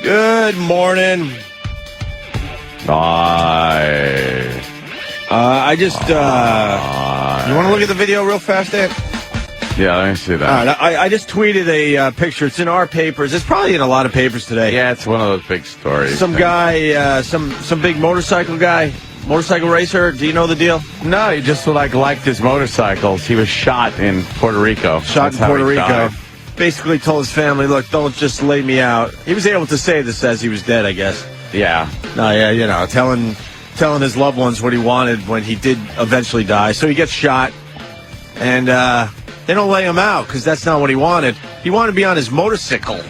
Good morning. I just, you want to look at the video real fast, Ed? Yeah, let me see that. All right, I just tweeted a picture. It's in our papers. It's probably in a lot of papers today. Yeah, it's one of those big stories. Some guy, some big motorcycle guy, motorcycle racer. Do you know the deal? No, he just liked his motorcycles. He was shot in Puerto Rico. Shot in Puerto Rico. Basically told his family, look, don't just lay me out. He was able to say this as he was dead, I guess. Yeah. No, yeah, you know, telling his loved ones what he wanted when he did eventually die. So he gets shot, and they don't lay him out because that's not what he wanted. He wanted to be on his motorcycle.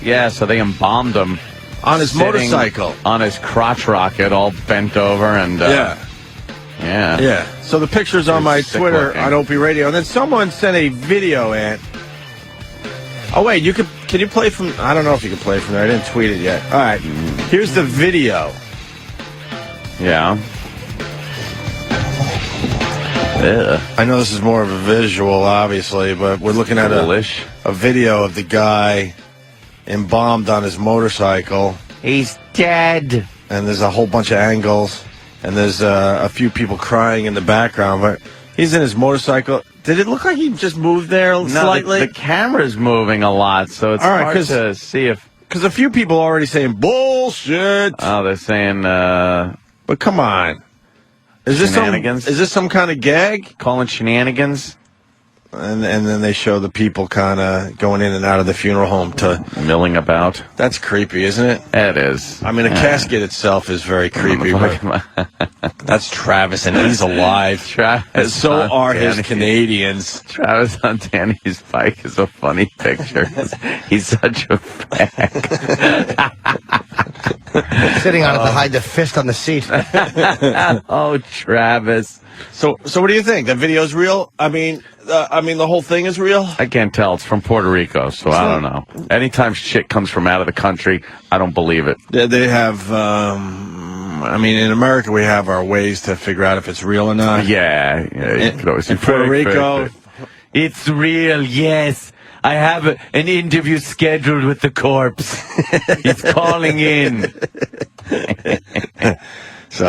Yeah, so they embalmed him. On his motorcycle. On his crotch rocket, all bent over, and... Yeah. So the picture's on my Twitter looking. on Opie Radio. And then someone sent a video, Ant. Oh, wait, can you play from... I don't know if you can play from there. I didn't tweet it yet. All right. Here's the video. Yeah. Ugh. I know this is more of a visual, obviously, but we're looking at a video of the guy embalmed on his motorcycle. He's dead. And there's a whole bunch of angles, and there's a few people crying in the background, but he's in his motorcycle. Did it look like he just moved there slightly? The camera's moving a lot, so it's hard to see if... Because a few people are already saying, bullshit! Oh, they're saying... But come on. Is this some kind of gag? Calling shenanigans? And then they show the people kind of going in and out of the funeral home to... Milling about. That's creepy, isn't it? It is. I mean, a casket itself is very creepy, but that's Travis, and he's alive. And so are his Canadians. Travis on Danny's bike is a funny picture. He's such a fag. Sitting on it to hide the fist on the seat. Oh, Travis. So what do you think? That video's real? I mean, the whole thing is real? I can't tell. It's from Puerto Rico, so I don't know. Anytime shit comes from out of the country, I don't believe it. They have, I mean, in America, we have our ways to figure out if it's real or not. Yeah. You could always in Puerto Rico, it's real, yes. I have an interview scheduled with the corpse. He's calling in. So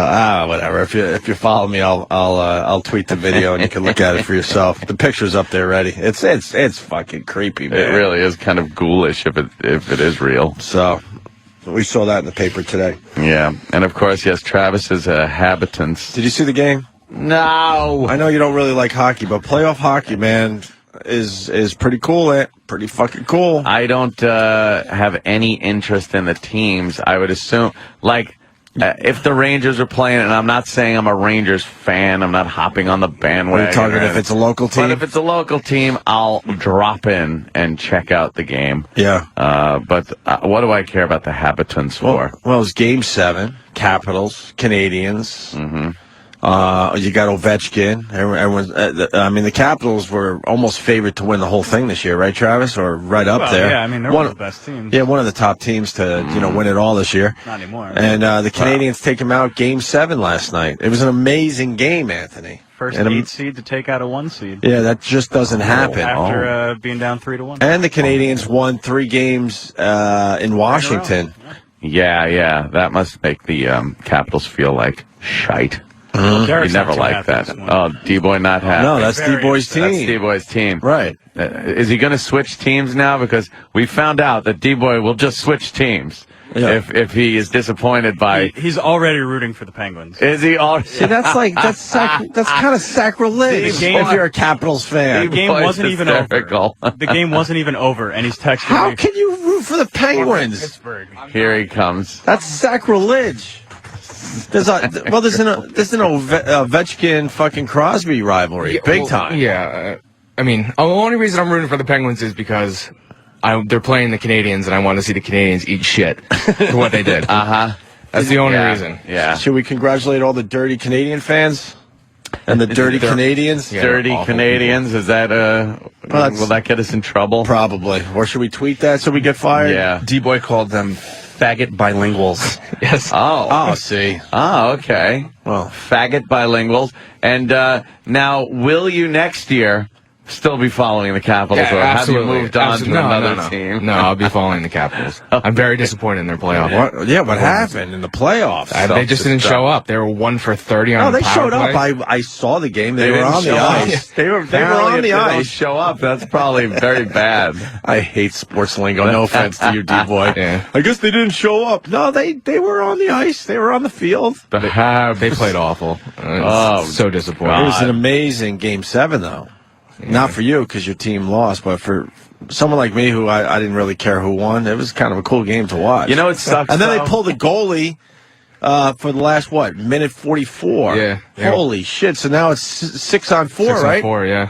whatever. If you follow me, I'll tweet the video and you can look at it for yourself. The picture's up there ready. It's fucking creepy, man. It really is kind of ghoulish if it is real. So we saw that in the paper today. Yeah, and of course, yes, Travis's habitants. Did you see the game? No. I know you don't really like hockey, but playoff hockey, man, is pretty cool. Pretty fucking cool. I don't have any interest in the teams. I would assume, if the Rangers are playing, and I'm not saying I'm a Rangers fan, I'm not hopping on the bandwagon. What are you talking if it's a local team? But if it's a local team, I'll drop in and check out the game. Yeah. But what do I care about the habitants for? Well, it's Game 7, Capitals, Canadians. Mm-hmm. You got Ovechkin. Everyone's. I mean, the Capitals were almost favored to win the whole thing this year, right, Travis? Or right up there. Yeah, I mean, they're one of the best teams. Yeah, one of the top teams to win it all this year. Not anymore. And the Canadians take them out Game 7 last night. It was an amazing game, Anthony. First 8 seed to take out a 1 seed. Yeah, that just doesn't happen. After being down 3-1. And the Canadians won 3 games in Washington. Yeah, that must make the Capitals feel like shite. You never like that. Oh, D-Boy not happy. No, that's D-Boy's team. That's D-Boy's team. Right. Is he going to switch teams now? Because we found out that D-Boy will just switch teams if he is disappointed by... He's already rooting for the Penguins. Is he already? See, that's kind of sacrilege if you're a Capitals fan. The game wasn't even over. The game wasn't even over, and he's texting me. How can you root for the Penguins? Pittsburgh. Here he comes. That's sacrilege. There's an Ovechkin fucking Crosby rivalry, big time. Yeah, I mean, the only reason I'm rooting for the Penguins is because they're playing the Canadians, and I want to see the Canadians eat shit for what they did. That's the only reason. Yeah. Should we congratulate all the dirty Canadian fans and the dirty Canadians? Yeah, dirty Canadians. Is that will that get us in trouble? Probably. Or should we tweet that so we get fired? Yeah. D-Boy called them faggot bilinguals. Yes. See. Oh, okay. Well, faggot bilinguals. And now, will you next year still be following the Capitals, or have you moved on to another team? No, I'll be following the Capitals. I'm very disappointed in their playoff. What happened in the playoffs? They just didn't show up. They were 1 for 30 on No, they power showed play. up. I saw the game. They were on the ice. They were on the ice. Show up. That's probably very bad. I hate sports lingo. No offense to you, D-boy. Yeah. I guess they didn't show up. No, they were on the ice. They were on the field. They played awful. So disappointing. It was an amazing Game 7, though. Yeah. Not for you, because your team lost, but for someone like me, who I didn't really care who won, it was kind of a cool game to watch. You know, it sucks. And then they pulled the goalie for the last, minute 44. Yeah. Holy shit. So now it's 6 on 4, 6 right? on 4, yeah.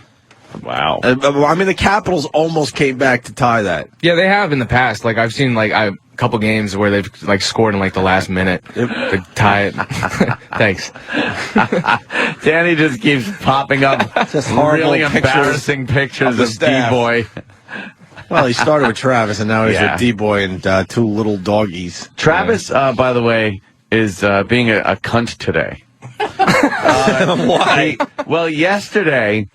Wow. I mean, the Capitals almost came back to tie that. Yeah, they have in the past. Like, I've seen, a couple games where they've, scored in, the last minute to tie it. Thanks. Danny just keeps popping up Just really horrible embarrassing pictures of D-boy. Well, he started with Travis, and now he's with D-boy and 2 little doggies. Travis, by the way, is being a cunt today. Why? Well, yesterday,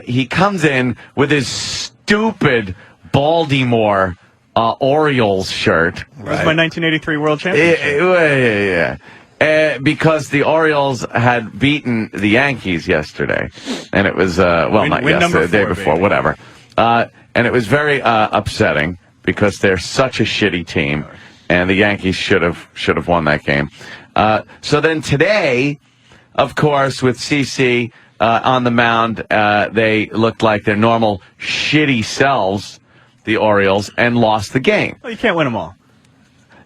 he comes in with his stupid Baltimore Orioles shirt. It was my 1983 World Championship. Yeah. Because the Orioles had beaten the Yankees yesterday. And it was, not yesterday, the day before, whatever. And it was very upsetting because they're such a shitty team. And the Yankees should have won that game. So then today, of course, with CC on the mound, they looked like their normal shitty selves, the Orioles, and lost the game. Well, you can't win them all.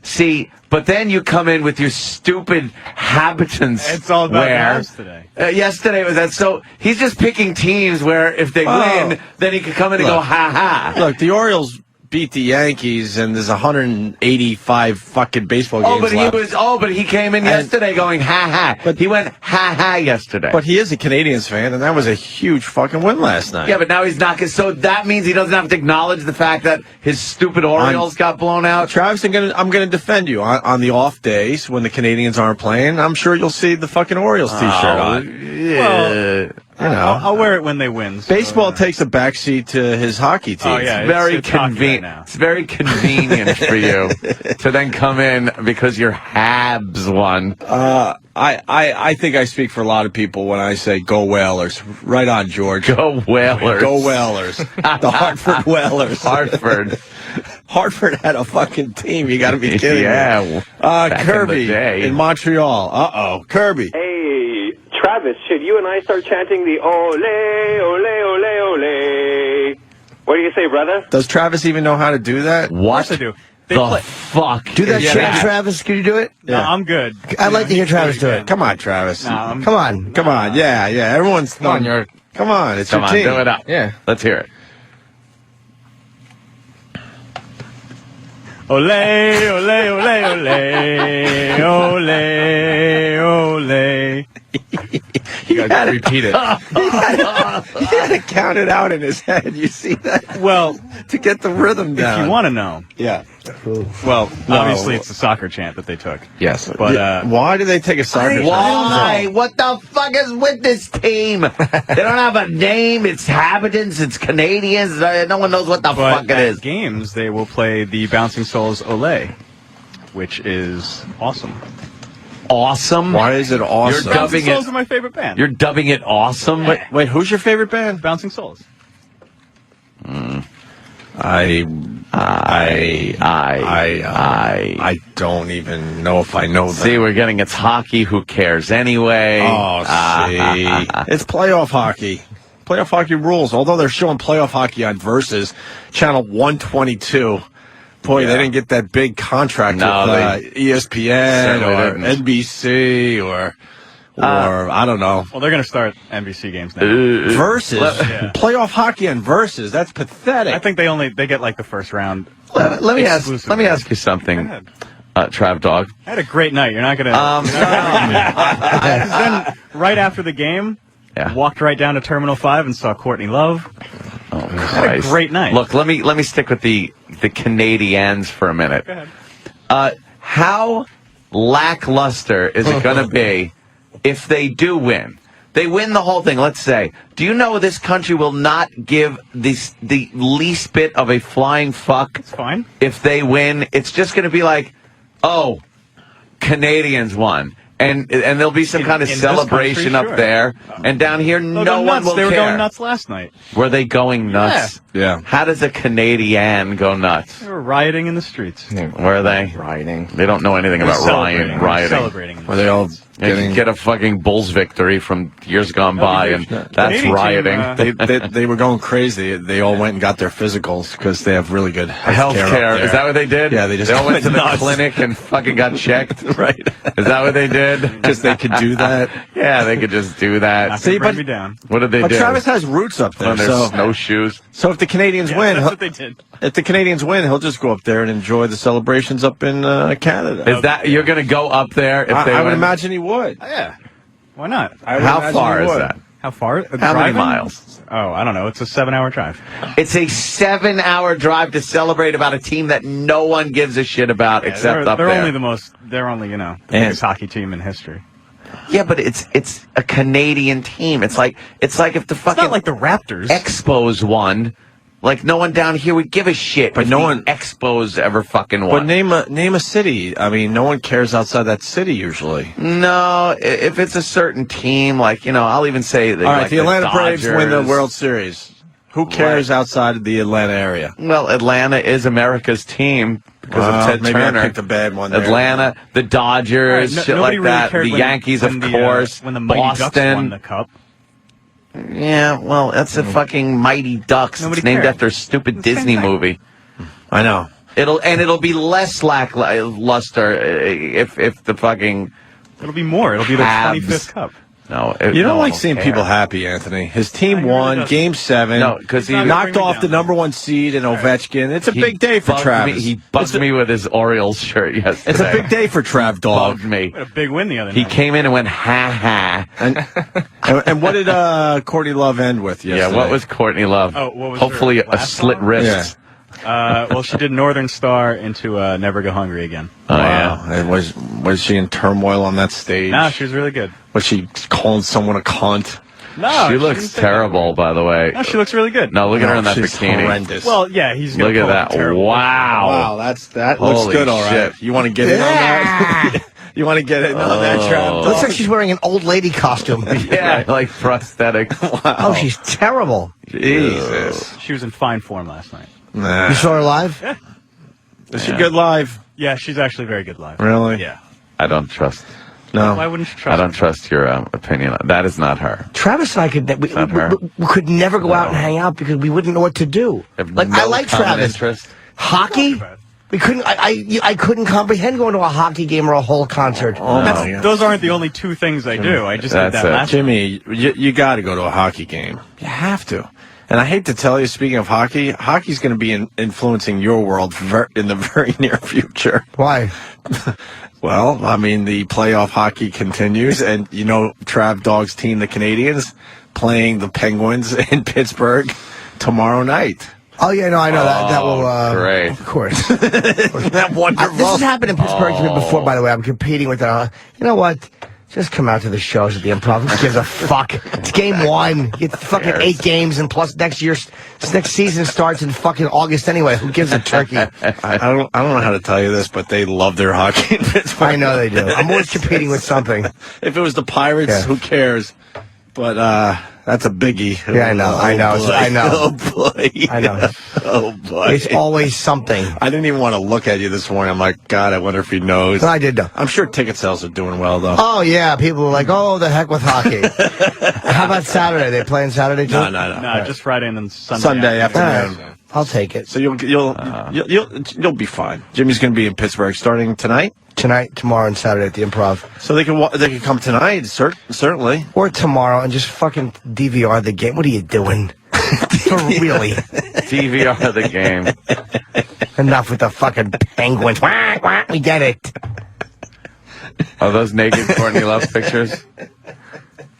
See, but then you come in with your stupid habitants. It's all about Mavs today. Yesterday was that. So he's just picking teams where if they win, then he could come in and go, ha-ha. Look, the Orioles beat the Yankees, and there's 185 fucking baseball games left. But he came in yesterday going, ha-ha. But he went, ha-ha yesterday. But he is a Canadians fan, and that was a huge fucking win last night. Yeah, but now he's not. So that means he doesn't have to acknowledge the fact that his stupid Orioles got blown out. Travis, I'm gonna defend you on the off days when the Canadians aren't playing. I'm sure you'll see the fucking Orioles T-shirt on. Yeah. Well, I'll wear it when they win. So, baseball takes a backseat to his hockey team. Oh yeah, it's very convenient. Right, it's very convenient for you to then come in because your Habs won. I think I speak for a lot of people when I say go Whalers. Right on, George. Go Whalers. Go Whalers. The Hartford Whalers. Hartford had a fucking team. You got to be kidding me. Kirby in Montreal. Uh-oh. Kirby. Hey, Travis, should you and I start chanting the ole, ole, ole, ole? What do you say, brother? Does Travis even know how to do that? What? I do. The fuck? Do that is shit, that? Travis. Can you do it? No, I'm good. I'd like to hear Travis do it. Come on, Travis. Come on. Come on. Yeah. Everyone's Come on, you're... Come on, it's Come your on, team. do it up. Yeah. Let's hear it. Ole, ole, ole, ole, ole, ole. You gotta repeat it. He had to count it out in his head. You see that? Well, to get the rhythm down. if you want to know, Yeah. well, obviously it's the soccer chant that they took. Yes. But why do they take a soccer chant? Why? What the fuck is with this team? They don't have a name. It's habitants. It's Canadians. No one knows what the fuck it is. At games, they will play the Bouncing Souls Ole, which is awesome. Awesome. Why is it awesome? You're Bouncing dubbing Souls it. are my favorite band. You're dubbing it awesome. Wait, who's your favorite band? Bouncing Souls. I don't even know if I know that. See, we're getting it's hockey. Who cares anyway? Oh, see. It's playoff hockey. Playoff hockey rules. Although they're showing playoff hockey on Versus, channel 122. Boy, they didn't get that big contract with ESPN or NBC or I don't know. Well, they're going to start NBC games now. Versus? Playoff hockey on Versus. That's pathetic. I think they get like the first round. Let me ask you something, Trav Dog. I had a great night. You're not going to. Then right after the game, walked right down to Terminal 5 and saw Courtney Love. Oh, Had a great night. Look, let me stick with the Canadians for a minute. Go ahead. How lackluster is it going to be if they do win? They win the whole thing. Let's say, do you know this country will not give the least bit of a flying fuck? It's fine. If they win, it's just going to be like, oh, Canadians won. And there'll be some kind of celebration country, up there. And down here, no one will care. They were going care. nuts last night. Were they going nuts? Yeah. How does a Canadian go nuts? They were rioting in the streets. Were they? Rioting. They don't know anything about rioting. Celebrating. Were they all They get a fucking Bulls victory from years gone by, and that's Canadian rioting. team, they were going crazy. They all went and got their physicals because they have really good Healthcare. Is that what they did? Yeah, they all went to the nuts. clinic and fucking got checked. Right. Is that what they did? Because they could do that. Yeah, they could just do that. Not See, gonna bring but- me down. What did they But do? Travis has roots up there, On their so snowshoes. if the Canadians Yeah, win, that's what they did. if the Canadians win, he'll just go up there and enjoy the celebrations up in Canada. Is that you're going to go up there if they I would win? imagine he would. Yeah. Why not? How far is that? How far? How many miles? Oh, I don't know. It's a 7-hour drive. It's a 7-hour drive to celebrate about a team that no one gives a shit about except they're up there. They're only the biggest hockey team in history. Yeah, but it's a Canadian team. It's like if the fucking It's not like the Raptors. Expos won. Like no one down here would give a shit. But if no the one- Expos ever fucking won. But name a city. I mean, no one cares outside that city usually. No, if it's a certain team, like I'll even say that. All right, like the Atlanta Braves win the Dodgers. World Series. Who cares outside of the Atlanta area? Well, Atlanta is America's team because of Ted maybe Turner. I picked a bad one there. Atlanta, the Dodgers, Right, shit nobody like really that. cared The when- Yankees, when of the, course. when the Mighty Ducks won Boston. the cup. Yeah, well, that's a fucking Mighty Ducks. Nobody It's named cared. after a stupid It's the same Disney thing. movie. I know. It'll be less lackluster if the fucking It'll be more. It'll be the Habs. 25th cup. no. You don't no like one seeing will people care. happy, Anthony. His team No, he really won doesn't. Game 7. No, because he He's not knocked bring me off the down. #1 seed in Ovechkin. It's a he big day for bugged Travis. Me, he bugged me with his Orioles shirt yesterday. It's a big day for Trav Dog. Bugged me. We had a big win the other He night. came in and went ha ha. And what did Courtney Love end with yesterday? Yeah, what was Courtney Love? Oh, what was Hopefully her a last slit song? wrist. Well, she did Northern Star into Never Go Hungry Again. Oh, Wow. yeah. And was she in turmoil on that stage? No, she was really good. Was she calling someone a cunt? No, She looks didn't say terrible, by the way. that. No, she looks really good. No, look at her in that she's bikini. horrendous. Well, yeah, he's gonna Look at pull that. up a terrible- Wow. that looks Holy good, all right. shit. You want to get in on that? You want to get in on that, Trav? Looks like she's wearing an old lady costume. Yeah, like prosthetics. Oh, she's terrible. Jesus. She was in fine form last night. Nah. You saw her live? Is she good live? Yeah, she's actually very good live. Really? Yeah. I don't trust. No. Why wouldn't you I trust don't her? trust your opinion. That is not her. Travis and I not her. we could never go out and No. hang out because we wouldn't know what to do. Have Like no I like common Travis. interest. Hockey? We couldn't. I couldn't comprehend going to a hockey game or a whole concert. Oh, my God. Those aren't the only two things I do. I just did That's that it. last Jimmy, you got to go to a hockey game. You have to. And I hate to tell you, speaking of hockey, hockey's going to be influencing your world in the very near future. Why? Well, I mean, the playoff hockey continues, and Trav Dog's team, the Canadians, playing the Penguins in Pittsburgh tomorrow night. Oh yeah, no, I know that will. great. Of course. Isn't that wonderful? This has happened in Pittsburgh to me before, by the way. I'm competing with it. You know what? Just come out to the shows at the Improv. Who gives a fuck? It's game 1. Get fucking 8 games, and plus next season starts in fucking August anyway. Who gives a turkey? I don't know how to tell you this, but they love their hockey in Pittsburgh. I know they do. I'm always competing with something. If it was the Pirates, Yeah. who cares? But that's a biggie. Yeah, I know. Oh, I know. boy. I know. Oh boy. I know. Oh boy. It's always something. I didn't even want to look at you this morning. I'm like, God, I wonder if he knows. I did though. I'm sure ticket sales are doing well though. Oh yeah, people are like, oh, the heck with hockey. How about Saturday? They playing Saturday too? No. No, just Friday and then Sunday. Sunday All afternoon. right. I'll take it. So you'll be fine. Jimmy's going to be in Pittsburgh starting tonight. Tonight, tomorrow, and Saturday at the Improv. So they can come tonight, certainly. Or tomorrow and just fucking DVR the game. What are you doing? For really? DVR the game. Enough with the fucking Penguins. Wah, wah, we get it. Are those naked Courtney Love pictures?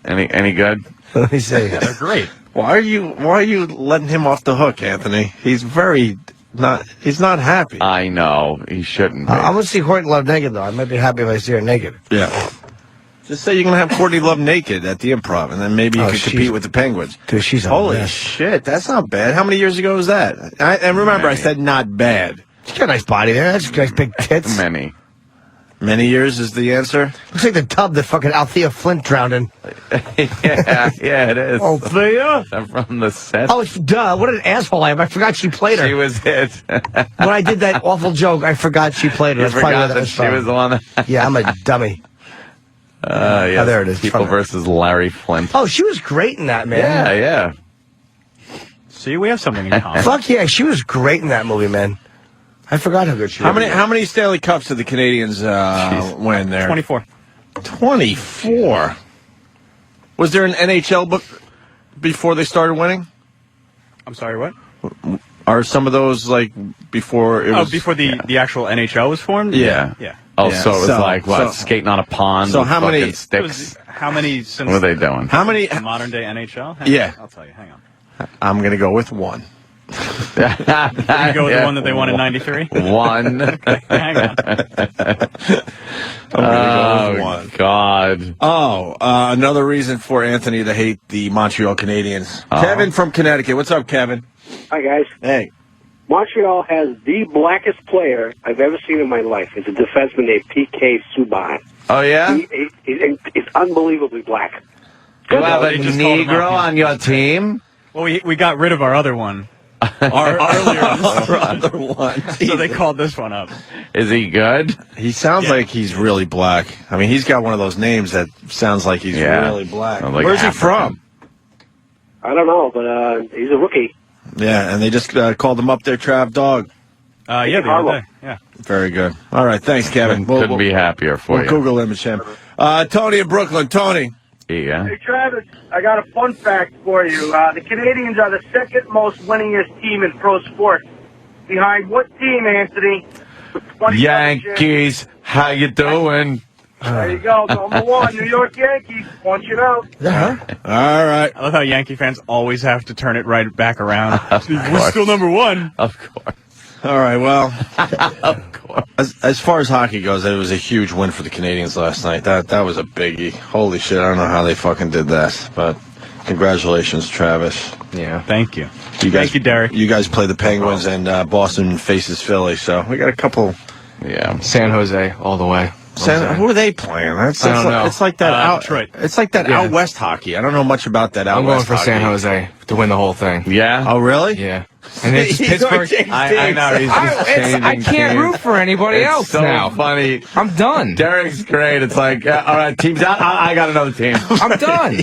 Any good? Let me see. They're great. Why are you letting him off the hook, Anthony? He's not happy. I know. He shouldn't be. I'm going to see Horton Love naked, though. I might be happy if I see her naked. Yeah. Just say you're going to have Courtney Love naked at the Improv, and then maybe you could compete with the Penguins. Dude, she's holy shit. That's not bad. How many years ago was that? And remember, I said not bad. She's got a nice body there. That's nice big tits. Many years is the answer? Looks like the tub that fucking Althea Flint drowned in. yeah, it is. Althea? I'm from the set. Oh, duh. What an asshole I am. I forgot she played her. She was it. When I did that awful joke, I forgot she played her. You forgot that she was the one that... Yeah, I'm a dummy. Yes. Oh, there it is. People versus Larry Flint. Oh, she was great in that, man. Yeah. See, we have something in common. Fuck yeah, she was great in that movie, man. I forgot how good she was. How many Stanley Cups did the Canadians win there? 24. 24? Was there an NHL book before they started winning? I'm sorry, what? Are some of those like before it was... before the actual NHL was formed? Yeah. Oh, so it was skating on a pond with fucking sticks? How many since... What are they doing? How many... Modern day NHL? I'll tell you, hang on. I'm going to go with one. You go with the one that they won in 93? One. Hang on. One. God. Another reason for Anthony to hate the Montreal Canadiens. Kevin from Connecticut. What's up, Kevin? Hi, guys. Hey. Montreal has the blackest player I've ever seen in my life. It's a defenseman named P.K. Subban. Oh, yeah? He's unbelievably black. You have a Negro on your team? Well, we got rid of our other one. Our other one. So they called this one up. Is he good? He sounds like he's really black. I mean, he's got one of those names that sounds like he's really black. Like Where's African. he from? I don't know, but he's a rookie. Yeah, and they just called him up there, Trav Dog. The other day. Yeah. Very good. All right, thanks, Kevin. Couldn't be happier for you. Google image him. Tony in Brooklyn. Tony. Yeah. Hey, Travis, I got a fun fact for you. The Canadians are the second most winningest team in pro sports. Behind what team, Anthony? Yankees. How you doing? There you go. Number one, New York Yankees. Punch it out. All right. I love how Yankee fans always have to turn it right back around. We're still number one. Of course. All right, well, of course. As far as hockey goes, it was a huge win for the Canadians last night. That was a biggie. Holy shit, I don't know how they fucking did that, but congratulations, Travis. Yeah, thank you. Thank you, Derek. You guys play the Penguins, and Boston faces Philly, so we got a couple. Yeah, San Jose all the way. Who are they playing? I don't know. It's like that Detroit. It's like that out west hockey. I don't know much about that out I'm going west for hockey. San Jose to win the whole thing. Yeah? Oh, really? Yeah. And it's Pittsburgh. I know. He's just changing I can't teams. root for anybody It's else so now. funny. I'm done. Derek's great. It's like, all right, team's out. I got another team. I'm done.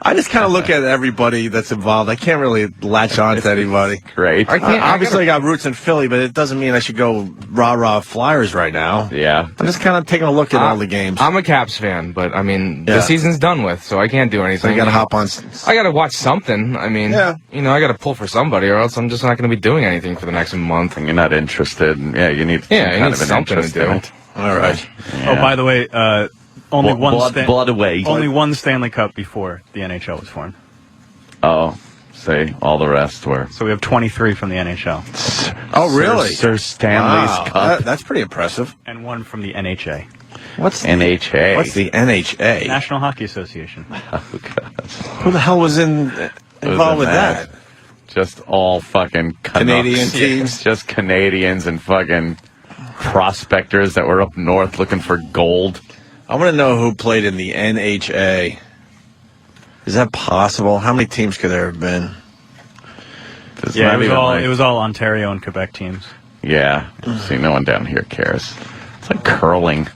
I just kind of look at everybody that's involved. I can't really latch on to anybody. Great. I can't. Obviously, I got roots in Philly, but it doesn't mean I should go rah-rah Flyers right now. Yeah. I'm just kind of taking a look at all the games. I'm a Caps fan, but I mean, Yeah. the season's done with, so I can't do anything. So you got to hop on. I got to watch something. I mean, you know, I got to pull for somebody, or else I'm just not going to be doing anything for the next month. And you're not interested. Yeah, you need some kind of an something interest to do. in it. All right. Yeah. Oh, by the way, only blood away. Only one Stanley Cup before the NHL was formed. Oh, say all the rest were. So we have 23 from the NHL. Oh, really? Sir Stanley's Cup. That's pretty impressive. And one from the NHA. What's NHA? What's the NHA? National Hockey Association. Oh, God. Who the hell was involved with that? Just all fucking Canadian teams? Just Canadians and fucking prospectors that were up north looking for gold. I want to know who played in the NHA. Is that possible? How many teams could there have been? Yeah, it was all Ontario and Quebec teams. Yeah. See, no one down here cares. It's like curling.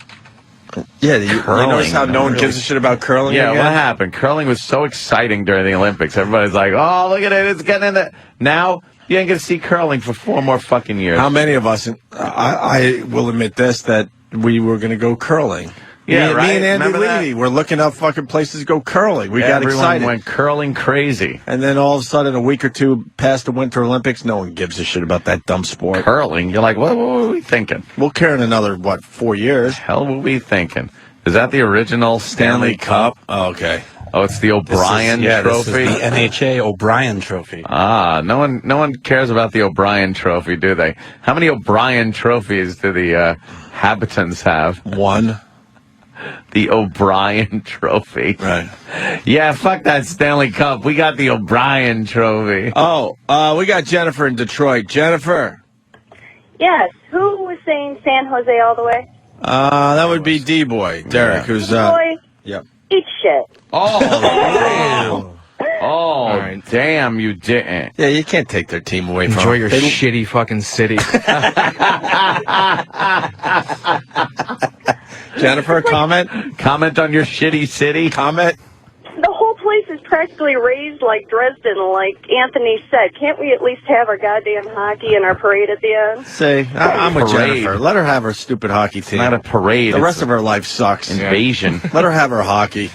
Yeah, you notice how no one gives a shit about curling? Yeah, again? what happened? Curling was so exciting during the Olympics. Everybody's like, oh, look at it, it's getting in there. Now, you ain't going to see curling for 4 more fucking years. How many of us, I will admit this, that we were going to go curling. Yeah, me right? and Andy Remember Levy were looking up fucking places to go curling. We got Everyone excited. went curling crazy. And then all of a sudden, a week or two past the Winter Olympics, no one gives a shit about that dumb sport. Curling? You're like, what were we thinking? We'll care in another, 4 years? Hell were we thinking? Is that the original Stanley Cup? Oh, okay. Oh, it's the O'Brien Trophy? This is the NHA O'Brien Trophy. Ah, no one cares about the O'Brien Trophy, do they? How many O'Brien trophies do the Habitants have? 1. The O'Brien Trophy. Right. Yeah, fuck that Stanley Cup. We got the O'Brien Trophy. Oh, we got Jennifer in Detroit. Jennifer. Yes. Who was saying San Jose all the way? That would be D-Boy, Derek, who's... D-Boy? Yep. Eat shit. Oh, damn. Oh, right. Damn, you didn't. Yeah, you can't take their team away from them. Enjoy your shitty fucking city. Jennifer, comment? Comment on your shitty city? Comment? The whole place is practically raised like Dresden, like Anthony said. Can't we at least have our goddamn hockey and our parade at the end? Say, I'm with Jennifer. Let her have her stupid hockey team. Not a parade. The rest of her life sucks. Invasion. Let her have her hockey.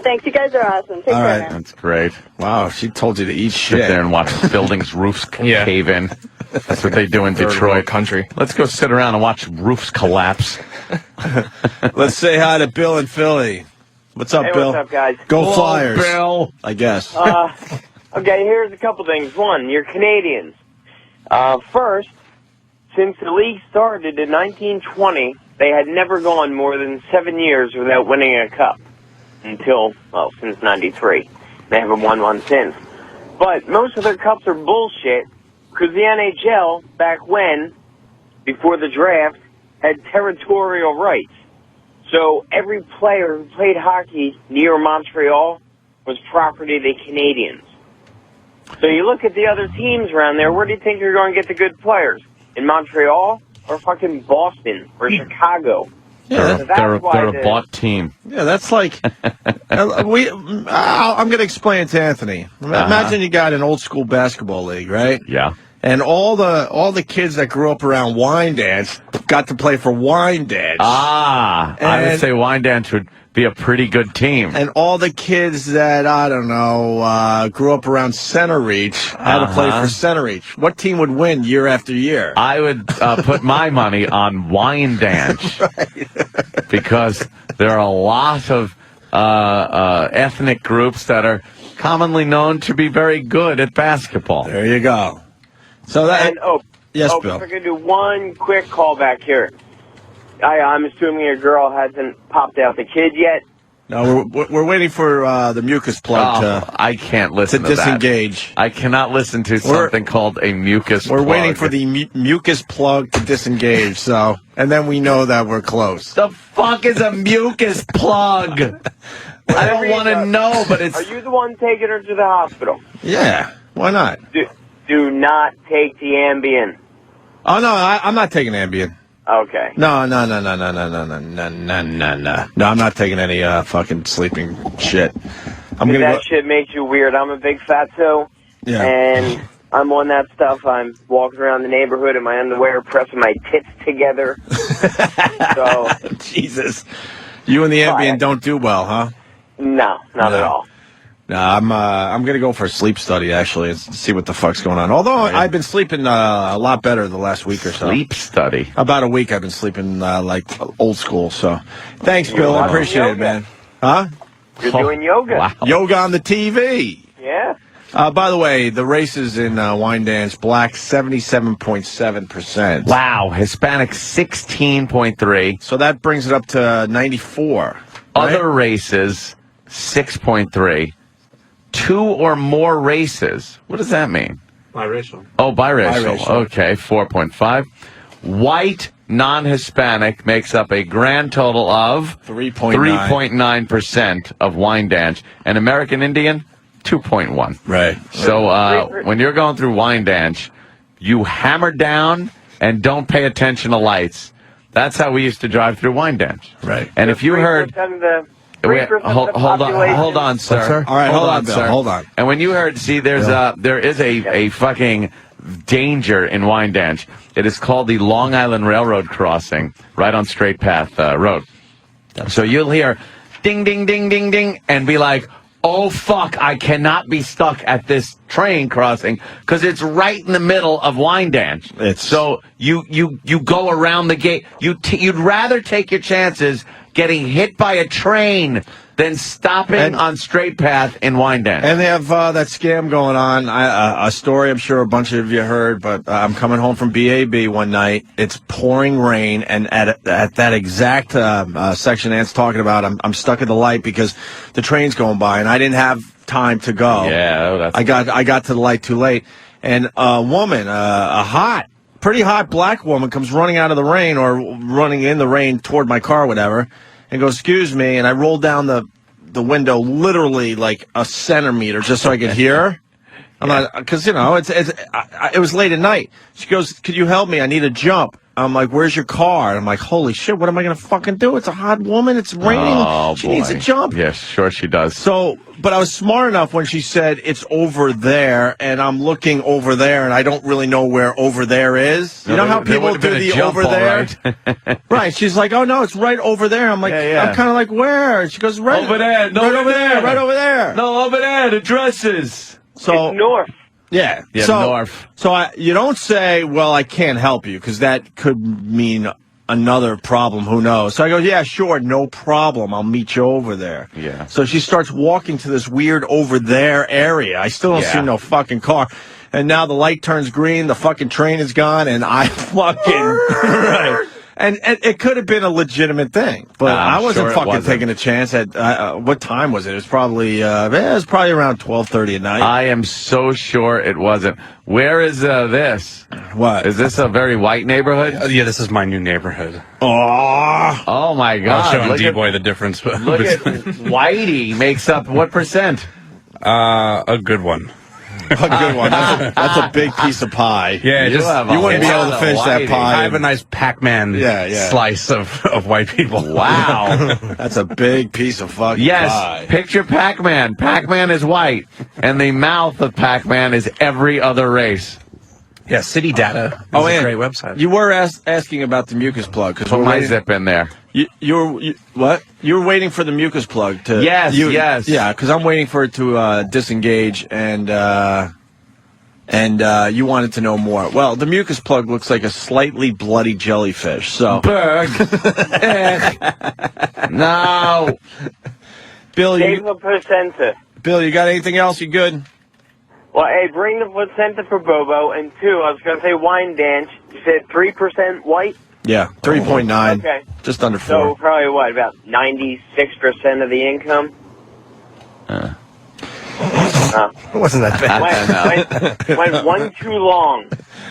Thanks. You guys are awesome. Take care, man. That's great. Wow, she told you to eat shit. Sit there and watch buildings' roofs cave in. That's what they do in Detroit. Country. Let's go sit around and watch roofs collapse. Let's say hi to Bill in Philly. What's up, Hey, Bill? what's up, guys? Go Flyers. Bill. I guess. Okay, here's a couple things. One, you're Canadians. First, since the league started in 1920, they had never gone more than 7 years without winning a cup. Since 93. They haven't won one since. But most of their cups are bullshit because the NHL, back when, before the draft, had territorial rights. So every player who played hockey near Montreal was property of the Canadians. So you look at the other teams around there, where do you think you're going to get the good players? In Montreal or fucking Boston or Chicago? Yeah, they're a bought team. Yeah, that's like I'm going to explain it to Anthony. Imagine you got an old school basketball league, right? Yeah. And all the kids that grew up around Wine Dance got to play for Wine Dance. I would say Wine Dance would be a pretty good team. And all the kids that, I don't know, grew up around Center Reach had to play for Center Reach. What team would win year after year? I would put my money on Wine Dance. Right. Because there are a lot of ethnic groups that are commonly known to be very good at basketball. There you go. So that... Yes, Bill. If I could do one quick callback here. I'm assuming your girl hasn't popped out the kid yet. No, we're waiting for the mucus plug I can't listen to disengage. That. I cannot listen to something called a mucus plug. We're waiting for the mucus plug to disengage, and then we know that we're close. The fuck is a mucus plug? I don't want to know, but it's... Are you the one taking her to the hospital? Yeah, why not? Do not take the Ambien. Oh, no, I'm not taking Ambien. Okay. No. No, I'm not taking any fucking sleeping shit. Shit makes you weird. I'm a big fatso, and I'm on that stuff. I'm walking around the neighborhood in my underwear, pressing my tits together. So, Jesus, you and the Ambien don't do well, huh? No, not at all. No, I'm gonna go for a sleep study actually and see what the fuck's going on. Although I've been sleeping a lot better the last week or so. Sleep study. About a week I've been sleeping like old school. So, thanks, Bill. I appreciate it, man. Huh? You're doing yoga. Wow. Yoga on the TV. Yeah. By the way, the races in Wine Dance, black 77.7%. Wow, Hispanic 16.3. So that brings it up to 94. Other races 6.3. 2 or more races. What does that mean? Biracial. Oh, biracial. Okay, 4.5. White non-Hispanic makes up a grand total of 3.9% of Wine Dance. And American Indian, 2.1. Right. So when you're going through Wine Dance, you hammer down and don't pay attention to lights. That's how we used to drive through Wine Dance. Right. And if you heard... Hold on, sir. All right, hold on, Bill. Sir. Hold on. And when you heard, there is a fucking danger in Wine Dance. It is called the Long Island Railroad crossing, right on Straight Path Road. So you'll hear ding, ding, ding, ding, ding, and be like, oh, fuck, I cannot be stuck at this train crossing because it's right in the middle of Wine Dance. So you go around the gate. You'd rather take your chances getting hit by a train than stopping on straight path in Wyandanch. And they have that scam going on. A story I'm sure a bunch of you heard, but I'm coming home from BAB one night. It's pouring rain, and at that exact section Ant's talking about, I'm stuck at the light because the train's going by, and I didn't have time to go. Yeah, I got to the light too late, and a woman, pretty hot black woman, comes running out of the rain or running in the rain toward my car, or whatever. And goes, excuse me, and I rolled down the window literally like a centimeter just so I could hear her. I'm not, because it was late at night. She goes, could you help me? I need a jump. I'm like, where's your car? And I'm like, holy shit, what am I gonna fucking do? It's a hot woman. It's raining. Oh, she needs a jump. Yes, sure she does. So, but I was smart enough when she said it's over there, and I'm looking over there, and I don't really know where over there is. You know how people do the over there? Right. Right. She's like, oh no, it's right over there. I'm like, I'm kind of like, where? She goes, right over there. No, right over there. Right over there. No, over there. The dresses. So it's north. Yeah. North. So you don't say, well, I can't help you, because that could mean another problem. Who knows? So I go, yeah, sure, no problem. I'll meet you over there. Yeah. So she starts walking to this weird over there area. I still don't see no fucking car. And now the light turns green, the fucking train is gone, and I fucking... right. And it could have been a legitimate thing, but I wasn't fucking taking a chance. At what time was it? It was probably around 12:30 at night. I am so sure it wasn't. Where is this? What is this? A very white neighborhood? Yeah, this is my new neighborhood. Oh my God! I was showing D-Boy the difference. Look at Whitey makes up what percent? A good one. A good one. That's a big piece of pie. Yeah, you wouldn't be able to finish that pie. I have a nice Pac-Man slice of white people. Wow. That's a big piece of fucking pie. Picture Pac-Man. Pac-Man is white, and the mouth of Pac-Man is every other race. Yeah, City Data is a great website. You were asking about the mucus plug. Put my zip in there. What? You were waiting for the mucus plug to... Yes. Yeah, because I'm waiting for it to disengage, and you wanted to know more. Well, the mucus plug looks like a slightly bloody jellyfish, so... Berg. No. Bill, Save the placenta. Bill, you got anything else? You good? Well, A, bring the placenta for Bobo, and 2, I was going to say Wyandanch. You said 3% white? Yeah, 3.9. Okay. Just under 4. So probably what, about 96% of the income? It wasn't that bad. Went one too long.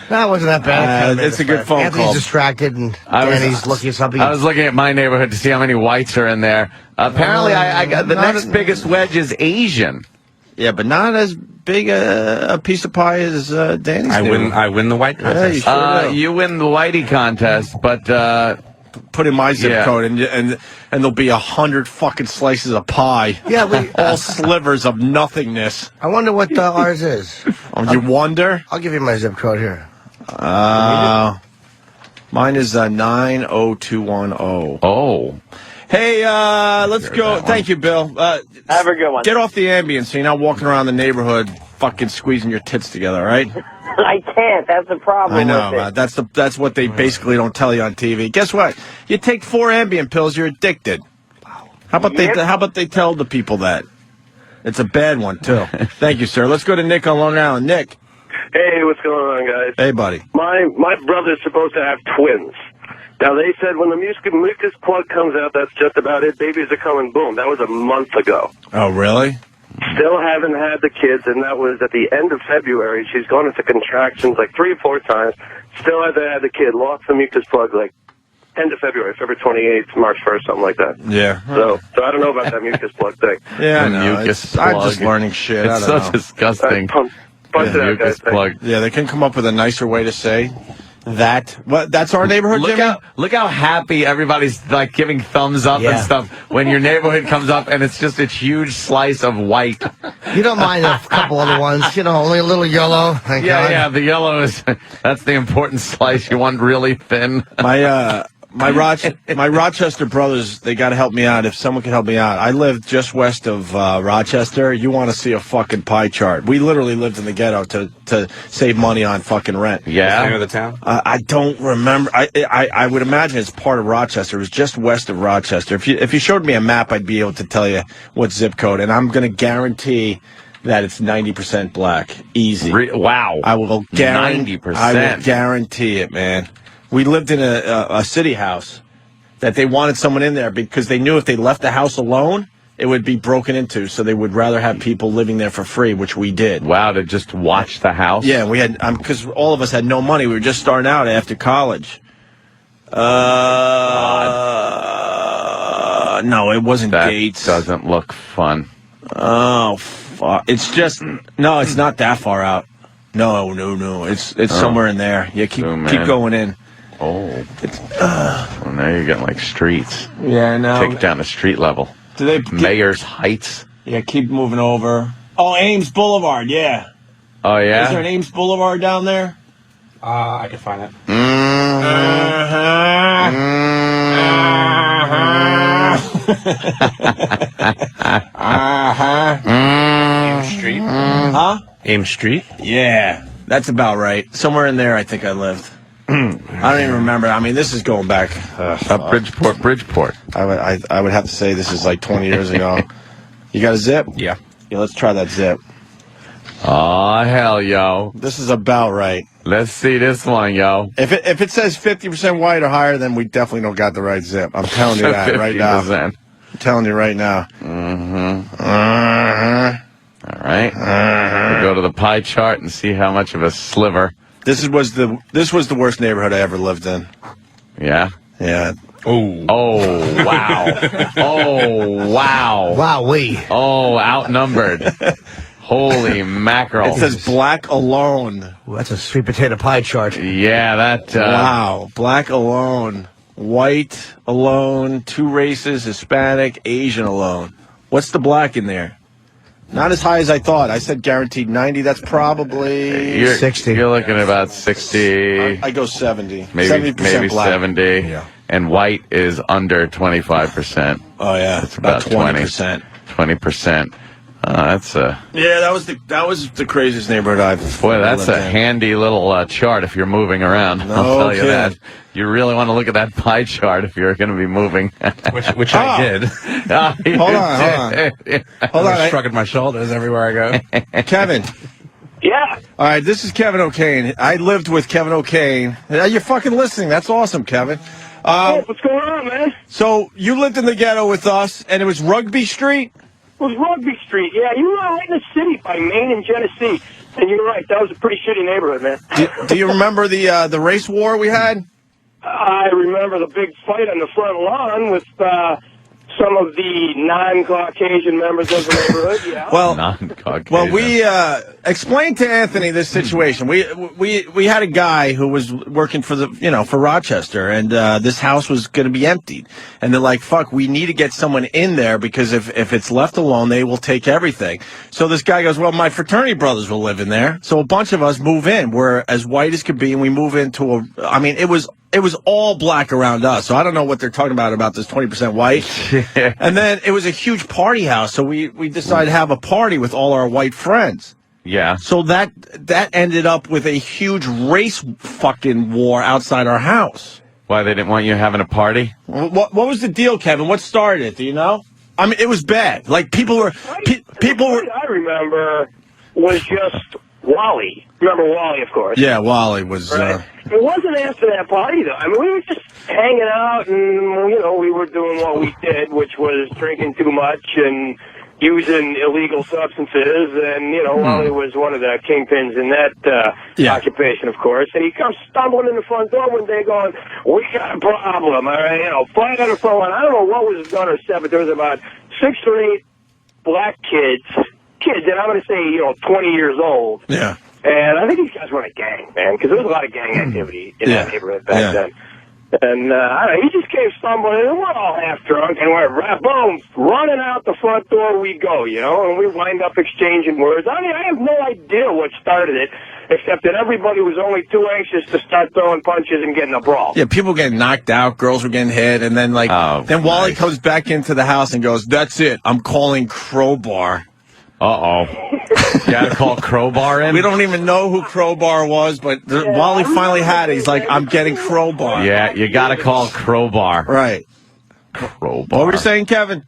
That wasn't that bad. It's a good phone Anthony's call. distracted, and Danny's looking at something. I was looking at my neighborhood to see how many whites are in there. Apparently, I got the next biggest wedge is Asian. Yeah, but not as big a piece of pie as Danny's. I win the white contest. Yeah, you win the whitey contest, but put in my zip code, and there'll be 100 fucking slices of pie. Yeah, all slivers of nothingness. I wonder what ours is. You wonder? I'll give you my zip code here. Mine is 90210. Oh. Hey, let's go. Thank you, Bill. Have a good one. Get off the Ambien so you're not walking around the neighborhood fucking squeezing your tits together, all right? I can't. That's the problem. I know, with it. That's what they basically don't tell you on TV. Guess what? You take 4 Ambien pills, you're addicted. How about they tell the people that? It's a bad one too. Thank you, sir. Let's go to Nick on Long Island. Nick. Hey, what's going on, guys? Hey, buddy. My brother's supposed to have twins. Now, they said when the mucus plug comes out, that's just about it. Babies are coming. Boom. That was a month ago. Oh, really? Still haven't had the kids, and that was at the end of February. She's gone into contractions like 3 or 4 times. Still hasn't had the kid. Lost the mucus plug like end of February, February 28th, March 1st, something like that. Yeah. So I don't know about that mucus plug thing. Yeah, I know. Mucus plug. I'm just learning shit. It's so disgusting. Punch it out, mucus guys. plug. Yeah, they can come up with a nicer way to say that. What? That's our neighborhood, Jimmy? Look how happy everybody's like giving thumbs up and stuff when your neighborhood comes up and it's just a huge slice of white. You don't mind a couple other ones, only a little yellow. Thank God. Yeah, the yellow is that's the important slice. You want really thin. my Rochester brothers, they got to help me out. If someone can help me out. I lived just west of Rochester. You want to see a fucking pie chart. We literally lived in the ghetto to save money on fucking rent. Yeah. What's the name of the town? I don't remember. I would imagine it's part of Rochester. It was just west of Rochester. If you showed me a map, I'd be able to tell you what zip code. And I'm going to guarantee that it's 90% black. Easy. Wow. I will guarantee 90%. I will guarantee it, man. We lived in a city house that they wanted someone in there because they knew if they left the house alone, it would be broken into. So they would rather have people living there for free, which we did. Wow, to just watch the house? Yeah, we had, because all of us had no money. We were just starting out after college. No, it wasn't that Gates. Doesn't look fun. Oh, fuck. It's just, no, it's not that far out. No. It's somewhere in there. Yeah, keep going in. Oh. Well, now you're getting like streets. Yeah, no. Take it down to street level. Do they Mayor's Heights? Yeah, keep moving over. Oh, Ames Boulevard, yeah. Oh, yeah? Is there an Ames Boulevard down there? I can find it. Ames Street? Huh? Ames Street? Yeah, that's about right. Somewhere in there, I think I lived. I don't even remember. I mean, this is going back. Bridgeport. I would have to say this is like 20 years ago. You got a zip? Yeah. Yeah, let's try that zip. Oh, hell, yo. This is about right. Let's see this one, yo. If it says 50% white or higher, then we definitely don't got the right zip. I'm telling you that right now. I'm telling you right now. All right. We'll go to the pie chart and see how much of a sliver. This was the worst neighborhood I ever lived in. Yeah? Yeah. Oh, wow. Oh, wow. Wow-wee. Oh, outnumbered. Holy mackerel. It says black alone. Ooh, that's a sweet potato pie chart. Yeah, that... wow. Black alone. White alone. 2 races. Hispanic. Asian alone. What's the black in there? Not as high as I thought. I said guaranteed 90. That's probably 60. You're looking at about 60. I go 70. Maybe 70% black. 70. Yeah. And white is under 25%. Oh yeah, it's about 20%. 20%. That's a... Yeah, that was the craziest neighborhood I've... Boy, that's a handy little chart if you're moving around. I'll tell you that. You really want to look at that pie chart if you're going to be moving. which I did. Hold on. I'm shrugging my shoulders everywhere I go. Kevin. Yeah. All right, this is Kevin O'Kane. I lived with Kevin O'Kane. You're fucking listening. That's awesome, Kevin. What's going on, man? So you lived in the ghetto with us, and it was Rugby Street? It was Rugby Street, yeah. You were right in the city by Maine and Genesee. And you're right, that was a pretty shitty neighborhood, man. Do you remember the race war we had? I remember the big fight on the front lawn with some of the non-Caucasian members of the neighborhood, yeah. Well, we explained to Anthony this situation. We had a guy who was working for for Rochester, and this house was going to be emptied. And they're like, "Fuck, we need to get someone in there because if it's left alone, they will take everything." So this guy goes, "Well, my fraternity brothers will live in there." So a bunch of us move in. We're as white as could be, and we move into it was all black around us, so I don't know what they're talking about this 20% white. And then it was a huge party house, so we decided to have a party with all our white friends. Yeah. So that ended up with a huge race fucking war outside our house. Why, they didn't want you having a party? What was the deal, Kevin? What started it? Do you know? I mean, it was bad. Like, people were... I remember was just Wally. Remember Wally, of course. Yeah, Wally was... Right? It wasn't after that party, though. I mean, we were just hanging out, and, we were doing what we did, which was drinking too much and using illegal substances, and, Wally was one of the kingpins in that occupation, of course. And he comes stumbling in the front door one day going, "We got a problem, all right?" Flag on the front line. I don't know what was done or said, but there was about 6 or 8 black kids, and I'm going to say, 20 years old. Yeah. And I think these guys were in a gang, man, because there was a lot of gang activity in that neighborhood back then. And I don't know, he just came stumbling, and we're all half drunk, and we're boom, running out the front door we go, and we wind up exchanging words. I mean, I have no idea what started it, except that everybody was only too anxious to start throwing punches and getting a brawl. Yeah, people were getting knocked out, girls were getting hit, and then then Wally comes back into the house and goes, "That's it, I'm calling Crowbar." Uh-oh. You gotta call Crowbar in? We don't even know who Crowbar was, but Wally finally had it. He's like, "I'm getting Crowbar." Yeah, you gotta call Crowbar. Right. Crowbar. What were you saying, Kevin?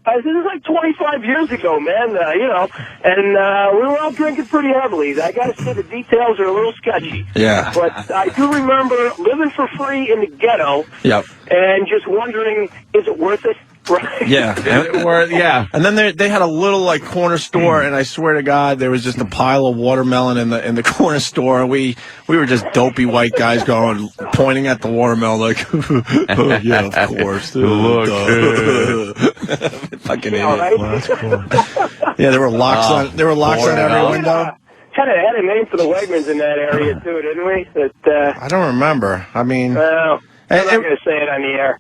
This is like 25 years ago, man, and we were all drinking pretty heavily. I got to say the details are a little sketchy. Yeah. But I do remember living for free in the ghetto. Yep. And just wondering, is it worth it? Right. Yeah. And then they had a little corner store, and I swear to God, there was just a pile of watermelon in the corner store, and we were just dopey white guys pointing at the watermelon like, oh, yeah, of course. Look. Fucking idiot. Well, that's cool. Yeah, there were locks on every window. Had a name for the Wegmans in that area too, didn't we? I don't remember. I mean. I'm not going to say it on the air.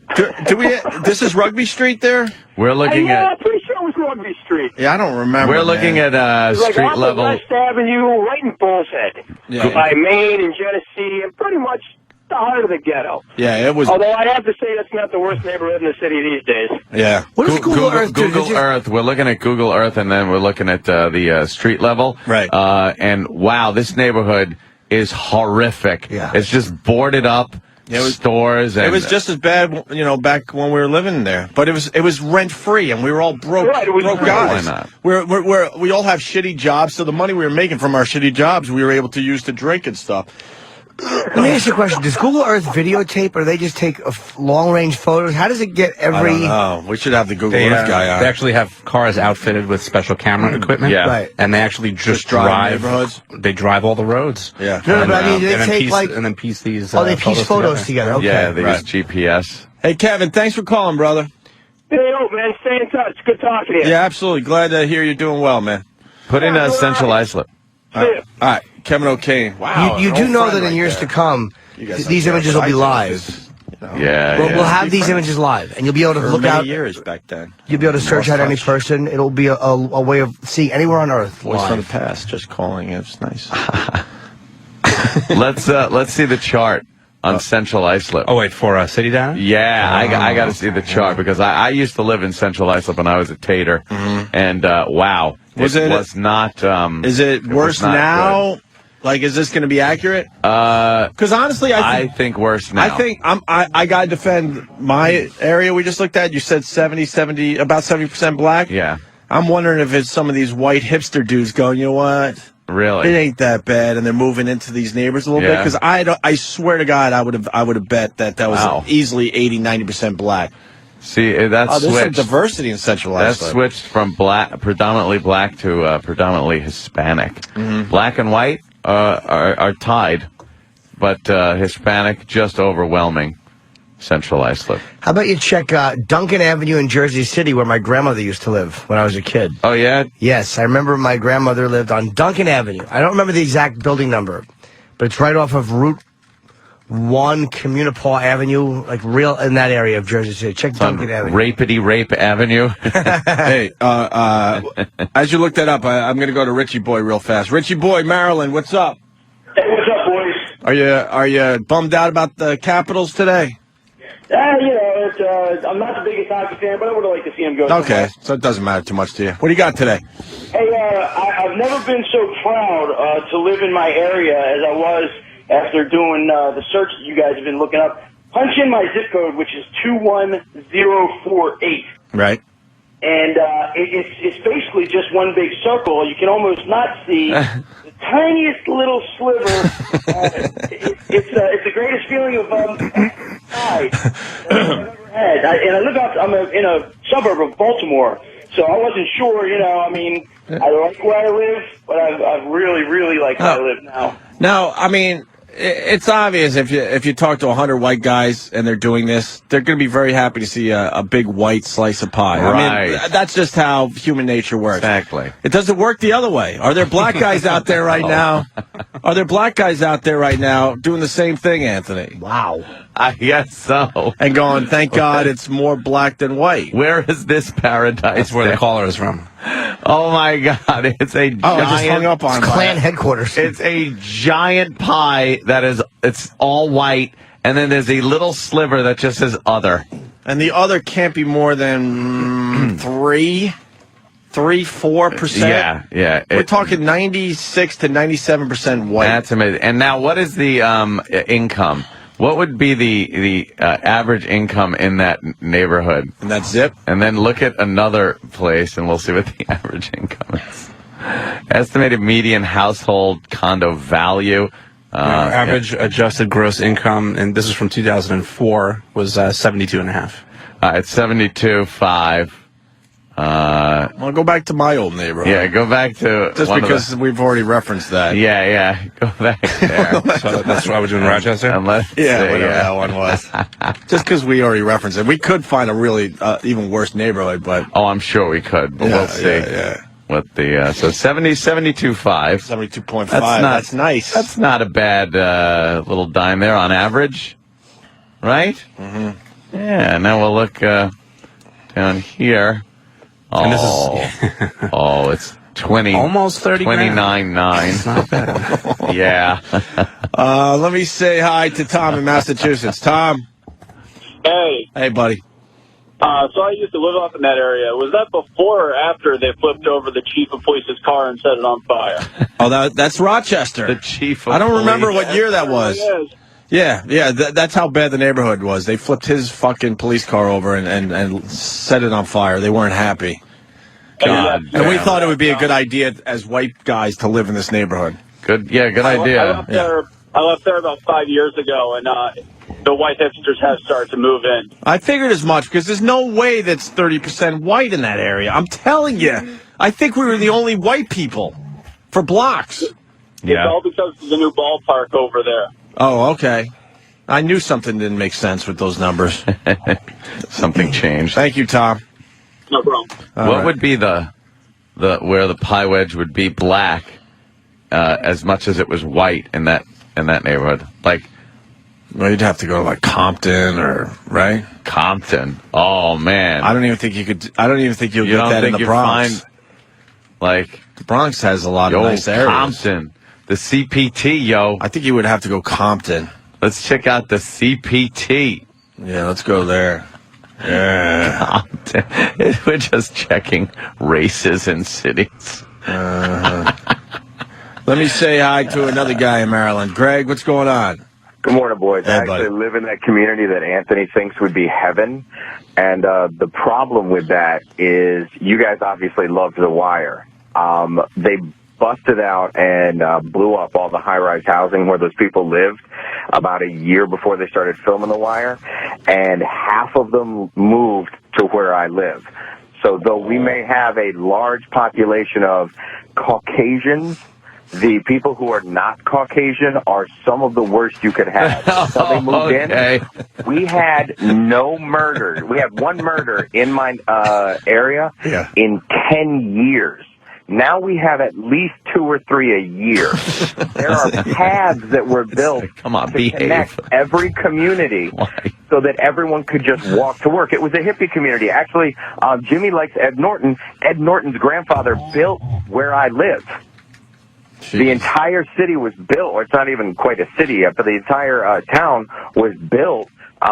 Do we? This is Rugby Street there? We're looking at... I'm pretty sure it was Rugby Street. Yeah, I don't remember. We're looking at street level... West Avenue, right in Bull's Head. Yeah. By Maine and Genesee, and pretty much the heart of the ghetto. Yeah, it was... Although I have to say that's not the worst neighborhood in the city these days. Yeah. What does Google Earth do? Google Earth. We're looking at Google Earth, and then we're looking at the street level. Right. And wow, this neighborhood is horrific. Yeah. It's just boarded up. Stores. And it was just as bad, back when we were living there. But it was rent free, and we were all broke guys. Why not? We all have shitty jobs, so the money we were making from our shitty jobs, we were able to use to drink and stuff. Let me ask you a question. Does Google Earth videotape, or they just take long-range photos? How does it get every... I don't know. We should have the Google Earth guy on. They actually have cars outfitted with special camera equipment. Yeah. Right. And they actually just drive neighborhoods? They drive all the roads. Yeah. No, but I mean, they take and then piece these they piece photos together. Okay. Yeah, they use GPS. Hey, Kevin, thanks for calling, brother. Hey, man, stay in touch. Good talking to you. Yeah, absolutely. Glad to hear you're doing well, man. Put in a Central Islip. All right. Kevin O'Kane. Wow. You do know that in years to come, these images will be live. Yeah, We'll have these images live, and you'll be able to look out. Years back then. You'll be able to search out any person. It'll be a way of seeing anywhere on Earth. Voice from the past, just calling. It's nice. Let's see the chart on Central Islip. Oh, wait, for City Data? Yeah, I got to see the chart because I used to live in Central Islip when I was a tater, and wow, it was not. Is it worse now? Good. Like, is this going to be accurate? Because honestly, I think worse now. I think I got to defend my area we just looked at. You said about 70% black. Yeah. I'm wondering if it's some of these white hipster dudes going, you know what? Really? It ain't that bad, and they're moving into these neighbors a little bit. Because I swear to God, I would have bet that was easily 80-90% black. See, that's there's switched. some diversity in Central Islip. That's switched from predominantly black to predominantly Hispanic. Mm-hmm. Black and white are tied, but Hispanic just overwhelming Central Islip. How about you check Duncan Avenue in Jersey City, where my grandmother used to live when I was a kid? Oh, yeah? Yes, I remember my grandmother lived on Duncan Avenue. I don't remember the exact building number, but it's right off of Route 1, Communipaw Avenue, like real in that area of Jersey City. Check Duncan Avenue. Rape Avenue. Hey, as you look that up, I'm going to go to Richie Boy real fast. Richie Boy, Maryland, what's up? Hey, what's up, boys? Are you bummed out about the Capitals today? I'm not the biggest hockey fan, but I would like to see him go. Okay, so it doesn't matter too much to you. What do you got today? Hey, I've never been so proud to live in my area as I was after doing the search that you guys have been looking up. Punch in my zip code, which is 21048. Right. And it's basically just one big circle. You can almost not see the tiniest little sliver. It's the greatest feeling of pride that I've ever had. And I live out. I'm in a suburb of Baltimore, so I wasn't sure. I like where I live, but I really, really like where I live now. Now, I mean, it's obvious if you talk to 100 white guys and they're doing this, they're going to be very happy to see a big white slice of pie. Right. I mean, that's just how human nature works. Exactly. It doesn't work the other way. Are there black guys out there right now? Are there black guys out there right now doing the same thing, Anthony? Wow. I guess so. And going, thank God it's more black than white. Where is this paradise? That's where the caller is from. Oh my God! It's a giant. I just hung up on Klan headquarters. It's a giant pie it's all white, and then there's a little sliver that just says "other." And the other can't be more than 4%. Yeah. We're talking 96 to 97% white. That's amazing. And now, what is the income? What would be the average income in that neighborhood? And that's zip. And then look at another place, and we'll see what the average income is. Estimated median household condo value. Average adjusted gross income, and this is from 2004, was 72.5. It's 72.5 Well, go back to my old neighborhood. Yeah, go back to just because we've already referenced that. Yeah, go back there. So that's why we're doing Rochester. Whatever that one was. Just because we already referenced it, we could find a really even worse neighborhood, but I'm sure we could. But we'll see. Yeah. What the so 72.5. 72.5. That's nice. That's not a bad little dime there on average, right? Mm-hmm. Yeah. Now we'll look down here. Oh, it's 20. Almost 30. 29.9. It's not bad. Yeah. Let me say hi to Tom in Massachusetts. Tom. Hey, buddy. So I used to live up in that area. Was that before or after they flipped over the chief of police's car and set it on fire? Oh, that's Rochester. The chief of I don't police. remember what year that was. Yeah, that's how bad the neighborhood was. They flipped his fucking police car over and set it on fire. They weren't happy. God. And we thought it would be a good idea as white guys to live in this neighborhood. Good idea. I left there about 5 years ago, and the white hipsters have started to move in. I figured as much, because there's no way that's 30% white in that area. I'm telling you. I think we were the only white people for blocks. It's all because of the new ballpark over there. Oh, okay. I knew something didn't make sense with those numbers. Something changed. Thank you, Tom. No problem. What would be the where the pie wedge would be black as much as it was white in that neighborhood? Well, you'd have to go to Compton right? Compton. Oh man. I don't even think you'll get that in the Bronx. The Bronx has a lot of nice areas. Compton. The CPT, yo. I think you would have to go Compton. Let's check out the CPT. Yeah, let's go there. Yeah. Compton. We're just checking races and cities. Let me say hi to another guy in Maryland. Greg, what's going on? Good morning, boys. Hey, I actually live in that community that Anthony thinks would be heaven. And the problem with that is you guys obviously loved The Wire. They busted out and blew up all the high-rise housing where those people lived about a year before they started filming The Wire. And half of them moved to where I live. So though we may have a large population of Caucasians, the people who are not Caucasian are some of the worst you could have. So they moved in. We had no murders. We had one murder in my area in 10 years. Now we have at least 2 or 3 a year. There are paths that were built to connect every community so that everyone could just walk to work. It was a hippie community. Actually, Jimmy likes Ed Norton. Ed Norton's grandfather built where I live. Jeez. The entire city was built, or it's not even quite a city yet, but the entire town was built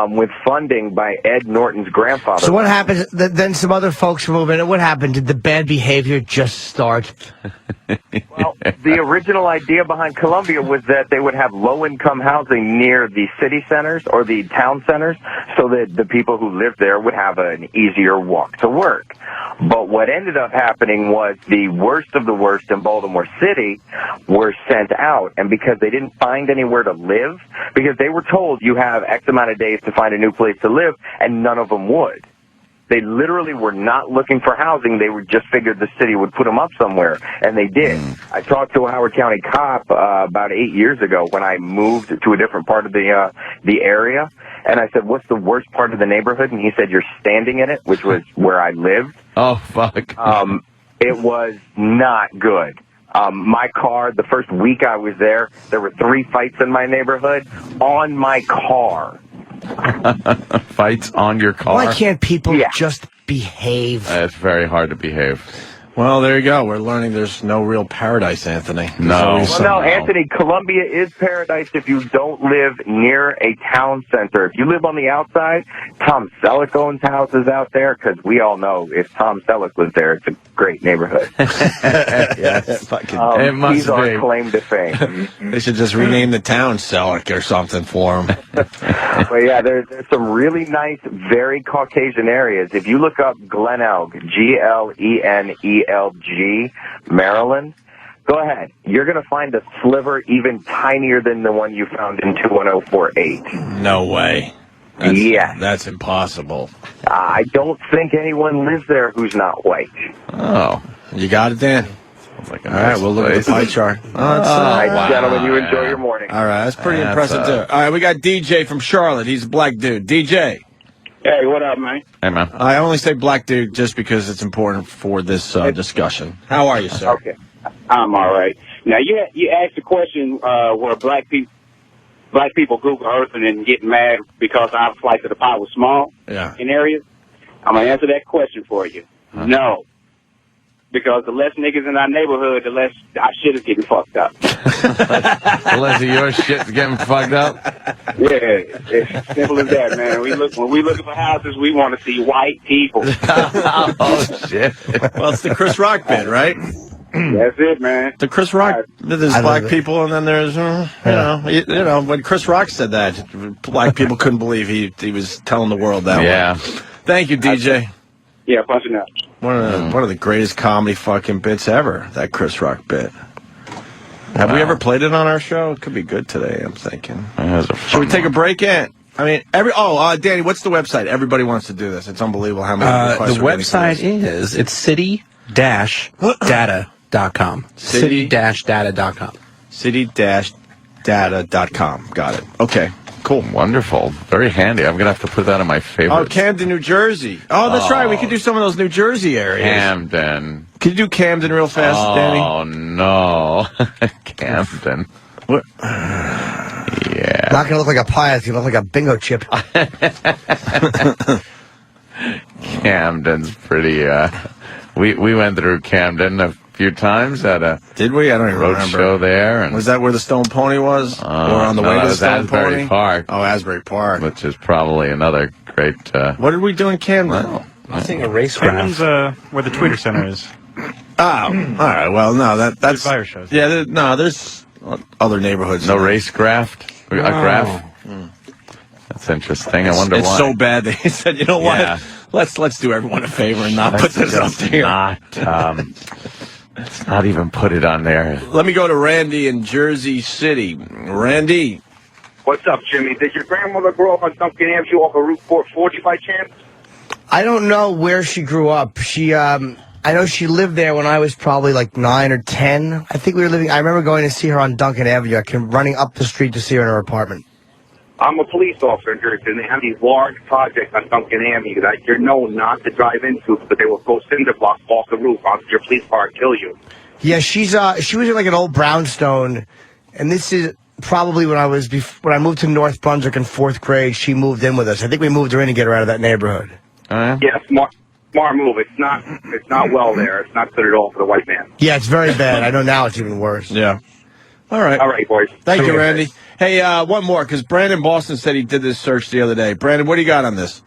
with funding by Ed Norton's grandfather. So what happens? Then some other folks move in. What happened? Did the bad behavior just start? Well, the original idea behind Columbia was that they would have low-income housing near the city centers or the town centers so that the people who lived there would have an easier walk to work. But what ended up happening was the worst of the worst in Baltimore City were sent out. And because they didn't find anywhere to live, because they were told you have X amount of days to find a new place to live, and none of them would. They literally were not looking for housing. They would just figured the city would put them up somewhere, and they did. I talked to a Howard County cop about 8 years ago when I moved to a different part of the area, and I said, "What's the worst part of the neighborhood?" And he said, "You're standing in it," which was where I lived. Oh, fuck. It was not good. My car, the first week I was there were 3 fights in my neighborhood on my car. Fights on your car? Why can't people just behave? It's very hard to behave. Well, there you go. We're learning there's no real paradise, Anthony. No. Well, no, Anthony, Columbia is paradise if you don't live near a town center. If you live on the outside, Tom Selleck owns houses out there, because we all know if Tom Selleck was there, it's a great neighborhood. Yes. It must he's our be. claim to fame. They should just rename the town Selleck or something for him. But yeah, there's some really nice, very Caucasian areas. If you look up Glenelg, Glenelg, Maryland, go ahead. You're going to find a sliver even tinier than the one you found in 21048. No way. That's impossible. I don't think anyone lives there who's not white. Oh, you got it, Dan? All right, we'll look at the pie chart. All right, gentlemen, you enjoy your morning. All right, that's pretty impressive, too. All right, we got DJ from Charlotte. He's a black dude. DJ. Hey, what up, man? Hey, man. I only say black dude just because it's important for this discussion. How are you, sir? Okay, I'm all right. Now, you asked the question where black people Google Earth and then get mad because our slice of the pie was small in areas. I'm going to answer that question for you. Huh? No. Because the less niggas in our neighborhood, the less our shit is getting fucked up. The less of your shit's getting fucked up? Yeah, it's simple as that, man. When we looking for houses, we want to see white people. Oh, shit. Well, it's the Chris Rock bit, right? That's it, man. The Chris Rock, there's black people, and then there's, you know, when Chris Rock said that, black people couldn't believe he was telling the world that way. Thank you, DJ. Yeah, punching out. One of the greatest comedy fucking bits ever, that Chris Rock bit. Have we ever played it on our show? It could be good today, I'm thinking. Should we take a break in? I mean, Danny, what's the website? Everybody wants to do this. It's unbelievable how many requests the website it's city-data.com. City-data.com. City-data.com. Got it. Okay. Cool. Wonderful. Very handy. I'm going to have to put that in my favorites. Oh, Camden, New Jersey. Oh, that's right. We could do some of those New Jersey areas. Camden. Could you do Camden real fast, Danny? Oh, no. Camden. What? Yeah. Not going to look like a pie. It's going to look like a bingo chip. Camden's pretty, we went through Camden a few times at a Did we? I don't even remember. show there. And was that where the Stone Pony was? Or on the way to the Stone Asbury Pony? Park. Oh, Asbury Park. Which is probably another great... what did we do in Camden? I was seeing a race Camden's where the Twitter Center is. Oh, all right. Well, no, that's... Fire shows. Yeah, there's other neighborhoods. No race graft? A graph? That's interesting. I wonder why. It's so bad they said, you know what? Let's do everyone a favor and not put this up there. Let's not even put it on there. Let me go to Randy in Jersey City. Randy. What's up, Jimmy? Did your grandmother grow up on Duncan Avenue off of Route 440 by chance? I don't know where she grew up. I know she lived there when I was probably like 9 or 10. I think we were living. I remember going to see her on Duncan Avenue. I came running up the street to see her in her apartment. I'm a police officer in Jersey, and they have these large projects on Duncan Avenue that you're known not to drive into, but they will throw cinder blocks off the roof onto your police car and kill you. Yeah, she was in like an old brownstone, and this is probably when I moved to North Brunswick in 4th grade. She moved in with us. I think we moved her in to get her out of that neighborhood. Yeah, smart move. It's not well there. It's not good at all for the white man. Yeah, it's very bad. I know now it's even worse. Yeah. All right, boys. Thank you, Randy. Hey, one more, because Brandon Boston said he did this search the other day. Brandon, what do you got on this?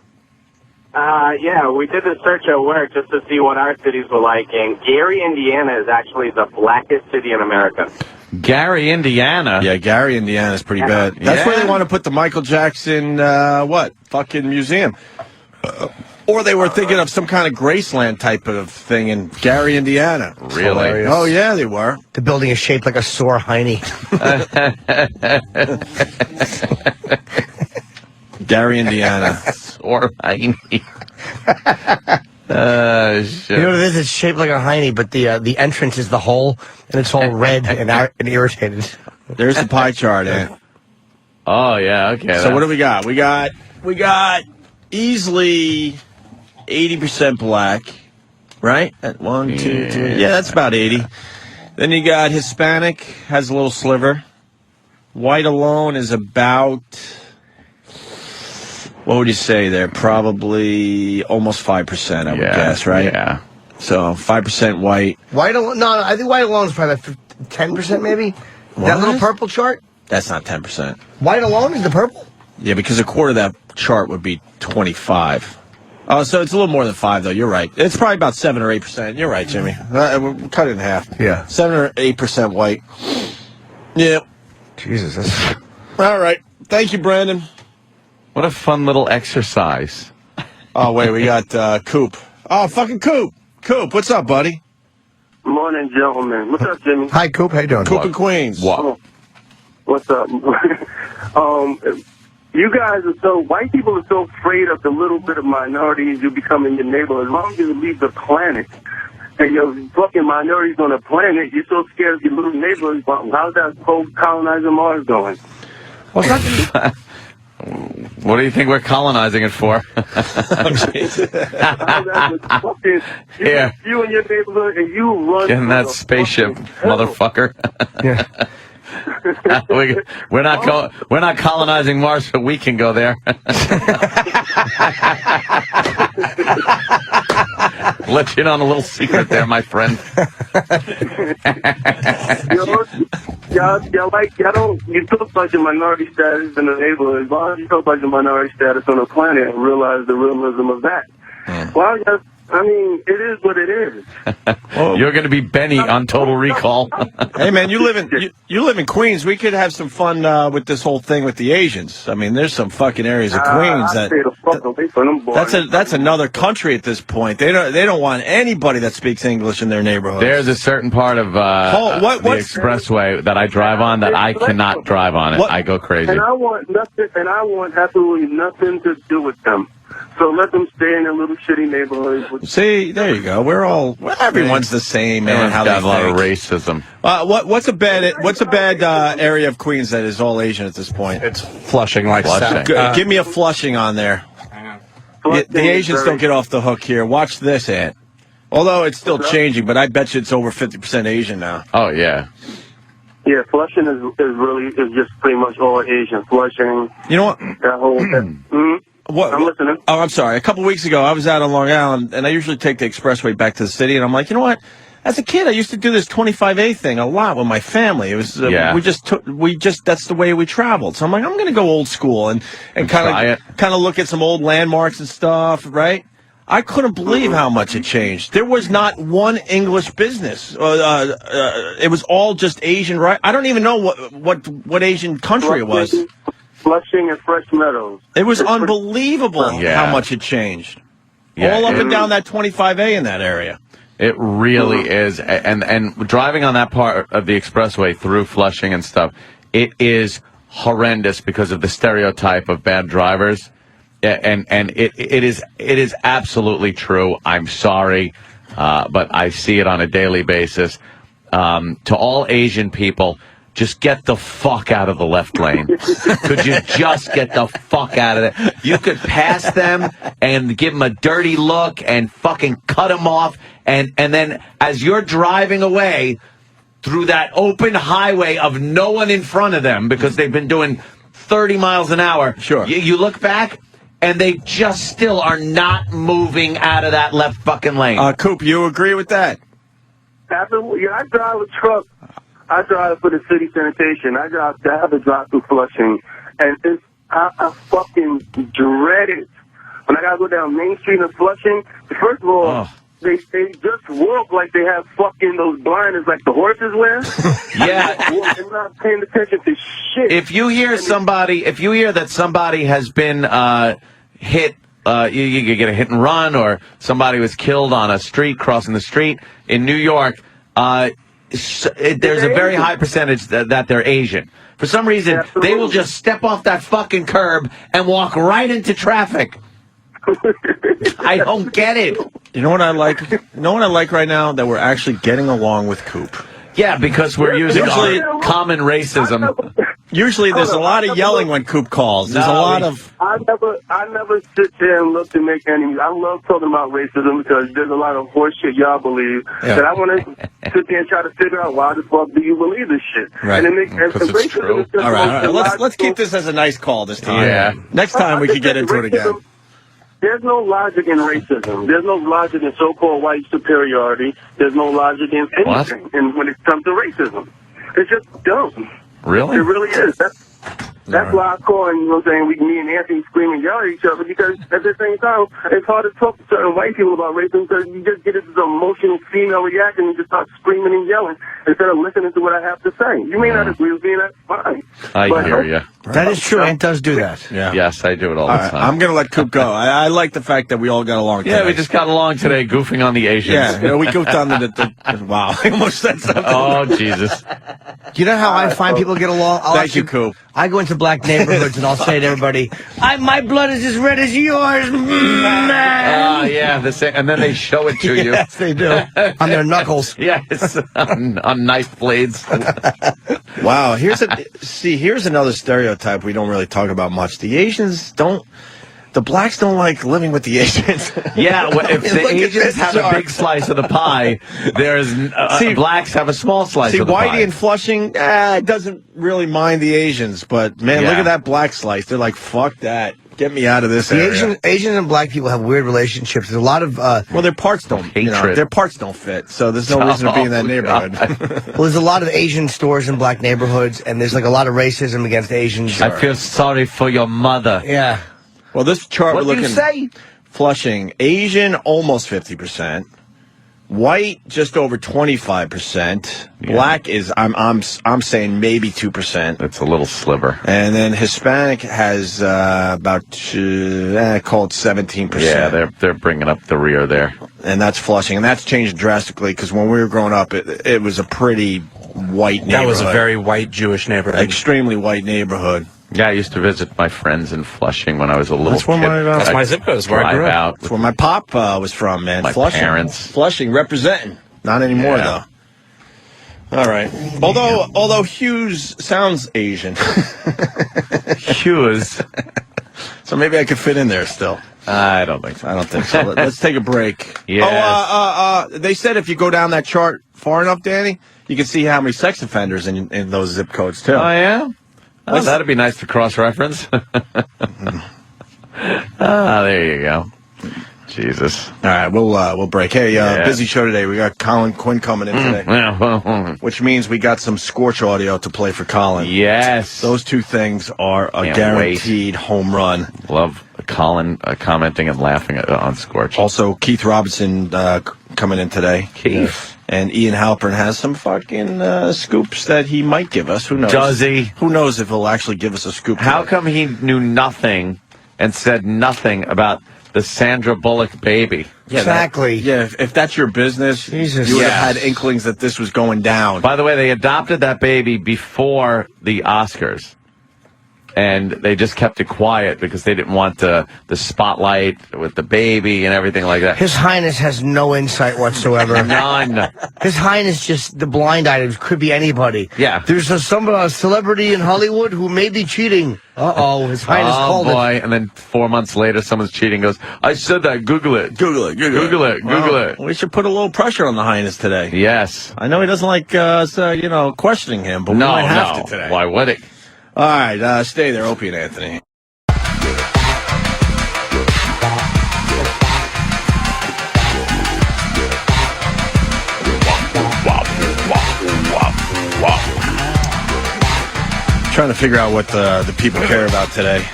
Yeah, we did the search at work just to see what our cities were like, and Gary, Indiana is actually the blackest city in America. Gary, Indiana? Yeah, Gary, Indiana is pretty bad. That's where they want to put the Michael Jackson, fucking museum. Or they were thinking of some kind of Graceland type of thing in Gary, Indiana. Really? Oh, yeah, they were. The building is shaped like a sore hiney. Gary, Indiana. Sore hiney. Shit. You know what it is? It's shaped like a hiney, but the entrance is the hole, and it's all red and irritated. There's the pie chart, Oh, yeah, okay. So what do we got? We got easily 80% black, right? At 1, 2, 3. Yeah, that's about 80. Then you got Hispanic, has a little sliver. White alone is about, what would you say there? Probably almost 5%, I would guess, right? Yeah. So 5% white. White alone? No, I think white alone is probably like 10% maybe. What? That little purple chart? That's not 10%. White alone is the purple? Yeah, because a quarter of that chart would be 25. Oh, so it's a little more than 5, though. You're right. It's probably about 7 or 8%. You're right, Jimmy. We'll cut it in half. Yeah. 7 or 8% white. Yeah. Jesus. That's... All right. Thank you, Brandon. What a fun little exercise. Oh, wait. We got Coop. Oh, fucking Coop. Coop, what's up, buddy? Morning, gentlemen. What's up, Jimmy? Hi, Coop. How you doing? Coop in Queens. What? What's up? You guys are white people are so afraid of the little bit of minorities you become in your neighborhood. As long as you leave the planet and your fucking minorities on the planet, you're so scared of your little neighborhoods. How's that whole colonizing Mars going? Well, it's not What do you think we're colonizing it for? Here. You and your neighborhood, and you run. Get in that spaceship, motherfucker. Yeah. We're not colonizing Mars, so we can go there. Let you in on a little secret there, my friend. You talk about your minority status in the neighborhood. As long as you talk about your minority status on the planet and realize the realism of that. Well, it is what it is. You're going to be Benny on Total Recall. Hey, man, you live in Queens. We could have some fun with this whole thing with the Asians. I mean, there's some fucking areas of Queens that's another country at this point. They don't want anybody that speaks English in their neighborhood. There's a certain part of the expressway that I drive on that I cannot drive on it. I go crazy. And I want absolutely nothing to do with them. So let them stay in their little shitty neighborhoods. See, there you go. Everyone's the same, man. Everyone's got a lot of racism. What's a bad area of Queens that is all Asian at this point? It's Flushing, Give me a Flushing on there. The Asians don't get off the hook here. Watch this, Ant. Although it's still changing, but I bet you it's over 50% Asian now. Oh yeah. Yeah, Flushing is just pretty much all Asian. Flushing. You know what? That whole. I'm listening. Oh, I'm sorry. A couple weeks ago, I was out on Long Island, and I usually take the expressway back to the city, and I'm like, you know what? As a kid, I used to do this 25A thing a lot with my family. It was that's the way we traveled. So I'm like, I'm going to go old school and kind of look at some old landmarks and stuff, right? I couldn't believe how much it changed. There was not one English business. It was all just Asian, right? I don't even know what Asian country it was. Flushing and Fresh Meadows. It was unbelievable how much it changed. All up and down that 25A in that area. It really is. And driving on that part of the expressway through Flushing and stuff, it is horrendous because of the stereotype of bad drivers. And it is absolutely true. I'm sorry, but I see it on a daily basis. To all Asian people, just get the fuck out of the left lane. Could you just get the fuck out of it? You could pass them and give them a dirty look and fucking cut them off. And then as you're driving away through that open highway of no one in front of them because they've been doing 30 miles an hour. Sure. You look back and they just still are not moving out of that left fucking lane. Coop, you agree with that? Absolutely. Yeah, I drive a truck. I drive for the city sanitation. I have to drive through Flushing, and I fucking dread it. When I gotta go down Main Street in Flushing, first of all, they just walk like they have fucking those blinders like the horses wear. Yeah. They're not paying attention to shit. If you hear that somebody has been hit, you get a hit and run, or somebody was killed on a street crossing the street in New York. There's a very high percentage that they're Asian. For some reason, they will just step off that fucking curb and walk right into traffic. I don't get it. You know what I like? You know what I like right now? That we're actually getting along with Coop. Yeah, because we're using our common racism. Usually there's a lot of yelling when Coop calls. There's a lot of... I never sit there and look to make enemies. I love talking about racism because there's a lot of horse shit y'all believe. That I want to sit there and try to figure out why the fuck do you believe this shit. Right. And it's true. All right. Let's keep this as a nice call this time. Yeah. Next time we can get into it again. there's no logic in racism. There's no logic in so-called white superiority. There's no logic in anything. And when it comes to racism, it's just dumb. Really? It really is. That's why I call, and you know what I'm saying, me and Anthony scream and yell at each other, because at the same time, it's hard to talk to certain white people about racism because you just get this emotional female reaction and you just start screaming and yelling instead of listening to what I have to say. You may not agree with me, and that's fine. I hear you. That is true. Ant does do that. Yeah. Yes, I do it all the time. I'm going to let Coop go. I like the fact that we all got along today. Yeah, we just got along today goofing on the Asians. Yeah, we goofed on the wow, I almost said something. Oh, Jesus. You know how I find people get along? Thank you, Coop. I go into black neighborhoods and I'll say to everybody, my blood is as red as yours, man. Oh, yeah. And then they show it to you. Yes, they do. On their knuckles. Yes, on knife blades. Wow, here's another stereotype we don't really talk about much. The blacks don't like living with the Asians. Yeah, if the Asians have a big slice of the pie, blacks have a small slice of the pie. Whitey and Flushing doesn't really mind the Asians, but man, look at that black slice. They're like, fuck that. Get me out of this area. Asians and black people have weird relationships. There's a lot of their parts don't their parts don't fit, so there's no reason to be in that neighborhood. Well, there's a lot of Asian stores in black neighborhoods, and there's like a lot of racism against Asians. I feel sorry for your mother. Yeah. Well, this chart what we're looking you say? Flushing, Asian almost 50%, white just over 25%, black is I'm saying maybe 2%. It's a little sliver, and then Hispanic has about call it 17%. Yeah, they're bringing up the rear there, and that's Flushing, and that's changed drastically because when we were growing up, it was a pretty white neighborhood. That was a very white Jewish neighborhood, extremely white neighborhood. Yeah, I used to visit my friends in Flushing when I was a little kid. That's my zip code. That's where I grew up. That's where my pop was from, man. My Flushing. parents. Flushing, representing. Not anymore, though. All right. Although Hughes sounds Asian. Hughes. So maybe I could fit in there still. I don't think so. Let's take a break. Yes. They said if you go down that chart far enough, Danny, you can see how many sex offenders in those zip codes, too. Oh, yeah? Oh, that'd be nice to cross-reference. There you go. Jesus. All right, we'll break. Hey, busy show today. We got Colin Quinn coming in today, which means we got some Scorch audio to play for Colin. Yes. Those two things are a guaranteed home run. Love Colin commenting and laughing on Scorch. Also, Keith Robinson coming in today. Keith. And Ian Halpern has some fucking scoops that he might give us. Who knows? Does he? Who knows if he'll actually give us a scoop? How come he knew nothing and said nothing about the Sandra Bullock baby? Yeah, exactly. If that's your business, Jesus. You would have had inklings that this was going down. By the way, they adopted that baby before the Oscars. And they just kept it quiet because they didn't want the spotlight with the baby and everything like that. His Highness has no insight whatsoever. None. His Highness just the blind items could be anybody. Yeah. There's a celebrity in Hollywood who may be cheating. His Highness called it. Oh, boy. And then 4 months later, someone's cheating goes, I said that. Google it. Google it. We should put a little pressure on the Highness today. Yes. I know he doesn't like us, questioning him, but we might have to today. Why would he? All right, stay there, Opie and Anthony. Trying to figure out what the people care about today.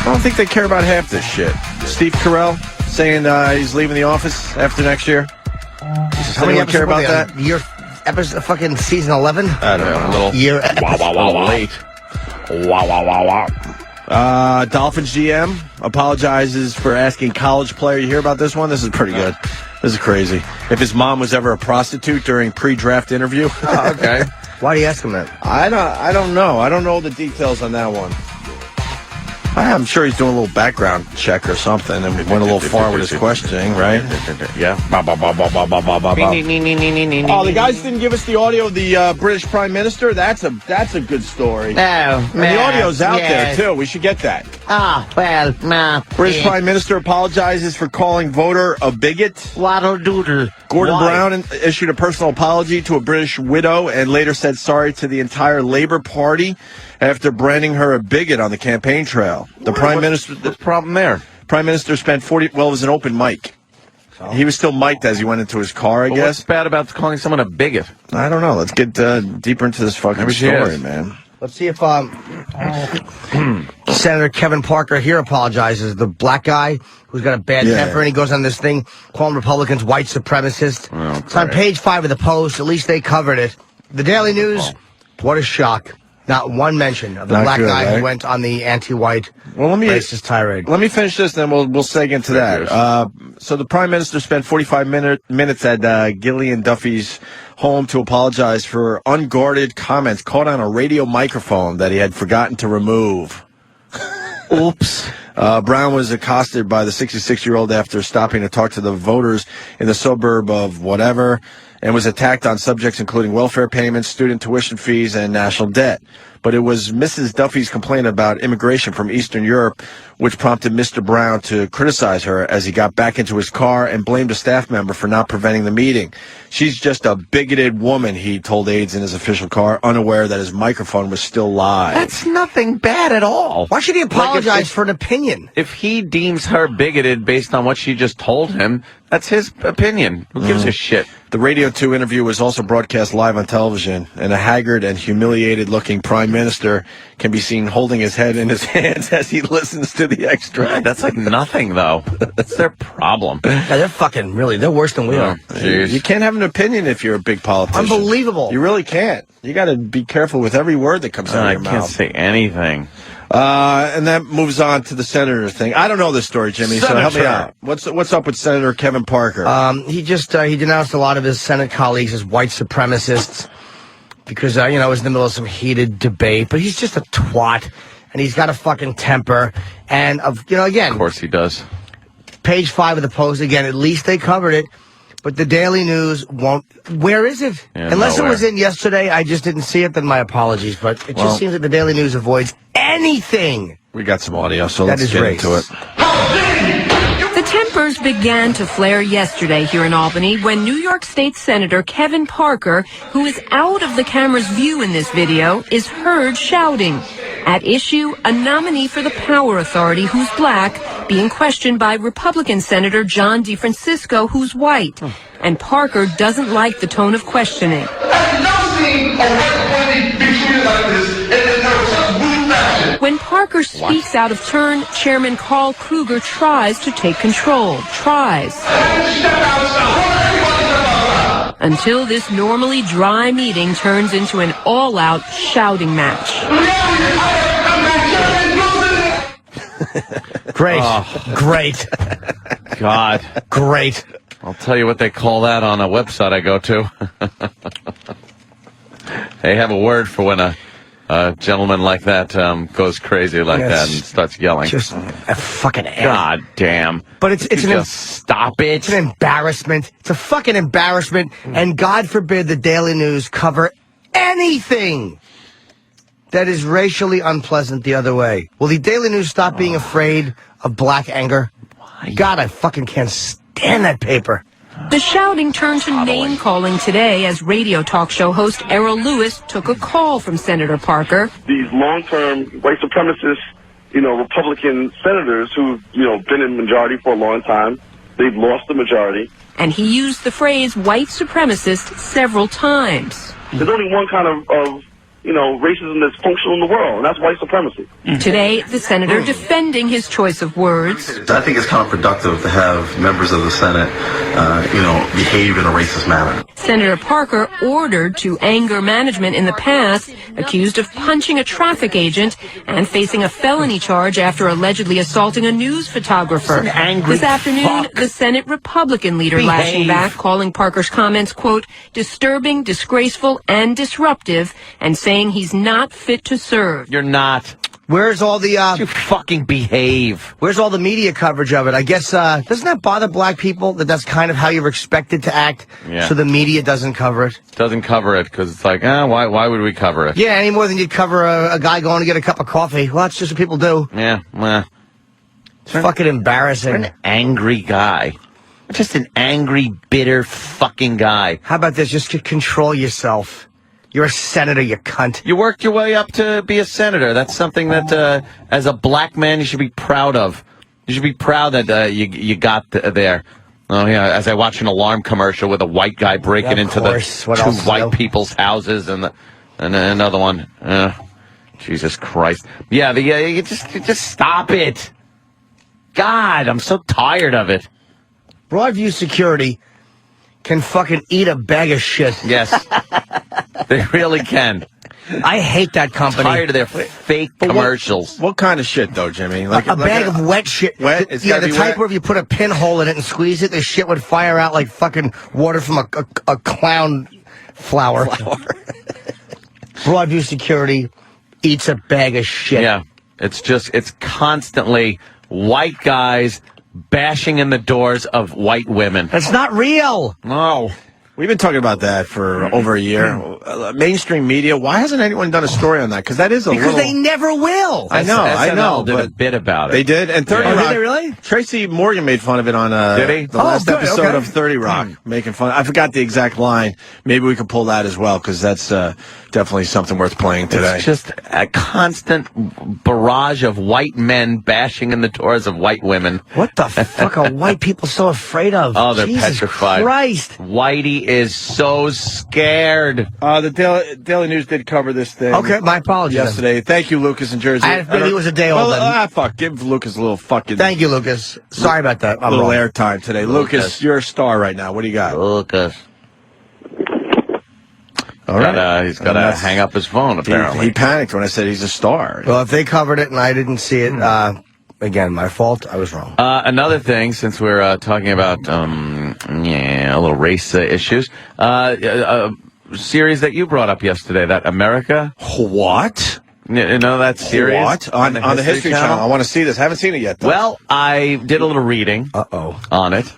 I don't think they care about half this shit. Steve Carell saying he's leaving the office after next year. Does anyone care about that? Episode fucking season 11? I don't know. A little year late. Dolphins GM apologizes for asking college player. You hear about this one? This is pretty good. This is crazy. If his mom was ever a prostitute during pre-draft interview. Oh, okay. Why do you ask him that? I don't know. I don't know the details on that one. I'm sure he's doing a little background check or something and went a little far with his questioning, right? Yeah. Oh, the guys didn't give us the audio of the British Prime Minister? That's a good story. No. And the audio's out there, too. We should get that. Well, nah. British Prime Minister apologizes for calling voter a bigot. Waddle doodle. Gordon Why? Brown issued a personal apology to a British widow and later said sorry to the entire Labour Party after branding her a bigot on the campaign trail. The Prime Minister... What's the problem there? Prime Minister spent 40... Well, it was an open mic. He was still mic'd as he went into his car, I guess. What's bad about calling someone a bigot? I don't know. Let's get deeper into this fucking story, man. Let's see if Senator Kevin Parker here apologizes. The black guy who's got a bad temper, and he goes on this thing calling Republicans white supremacists. Oh, it's on page 5 of the Post. At least they covered it. The Daily News, what a shock. Not one mention of the black guy who went on the anti-white racist tirade. Let me finish this, then we'll seg into that. So the Prime Minister spent 45 minutes at Gillian Duffy's home to apologize for unguarded comments caught on a radio microphone that he had forgotten to remove. Oops. Brown was accosted by the 66-year-old after stopping to talk to the voters in the suburb of whatever, and was attacked on subjects including welfare payments, student tuition fees, and national debt. But it was Mrs. Duffy's complaint about immigration from Eastern Europe which prompted Mr. Brown to criticize her as he got back into his car and blamed a staff member for not preventing the meeting. She's just a bigoted woman, he told aides in his official car, unaware that his microphone was still live. That's nothing bad at all. Why should he apologize for an opinion? If he deems her bigoted based on what she just told him, that's his opinion. Who gives a shit? The Radio 2 interview was also broadcast live on television, and a haggard and humiliated-looking Prime Minister can be seen holding his head in his hands as he listens to the extract. That's like nothing, though. That's their problem. Yeah, they're fucking they're worse than we are. You can't have an opinion if you're a big politician. Unbelievable. You really can't. You got to be careful with every word that comes out of your mouth. I can't say anything. And that moves on to the senator thing. I don't know this story, Jimmy, so help me out. What's up with Senator Kevin Parker? He denounced a lot of his Senate colleagues as white supremacists because, it was in the middle of some heated debate. But he's just a twat, and he's got a fucking temper. And, again... Of course he does. Page 5 of the Post, again, at least they covered it. But the Daily News won't... Where is it? Yeah, Unless nowhere. it was in yesterday, I just didn't see it, then my apologies. But it just seems that the Daily News avoids anything. We got some audio, so That let's is get race. into it. The tempers began to flare yesterday here in Albany when New York State Senator Kevin Parker, who is out of the camera's view in this video, is heard shouting. At issue, a nominee for the Power Authority who's black being questioned by Republican Senator John DeFrancisco, who's white. And Parker doesn't like the tone of questioning. I've never seen a white lady be treated like this in such rude fashion. When Parker speaks out of turn, Chairman Carl Kruger tries to take control. Until this normally dry meeting turns into an all-out shouting match. Great. Great. God. Great. I'll tell you what they call that on a website I go to. They have a word for when a gentleman like that goes crazy like that and starts yelling. Just a fucking God damn. But it's stop it. It's an embarrassment. It's a fucking embarrassment. And God forbid the Daily News cover anything that is racially unpleasant the other way. Will the Daily News stop being afraid of black anger? Why? God, I fucking can't stand that paper. The shouting turned to name-calling today as radio talk show host Errol Lewis took a call from Senator Parker. These long-term white supremacist, Republican senators who've, been in majority for a long time, they've lost the majority. And he used the phrase white supremacist several times. There's only one kind of racism that's functional in the world, and that's white supremacy. Today, the senator defending his choice of words. I think it's counterproductive to have members of the Senate, behave in a racist manner. Senator Parker ordered to anger management in the past, accused of punching a traffic agent and facing a felony charge after allegedly assaulting a news photographer. This afternoon, the Senate Republican leader lashing back, calling Parker's comments, quote, disturbing, disgraceful, and disruptive, and saying he's not fit to serve. You're not. Where's all the you fucking behave? Where's all the media coverage of it? I guess doesn't that bother black people that that's kind of how you're expected to act? Yeah. So the media doesn't cover it. Doesn't cover it because it's like, why would we cover it? Yeah, any more than you'd cover a guy going to get a cup of coffee. Well, that's just what people do. Yeah, well, it's fucking embarrassing. You're an angry guy. Just an angry, bitter fucking guy. How about this? Just control yourself. You're a senator, you cunt. You worked your way up to be a senator. That's something that, as a black man, you should be proud of. You should be proud that you got there. Oh, yeah, as I watch an alarm commercial with a white guy breaking into the two white people's houses and another one. Jesus Christ. Yeah, you just stop it. God, I'm so tired of it. Broadview Security can fucking eat a bag of shit. Yes. They really can. I hate that company. Tired of their fake commercials. What kind of shit, though, Jimmy? Like a bag of wet shit. Wet? It's yeah, the be type wet? where if you put a pinhole in it and squeeze it, the shit would fire out like fucking water from a clown flower. Broadview Security eats a bag of shit. Yeah, it's constantly white guys bashing in the doors of white women. That's not real. No. We've been talking about that for over a year. Mainstream media, why hasn't anyone done a story on that? Because that is because they never will. I know. SNL did a bit about it. They did, and 30 Rock. Did they really? Tracy Morgan made fun of it on did he? the last episode of 30 Rock, making fun. I forgot the exact line. Maybe we could pull that as well, because that's definitely something worth playing today. It's just a constant barrage of white men bashing in the doors of white women. What the fuck are white people so afraid of? Oh, they're Jesus petrified. Christ. Whitey is so scared. The Daily News did cover this thing. Okay, my apologies. Yesterday. Thank you, Lucas in Jersey. Maybe it was a day old. Fuck. Give Lucas a little fucking... Thank you, Lucas. Sorry about that. A little airtime today. Lucas, you're a star right now. What do you got? Lucas. All right. He's got to hang up his phone, apparently. He panicked when I said he's a star. Well, if they covered it and I didn't see it, again, my fault. I was wrong. Another thing, since we're talking about a little race issues, a series that you brought up yesterday, that America. What? You know that series? What? On the History Channel. I want to see this. Haven't seen it yet, though. Well, I did a little reading on it,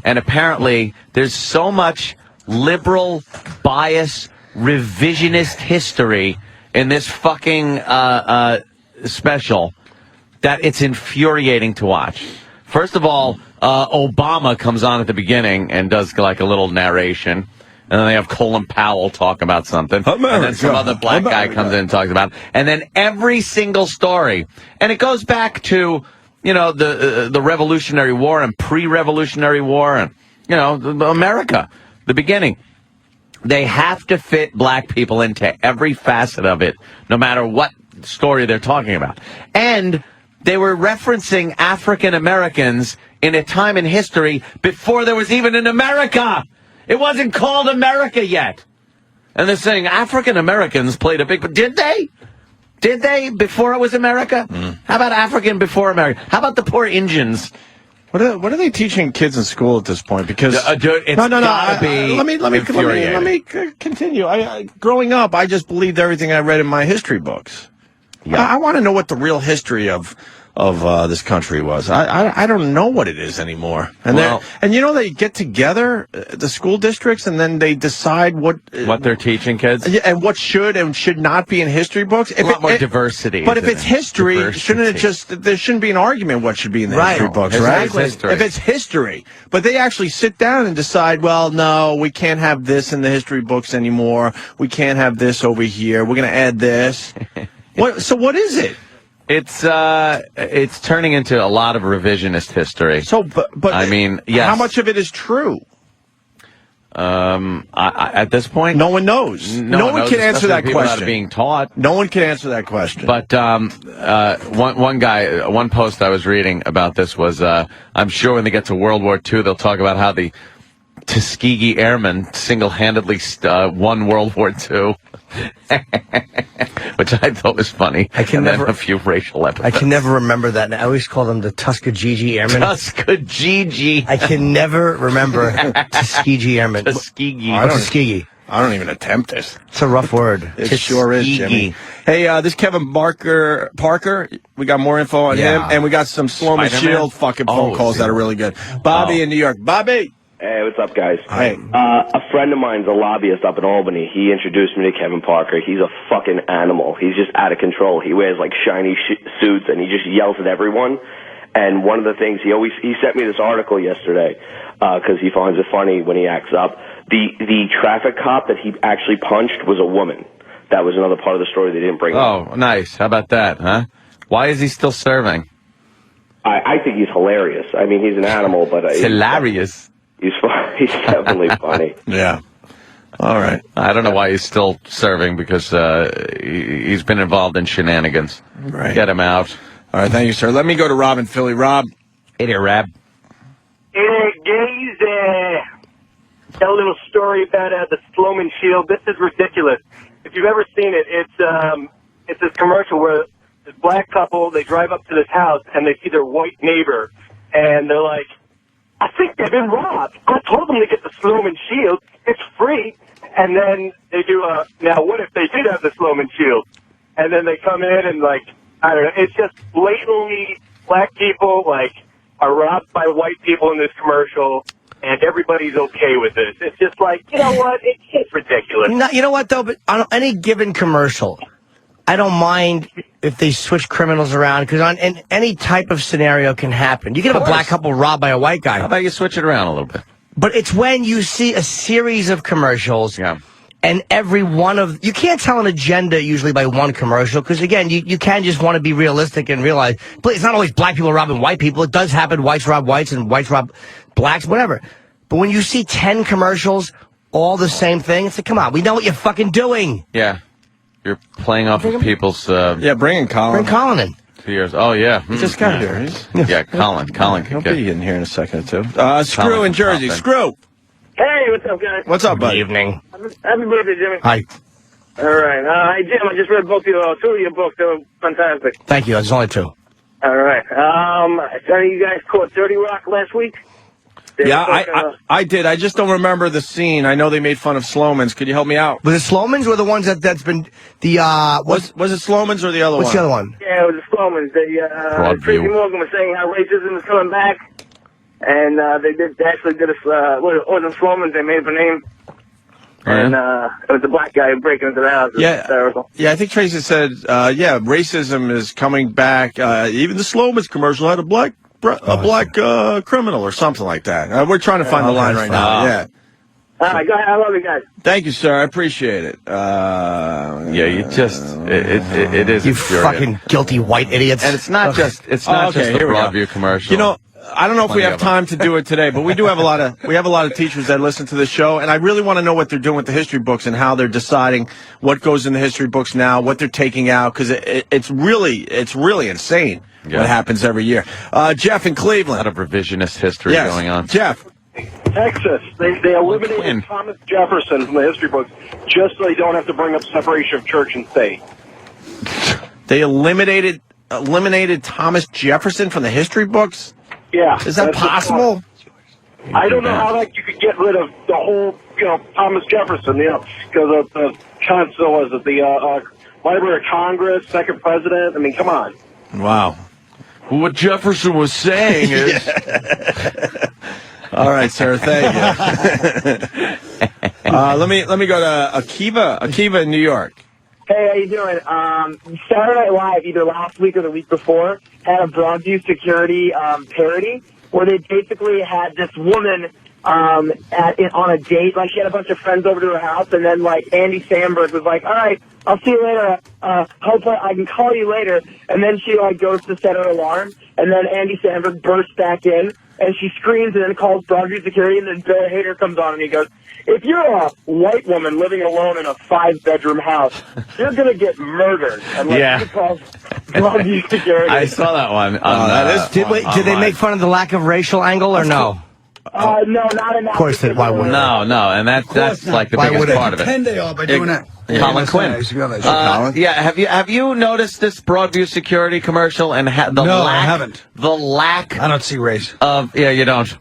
and apparently there's so much liberal bias, revisionist history in this fucking special that it's infuriating to watch. First of all, Obama comes on at the beginning and does like a little narration. And then they have Colin Powell talk about something. And then some other black guy comes in and talks about it. And then every single story. And it goes back to, the Revolutionary War and pre-Revolutionary War and, America, the beginning. They have to fit black people into every facet of it, no matter what story they're talking about. And they were referencing African Americans in a time in history before there was even an America. It wasn't called America yet. And they're saying African Americans played a big... But did they? Did they before it was America? How about African before America? How about the poor Indians? What are they teaching kids in school at this point? Because dude, it's gotta be let me continue. Growing up, I just believed everything I read in my history books. Yeah. I want to know what the real history of this country was. I don't know what it is anymore. And they get together, the school districts, and then they decide what they're teaching kids and what should and should not be in history books. A lot more diversity. But if it's history, there shouldn't be an argument what should be in the history books, right? Exactly. If it's history, but they actually sit down and decide, well, no, we can't have this in the history books anymore. We can't have this over here. We're going to add this. So what is it? It's turning into a lot of revisionist history. So, but I mean, yes. How much of it is true? At this point, no one knows. No one can answer that question. Not being taught. No one can answer that question. But one post I was reading about this was, I'm sure when they get to World War II, they'll talk about how the Tuskegee Airmen single-handedly won World War II. Which I thought was funny. Then a few racial epithets. I can never remember that. I always call them the Tuskegee Airmen. Tuskegee. I can never remember Tuskegee Airmen. Tuskegee. Tuskegee. I don't even attempt it. It's a rough word. It sure is, Jimmy. Hey, this Kevin Parker. We got more info on him, and we got some Sloman Shield fucking phone calls that are really good. Bobby in New York. Bobby. Hey, what's up, guys? Hey. A friend of mine's a lobbyist up in Albany. He introduced me to Kevin Parker. He's a fucking animal. He's just out of control. He wears like shiny suits, and he just yells at everyone. And one of the things he sent me this article yesterday because he finds it funny when he acts up. The traffic cop that he actually punched was a woman. That was another part of the story they didn't bring up. Oh, nice. How about that, huh? Why is he still serving? I think he's hilarious. I mean, he's an animal, but It's hilarious. He's he's definitely funny. Yeah. All right. I don't know why he's still serving because he's been involved in shenanigans. Right. Get him out. All right, thank you, sir. Let me go to Rob in Philly. Rob. Hey there, Rob. Hey, guys, tell a little story about the Sloman Shield. This is ridiculous. If you've ever seen it, it's this commercial where this black couple, they drive up to this house and they see their white neighbor, and they're like, I think they've been robbed. I told them to get the Sloman Shield. It's free. And then they do now what if they did have the Sloman Shield? And then they come in and like, I don't know, it's just blatantly black people like are robbed by white people in this commercial, and everybody's okay with this. It's just like, you know what? It's just ridiculous. You know what, though? But on any given commercial, I don't mind if they switch criminals around, because on any type of scenario can happen. You can have a black couple robbed by a white guy. How about you switch it around a little bit? But it's when you see a series of commercials, and every one of... You can't tell an agenda usually by one commercial, because, again, you can just want to be realistic and realize it's not always black people robbing white people. It does happen. Whites rob whites and whites rob blacks, whatever. But when you see 10 commercials, all the same thing, it's like, come on, we know what you're fucking doing. Yeah. You're playing off of people's... bring in Colin. Bring Colin in. 2 years. Oh, yeah. He just got here. Yeah, Colin He'll be in here in a second or two. Screw in Jersey. Screw. Hey, what's up, guys? What's up, buddy? Good evening. Happy birthday, Jimmy. Hi. All right. Hey, Jim, I just read both two of your books. They were fantastic. Thank you. There's only 2. All right. So you guys caught 30 Rock last week? I did. I just don't remember the scene. I know they made fun of Sloman's. Could you help me out? Was it Sloman's or the ones that's been the was it Sloman's or the other one? What's the other one? Yeah, it was the Sloman's. Tracy Morgan was saying how racism is coming back, and they actually did wasn't Sloman's. They made up a name. And it was a black guy breaking into the house. It was hysterical. Yeah, I think Tracy said, racism is coming back. Even the Sloman's commercial had a black criminal or something like that. We're trying to find the line right now. Yeah. All right, go ahead. I love you guys. Thank you, sir. I appreciate it. You just it is you fucking guilty white idiots. And it's not just the Broadview commercial. You know, I don't know if we have time to do it today, but we do have a lot of teachers that listen to the show, and I really want to know what they're doing with the history books and how they're deciding what goes in the history books now, what they're taking out, because it's really insane what happens every year. Jeff in Cleveland. A lot of revisionist history going on. Jeff. Texas, they eliminated Thomas Jefferson from the history books just so they don't have to bring up separation of church and state. They eliminated Thomas Jefferson from the history books? Yeah. Is that possible? I don't know how you could get rid of the whole, Thomas Jefferson, because of the the Library of Congress, second president. I mean, come on. Wow. Well, what Jefferson was saying is... All right, sir. Thank you. Let me go to Akiva in New York. Hey, how you doing? Saturday Night Live, either last week or the week before, had a Broadview Security parody where they basically had this woman on a date. Like, she had a bunch of friends over to her house, and then, like, Andy Samberg was like, all right, I'll see you later. Hopefully I can call you later. And then she, like, goes to set her alarm, and then Andy Samberg bursts back in, and she screams and then calls Broadview Security, and then Bill Hader comes on, and he goes, if you're a white woman living alone in a 5-bedroom house, you're going to get murdered unless you call Broadview Security. I saw that one. Did they make fun of the lack of racial angle or no? No, not in that. Of course they would. No, and that's like the biggest part of it. And they are by doing that. Colin Quinn. Have you noticed this Broadview Security commercial and I haven't. The lack. I don't see race. You don't.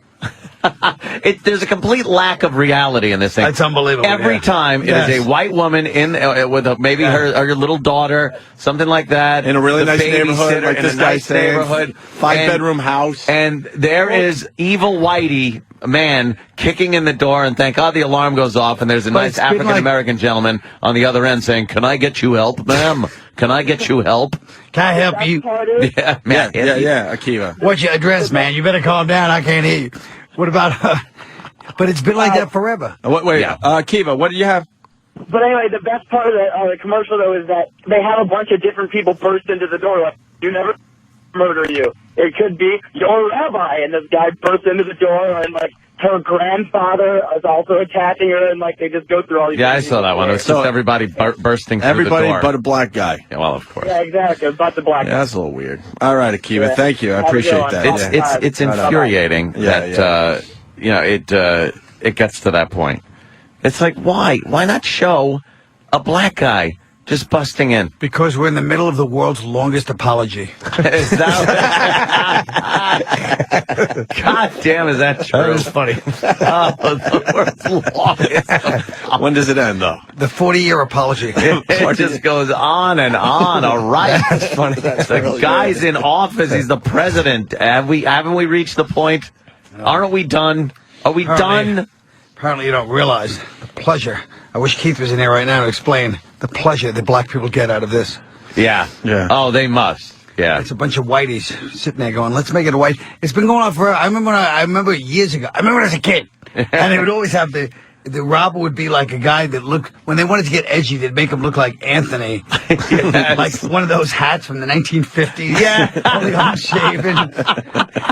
There's a complete lack of reality in this thing. That's unbelievable. Every time it is a white woman in with maybe her little daughter, something like that, in a really nice neighborhood, like in this a guy nice saying, neighborhood, 5-bedroom house, and there is evil whitey man kicking in the door, and thank God the alarm goes off, and there's a nice African American gentleman on the other end saying, "Can I get you help, ma'am? Can I get you help? Can I help you?" Yeah, man. Yeah, Akiva. What's your address, man? You better calm down. I can't hear you. What about But it's been like that forever. Akiva, what do you have? But anyway, the best part of the commercial, though, is that they have a bunch of different people burst into the door. Like, you never murder you. It could be your rabbi, and this guy bursts into the door, and, like, her grandfather is also attacking her, and, like, they just go through all these Yeah, I saw that one. It was just everybody bursting through the door. Everybody but a black guy. Yeah, well, of course. Yeah, exactly. But the black guy. That's a little weird. All right, Akiva, thank you. I appreciate that. It's infuriating that it gets to that point. It's like, why not show a black guy just busting in? Because we're in the middle of the world's longest apology. Is that God damn, is that true? That was funny. The world's longest. When does it end, though? The 40-year apology. It just goes on and on. All right. That's funny. The guy's in office. He's the president. Haven't we reached the point? Aren't we done? Are we done? Apparently you don't realize the pleasure. I wish Keith was in here right now to explain the pleasure that black people get out of this. Yeah. Oh, they must. Yeah. It's a bunch of whiteys sitting there going, let's make it a white. It's been going on forever. I remember years ago. I remember when I was a kid. And they would always have the robber would be like a guy that looked, when they wanted to get edgy, they'd make him look like Anthony. Like one of those hats from the 1950s. Yeah. Only unshaven.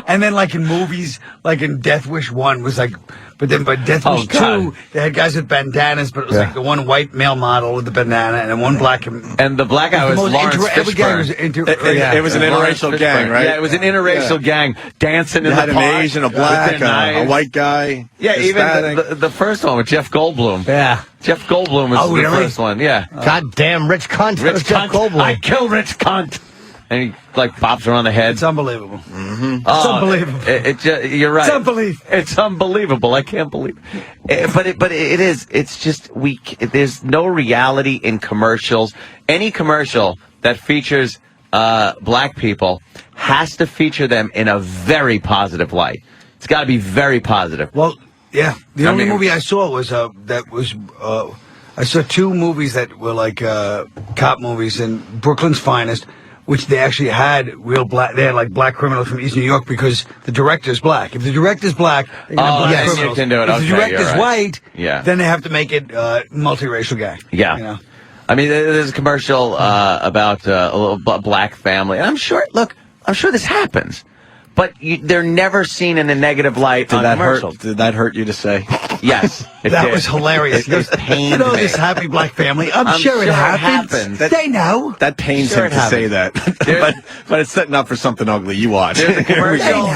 And then like in movies, like in Death Wish 1 was like, but then by Death Wish 2, they had guys with bandanas, but it was like the one white male model with the bandana and then one black. And the black guy was Lawrence Fishburne. It was an interracial gang, right? Yeah, it was an interracial gang dancing in the park. You had an Asian, a black, a white guy. Yeah, even the first one with Jeff Goldblum. Yeah. Jeff Goldblum was the first one, yeah. Goddamn rich cunt. Rich Jeff Goldblum. I kill rich cunt. And he like pops her on the head. It's unbelievable. Mm-hmm. It's unbelievable. You're right. It's unbelievable. It's unbelievable. I can't believe it. But it is. It's just there's no reality in commercials. Any commercial that features black people has to feature them in a very positive light. It's got to be very positive. Well, yeah. The only movie I saw was I saw two movies that were like cop movies, and Brooklyn's Finest, which they actually had real black. They had like black criminals from East New York because the director's black. If the director's black, they're gonna have black criminals. You can do it. If the director's white, yeah, then they have to make it multiracial gang. Yeah. You know? I mean, there's a commercial about a little black family, and I'm sure this happens, but they're never seen in a negative light on commercials. Did that hurt you to say? Yes, that was hilarious. It pained me. This happy black family. I'm sure it happens. They know. That pains him to say that, but it's setting up for something ugly. You watch. There's a commercial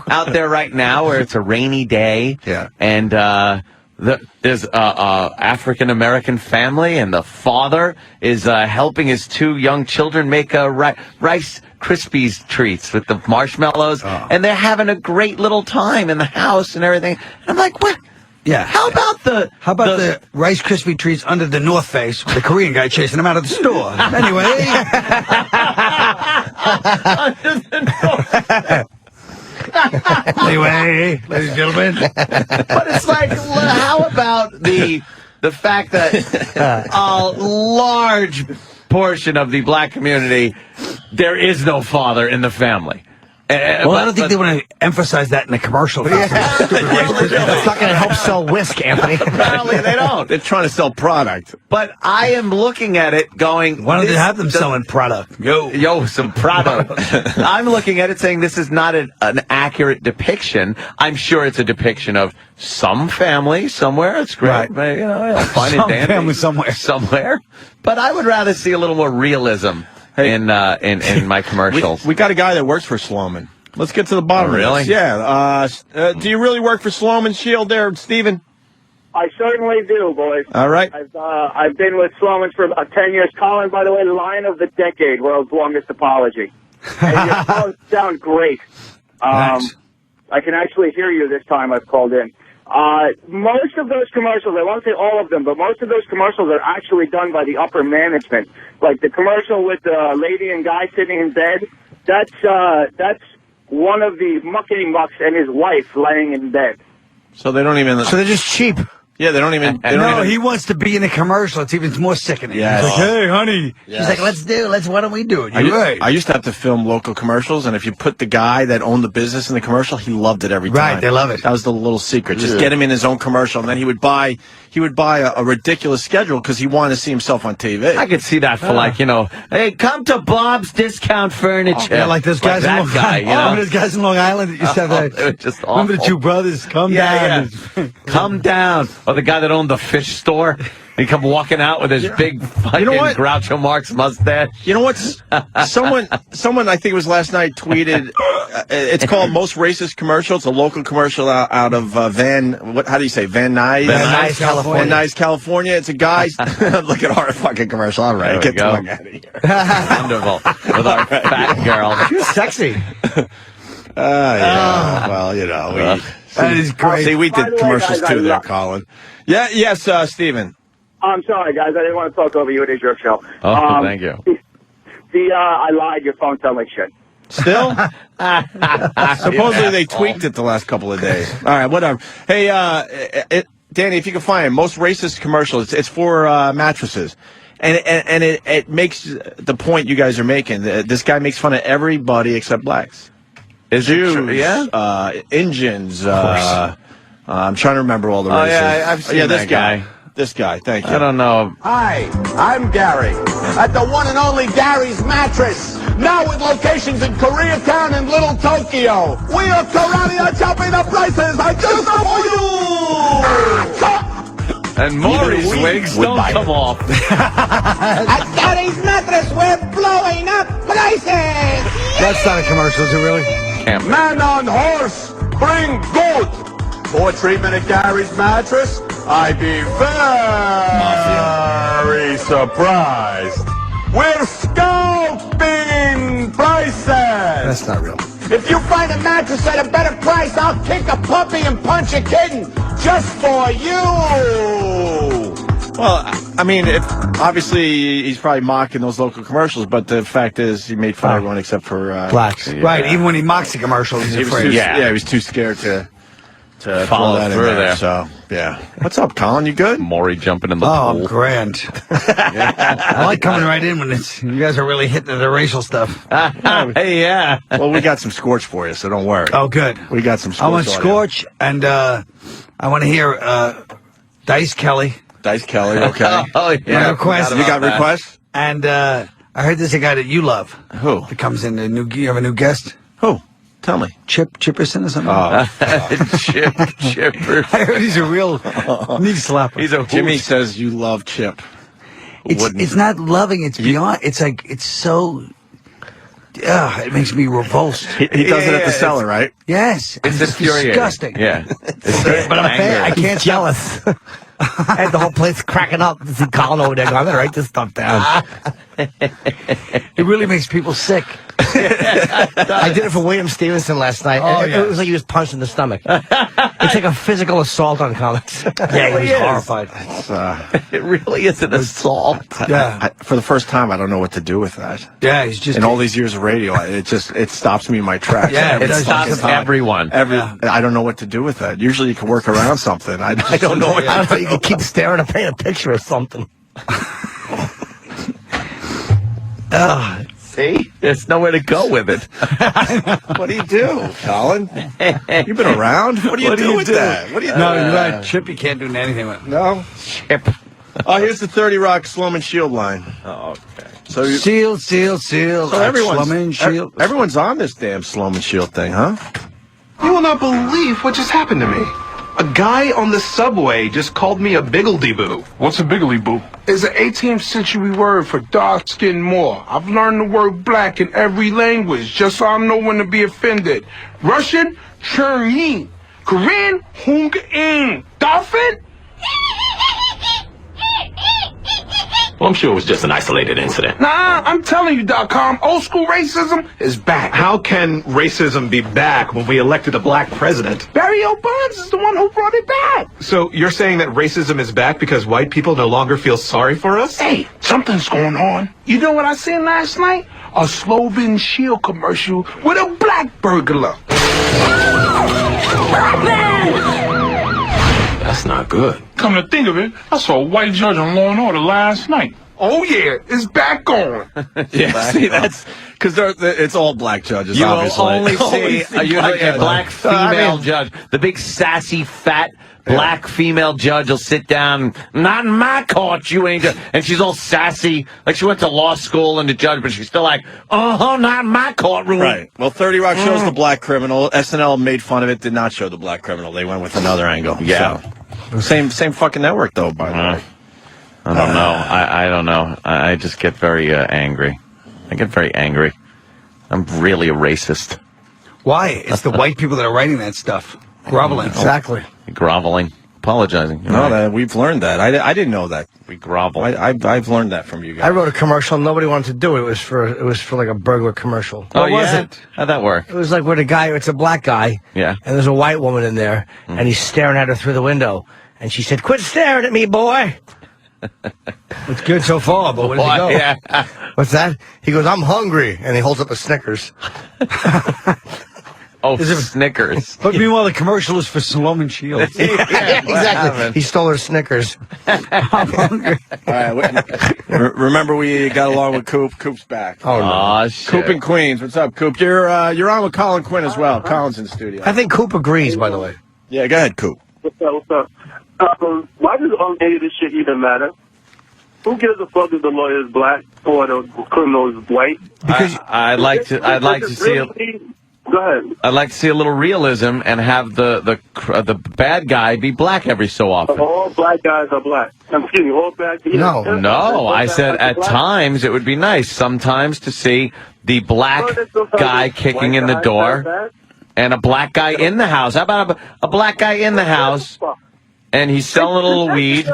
out there right now where it's a rainy day, and there's a African American family, and the father is helping his two young children make Rice Krispies treats with the marshmallows, and they're having a great little time in the house and everything. And I'm like, what? Yeah. How about the Rice Krispie treats under the North Face with the Korean guy chasing them out of the store? Anyway. Anyway, ladies and gentlemen. But it's like, how about the fact that a large portion of the black community, there is no father in the family. Well, I don't think they want to emphasize that in the commercial. That's not going to help sell whisk, Anthony. Apparently they don't. They're trying to sell product. But I am looking at it going... Why don't they have them selling product? Yo, some product. I'm looking at it saying this is not an accurate depiction. I'm sure it's a depiction of some family somewhere. It's great. Right. You know, fine and dandy. Family somewhere. Somewhere. But I would rather see a little more realism. In my commercials. We got a guy that works for Sloman. Let's get to the bottom of this. Yeah. Do you really work for Sloman Shield there, Stephen? I certainly do, boys. All right. I've been with Sloman for 10 years. Colin, by the way, Lion of the Decade, world's longest apology. And your calls sound great. Thanks. I can actually hear you this time I've called in. Most of those commercials, I won't say all of them, but most of those commercials are actually done by the upper management. Like the commercial with the lady and guy sitting in bed, that's one of the muckety-mucks and his wife laying in bed. So they don't even... So they're just cheap. Yeah, they don't even... He wants to be in a commercial. It's even more sickening. Yes. He's like, hey, honey. Yes. She's like, why don't we do it? I used to have to film local commercials, and if you put the guy that owned the business in the commercial, he loved it every time. Right, they love it. That was the little secret. Just get him in his own commercial, and then he would buy a ridiculous schedule because he wanted to see himself on TV. I could see that for hey, come to Bob's Discount Furniture. Yeah, like those guys in Long Island. Remember those guys in Long Island that used to have that? They were just awful. Remember the two brothers? Come down. Yeah. Come down. Or the guy that owned the fish store. He come walking out with his big fucking Groucho Marx mustache. You know what's someone I think it was last night tweeted. It's called Most Racist Commercial. It's a local commercial out of how do you say Van Nuys, California. Van Nuys, California. It's a guy. Look at our fucking commercial. All right, get the fuck out of here. Wonderful with our fat girl. She was sexy. Yeah. Well, that is great. See, we did commercials too there, Colin. Yeah. Yes, Stephen. I'm sorry, guys. I didn't want to talk over you. It is your show. Oh, thank you. I lied. Your phone sounded like shit. Still? Supposedly they tweaked it the last couple of days. All right, whatever. Hey, Danny, if you can find it, Most Racist Commercial. It's for mattresses. And it makes the point you guys are making. This guy makes fun of everybody except blacks. Jews, Indians. I'm trying to remember all the races. Yeah, I've seen this guy. This guy, thank you. I don't know. Hi, I'm Gary at the one and only Gary's Mattress. Now with locations in Koreatown and Little Tokyo. We are karate chopping the prices. I just for you. And Maury's wigs don't come off. At Gary's Mattress, we're blowing up prices. That's not a commercial, is it really? Man on horse, bring goat. For treatment at Gary's Mattress, I'd be very surprised. We're scalping prices. That's not real. If you find a mattress at a better price, I'll kick a puppy and punch a kitten just for you. Well, I mean, obviously he's probably mocking those local commercials, but the fact is he made fun of everyone except for blacks. Yeah. Right, even when he mocks the commercials, he's afraid. He was too scared to follow that through in there. So, yeah. What's up, Colin? You good? Maury jumping in the pool. I'm grand. I like coming right in when you guys are really hitting the racial stuff. Hey, yeah. Well, we got some Scorch for you, so don't worry. Oh, good. We got some Scorch. I want Scorch, and I want to hear Dice Kelly. Dice Kelly, okay. Oh, yeah. Request. You got requests? And I heard there's a guy that you love. Who? That comes in. You have a new guest? Who? Tell me. Chipperson or something? Chipper. I heard he's a real knee slapper. He's a Jimmy says you love Chip. It's not loving. It's beyond. It's like, it's so... it makes me revulsed. He does it at the cellar, right? Yes. It's infuriating. Disgusting. Yeah. But I'm I can't jealous. And the whole place cracking up to see Colin over there going, I'm going to write this stuff down. It really makes people sick. I did it for William Stevenson last night. And it was like he was punched in the stomach. It's like a physical assault on comics. Yeah, he was horrified. It really is an assault. Yeah. For the first time, I don't know what to do with that. Yeah, he's just... In all these years of radio, it stops me in my tracks. Yeah, it stops everyone. I don't know what to do with that. Usually you can work around something. I don't know what to do. You can keep staring and paint a picture or something. See? There's nowhere to go with it. What do you do, Colin? You've been around? What do you do with that? What do you do? No, you're right. Chip, you can't do anything with. No? Chip. Oh, here's the 30 Rock Sloman Shield line. Oh, okay. So Seal. So everyone's on this damn Sloman Shield thing, huh? You will not believe what just happened to me. A guy on the subway just called me a biggledy-boo. What's a biggledy-boo? It's an 18th century word for dark-skinned Moor. I've learned the word black in every language, just so I know when to be offended. Russian, Cherny. Korean, Hung-in. Dolphin? Well, I'm sure it was just an isolated incident. Nah, I'm telling you, .com, old school racism is back. How can racism be back when we elected a black president? Barry O. Bonds is the one who brought it back. So you're saying that racism is back because white people no longer feel sorry for us? Hey, something's going on. You know what I seen last night? A Sloven Shield commercial with a black burglar. That's not good. Come to think of it, I saw a white judge on Law & Order last night. Oh, yeah, it's back on. Yeah, see, that's because it's all black judges, You obviously. will only see a black female judge. The big sassy, fat, black female judge will sit down. Not in my court, you ain't. And she's all sassy, like she went to law school and the judge, but she's still like, oh, not in my courtroom. Right. Well, 30 Rock shows the black criminal. SNL made fun of it, did not show the black criminal. They went with another angle. Yeah. So, same fucking network, though, by the way. I don't know. I don't know. I just get very angry. I get very angry. I'm really a racist. Why? It's the white people that are writing that stuff. Groveling. Exactly. Groveling. Apologizing. We've learned that. I didn't know that. We grovel. I've learned that from you guys. I wrote a commercial. Nobody wanted to do it. It was for like a burglar commercial. What was it? How'd that work? It was like where the guy, it's a black guy. Yeah. And there's a white woman in there, and he's staring at her through the window. And she said, "Quit staring at me, boy." It's good so far, but where does he go? Yeah. What's that? He goes, "I'm hungry," and he holds up a Snickers. Oh, Snickers. But meanwhile, the commercial is for Sloman Shield. Yeah, exactly. He stole her Snickers. I'm hungry. All right, remember we got along with Coop. Coop's back. Oh, no. Shit. Coop in Queens. What's up, Coop? You're on with Colin Quinn as well. Colin's in the studio. I think Coop agrees, by the way. Yeah, go ahead, Coop. What's up? Why does any of this shit even matter? Who gives a fuck if the lawyer is black or the criminal is white? Because I'd like to see. Go ahead. I'd like to see a little realism and have the bad guy be black every so often. All black guys are black. Excuse me, all black. No. I said at times it would be nice sometimes to see the black guy kicking in the door and a black guy in the house. How about a black guy in the house and he's selling a little weed?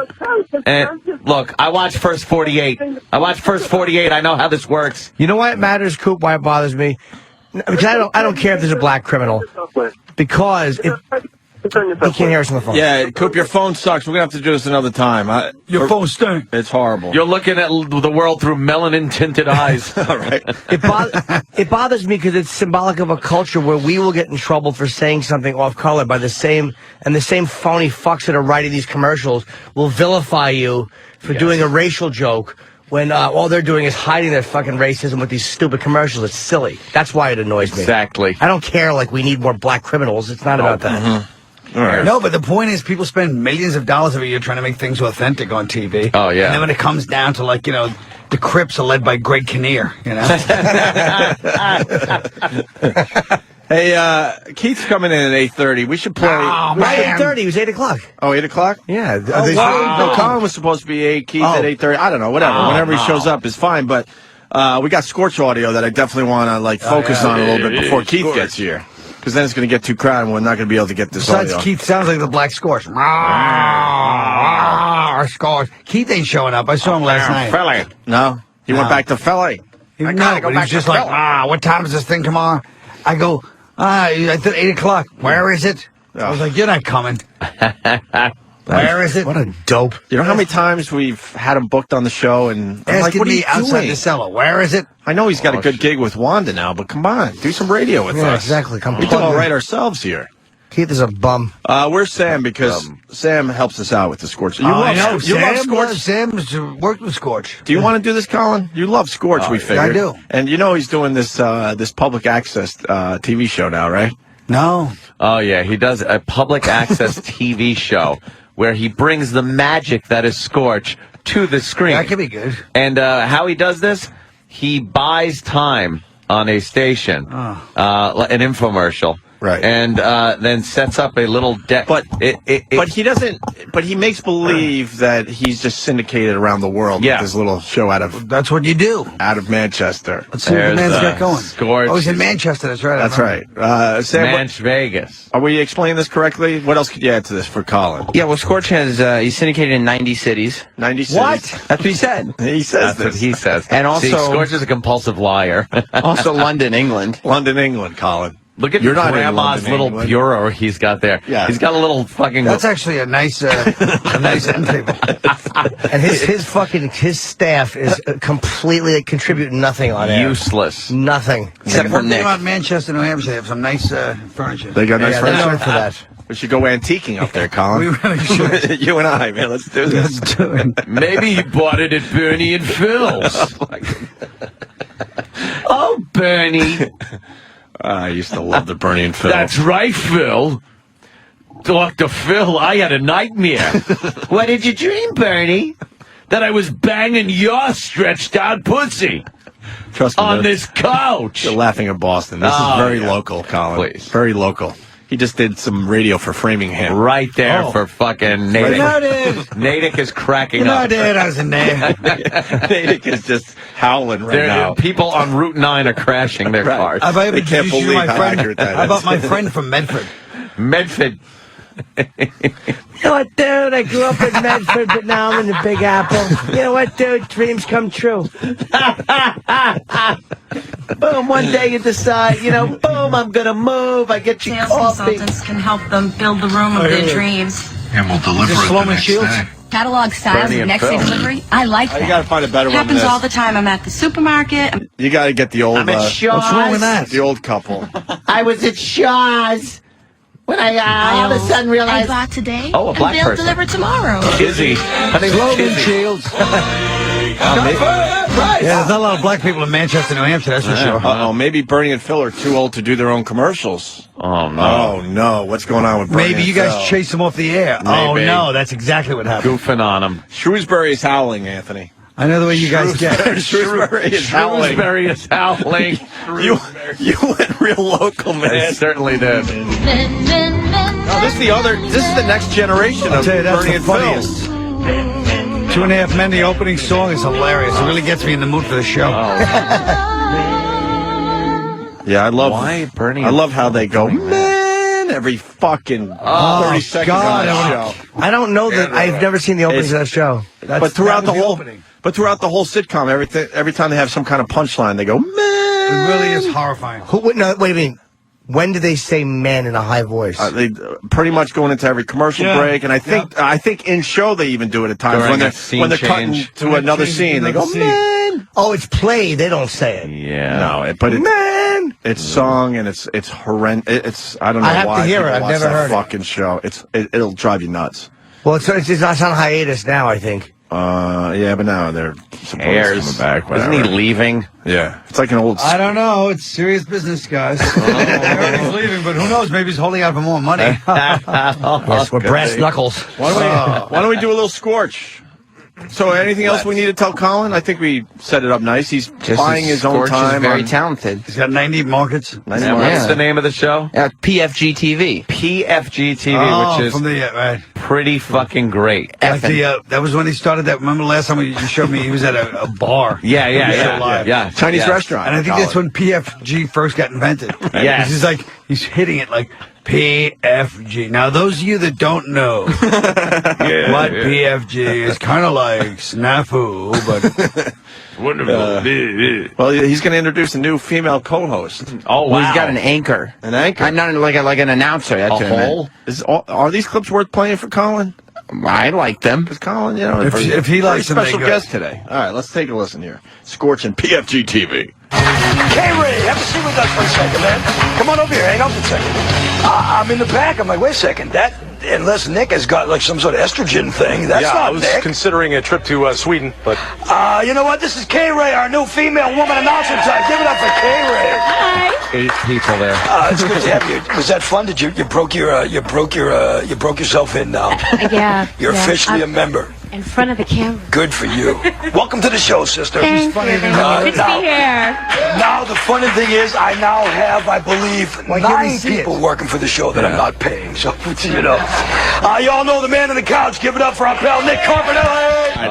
And look, I watch First 48. I know how this works. You know why it matters, Coop? Why it bothers me? Because I don't care if there's a black criminal. Because he can't hear us on the phone. Yeah, Coop, your phone sucks. We're going to have to do this another time. Your phone stinks. It's horrible. You're looking at the world through melanin-tinted eyes. All right. It bothers me because it's symbolic of a culture where we will get in trouble for saying something off-color by the same phony fucks that are writing these commercials will vilify you for doing a racial joke when all they're doing is hiding their fucking racism with these stupid commercials. It's silly. That's why it annoys me. Exactly. I don't care, like, we need more black criminals. It's not about that. Mm-hmm. All right. No, but the point is people spend millions of dollars every year trying to make things authentic on TV. Oh, yeah. And then when it comes down to, like, the Crips are led by Greg Kinnear, Hey, Keith's coming in at 8:30. We should play. Oh, man. 8:30. It was 8 o'clock. Oh, 8 o'clock? Yeah. No, Colin was supposed to be 8, Keith at 8:30. I don't know, whatever. Whenever he shows up is fine, but we got Scorch audio that I definitely want to focus on a little bit before Keith gets here. Because then it's going to get too crowded and we're not going to be able to get this audio. Besides, Keith sounds like the Black Scorch. Scorch. Keith ain't showing up. I saw him last night. Philly. No, he went back to Philly. No, but he was just like, what time does this thing come on? I go, I said 8 o'clock. Where is it? I was like, you're not coming. Where is it? What a dope. You know how many times we've had him booked on the show and I'm like, what are you outside doing? the cellar. Where is it? I know he's got a good gig with Wanda now, but come on, do some radio with us. Exactly. Come we do all right ourselves here. Keith is a bum. Where's Sam? Because Sam helps us out with the Scorch. You love Scorch? Sam's worked with Scorch. Do you want to do this, Colin? You love Scorch, we figured. I do. And you know he's doing this public access TV show now, right? No. Oh, yeah. He does a public access TV show where he brings the magic that is Scorch to the screen. That could be good. And how he does this, he buys time on a station, an infomercial, Right. And then sets up a little deck. But he doesn't. But he makes believe that he's just syndicated around the world with this little show out of. That's what you do. Out of Manchester. Let's see what the man's got going. Scorch. Oh, he's in Manchester. That's right. That's right. Sam, Vegas. Are we explaining this correctly? What else could you add to this for Colin? Yeah, well, Scorch has he's syndicated in 90 cities. 90 cities. What? That's what he said. He says That's what he says. And also, See, Scorch is a compulsive liar. Also, London, England. London, England, Colin. Look at You're not in Grandma's London, little England. bureau he's got there. Yeah. He's got a little fucking... That's actually a nice end table. And his staff is completely contributing nothing on air. Useless. Nothing. Except for Nick. About Manchester, New Hampshire, they have some nice furniture. They got nice furniture. They're known for that. We should go antiquing up there, Colin. We really should. You and I, man. Let's do this. Let's do it. Maybe you bought it at Bernie and Phil's. Oh, Bernie. I used to love the Bernie and Phil. That's right, Phil. Dr. Phil, I had a nightmare. What did you dream, Bernie? That I was banging your stretched out pussy. Trust me. On this couch. You're laughing at Boston. This is very local, Colin. Please. Very local. He just did some radio for Framingham. Right there for fucking Natick. You know, dude. Natick is cracking I up. was in there. Natick is just howling right now. People on Route 9 are crashing their cars. Have I ever They can't introduced you to believe my how friend? accurate that How is. about my friend from Medford? Medford. You know what, dude? I grew up in Medford, but now I'm in the Big Apple. You know what, dude? Dreams come true. Boom, one day you decide, boom, I'm going to move. I get you Sales coffee. consultants can help them build the room of their dreams. And we'll deliver it the next day. Catalog styles Bernie of and next day Phil. delivery. I like that. You got to find a better one than Happens this. all the time. I'm at the supermarket. You got to get the old. I'm at Shaw's. What's wrong with that? The old couple. I was at Shaw's when I all of a sudden I realized. bought today. Oh, a black and they'll person. deliver tomorrow. Izzy. Her name's Logan Izzy. Shields. Yeah, there's not a lot of black people in Manchester, New Hampshire, that's for sure. Uh-oh, maybe Bernie and Phil are too old to do their own commercials. Oh, no. Oh, no. What's going on with Bernie Maybe and you guys Phil? chased them off the air. Oh, Maybe. no, that's exactly what happened. Goofing on him. Shrewsbury is howling, Anthony. I know the way you guys get. Shrewsbury is howling. Shrewsbury is howling. You went real local, man. They certainly did. Oh, this is the next generation I'll of tell you, that's Bernie the and funniest. Phil. 2.5 Men, the opening song is hilarious. It really gets me in the mood for the show. Yeah, I love. Why Bernie? I love how they go, man, every fucking 30 seconds on that show. I don't know that. I've never seen the openings of that show. But throughout the whole sitcom, every time they have some kind of punchline, they go, man. It really is horrifying. Wait a minute. When do they say "man" in a high voice? They pretty much going into every commercial break, and I think in show they even do it at times During when they're cutting to another scene. They go, man. Oh, it's played. They don't say it. Yeah. No, but it's Man. It's sung and it's horrendous. I don't know I have why to hear people it. I've watch never that heard it. fucking show. It'll drive you nuts. Well, it's on hiatus now, I think. Yeah, but now they're supposed to come back. Isn't he leaving? Yeah, it's like an old. I don't know. It's serious business, guys. He's leaving, but who knows? Maybe he's holding out for more money. Yes, with brass knuckles. Why don't we do a little Scorch? So, anything else we need to tell Colin? I think we set it up nice. He's buying his own time. Is very talented. He's got 90 markets. What's the name of the show? PFG TV. PFG TV, which is from the pretty fucking great. Like that was when he started that. Remember last time you showed me he was at a bar. Yeah. Chinese restaurant. And I think that's when PFG first got invented. Yes. He's hitting it like PFG. Now, those of you that don't know what PFG is, kind of like snafu, but wonderful. Well, he's going to introduce a new female co-host. Oh, wow. Well, he's got an anchor. An anchor? Not like an announcer. That's A what I hole? meant. Are these clips worth playing for Colin? I like them. Because Colin, if he likes them, special they're good. guest today. All right, let's take a listen here. Scorching PFG TV. K-Ray, have a seat with us for a second, man. Come on over here, hang out for a second. I'm in the back. I'm like, wait a second. Unless Nick has got like some sort of estrogen thing. That's not Nick. I was considering a trip to Sweden, but... you know what? This is K-Ray, our new female woman announcer time. Give it up for K-Ray. Hi. 8 people there. It's good to have you. Was that fun? Did you broke yourself in now? Yeah. You're officially a member. In front of the camera. Good for you. Welcome to the show, sister. Thank you. Good to be here. Now the funny thing is, I now have, I believe, 9 people working for the show that I'm not paying. So, you know. Y'all know the man on the couch. Give it up for our pal, Nick Carpenter.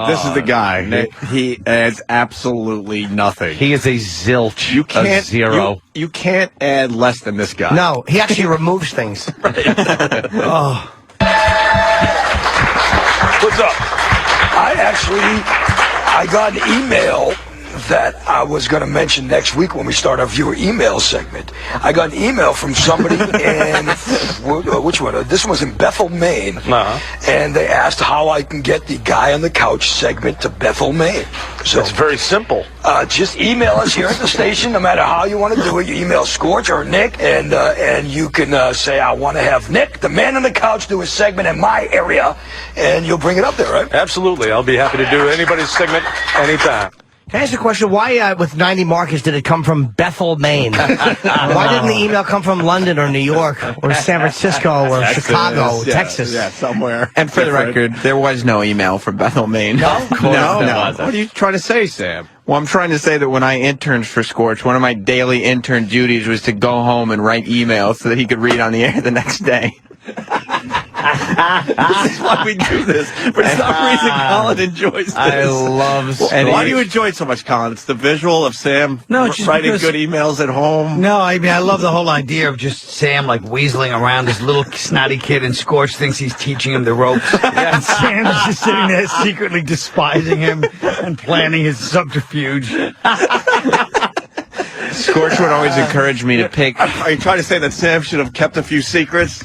This is the guy. He adds absolutely nothing. He is a zilch. You can't, a zero. You can't add less than this guy. No, he actually removes things. Oh. What's up? I got an email that I was going to mention next week when we start our viewer email segment. I got an email from somebody in, which one? This was in Bethel, Maine. And they asked how I can get the Guy on the Couch segment to Bethel, Maine. So it's very simple. Just email us here at the station, no matter how you want to do it. You email Scorch or Nick, and you can say, I want to have Nick, the man on the couch, do a segment in my area, and you'll bring it up there, right? Absolutely. I'll be happy to do anybody's segment anytime. Can I ask you a question? Why, with 90 markets, did it come from Bethel, Maine? Why didn't the email come from London or New York or San Francisco or Chicago, Texas? Yeah, somewhere. And for the record, there was no email from Bethel, Maine. No? No. What are you trying to say, Sam? Well, I'm trying to say that when I interned for Scorch, one of my daily intern duties was to go home and write emails so that he could read on the air the next day. This is why we do this. For some reason, Colin enjoys this. I love Scorch. Why do you enjoy it so much, Colin? It's the visual of Sam writing good emails at home. No, I mean, I love the whole idea of just Sam, like, weaseling around this little snotty kid, and Scorch thinks he's teaching him the ropes. And Sam's just sitting there secretly despising him and planning his subterfuge. Scorch would always encourage me to pick. Are you trying to say that Sam should have kept a few secrets?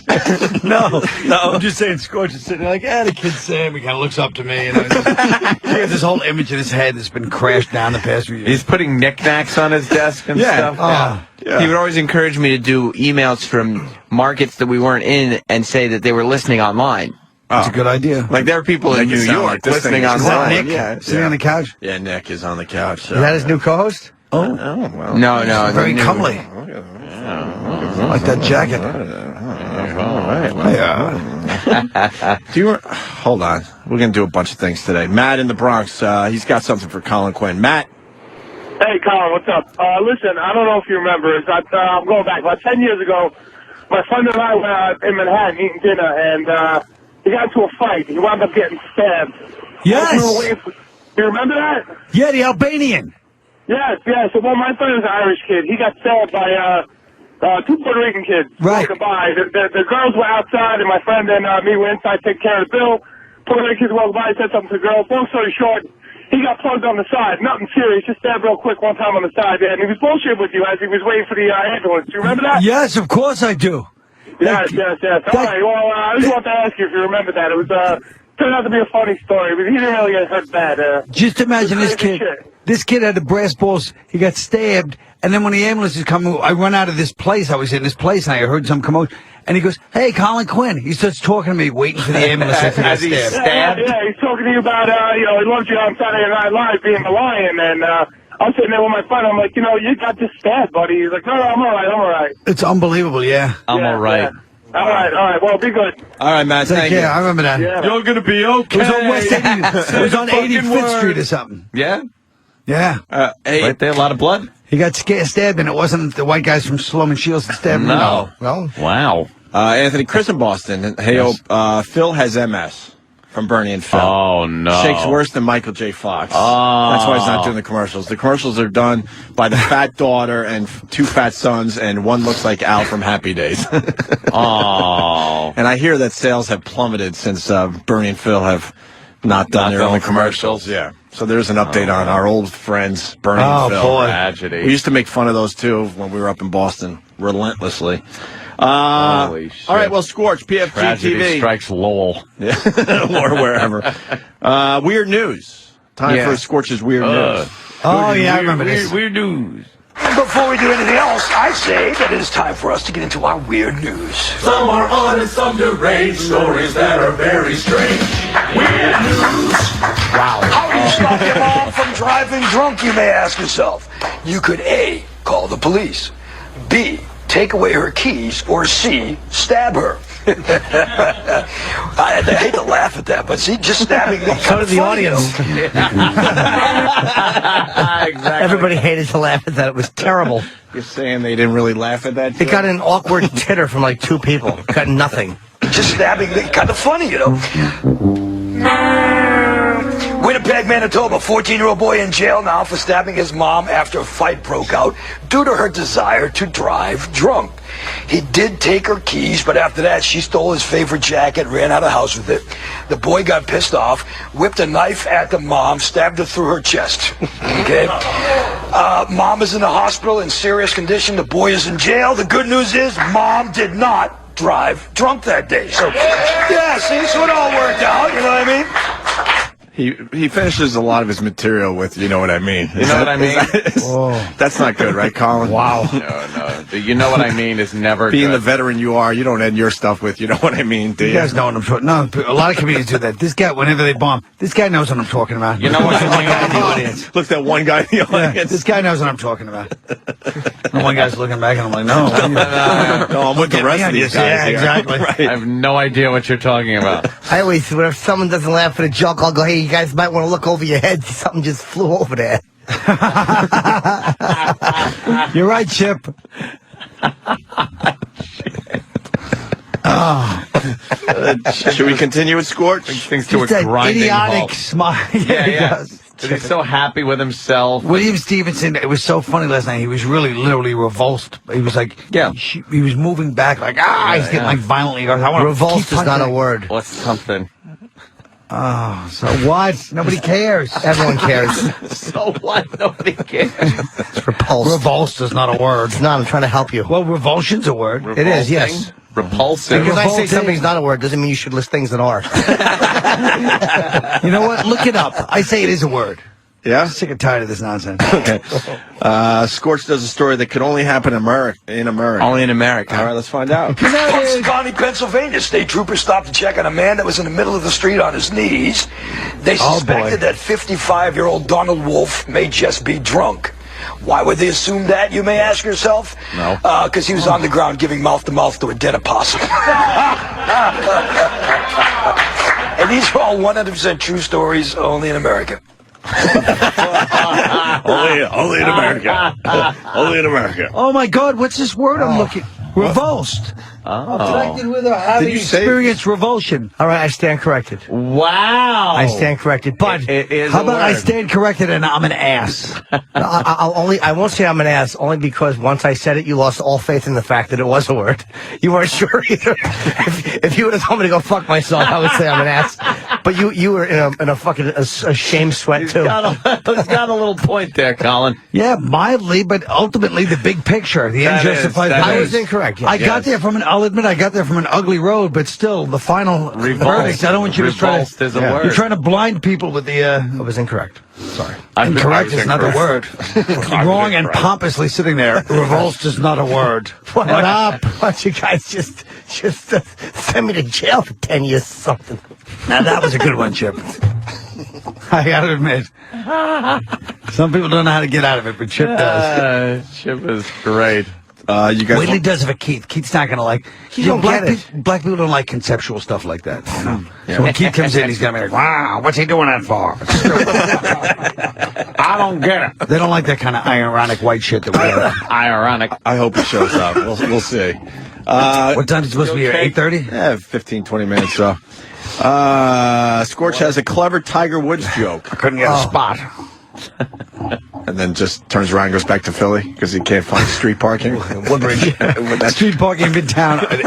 No. I'm just saying Scorch is sitting there like, the kid Sam, he kind of looks up to me. And he has this whole image in his head that's been crashed down the past few years. He's putting knickknacks on his desk and stuff. He would always encourage me to do emails from markets that we weren't in and say that they were listening online. That's a good idea. Like, there are people in New York listening online. Nick sitting on the couch? Yeah, Nick is on the couch. So. Is that his new co-host? Oh, well. No. Very comely. Like that jacket. Hold on. We're going to do a bunch of things today. Matt in the Bronx, he's got something for Colin Quinn. Matt? Hey, Colin, what's up? Listen, I don't know if you remember. I'm going back. About 10 years ago, my friend and I were in Manhattan eating dinner, and he got into a fight. He wound up getting stabbed. Yes! You remember that? Yeah, the Albanian. Yes. So, my friend is an Irish kid. He got stabbed by 2 Puerto Rican kids walking by. The girls were outside, and my friend and me were inside taking care of the bill. Puerto Rican kids walked by, said something to the girls. Long story short, he got plugged on the side. Nothing serious, just stabbed real quick one time on the side. And he was bullshitting with you as he was waiting for the ambulance. Do you remember that? Yes, of course I do. Yes. All right, well, I just wanted to ask you if you remember that. It was turned out to be a funny story, but he didn't really get hurt bad. Just imagine this kid. This kid had the brass balls. He got stabbed, and then when the ambulance is coming, I run out of this place. I was in this place, and I heard some commotion. And he goes, "Hey, Colin Quinn." He starts talking to me, waiting for the ambulance after as he got stabbed. Yeah, he's talking to you about, he loved you on Saturday Night Live being the Lion, and I'm sitting there with my friend. I'm like, you got just stabbed, buddy. He's like, no, I'm all right. It's unbelievable, yeah. I'm all right. Yeah. All right. Well, be good. All right, Matt. Thank you. I remember that. Yeah. You're gonna be okay. It was on West 80, it was on 85th Street or something. Yeah? Yeah. Right there, a lot of blood? He got stabbed, and it wasn't the white guys from Sloman Shields that stabbed him. No. Wow. Anthony, Chris in Boston. Hey, Phil has MS from Bernie and Phil. Oh, no. Shakes worse than Michael J. Fox. Oh. That's why he's not doing the commercials. The commercials are done by the fat daughter and 2 fat sons, and one looks like Al from Happy Days. Oh. And I hear that sales have plummeted since Bernie and Phil have not done their own commercials. Yeah. So there's an update on our old friends, Bernie and Phil. Oh, boy. Tragedy. We used to make fun of those, too, when we were up in Boston, relentlessly. Holy shit. All right, well, Scorch, PFG Tragedy TV. strikes Lowell. Yeah. Or wherever. Weird news. Time for Scorch's Weird News. Oh, yeah, I remember this. Weird news. Before we do anything else, I say that it is time for us to get into our weird news. Some are honest, some deranged, stories that are very strange. Weird news. Wow. How do you stop your mom from driving drunk, you may ask yourself? You could A, call the police, B, take away her keys, or C, stab her. I hate to laugh at that, but see, just stabbing me. So did the audience. Exactly. Everybody hated to laugh at that. It was terrible. You're saying they didn't really laugh at that? It got an awkward titter from like 2 people. Got nothing. Just stabbing me. Kind of funny, you know. Winnipeg, Manitoba, 14-year-old boy in jail now for stabbing his mom after a fight broke out due to her desire to drive drunk. He did take her keys, but after that, she stole his favorite jacket, ran out of the house with it. The boy got pissed off, whipped a knife at the mom, stabbed her through her chest. Okay? Mom is in the hospital in serious condition. The boy is in jail. The good news is mom did not drive drunk that day. So, yeah, see, so it all worked out, you know what I mean? He finishes a lot of his material with, you know what I mean. You know what I mean? That's not good, right, Colin? Wow. No. The you know what I mean is never Being good. the veteran you are, you don't end your stuff with, you know what I mean, do you? You guys know what I'm talking about. No, a lot of comedians do that. This guy, whenever they bomb, this guy knows what I'm talking about. You know what I mean? In the audience. Look, that one guy in the audience. This guy knows what I'm talking about. And one guy's looking back, and I'm like, no. No, I'm with the rest of these guys. Yeah, here. exactly. Right. I have no idea what you're talking about. I always, whenever someone doesn't laugh at a joke, I'll go, hey, you guys might want to look over your head. Something just flew over there. You're right, Chip. Should we continue with Scorch? Things to a Just that grinding idiotic halt. smile. Yeah. He does. He's so happy with himself. William Stevenson, it was so funny last night. He was really literally revulsed. He was like, he was moving back like, he's getting like violently. He goes, I want Revulsed is not a word. What's something? Oh, so what? Nobody cares. Everyone cares. So what? Nobody cares. It's repulsed. Revulsed is not a word. It's not. I'm trying to help you. Well, revulsion's a word. It is, yes. Repulsive. Because I say Revolting. something's not a word doesn't mean you should list things that are. You know what? Look it up. I say it is a word. Yeah? I'm sick and tired of this nonsense. Okay. Scorch does a story that could only happen in America. Only in America. All right, let's find out. Punxsutawney, Pennsylvania, state troopers stopped to check on a man that was in the middle of the street on his knees. They suspected that 55-year-old Donald Wolf may just be drunk. Why would they assume that, you may ask yourself? No. Because he was on the ground giving mouth-to-mouth to a dead opossum. And these are all 100% true stories, only in America. only in America. Only in America. Oh my God, what's this word I'm looking? Revulsed. Connected with or having experienced revulsion. All right, I stand corrected. Wow. I stand corrected. But It is How a about I word. stand corrected and I'm an ass? I won't say I'm an ass, only because once I said it, you lost all faith in the fact that it was a word. You weren't sure either. If you would have told me to go fuck myself, I would say I'm an ass. But you were in a fucking a shame sweat too. He's got a little point there, Colin. Yeah, mildly, but ultimately the big picture, the That end justifies is- the that I means. was incorrect. Yes. I got there from I'll admit I got there from an ugly road, but still, the final verdict, I don't want you to try Revulsed to... is a word. You're trying to blind people with the... I was incorrect. Sorry. Incorrect is not a word. Wrong and pompously sitting there. Revulsed is not a word. What up? Why don't you guys just send me to jail for 10 years or something? Now that was a good one, Chip. I gotta admit. Some people don't know how to get out of it, but Chip does. Chip is great. You guys. Whately does it for Keith. Keith's not gonna like. You don't black, get it. black people don't like conceptual stuff like that. You know? So when Keith comes in, he's gonna be like, "Wow, what's he doing that for?" I don't get it. They don't like that kind of ironic white shit that we have. Ironic. I hope he shows up. We'll see. What time is it supposed to be here? 8:30? Yeah, 15, 20 minutes. So, Scorch has a clever Tiger Woods joke. I couldn't get a spot. And then just turns around and goes back to Philly because he can't find street parking. Woodbridge. Street parking in Midtown at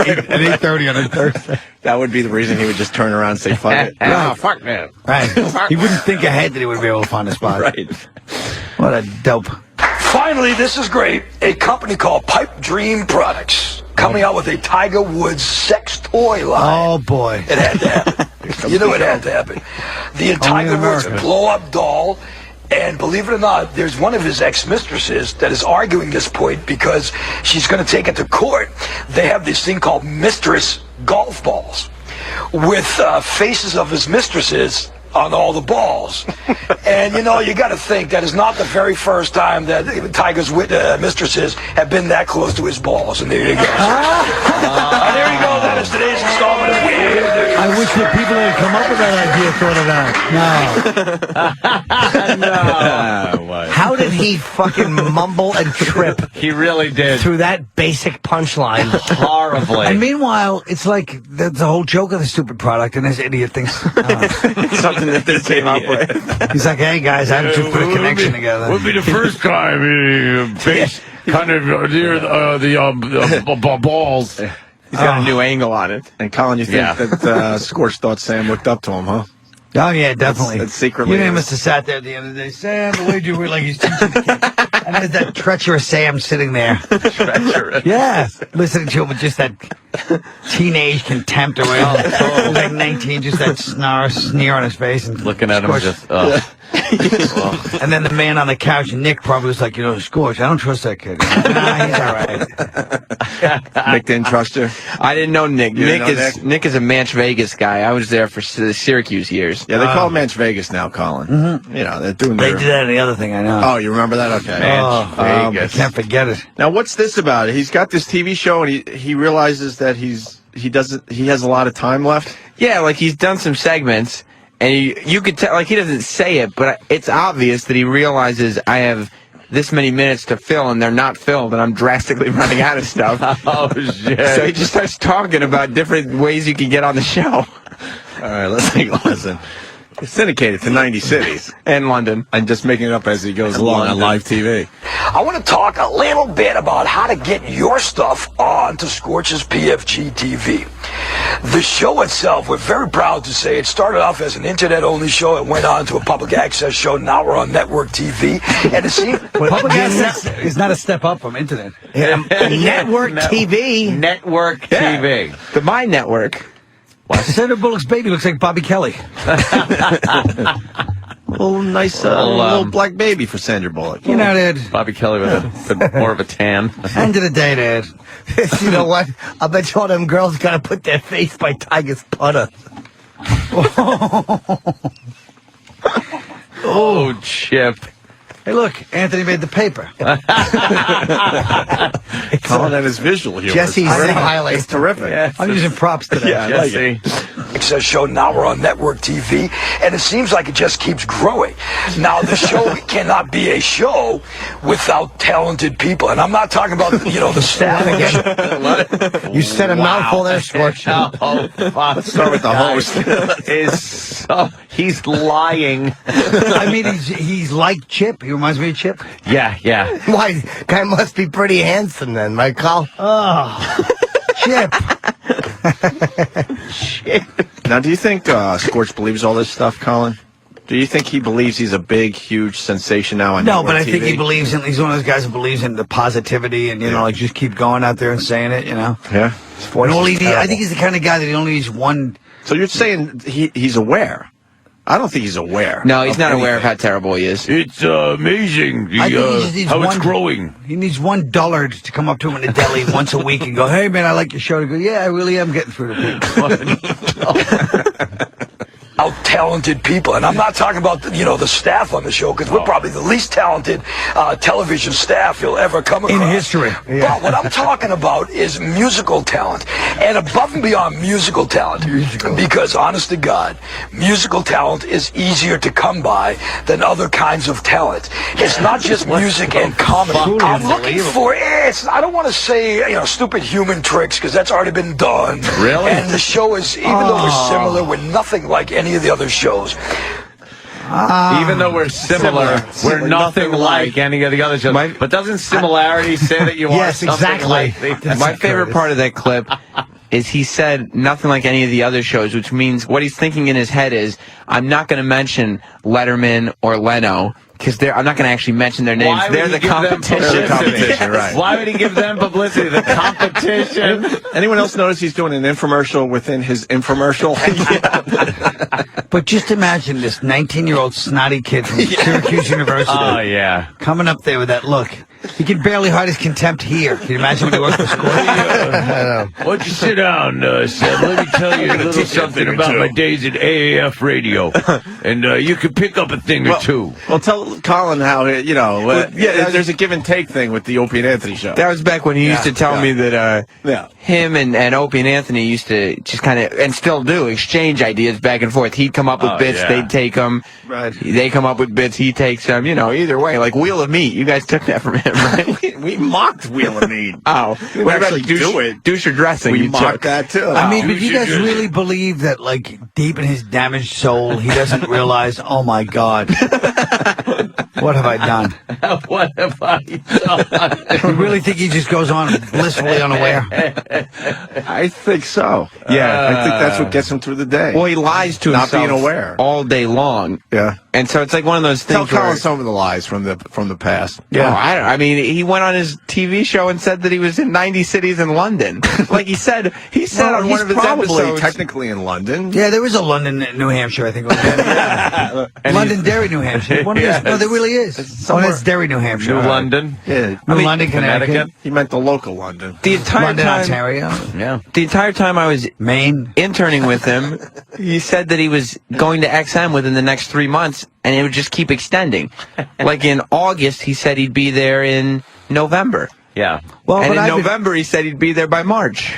8:30 on a Thursday. That would be the reason he would just turn around and say, fuck it. Fuck man. Right. He wouldn't think ahead that he would be able to find a spot. Right. What a dope. Finally, this is great. A company called Pipe Dream Products coming out with a Tiger Woods sex toy line. Oh, boy. It had to happen. You know it had to happen. The Tiger Woods blow-up doll. And believe it or not, there's one of his ex-mistresses that is arguing this point because she's going to take it to court. They have this thing called mistress golf balls with faces of his mistresses on all the balls. And, you know, you got to think that is not the very first time that Tiger's mistresses have been that close to his balls. And there you go. There you go. That is today's installment of I wish the people that had come up with that idea thought of that. No. How did he fucking mumble and trip? He really did. Through that basic punchline. Horribly. And meanwhile, it's like that's the whole joke of the stupid product, and this idiot thinks something that they came up with. He's like, "Hey guys, I just put a connection together." Would be the first time base kind of near the balls. He's got a new angle on it. And Colin, you think that Scorch thought Sam looked up to him, huh? Oh yeah, definitely. That's secretly. You know, he must have sat there at the end of the day. Sam, the way you were like he's teaching the kid. And there's that treacherous Sam sitting there. Treacherous. Yeah, listening to him with just that teenage contempt or whatever. Like 19, just that sneer on his face. And looking at him just, And then the man on the couch, Nick, probably was like, you know, Scorch, I don't trust that kid. Nah, he's all right. Nick didn't trust her? I didn't know Nick. You didn't know Nick is a Manch Vegas guy. I was there for the Syracuse years. Yeah, they call it Manch Vegas now, Colin. Mm-hmm. You know, they're doing They their... did that in the other thing, I know. Oh, you remember that? Okay. Manch Vegas. I can't forget it. Now, what's this about? He's got this TV show, and he realizes that he has a lot of time left? Yeah, like he's done some segments, and you could tell, like he doesn't say it, but it's obvious that he realizes I have this many minutes to fill, and they're not filled, and I'm drastically running out of stuff. Oh, shit. So he just starts talking about different ways you can get on the show. All right, let's take a listen. It's syndicated to 90 cities. And London. And just making it up as he goes along on live TV. I want to talk a little bit about how to get your stuff on to Scorch's PFG TV. The show itself, we're very proud to say, it started off as an internet-only show. It went on to a public access show. Now we're on network TV. And it seems... Public access is not a step up from internet. Network TV. Network TV. The My Network. Sandra Bullock's baby looks like Bobby Kelly. Little nice little black baby for Sandra Bullock. You know, Dad. Bobby Kelly with more of a tan. End of the day, Dad. You know what? I bet you all them girls got to put their face by Tiger's putter. Oh, Chip. Hey, look, Anthony made the paper. Colin and his visual humor. Jesse's highlights. It's terrific. Yeah, I'm using props today. Yeah, Jesse. Access show. Now we're on network TV, and it seems like it just keeps growing. Now the show cannot be a show without talented people, and I'm not talking about the staff again. You said a mouthful there, Scorch. Let's start with the host. He's lying. I mean, he's like Chip. He reminds me of Chip. Yeah. Why? Guy must be pretty handsome then, right, Carl? Oh, Chip. Now, do you think Scorch believes all this stuff, Colin? Do you think he believes he's a big, huge sensation now on No, network but I TV? think he believes in. He's one of those guys who believes in the positivity and like just keep going out there and saying it. You know. Yeah. And I think he's the kind of guy that he only needs one. So you're saying he's aware? I don't think he's aware. No, he's not aware of how terrible he is. It's amazing I think he just needs how one, it's growing. He needs one dullard to come up to him in the deli once a week and go, "Hey man, I like your show." To go, "Yeah, I really am getting through to people." Out talented people, and I'm not talking about the staff on the show, because we're probably the least talented television staff you'll ever come across in history. But what I'm talking about is musical talent, and above and beyond musical talent, because honest to God, musical talent is easier to come by than other kinds of talent. It's not just music and comedy. I'm looking for I don't want to say stupid human tricks, because that's already been done. Really? And the show is, even though we're similar, we're nothing like any of the other shows. Even though we're similar, we're nothing like any of the other shows. But doesn't similarity say that you are something like My favorite part of that clip is he said nothing like any of the other shows, which means what he's thinking in his head is, I'm not going to mention Letterman or Leno, because I'm not going to actually mention their names. They're the competition. They're the competition, right. Why would he give them publicity? The competition. Anyone else notice he's doing an infomercial within his infomercial? But just imagine this 19-year-old snotty kid from Syracuse University. Oh, yeah. Coming up there with that look. He can barely hide his contempt here. Can you imagine when he works for Score? Why don't you sit down, Seb? Let me tell you a little something about my days at AAF Radio, and you can pick up a thing or two. Well, tell Colin how, there's a give and take thing with the Opie and Anthony show. That was back when he used to tell me that him and Opie and Anthony used to just kind of, and still do, exchange ideas back and forth. He'd come up with bits, they'd take them. Right. They come up with bits, he takes them. Either way, like Wheel of Meat. You guys took that from him, right? we mocked Wheel of Meat. Oh, what about douche or dressing? We mocked that too. I mean, but you guys really believe that, like, deep in his damaged soul, he doesn't realize, oh my God, what have I done? What have I done? You really think he just goes on blissfully unaware? I think so. Yeah, I think that's what gets him through the day. Well, he lies to not himself being aware all day long. Yeah, and so it's like one of those things. Tell Colin some of the lies from the past. Yeah, I mean, he went on his TV show and said that he was in 90 cities in London. Like he said on one of his episodes. Technically in London. Yeah, there is a London, New Hampshire, I think. Londonderry, New Hampshire. No, there really is. That's Derry, New Hampshire. New London. Yeah, London, Connecticut. He meant the local London. The entire London, time, Ontario. Yeah. The entire time I was Maine interning with him, he said that he was going to XM within the next 3 months, and it would just keep extending. Like in August, he said he'd be there in November. Yeah. Well, and in November, he said he'd be there by March.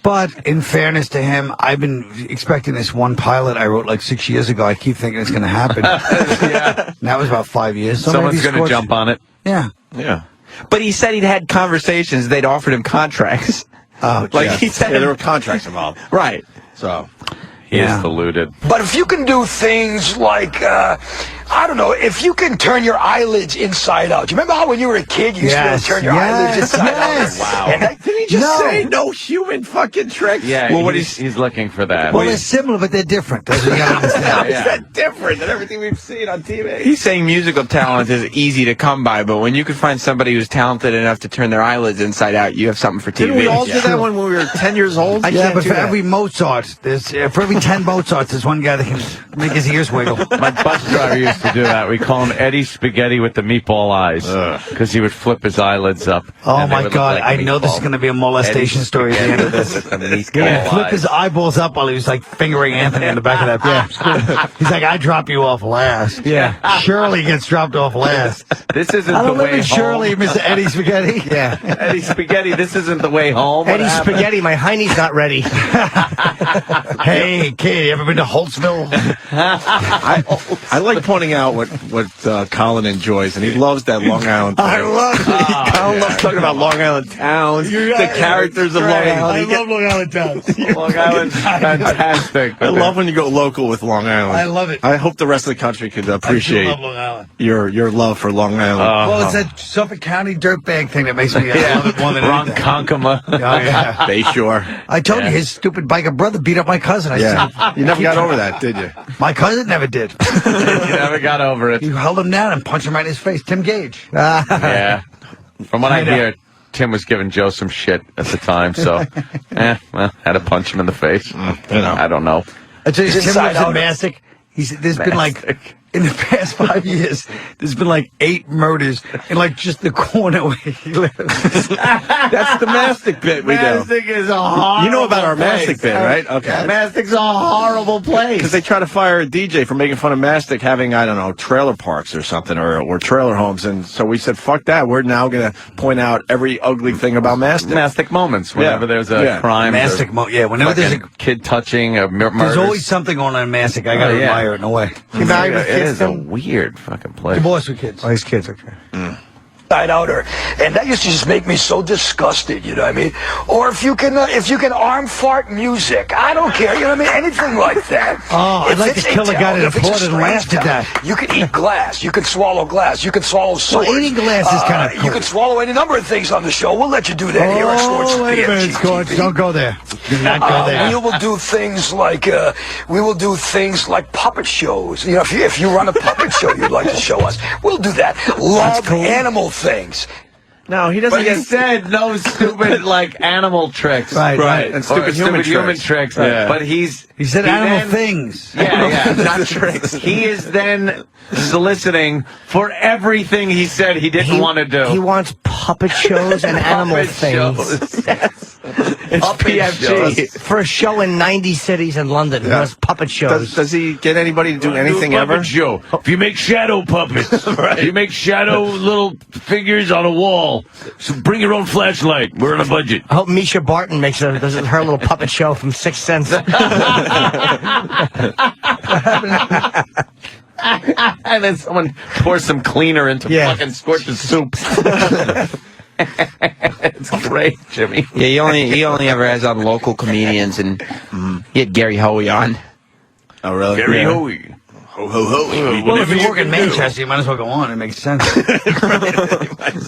But in fairness to him, I've been expecting this one pilot I wrote like 6 years ago. I keep thinking it's going to happen. Yeah. And that was about 5 years. So someone's going to jump on it. Yeah. Yeah. But he said he'd had conversations. They'd offered him contracts. Oh, like yeah. he said, there were contracts involved. Right. So he is deluded. But if you can do things like, I don't know, if you can turn your eyelids inside out. Do you remember how when you were a kid, you used to be able to turn your eyelids inside out? Wow. And did he just say no human fucking tricks? Yeah, well, he's looking for that. Well, they're similar, but they're different. That's what you gotta understand. How is that different than everything we've seen on TV? He's saying musical talent is easy to come by, but when you can find somebody who's talented enough to turn their eyelids inside out, you have something for TV. Didn't we all do that when we were 10 years old? Yeah, but for every Mozart, for every 10 Mozarts, there's one guy that can make his ears wiggle. My bus driver used to do that. We call him Eddie Spaghetti with the meatball eyes because he would flip his eyelids up. Oh my God! I know this is going to be a molestation story at the end of this. Yeah, flip his eyeballs up while he was like fingering Anthony in the back of that. Yeah, he's like, "I drop you off last." Yeah, Shirley gets dropped off last. This isn't I the don't live way in home. Shirley, Mr. Eddie Spaghetti. Yeah. Eddie Spaghetti, this isn't the way home. Eddie Spaghetti, my hiney's not ready. Hey, kid, you ever been to Holtzville? I like pointing out what Colin enjoys, and he loves that Long Island thing. I love it. Colin loves talking about Long Island towns, the characters of Long Island. I love Long Island towns. Long Island's fantastic. I love when you go local with Long Island. I love it. I hope the rest of the country could appreciate I love Long Island. your love for Long Island. Well, it's that Suffolk County dirtbag thing that makes me love it more than Ron anything. Conkema. Oh, yeah. Bayshore. I told you his stupid biker brother beat up my cousin. I said, You never got over that, did you? my cousin never did. You never got over it. You held him down and punched him right in his face. Tim Gage. Yeah. From what I hear, Tim was giving Joe some shit at the time, so had to punch him in the face. I don't know. I tell you, Tim lives inside out. in Massac. There's been like, in the past 5 years, there's been like 8 murders in like just the corner where he lives. That's the Mastic bit we do. Massac is a horrible You know about our place. Mastic bit, right? Okay. Massac's a horrible place. Because they try to fire a DJ for making fun of Mastic having, I don't know, trailer parks or something, or trailer homes. And so we said, fuck that. We're now going to point out every ugly thing about Mastic. Mastic moments. Whenever there's a crime. Massac, whenever there's a kid touching, a murder. There's always something going on in Massac. I gotta admire it in a way. You married with It kids, is a Tim? weird fucking place. Divorced with kids. Oh, he's kids, okay. Outer, and that used to just make me so disgusted, you know what I mean? Or if you can arm fart music, I don't care, you know what I mean? Anything like that. Oh, I'd If like to it's kill a guy town, that if it's a applauded and strange laughed at town, that. You can eat glass, you can swallow glass, you can swallow swords. Well, eating glass is kind of cool. You can swallow any number of things on the show. We'll let you do that here on Sports Oh, wait a minute, Scorch. BFG. Don't go there. Do not go there. We will do things like puppet shows. You know, if you run a puppet show you'd like to show us, we'll do that. Love cool. animal things. No, he doesn't. But he said no stupid like animal tricks, Right. And stupid human tricks. Yeah. But he said animal things. Yeah, not tricks. He is then soliciting for everything he said he didn't want to do. He wants puppet shows and animal things. It's PFG. For a show in 90 cities in London. He wants puppet shows. Does he get anybody to do anything ever? Show. If you make shadow puppets, you make shadow little figures on a wall. So bring your own flashlight. We're on a budget. I hope Misha Barton makes her little puppet show from Sixth Sense. And then someone pours some cleaner into fucking Scorch's soup. It's great, Jimmy. Yeah, he only ever has on local comedians, and he had Gary Hoey on. Oh, really? Gary Hoey. Ho, ho, ho. Well, if you work in Manchester, you might as well go on. It makes sense.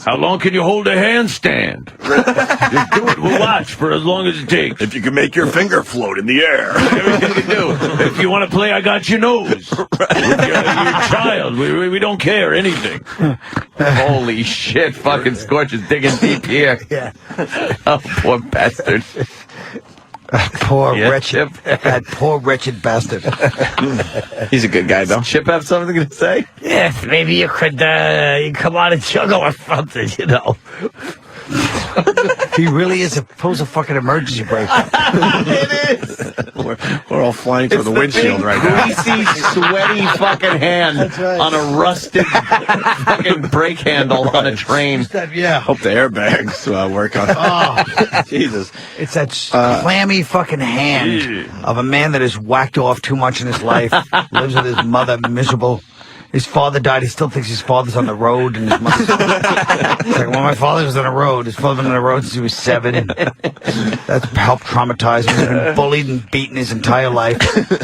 How long can you hold a handstand? Just do it. We'll watch for as long as it takes. If you can make your finger float in the air. Everything you do. If you want to play I Got Your Nose. With your child. We don't care. Anything. Holy shit. Fucking Scorch is digging deep here. Yeah. Oh, poor bastard. Poor wretched bastard. He's a good guy, though. Chip have something to say? Yes, maybe you could you come on and juggle or something, you know. He really is a fucking emergency brake. It is. We're all flying through the windshield right now. Greasy, sweaty fucking hand on a rusted fucking brake handle on a train. Hope the airbags work on it. Oh, Jesus. it's that clammy fucking hand of a man that has whacked off too much in his life. Lives with his mother, miserable. His father died. He still thinks his father's on the road, and his mother's it's like, well, my father was on the road. His father's been on the road since he was 7. That's helped traumatize him. He's been bullied and beaten his entire life.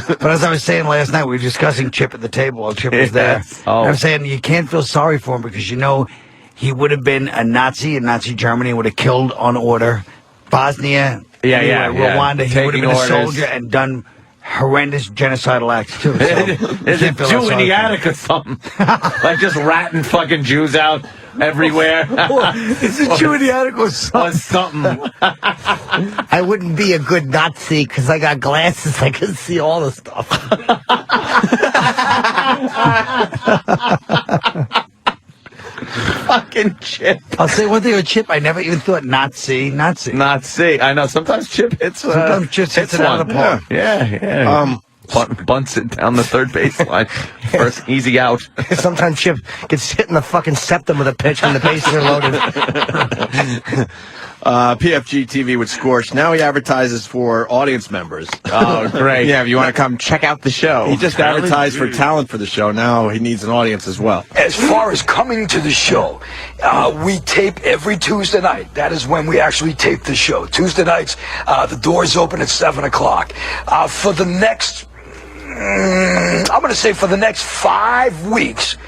But as I was saying last night, we were discussing Chip at the table while Chip was there. Oh. And I was saying you can't feel sorry for him because you know he would have been a Nazi in Nazi Germany, would have killed on order. Bosnia, Rwanda, he would have been a soldier and done horrendous genocidal acts too. So There's a Jew in the attic or something. Like just ratting fucking Jews out everywhere. It's a Jew in the attic or something. I wouldn't be a good Nazi because I got glasses. I can see all the stuff. Fucking Chip. I'll say one thing with Chip. I never even thought Nazi. I know. Sometimes Chip hits. Sometimes Chip hits it out of the park. Yeah. Bunts it down the third baseline. First easy out. Sometimes Chip gets hit in the fucking septum with a pitch when the bases are loaded. PFG TV with Scorch. Now he advertises for audience members. Oh, great. Yeah, if you want to come check out the show. He just advertised for talent for the show. Now he needs an audience as well. As far as coming to the show, we tape every Tuesday night. That is when we actually tape the show. Tuesday nights, the doors open at 7 o'clock. For the next, I'm going to say for the next 5 weeks,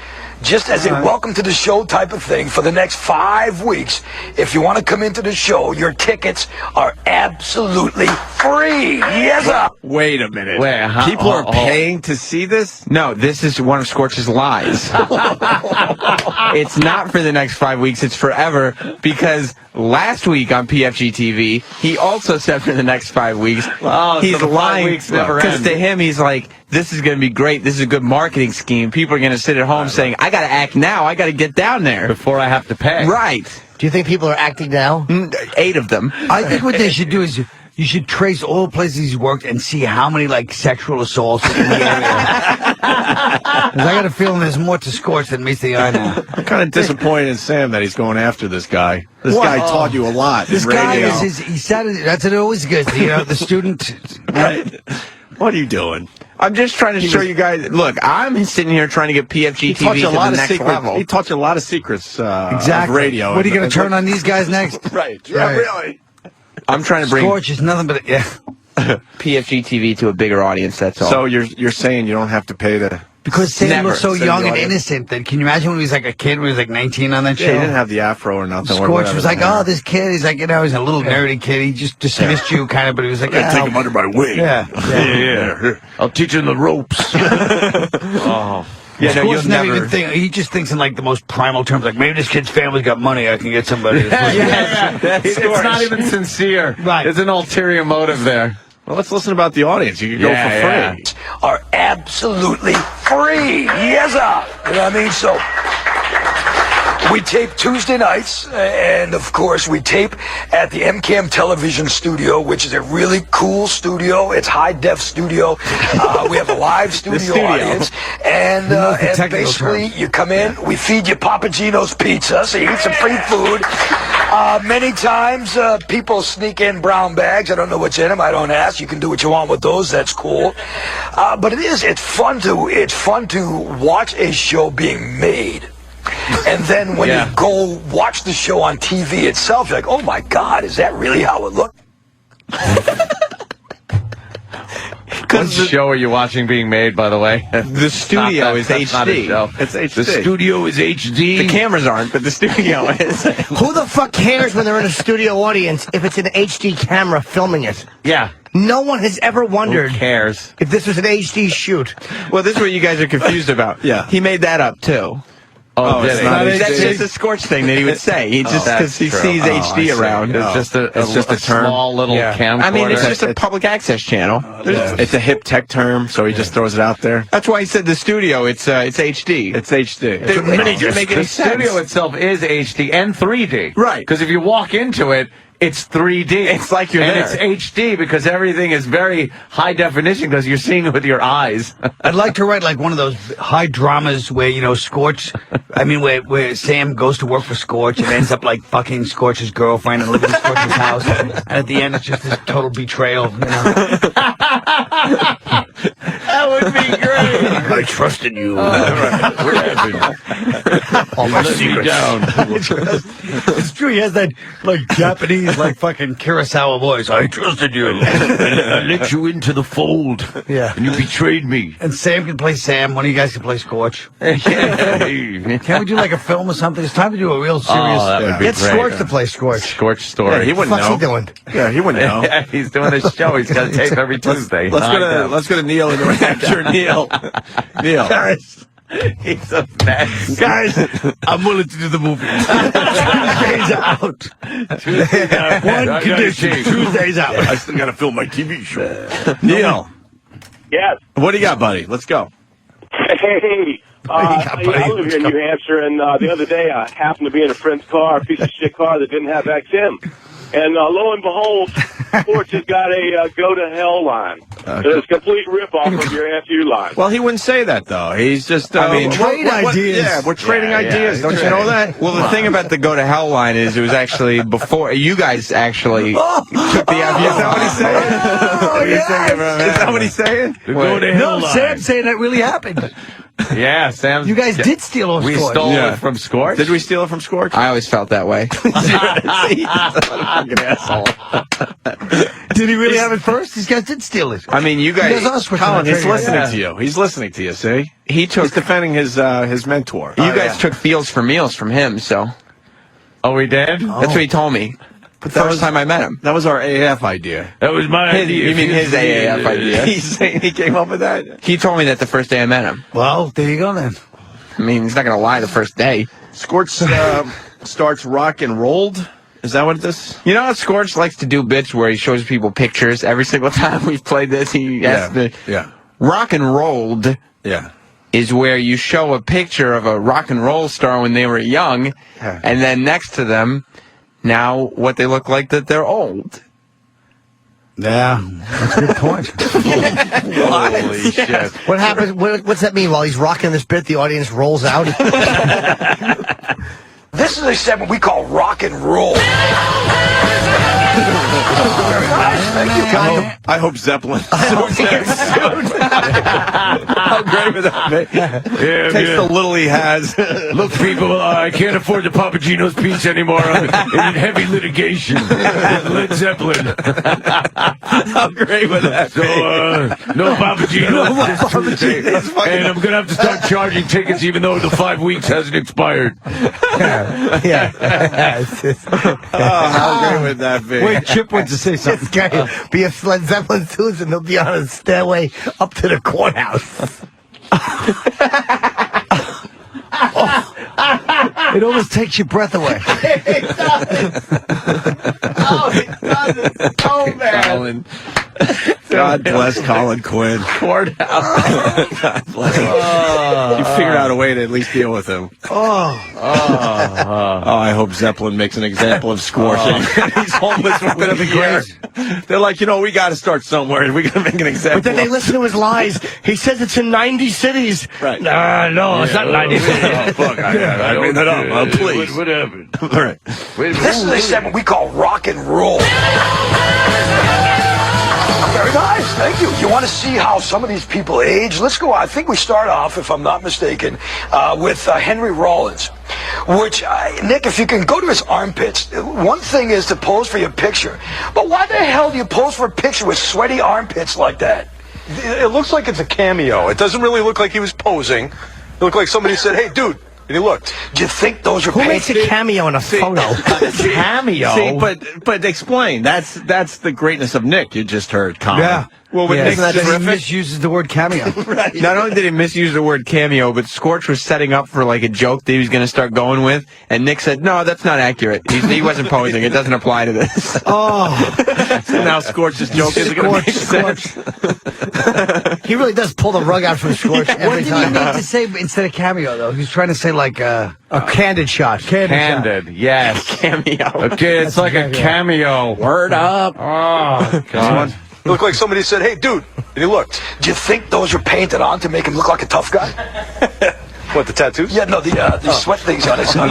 just as a welcome to the show type of thing, for the next 5 weeks, if you want to come into the show, your tickets are absolutely free. Yes, sir. Wait a minute. Wait, people are paying to see this? No, this is one of Scorch's lies. It's not for the next 5 weeks. It's forever, because last week on PFG TV, he also said for the next 5 weeks. Oh, he's so the 5 lying. weeks never Because end. to him, he's like, this is going to be great. This is a good marketing scheme. People are going to sit at home saying, I got to act now. I got to get down there. Before I have to pay. Right. Do you think people are acting now? 8 of them. I think what they should do is you should trace all the places he's worked and see how many sexual assaults in the area. 'Cause I got a feeling there's more to Scorch than meets the eye now. I'm kind of disappointed in Sam that he's going after this guy. This guy taught you a lot. This in guy radio. he said that's what it always good. The student. Right. What are you doing? I'm just trying to show you guys. Look, I'm sitting here trying to get PFG TV to the next level. He taught you a lot of secrets Exactly. of radio. What are you going to turn on these guys next? Right. Yeah, really. I'm trying to bring Scorch is nothing but PFG TV to a bigger audience. That's all. So you're saying you don't have to pay to. Because Sam Never. was so Send young the and audience. innocent that can you imagine when he was like a kid when he was like 19 on that Yeah, show? he didn't have the afro or nothing. or Scorch whatever. was like, oh, this kid, he's like, he's a little nerdy kid. He just dismissed you kind of, but he was like, Take him under my wing. Yeah. Yeah. I'll teach him the ropes. Oh. Yeah, no, Scorch you'll never never even think. He just thinks in like the most primal terms. Like maybe this kid's family's got money. I can get somebody. It's not even sincere. Right. There's an ulterior motive there. Well, let's listen about the audience. You can go for free. Are absolutely free. Yes, sir. You know what I mean? So we tape Tuesday nights, and of course we tape at the MCAM Television Studio, which is a really cool studio. It's high-def studio. We have a live studio audience, and basically you come in, we feed you Papa Gino's pizza, so you eat some free food. Many times people sneak in brown bags. I don't know what's in them. I don't ask. You can do what you want with those. That's cool. But it's fun to watch a show being made. And then when you go watch the show on TV itself, you're like, oh my God, is that really how it looked? What show are you watching being made, by the way? The studio is HD. It's HD. The studio is HD. The cameras aren't, but the studio is. Who the fuck cares when they're in a studio audience if it's an HD camera filming it? Yeah. No one has ever wondered Who cares? if this was an HD shoot. Well, this is what you guys are confused about. Yeah. He made that up, too. Oh, it's not That's HD? just a Scorch thing that he would say. He just because he sees HD around. It's just a term. small little camcorder. I mean, it's just a public access channel. It's a hip tech term, so he just throws it out there. That's why he said the studio. It's HD. It's HD. It doesn't make any The studio sense. itself is HD and 3D. Right. Because if you walk into it, it's 3D. It's like you're and there. it's HD because everything is very high definition because you're seeing it with your eyes. I'd like to write like one of those high dramas where, you know, Scorch, I mean, where Sam goes to work for Scorch and ends up like fucking Scorch's girlfriend and living in Scorch's house. And at the end, it's just this total betrayal, you know. That would be great. I trusted you. What happened? All my Let me secrets. down. It's true. He has that like Japanese, like fucking Kurosawa voice. I trusted you. I let you into the fold. Yeah. And you betrayed me. And Sam can play Sam. One of you guys can play Scorch. Can't we do like a film or something? It's time to do a real serious. that would be Get great. Scorch to play Scorch. Scorch story. Yeah, he wouldn't What's know. he doing? Yeah, he wouldn't know. Yeah, he's doing this show. He's got to tape every Tuesday. Let's go to Neil in New Hampshire. Neil. Guys, He's a mess. Guys, I'm willing to do the movie. Tuesday's out. One condition. Tuesday's out. I still got to film my TV show. Neil, Yes. what do you got, buddy? Let's go. Hey, I live here in New Hampshire, and the other day I happened to be in a friend's car, a piece of shit car that didn't have XM. And lo and behold, Scorch has got a go to hell line. It's a complete ripoff of your FU line. Well, he wouldn't say that, though. He's just... I mean, trade ideas. Yeah, we're trading ideas. Don't you know that? Well, the thing about the go to hell line is it was actually before you guys actually took the FU. Is that what he's saying? Is that what he's saying? Go to hell. No, Sam's saying that really happened. Yeah, Sam. You guid did steal our We Scorch. stole it from Scorch. Did we steal it from Scorch? I always felt that way. Fucking asshole. Did he really have it first? These guys did steal it. I mean, you guys. Because us were Colin, he's trading listening ideas. to you. He's listening to you, see? He took. He's defending his mentor. You guys took Fields for Meals from him, so Oh, we did? that's what he told me. The first time I met him. That was our AAF idea. That was my idea. You mean his AAF idea? He's saying he came up with that? He told me that the first day I met him. Well, there you go then. I mean, he's not going to lie the first day. Scorch starts rock and rolled. Is that what this? You know how Scorch likes to do bits where he shows people pictures every single time we've played this? He has Yeah. rock and rolled Yeah. is where you show a picture of a rock and roll star when they were young, and then next to them, now what they look like that they're old. Yeah, that's a good point. Holy shit. What happens? What's that mean? While he's rocking this bit, the audience rolls out. This is a segment we call rock and roll. I hope Zeppelin. How great would that be? Yeah, Takes the little he has. Look, people, I can't afford the Papa Gino's pizza anymore. I'm in heavy litigation with Led Zeppelin. How great would that be? So, no Papa Gino this Tuesday. And I'm going to have to start charging tickets even though the 5 weeks hasn't expired. Yeah. How great would that be? Wait, Chip wants to say something. This guy be a Led Zeppelin Susan. They'll be on a stairway up to the courthouse. It almost takes your breath away. It does. Oh, it does. It's so bad. God bless Colin Quinn. Courthouse. God bless him. You figured out a way to at least deal with him. I hope Zeppelin makes an example of squashing. He's homeless within a year. They're like, we got to start somewhere. We got to make an example. But then they listen to his lies. He says it's in 90 cities. Right. No, it's not 90 cities. Oh, fuck. I made that up. Please. What happened? All right. This is a segment we call rock and roll. Very nice, thank you. You want to see how some of these people age? Let's go. I think we start off, if I'm not mistaken, with Henry Rollins. Which, Nick, if you can go to his armpits, one thing is to pose for your picture. But why the hell do you pose for a picture with sweaty armpits like that? It looks like it's a cameo. It doesn't really look like he was posing. It looked like somebody said, "Hey, dude." And he looked. Do you think those are Who makes a cameo in a photo? Cameo? See, but explain. That's the greatness of Nick you just heard, Colin. Yeah. Well, with Nick's he terrific. misuses the word cameo. Right. Not only did he misuse the word cameo, but Scorch was setting up for like a joke that he was going to start going with, and Nick said, "No, that's not accurate. He wasn't posing. It doesn't apply to this." Oh, So now Scorch's joke isn't going to make sense. He really does pull the rug out from Scorch what every did he time. need to say instead of cameo, though? He was trying to say like A candid shot. Candid, yes. Cameo. Okay, it's like a cameo. Word up. Oh, God. It looked like somebody said, "Hey, dude." And he looked. Do you think those are painted on to make him look like a tough guy? What, the tattoos? Yeah, no, the sweat things on his. No.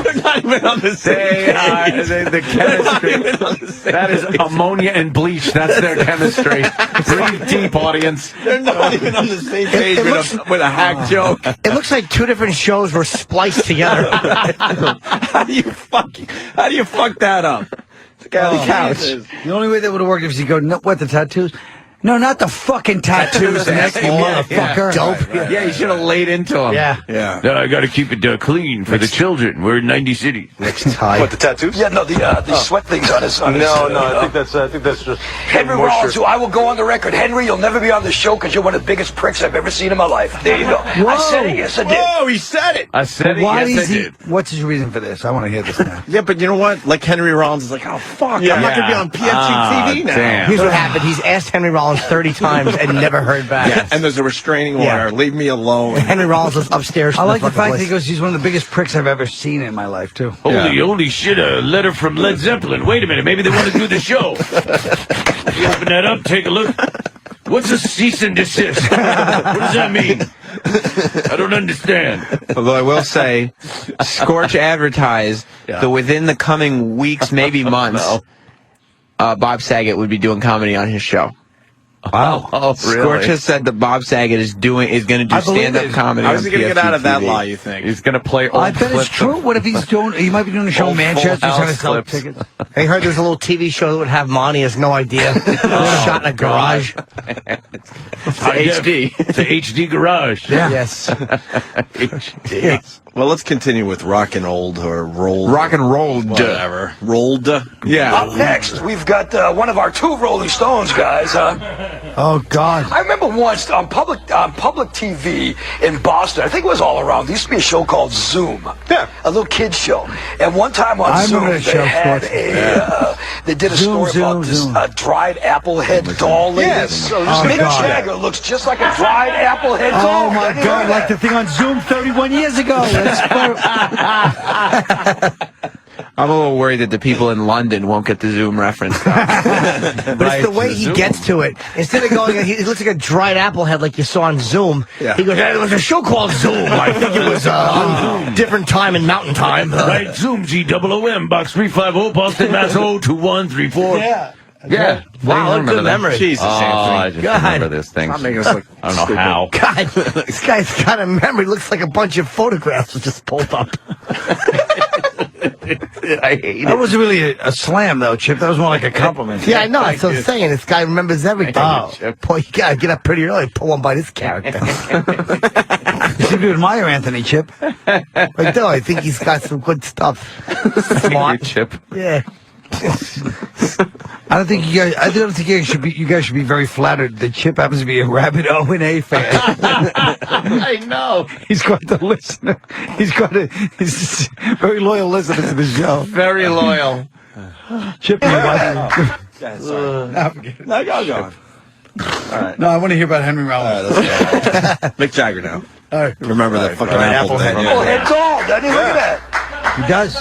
They're not even on the same page. The chemistry. That is ammonia and bleach. That's their chemistry. Breathe deep, audience. They're not even on the same page with a hack joke. It looks like two different shows were spliced together. How do you fuck that up? The guy on the couch. the only way that would have worked is he go, "No, what, the tattoos? No, not the fucking tattoos, Nick, you motherfucker." Dope. Yeah, you should have laid into him. Yeah. No, I got to keep it clean for the children. We're in 90 cities. Next time. What, the tattoos? Yeah, no, the sweat things on his. No. I think that's just Henry Rollins, who I will go on the record. Henry, you'll never be on the show because you're one of the biggest pricks I've ever seen in my life. There you go. I said it. Yes, I did. Whoa, he said it. I said it. Why Yes, is I he? did. What's his reason for this? I want to hear this now. Yeah, but you know what? Like Henry Rollins is like, oh, fuck. I'm not going to be on PNC TV now. Damn. Here's what happened. He's asked Henry Rollins 30 times and never heard back. Yeah, and there's a restraining order. Yeah. Leave me alone. Henry Rollins was upstairs. I like the fucking fact that place. he goes, "He's one of the biggest pricks I've ever seen in my life, too." Holy shit, a letter from Led Zeppelin. Wait a minute, maybe they want to do the show. You open that up, take a look. What's a cease and desist? What does that mean? I don't understand. Although I will say, Scorch advertised that within the coming weeks, maybe months, Bob Saget would be doing comedy on his show. Wow. Oh, really? Scorch has said that Bob Saget is going to do stand-up comedy. How is he going to get out of that PFT? lie, you think? He's going to play old I bet it's clips true. What if he's doing? He might be doing a show in Old Manchester. Full He's trying to House sell clips. tickets. I heard there's a little TV show that would have Monty has no idea. Shot in a garage. HD. It's a HD garage. Yes. Yeah. Well, let's continue with rock and old or rolled. Rock and rolled. Whatever. Rolled. Yeah. Up next, we've got one of our two Rolling Stones guys. Oh God! I remember once on public TV in Boston. I think it was all around. There used to be a show called Zoom. Yeah. A little kids show. And one time on I Zoom, remember they that show, had Sports. they did a Zoom, story about Zoom, this Zoom. dried apple head doll lady. Yes. Mick God. Jagger looks just like a dried apple head doll. Oh my Did you God! hear Like that? the thing on Zoom 31 years ago. I'm a little worried that the people in London won't get the Zoom reference. But it's the way he gets to it. Instead of going, he looks like a dried apple head like you saw on Zoom. Yeah. He goes, "Hey, there was a show called Zoom. I think it was on different time and mountain time." Right, Zoom, ZOOM, box 350, Boston, Mass. 02134. Yeah. Yeah. Wow, remember good them. memory. Jesus, Oh, I Anthony. just God. remember this thing. Stop making us look I don't know stupid. how. God, this guy's got a memory. Looks like a bunch of photographs was just pulled up. I hate That it. wasn't really a slam, though, Chip. That was more like a compliment. Yeah, I know. That's what I'm saying. This guy remembers everything. Boy, you gotta get up pretty early. Pull one by this character. You seem to admire Anthony, Chip. I do. I think he's got some good stuff. Smart Smart. Chip. Yeah. I don't think you guys should be very flattered that Chip happens to be a rabid O&A fan. I know. He's quite the listener. He's a very loyal listener to the show. Very loyal. Chip, No, go. All right. No, I want to hear about Henry Rollins. Mick Jagger now. All right. Remember that fucking apple head. Oh, head's all. Daddy, look at that. He does.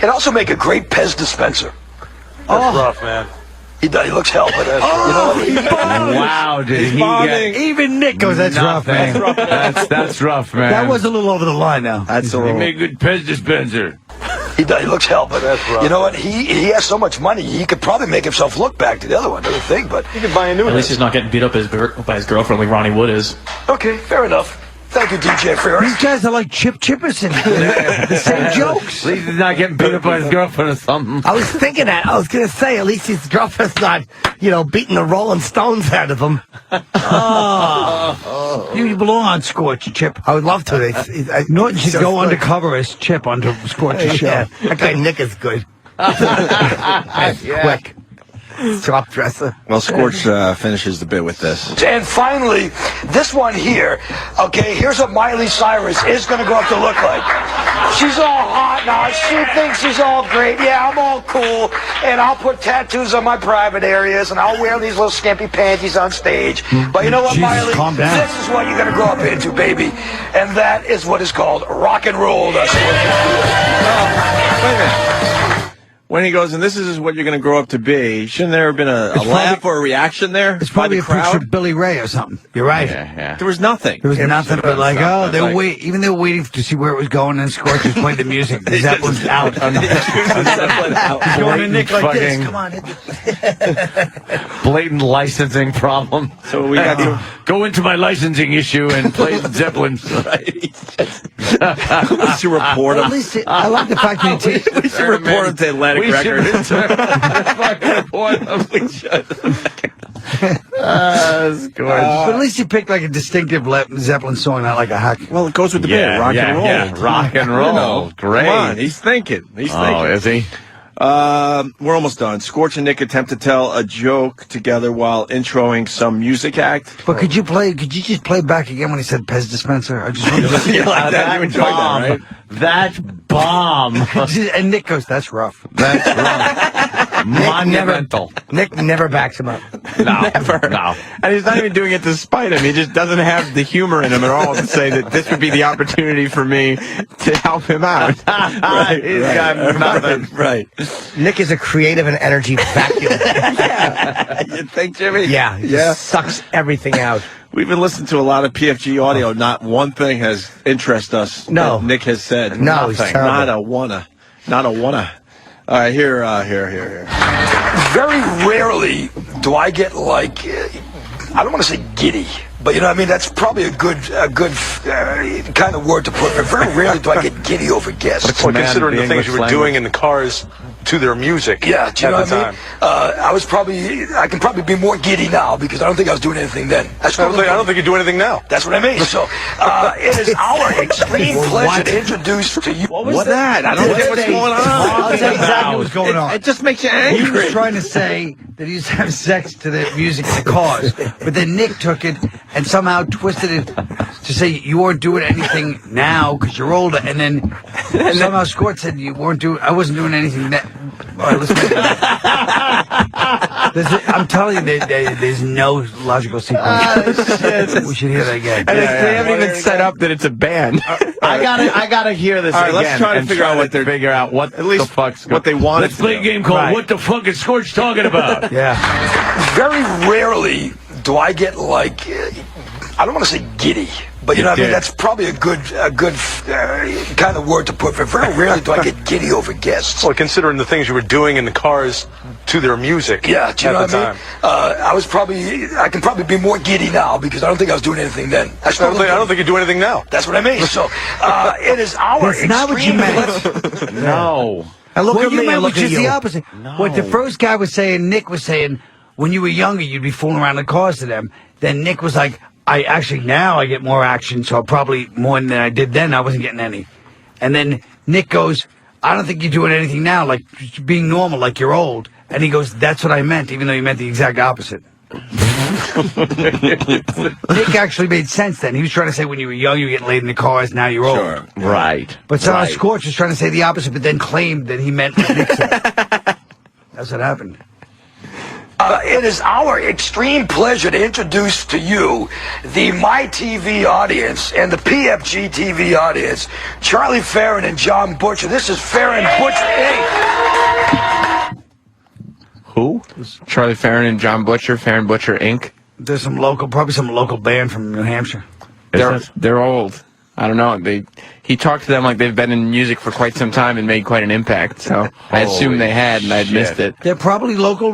He'd also make a great Pez dispenser. That's rough, man. He looks hell, but Wow, did he get... Even Nick goes, that's rough, man. That's rough, man. That was a little over the line now. He made a good Pez dispenser. He looks hell, but you know what? He has so much money, he could probably make himself look back to the other one, another thing, but... He could buy a new one. At least he's not getting beat up by his girlfriend like Ronnie Wood is. Okay, fair enough. Thank you, DJ, for These guys are like Chip Chipperson. The same jokes. At least he's not getting beat up by his girlfriend or something. I was thinking that. I was going to say, at least his girlfriend's not, beating the Rolling Stones out of him. You belong on Scorch, Chip. I would love to. Norton should go undercover as Chip on Scorch's show. Yeah, that guy Nick is good. Quick. Top dresser. Well, Scorch finishes the bit with this. And finally, this one here. Okay, here's what Miley Cyrus is going to go up to look like. She's all hot now. She thinks she's all great. Yeah, I'm all cool. And I'll put tattoos on my private areas, and I'll wear these little skimpy panties on stage. But you know what, Miley? Calm down. This is what you're going to grow up into, baby. And that is what is called rock and roll. That's what Wait a minute. When he goes, and this is what you're going to grow up to be, shouldn't there have been a laugh or a reaction there? It's probably by the a picture crowd? of Billy Ray or something. You're right. Yeah. There was nothing. There was nothing but like, they were like, even they were waiting to see where it was going, and Scorch was playing the music. The Zeppelin's out. He's going to Nick like this. Come on. Blatant licensing problem. So we got to Go into my licensing issue and play the Zeppelin. We should report him. At least I like the fact that he We should report him to Atlantic Records. We should. but at least he picked like a distinctive Zeppelin song, not like a hack. Well, it goes with the bit. Rock and roll. Yeah. Rock and roll. Great. Come on, he's thinking. Oh, is he? We're almost done. Scorch and Nick attempt to tell a joke together while introing some music act. But could you just play back again when he said Pez dispenser? I just wanted to You like that? You enjoyed that, right? That bomb. And Nick goes, that's rough. That's rough. Monumental. Nick never backs him up. Never. No. And he's not even doing it to spite him. He just doesn't have the humor in him at all to say that this would be the opportunity for me to help him out. He's got nothing. Right. Nick is a creative and energy vacuum. You think, Jimmy? Yeah. He just sucks everything out. We've been listening to a lot of PFG audio. Not one thing has interested us. No. That Nick has said. No, he's nothing. terrible. Not a wanna. All right, here. Very rarely do I get like, I don't want to say giddy, but you know what I mean? That's probably a good kind of word to put. But very rarely do I get giddy over guests. Well, considering the things you were doing in the cars to their music. Yeah, do you know at what I mean? I can probably be more giddy now because I don't think I was doing anything then. I don't think you do anything now. That's what I mean. So it is our extreme pleasure to introduce to you. What was that? I don't get what's going on. I'll tell you exactly what's going on. It just makes you He angry. was trying to say that he used to have sex to the music in the cars, but then Nick took it and somehow twisted it to say you weren't doing anything now because you're older, and then somehow Scorch said you weren't doing. I wasn't doing anything then. All right, let's make it. I'm telling you, there's no logical sequence. We should hear that again. And they haven't even set up that it's a band. I gotta hear this All right, again. let's try to and figure out what they're figure out what at least the fuck's what they wanted. Let's play a game called What the Fuck is Scorch Talking About? Yeah. Very rarely do I get like, I don't want to say giddy, but you know what I mean? That's probably a good kind of word to put. But very rarely do I get giddy over guests. Well, considering the things you were doing in the cars to their music. Yeah, do you know at what the I mean? I can probably be more giddy now because I don't think I was doing anything then. I don't think you do anything now. That's what I mean. So it is our That's not what you extreme meant. No. And look What at you me, meant and look was at just you. the opposite. What the first guy was saying, Nick was saying, when you were younger, you'd be fooling around in cars to them. Then Nick was like, now I get more action, so probably more than I did then. I wasn't getting any. And then Nick goes, I don't think you're doing anything now, like being normal, like you're old. And he goes, that's what I meant, even though he meant the exact opposite. Nick actually made sense then. He was trying to say when you were young, you were getting laid in the cars, now you're old. Right. But somehow Scorch was trying to say the opposite, but then claimed that he meant what Nick said. That's what happened. It is our extreme pleasure to introduce to you the My TV audience and the PFG TV audience, Charlie Farron and John Butcher. This is Farron Butcher Inc. Who? Charlie Farron and John Butcher, Farron Butcher Inc. There's probably some local band from New Hampshire. They're old. I don't know. He talked to them like they've been in music for quite some time and made quite an impact. So I assumed they had, and I'd missed it. They're probably local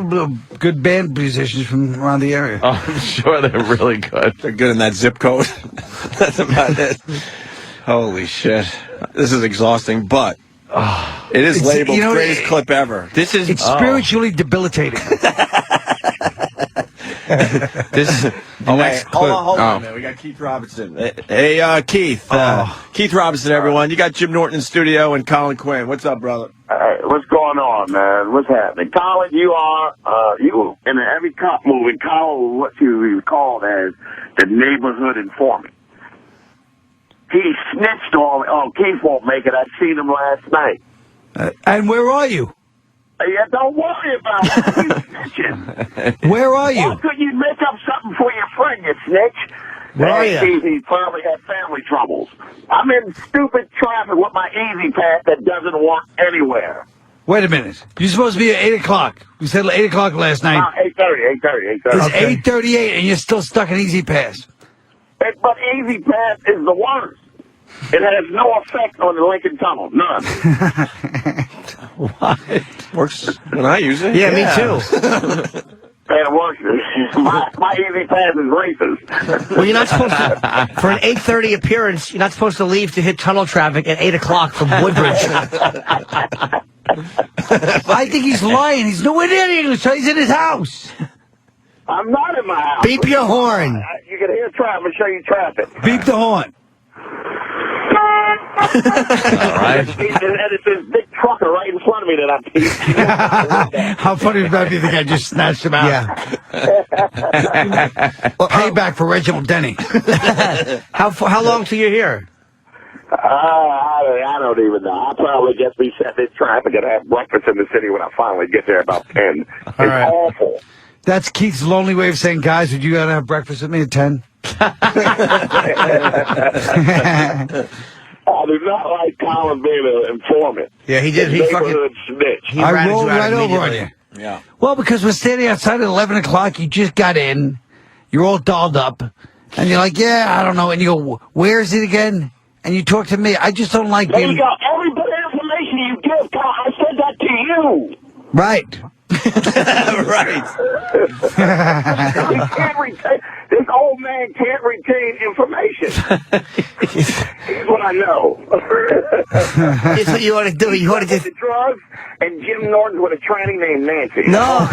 good band musicians from around the area. Oh, I'm sure they're really good. They're good in that zip code. That's about it. Holy shit. This is exhausting, but it is labeled greatest clip ever. It's spiritually debilitating. Hold on, man. We got Keith Robinson. Hey, Keith. Keith Robinson, everyone. You got Jim Norton in studio and Colin Quinn. What's up, brother? What's going on, man? What's happening? Colin, you in every cop movie, Colin, what you called as the neighborhood informant. He snitched on Keith won't make it. I seen him last night. And where are you? Yeah, don't worry about it. You snitching. Where are you? Why couldn't you make up something for your friend, you snitch? Where are you? He probably had family troubles. I'm in stupid traffic with my Easy Pass that doesn't work anywhere. Wait a minute. You're supposed to be at 8 o'clock. We said 8 o'clock last night. 8:30. It's 8:38 and you're still stuck in Easy Pass. But Easy Pass is the worst. It has no effect on the Lincoln Tunnel. None. What? Works when I use it. Yeah, me too. And it works. My Easy Pass is racist. Well, you're not supposed to, for an 8:30 appearance, you're not supposed to leave to hit tunnel traffic at 8 o'clock from Woodbridge. I think he's lying. He's nowhere near English. He's in his house. I'm not in my house. Beep your horn. You can hear traffic, show you traffic. Beep the horn. All right. And it's this big trucker right in front of me that I'm How funny would that be? The guy just snatched him out. Yeah. Payback for Reginald Denny. How long till you're here? I don't even know. I'll probably just be sitting in traffic and have breakfast in the city when I finally get there about 10. It's awful. That's Keith's lonely way of saying, guys, would you gotta have breakfast with me at 10? I do not like Colin being an informant. Yeah, he did. He neighborhood snitch. I rolled right over on you. Yeah. Well, because we're standing outside at 11 o'clock, you just got in, you're all dolled up, and you're like, yeah, I don't know, and you go, where is it again? And you talk to me. I just don't like There being... you go. Every bit of information you give, Colin, I said that to you. Right. Right. This old man can't retain information. Here's what I know. Here's what you want to do. You want to just drugs and Jim Norton with a tranny named Nancy. No.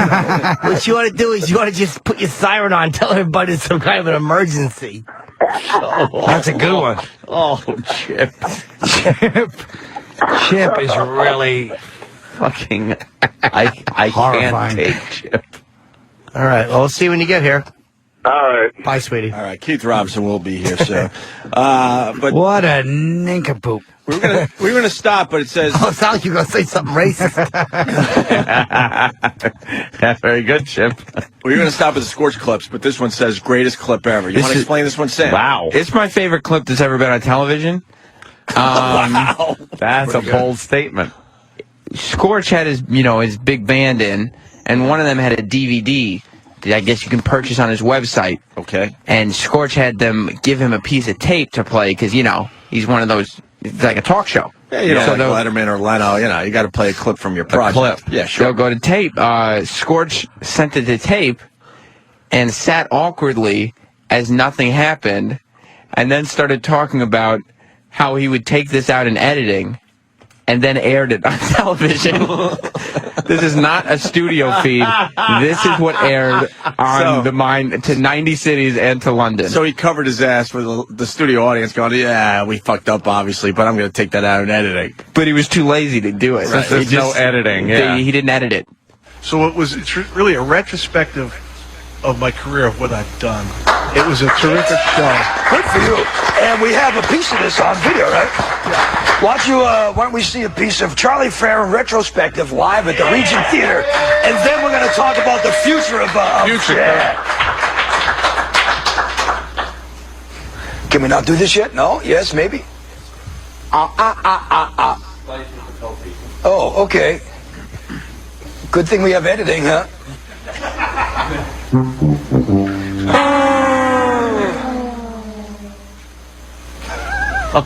What you want to do is you want to just put your siren on, tell everybody it's some kind of an emergency. That's a good one. Oh, Chip. Chip is really fucking... I can't take Chip. All right. Well, we'll see when you get here. All right. Bye, sweetie. All right. Keith Robinson will be here soon. But what a nincompoop. We were gonna stop, but it says... Oh, it sounds like you're going to say something racist. Yeah, very good, Chip. We were going to stop at the Scorch clips, but this one says greatest clip ever. You want to explain this one, Sam? Wow. It's my favorite clip that's ever been on television. Wow. That's a bold statement. Scorch had his big band in, and one of them had a DVD that I guess you can purchase on his website. Okay. And Scorch had them give him a piece of tape to play because, he's one of those, it's like a talk show. Yeah, like Letterman or Leno, you got to play a clip from your project. Clip. Yeah, sure. They'll go to tape. Scorch sent it to tape and sat awkwardly as nothing happened, and then started talking about how he would take this out in editing and then aired it on television. This is not a studio feed. This is what aired on to 90 cities and to London. So he covered his ass for the studio audience going, yeah, we fucked up, obviously, but I'm going to take that out in editing. But he was too lazy to do it. Right. There's no editing. Yeah. He didn't edit it. So it's really a retrospective of my career, of what I've done. It was a terrific show. Good for you. And we have a piece of this on video, right? Yeah. Why don't we see a piece of Charlie Farron retrospective live at the Regent Theater, and then we're going to talk about the future of future. Yeah. Can we not do this yet? No? Yes? Maybe? Oh, okay. Good thing we have editing, huh?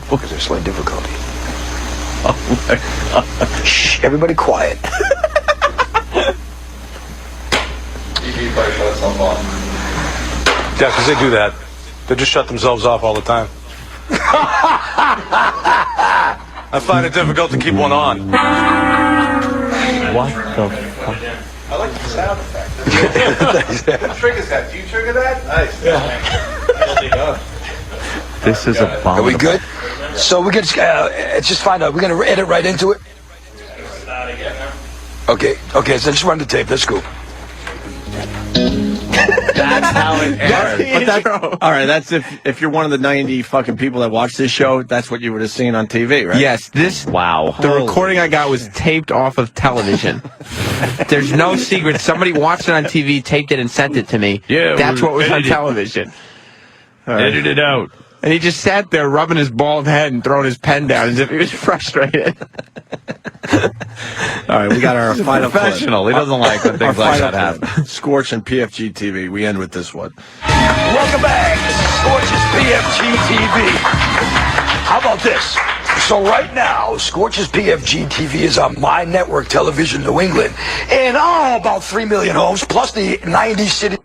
Because there's slight difficulty. Oh my God. Shh, everybody quiet. Yeah, because they do that. They just shut themselves off all the time. I find it difficult to keep one on. What the fuck? I like the sound effect. What triggers that? Do you trigger that? Nice. Yeah. This is a bomb. Are we good? So we can just find out. We're going to edit right into it? Okay, so just run the tape. That's cool. That's how it airs. All right, that's if you're one of the 90 fucking people that watch this show, that's what you would have seen on TV, right? Yes, the recording I got was taped off of television. There's no secret. Somebody watched it on TV, taped it, and sent it to me. Yeah, that's what was on television. Edit it out. And he just sat there rubbing his bald head and throwing his pen down as if he was frustrated. All right, we got our final professional. Clip. He doesn't like when things like that happen. Scorch and PFG TV. We end with this one. Welcome back. Scorch's PFG TV. How about this? So right now, Scorch's PFG TV is on My Network Television New England. And about 3 million homes, plus the 90 cities.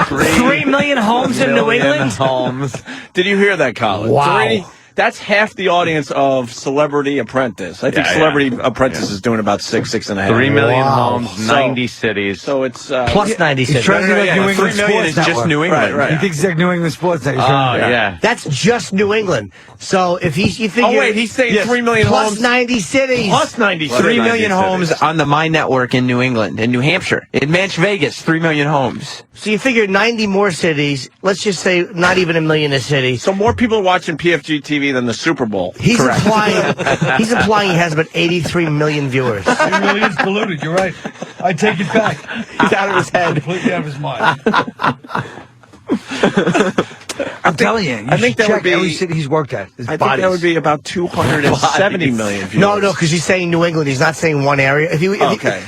3 million homes in New England? Homes. Did you hear that, Colin? Wow. That's half the audience of Celebrity Apprentice. I think Celebrity Apprentice is doing about 6.5. 3 million homes, 90 cities. So it's plus 90 cities. He's trying to like New England 3 million Sports is just Network. New England. Right. He thinks it's like New England Sports Network. Oh, yeah. That's just New England. So if you figure... Oh, wait, he's saying 3 million plus homes. 90 cities. Plus 90 cities. 3 million homes on the My Network in New England, in New Hampshire. In Manch Vegas, 3 million homes. So you figure 90 more cities. Let's just say not even a million a city. So more people are watching PFG TV than the Super Bowl. He's implying he has about 83 million viewers. He really is polluted. You're right. I take it back. He's out of his head. Completely out of his mind. I'm telling you, I think that would be every city he's worked at. I think that would be about 270 million viewers. No, because he's saying New England. He's not saying one area.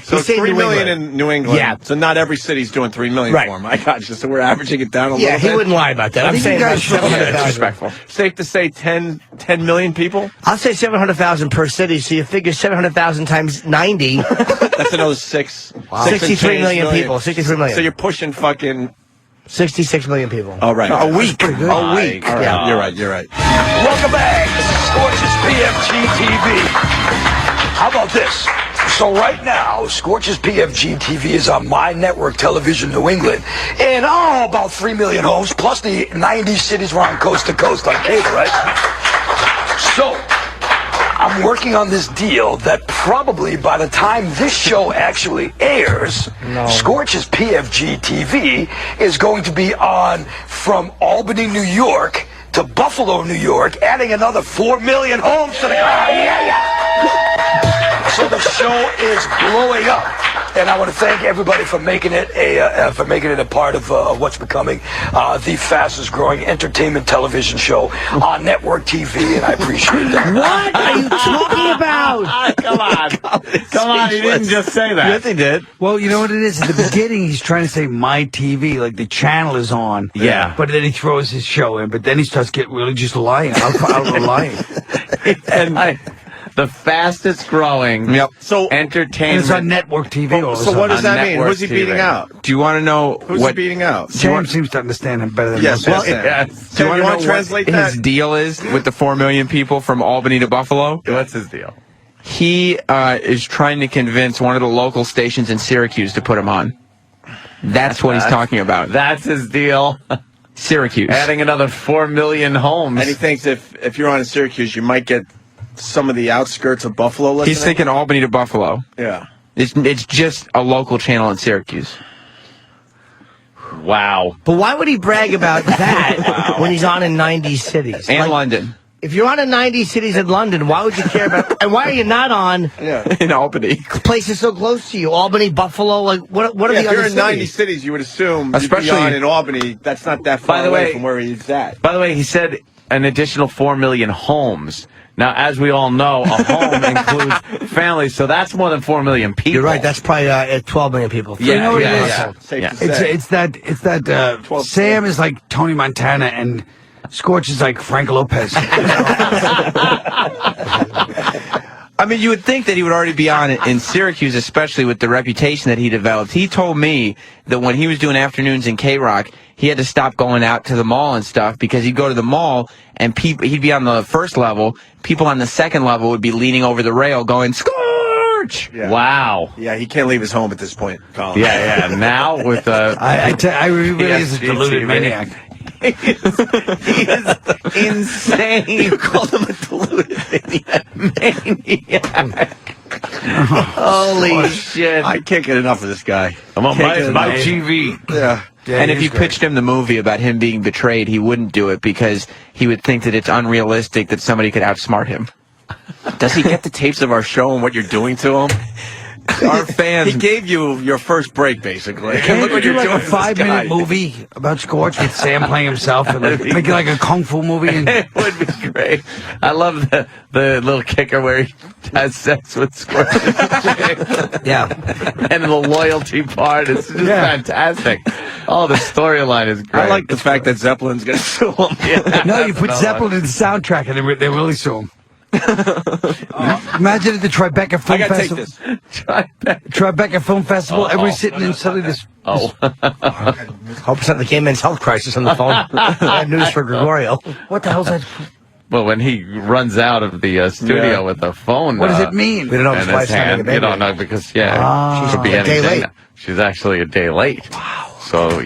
So it's 3 million in New England. Yeah. So not every city's doing 3 million for him. I got you. So we're averaging it down a little bit. Yeah, he wouldn't lie about that. I'm saying about 700,000. Disrespectful. Safe to say 10 million people? I'll say 700,000 per city. So you figure 700,000 times 90. That's another 63 million people. 63 million. So you're pushing fucking 66 million people. Oh, right. A week. A week. Right. Yeah, you're right. Welcome back. Scorch's PFG TV. How about this? So right now, Scorch's PFG TV is on My Network Television New England. And about 3 million homes, plus the 90 cities around coast to coast on cable, right? So I'm working on this deal that probably by the time this show actually airs, Scorch's PFG TV is going to be on from Albany, New York to Buffalo, New York, adding another 4 million homes to the So the show is blowing up. And I want to thank everybody for making it a part of what's becoming the fastest growing entertainment television show on network TV, and I appreciate that. What are you talking about? Come on, he didn't just say that. Yes, he did. Well, you know what it is? At the beginning, he's trying to say My TV, like the channel is on. Yeah. But then he throws his show in, but then he starts getting really just lying. I'll lying. And the fastest growing entertainment. And it's on network TV. So what does that mean? Who's he beating out? Do you want to know Who's he beating out? James seems to understand him better than most. Do you want to know translate what that? his deal is with the 4 million people from Albany to Buffalo? What's his deal? He is trying to convince one of the local stations in Syracuse to put him on. That's what he's talking about. That's his deal. Syracuse. Adding another 4 million homes. And he thinks if you're on in Syracuse, you might get some of the outskirts of Buffalo listening. He's thinking Albany to Buffalo. Yeah. It's just a local channel in Syracuse. Wow. But why would he brag about that when he's on in 90 cities? And London. If you're on in 90 cities in London, why would you care about... And why are you not on in Albany? Places so close to you. Albany, Buffalo, like, what are the other cities? If you're in 90 cities, you would assume Especially you'd be on in Albany. That's not that far away from where he's at. By the way, he said an additional 4 million homes. Now, as we all know, a home includes families, so that's more than 4 million people. You're right. That's probably 12 million people. You know what it is? Safe to say. It's that Sam is like Tony Montana and Scorch is like Frank Lopez. I mean, you would think that he would already be on in Syracuse, especially with the reputation that he developed. He told me that when he was doing afternoons in K-Rock, he had to stop going out to the mall and stuff because he'd go to the mall and he'd be on the first level. People on the second level would be leaning over the rail going, Scorch! Yeah. Wow. Yeah, he can't leave his home at this point, Colin. Yeah. Now with I really is a deluded maniac. He is insane. You called him a deluded maniac. Holy shit. I can't get enough of this guy. I'm on my TV. Yeah. And if you pitched him the movie about him being betrayed, he wouldn't do it because he would think that it's unrealistic that somebody could outsmart him. Does he get the tapes of our show and what you're doing to him? Our fans. He gave you your first break, basically. Can't Look you what do you're like doing a to this 5-minute guy. movie about Scorch with Sam playing himself and make it like a kung fu movie? And It would be great. I love the little kicker where he has sex with Scorch. Yeah. And the loyalty part is just fantastic. Oh, the storyline is great. I like the fact that Zeppelin's going to sue him. Yeah, no, you put Zeppelin in the soundtrack and they really sue him. Imagine at the Tribeca Film I gotta take Festival. this. Tribeca Film Festival, everybody's sitting in suddenly this. Hope it's not the gay men's health crisis on the phone. Bad news for Gregorio. What the hell's that? Well, when he runs out of the studio with the phone, What does it mean? We don't know if in his wife's his having a hand, baby. you don't know because she'd be a day anything. late. She's actually a day late. Wow. So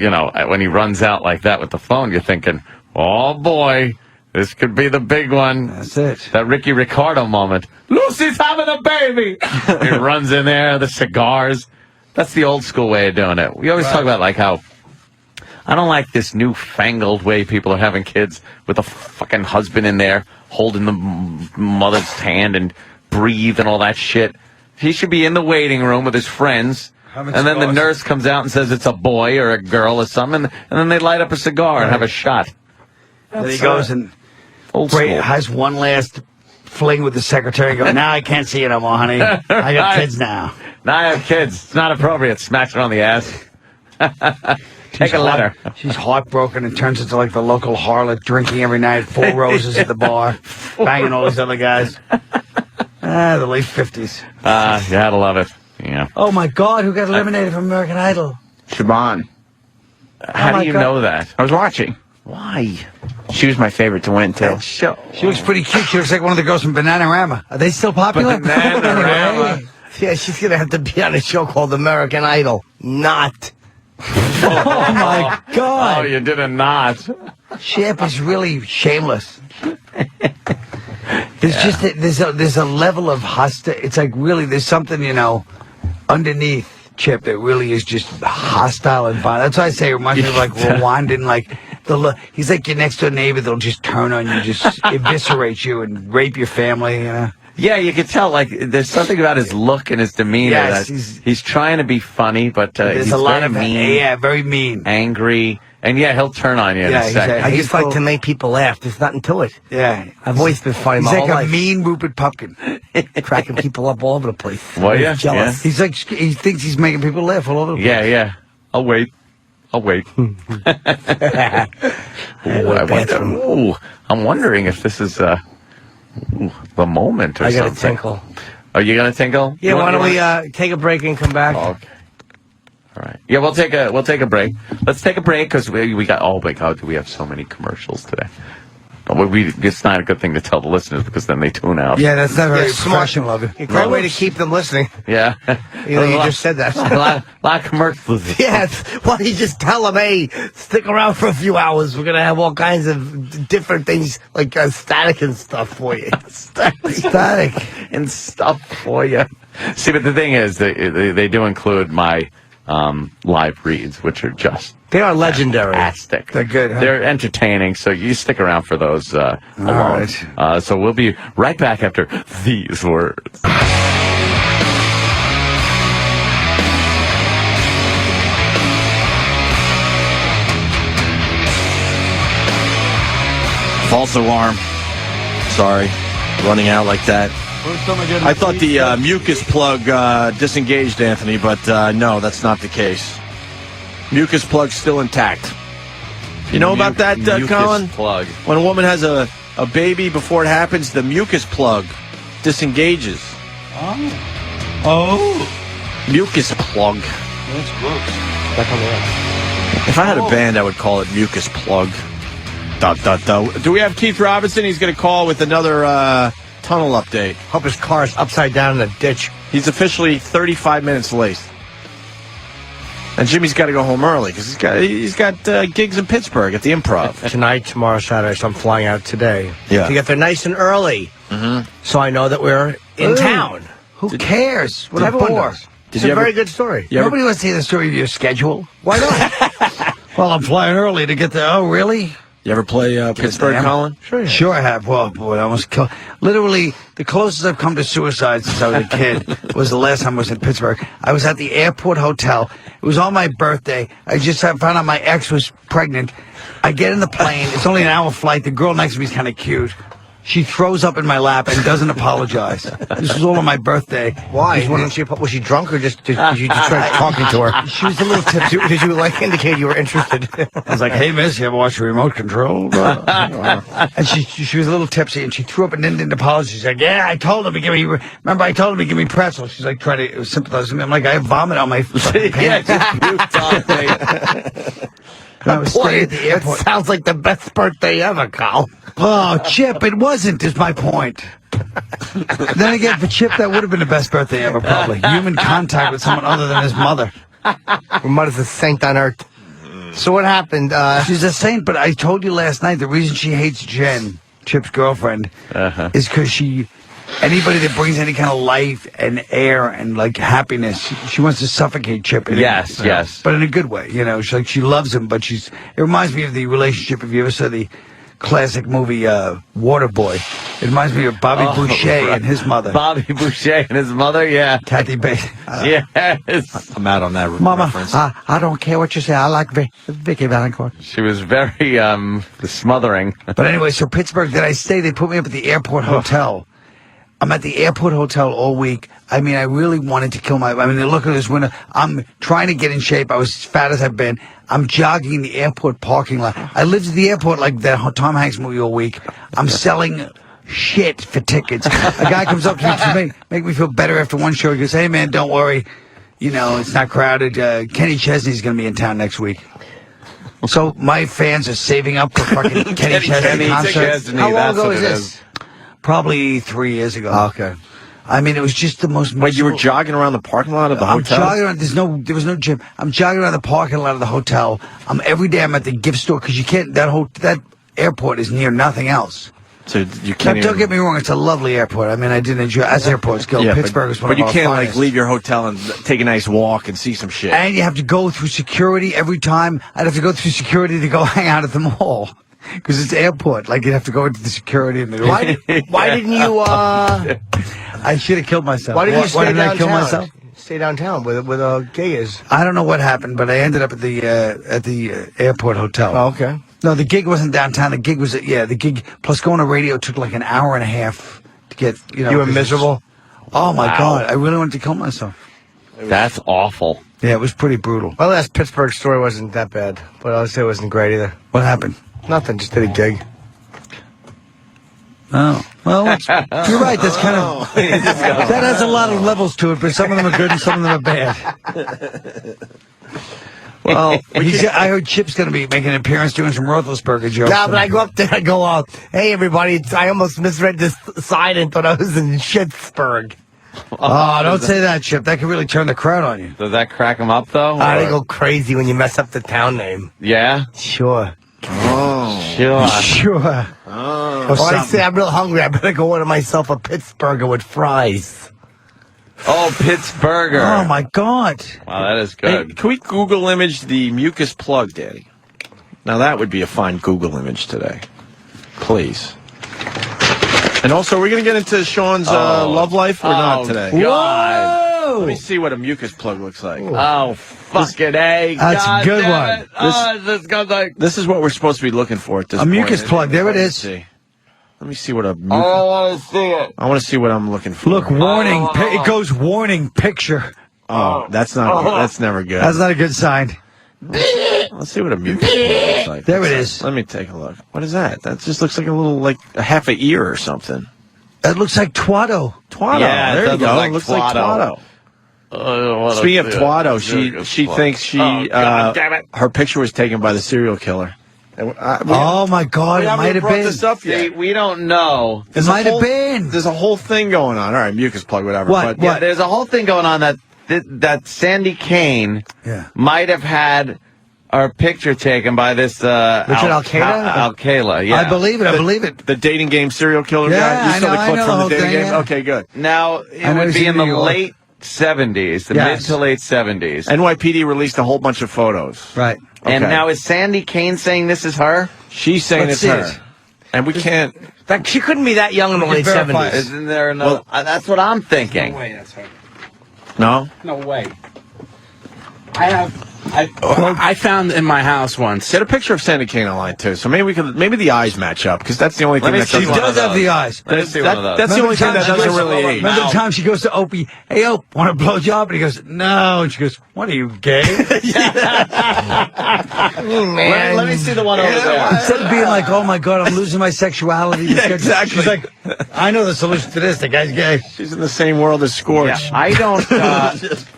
when he runs out like that with the phone, you're thinking, oh boy. This could be the big one. That's it. That Ricky Ricardo moment. Lucy's having a baby. He runs in there, the cigars. That's the old school way of doing it. We always talk about like how I don't like this newfangled way people are having kids with a fucking husband in there holding the mother's hand and breathe and all that shit. He should be in the waiting room with his friends. And then the nurse comes out and says it's a boy or a girl or something. And then they light up a cigar and have a shot. Then he goes and has one last fling with the secretary and goes, now I can't see you no more, honey. I got kids now. Now I have kids. It's not appropriate. Smash it on the ass. Take a letter. She's heartbroken and turns into like the local harlot, drinking every night, 4 roses at the bar, banging all these other guys. The late 50s. You gotta love it. Yeah. Oh my God, who got eliminated from American Idol? Siobhan. How do you know that? I was watching. Why? She was my favorite to win, too. She looks pretty cute. She looks like one of the girls from Bananarama. Are they still popular? Bananarama. Yeah, she's going to have to be on a show called American Idol. Not. Oh, my God. Oh, you did a not. Chip is really shameless. There's a level of hostility. It's like really there's something, underneath Chip that really is just hostile and violent. That's why I say it reminds me of like Rwandan, like he's like your next door neighbor that'll just turn on you, just eviscerate you and rape your family, Yeah, you can tell, like, there's something about his look and his demeanor. Yes, that he's trying to be funny, but there's he's a lot very of mean. Yeah, very mean. Angry. And he'll turn on you in a second. I just like to make people laugh. There's nothing to it. Yeah. I've always been funny He's my like whole a life. mean Rupert Pupkin. Cracking people up all over the place. Well, yeah. Jealous. He's like, he thinks he's making people laugh all over the place. Yeah. I'll wait. Ooh, I'm wondering if this is the moment or I got something. to tinkle. Are you going to tinkle? Yeah, why don't we take a break and come back? Oh, okay. All right. Yeah, we'll take a break. Let's take a break because we got. Oh my God, we have so many commercials today. It's not a good thing to tell the listeners because then they tune out. Yeah, that's not very smart. professional of you. A great way to keep them listening. Yeah. You just said that. A lot of commercials. Yeah, why don't you just tell them, hey, stick around for a few hours. We're going to have all kinds of different things like static and stuff for you. Static and stuff for you. See, but the thing is, they do include my live reads, which are just they are legendary. Fantastic. They're good. Huh? They're entertaining, so you stick around for those alone. Right. So we'll be right back after these words. False alarm. Sorry, running out like that. I thought the mucus plug disengaged, Anthony, but no, that's not the case. Mucus plug's still intact. You know about that, Colin? Plug. When a woman has a baby, before it happens, the mucus plug disengages. Oh. Mucus plug. That's gross. If I had a band, I would call it Mucus Plug. ... Do we have Keith Robinson? He's going to call with another tunnel update. Hope his car's upside down in a ditch. He's officially 35 minutes late. And Jimmy's got to go home early because he's got gigs in Pittsburgh at the Improv. Tonight, tomorrow, Saturday, so I'm flying out today. Yeah. To get there nice and early. Mm-hmm. So I know that we're in town. Who cares? What a Everyone bore. does. It's a very good story. Nobody wants to hear the story of your schedule. Why not? Well, I'm flying early to get there. Oh, really? You ever play Pittsburgh, Colin? Sure I have. Well, boy, I almost killed. Literally, the closest I've come to suicide since I was a kid was the last time I was in Pittsburgh. I was at the airport hotel. It was on my birthday. I found out my ex was pregnant. I get in the plane. It's only an hour flight. The girl next to me is kind of cute. She throws up in my lap and doesn't apologize. This was all on my birthday. Why? Was she drunk or did you just try talking to her? She was a little tipsy. Did you indicate you were interested? I was like, "Hey, miss, you ever watch the remote control?" And she was a little tipsy and she threw up and didn't apologize. She's like, "Yeah, I told him to give me. Remember, I told him to give me pretzels." She's like trying to sympathize with me. I'm like, I have vomit on my fucking pants. I was staying at the airport. That sounds like the best birthday ever, Carl. Oh, Chip, it wasn't, is my point. Then again, for Chip, that would have been the best birthday ever, probably. Human contact with someone other than his mother. Her mother's a saint on earth. So what happened? She's a saint, but I told you last night the reason she hates Jen, Chip's girlfriend, is because anybody that brings any kind of life and air and like happiness, she wants to suffocate Chip. Yes. But in a good way, you know. She loves him, but it reminds me of the relationship. If you ever saw the classic movie Waterboy, it reminds me of Bobby Boucher and his mother. Bobby Boucher and his mother, yeah. Kathy Bates. Yes. I'm out on that Mama, reference. I don't care what you say. I like Vicky Valancourt. She was very smothering. But anyway, so Pittsburgh, did I stay? They put me up at the airport hotel. I'm at the airport hotel all week. I mean, I really wanted to kill they look at this window. I'm trying to get in shape. I was as fat as I've been. I'm jogging the airport parking lot. I lived at the airport like that Tom Hanks movie all week. I'm selling shit for tickets. A guy comes up to me to make me feel better after one show. He goes, "Hey, man, don't worry. You know, it's not crowded. Kenny Chesney's going to be in town next week." So my fans are saving up for fucking Kenny Chesney concert. How long ago is this? Probably 3 years ago. Okay. I mean, it was just the most. Wait, you were jogging around the parking lot of the hotel? I'm jogging around. There was no gym. I'm jogging around the parking lot of the hotel. Every day I'm at the gift store because you can't. That airport is near nothing else. So you can't. Don't get me wrong. It's a lovely airport. I mean, I didn't enjoy as airports go. Yeah, Pittsburgh is one but of our you can't finest. leave your hotel and take a nice walk and see some shit. And you have to go through security every time. I'd have to go through security to go hang out at the mall. Because it's airport. Like, you'd have to go into the security. And why didn't you, I should have killed myself. Why didn't you stay downtown? I kill myself? Stay downtown with a gay is. I don't know what happened, but I ended up at the airport hotel. Oh, okay. No, the gig wasn't downtown. The gig was, the gig, plus going to radio took like an hour and a half to get, you know. You were miserable? Oh, my God. I really wanted to kill myself. That's awful. Yeah, it was pretty brutal. My last Pittsburgh story wasn't that bad, but I would say it wasn't great either. What happened? Nothing, just did a gig. Oh. Well, you're right. That's kind of... that has a lot of levels to it, but some of them are good and some of them are bad. Well, I heard Chip's going to be making an appearance doing some Roethlisberger jokes. Yeah, but I go up there and I go, "Hey, everybody, I almost misread this sign and thought I was in Schittsburg." Oh, don't say that, Chip. That could really turn the crowd on you. Does that crack him up, though? They go crazy when you mess up the town name. Yeah? Sure. Oh. Sure. Oh. Or I say I'm real hungry. I better go order myself a Pittsburgher with fries. Oh, Pittsburgher. Oh, my God. Wow, that is good. Hey, can we Google image the mucus plug, Daddy? Now, that would be a fine Google image today. Please. And also, we're going to get into Sean's love life or not today? God. Whoa! Let me see what a mucus plug looks like. Oh, fucking A. That's God a good damn one. it. This is what we're supposed to be looking for at this A point. mucus plug. There it is. Let me see what a. I want to see it. I want to see what I'm looking for. Look, warning. It goes warning picture. Oh, that's not. That's never good. That's not a good sign. Let's see what a mucus plug looks like. There it is. Let me take a look. What is that? That just looks like a little, like a half a ear or something. That looks like Twatto. Twatto. Yeah, there you go. Like it looks like Twatto. Twatto. Speaking of Twatto, she thinks God damn it. her picture was taken by the serial killer. Oh, my God. It might have been. This up yet. See, we don't know. It might have been. There's a whole thing going on. All right, mucus plug, whatever. What? But Yeah, there's a whole thing going on that Sandy Kane might have had our picture taken by this Richard Al-Qaeda? Al-Qaeda, yeah. I believe it. I believe it. The dating game serial killer Yeah, guy? You I saw know, the I clip know from the the dating whole game? thing, yeah. Okay, good. Now, it would be in the late 70s, the mid to late 70s. NYPD released a whole bunch of photos. Right. And Okay. now is Sandy Kane saying this is her? She's saying Let's it's see her. it. And we can't... She couldn't be that young in the late verify 70s. Isn't there another? That's what I'm thinking. No way that's her. No? No way. I found in my house once. Get a picture of Sandy Kane online, too. So maybe the eyes match up, because that's the only thing me that see doesn't... one She does of have those. the eyes. Let me see one of those. That's the only thing that doesn't really age. Remember the time she goes to Opie, hey, Opie, want to blow job? And he goes, no. And she goes, what are you, gay? Let me see the one over there. Instead of being like, oh, my God, I'm losing my sexuality. Yeah, exactly. She's like, I know the solution to this. The guy's gay. She's in the same world as Scorch. Yeah, I don't.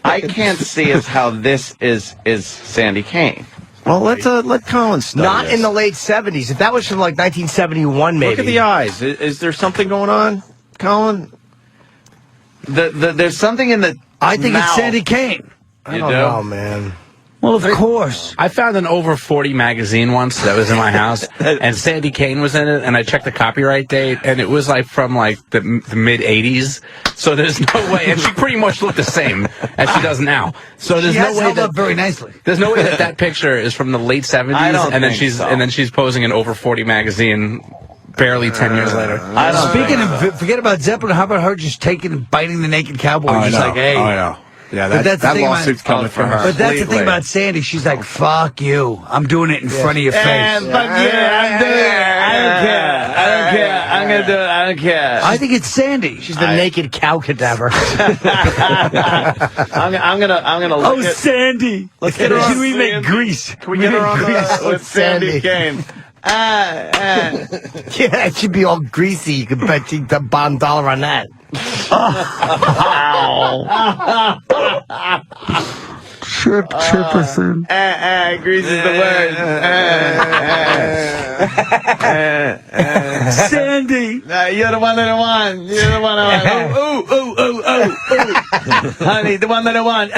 I can't see as how this is Sandy Kane. Well, let Colin study Not this. in the late 70s. If that was from like 1971, maybe. Look at the eyes. Is there something going on, Colin? There's something in the. I think mouth. it's Sandy Kane. I don't know, man. Well, of course. I found an over 40 magazine once that was in my house, and Sandy Kane was in it, and I checked the copyright date, and it was like from like the mid 80s. So there's no way, and she pretty much looked the same as she does now. So there's She no has way held that up very nicely. there's no way that picture is from the late 70s, I don't and then think so. and then she's posing an over 40 magazine barely 10 years later. Speaking of, forget about Zeppelin. How about her just taking and biting the naked cowboy? I Just know. like, hey. I know. Yeah, But that's the that thing lawsuit's about- coming for her. But that's the thing Completely. about Sandy. She's like, fuck you. I'm doing it in front of your face. Fuck you! I'm doing it. I don't care. I don't care. I'm gonna do it. I don't care. I think it's Sandy. She's the naked cow cadaver. I'm gonna look Oh, at. Sandy. Let's get her on. Can we make grease? Can we get her on with Sandy Kane. Yeah, it should be all greasy. You could bet you the bottom dollar on that. Chipperson. Grease is the word. Sandy. You're the one that I want. You're the one I want. Ooh. Honey, the one that I want.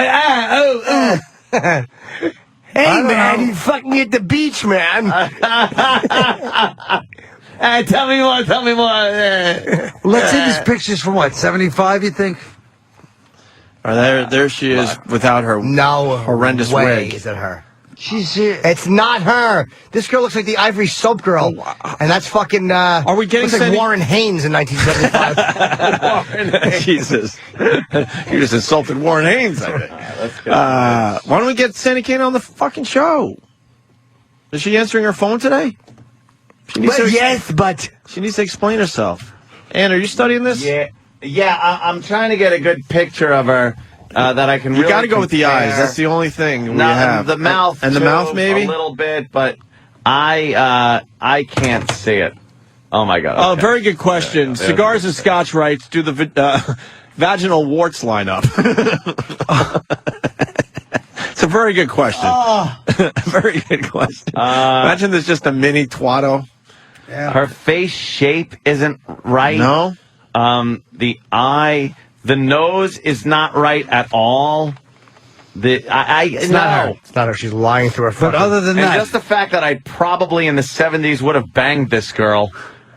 Hey, man, you fucked me at the beach, man. Tell me more. Let's see, this picture's from what, 75, you think? There she is without her horrendous way wig. is it her. It's not her. This girl looks like the Ivory Soap Girl, and that's fucking. Are we getting looks like Warren Haynes in 1975? Jesus. You just insulted Warren Haynes, I think. That's good. Why don't we get Sandy Kane on the fucking show? Is she answering her phone today? She needs but she needs to explain herself. Ann, are you studying this? Yeah. I'm trying to get a good picture of her that I can. You really got to go with the compare. eyes. That's the only thing we No, have. the mouth and the too, mouth, maybe a little bit, but I can't see it. Oh my God! Oh, okay. very good question. Cigars and Scotch writes, do the vaginal warts line up? It's a very good question. Very good question. Imagine there's just a mini Twatto. Yeah. Her face shape isn't right. No. The nose is not right at all. It's not her. It's not her. She's lying through her. But other than that, just the fact that I probably in the 70s would have banged this girl.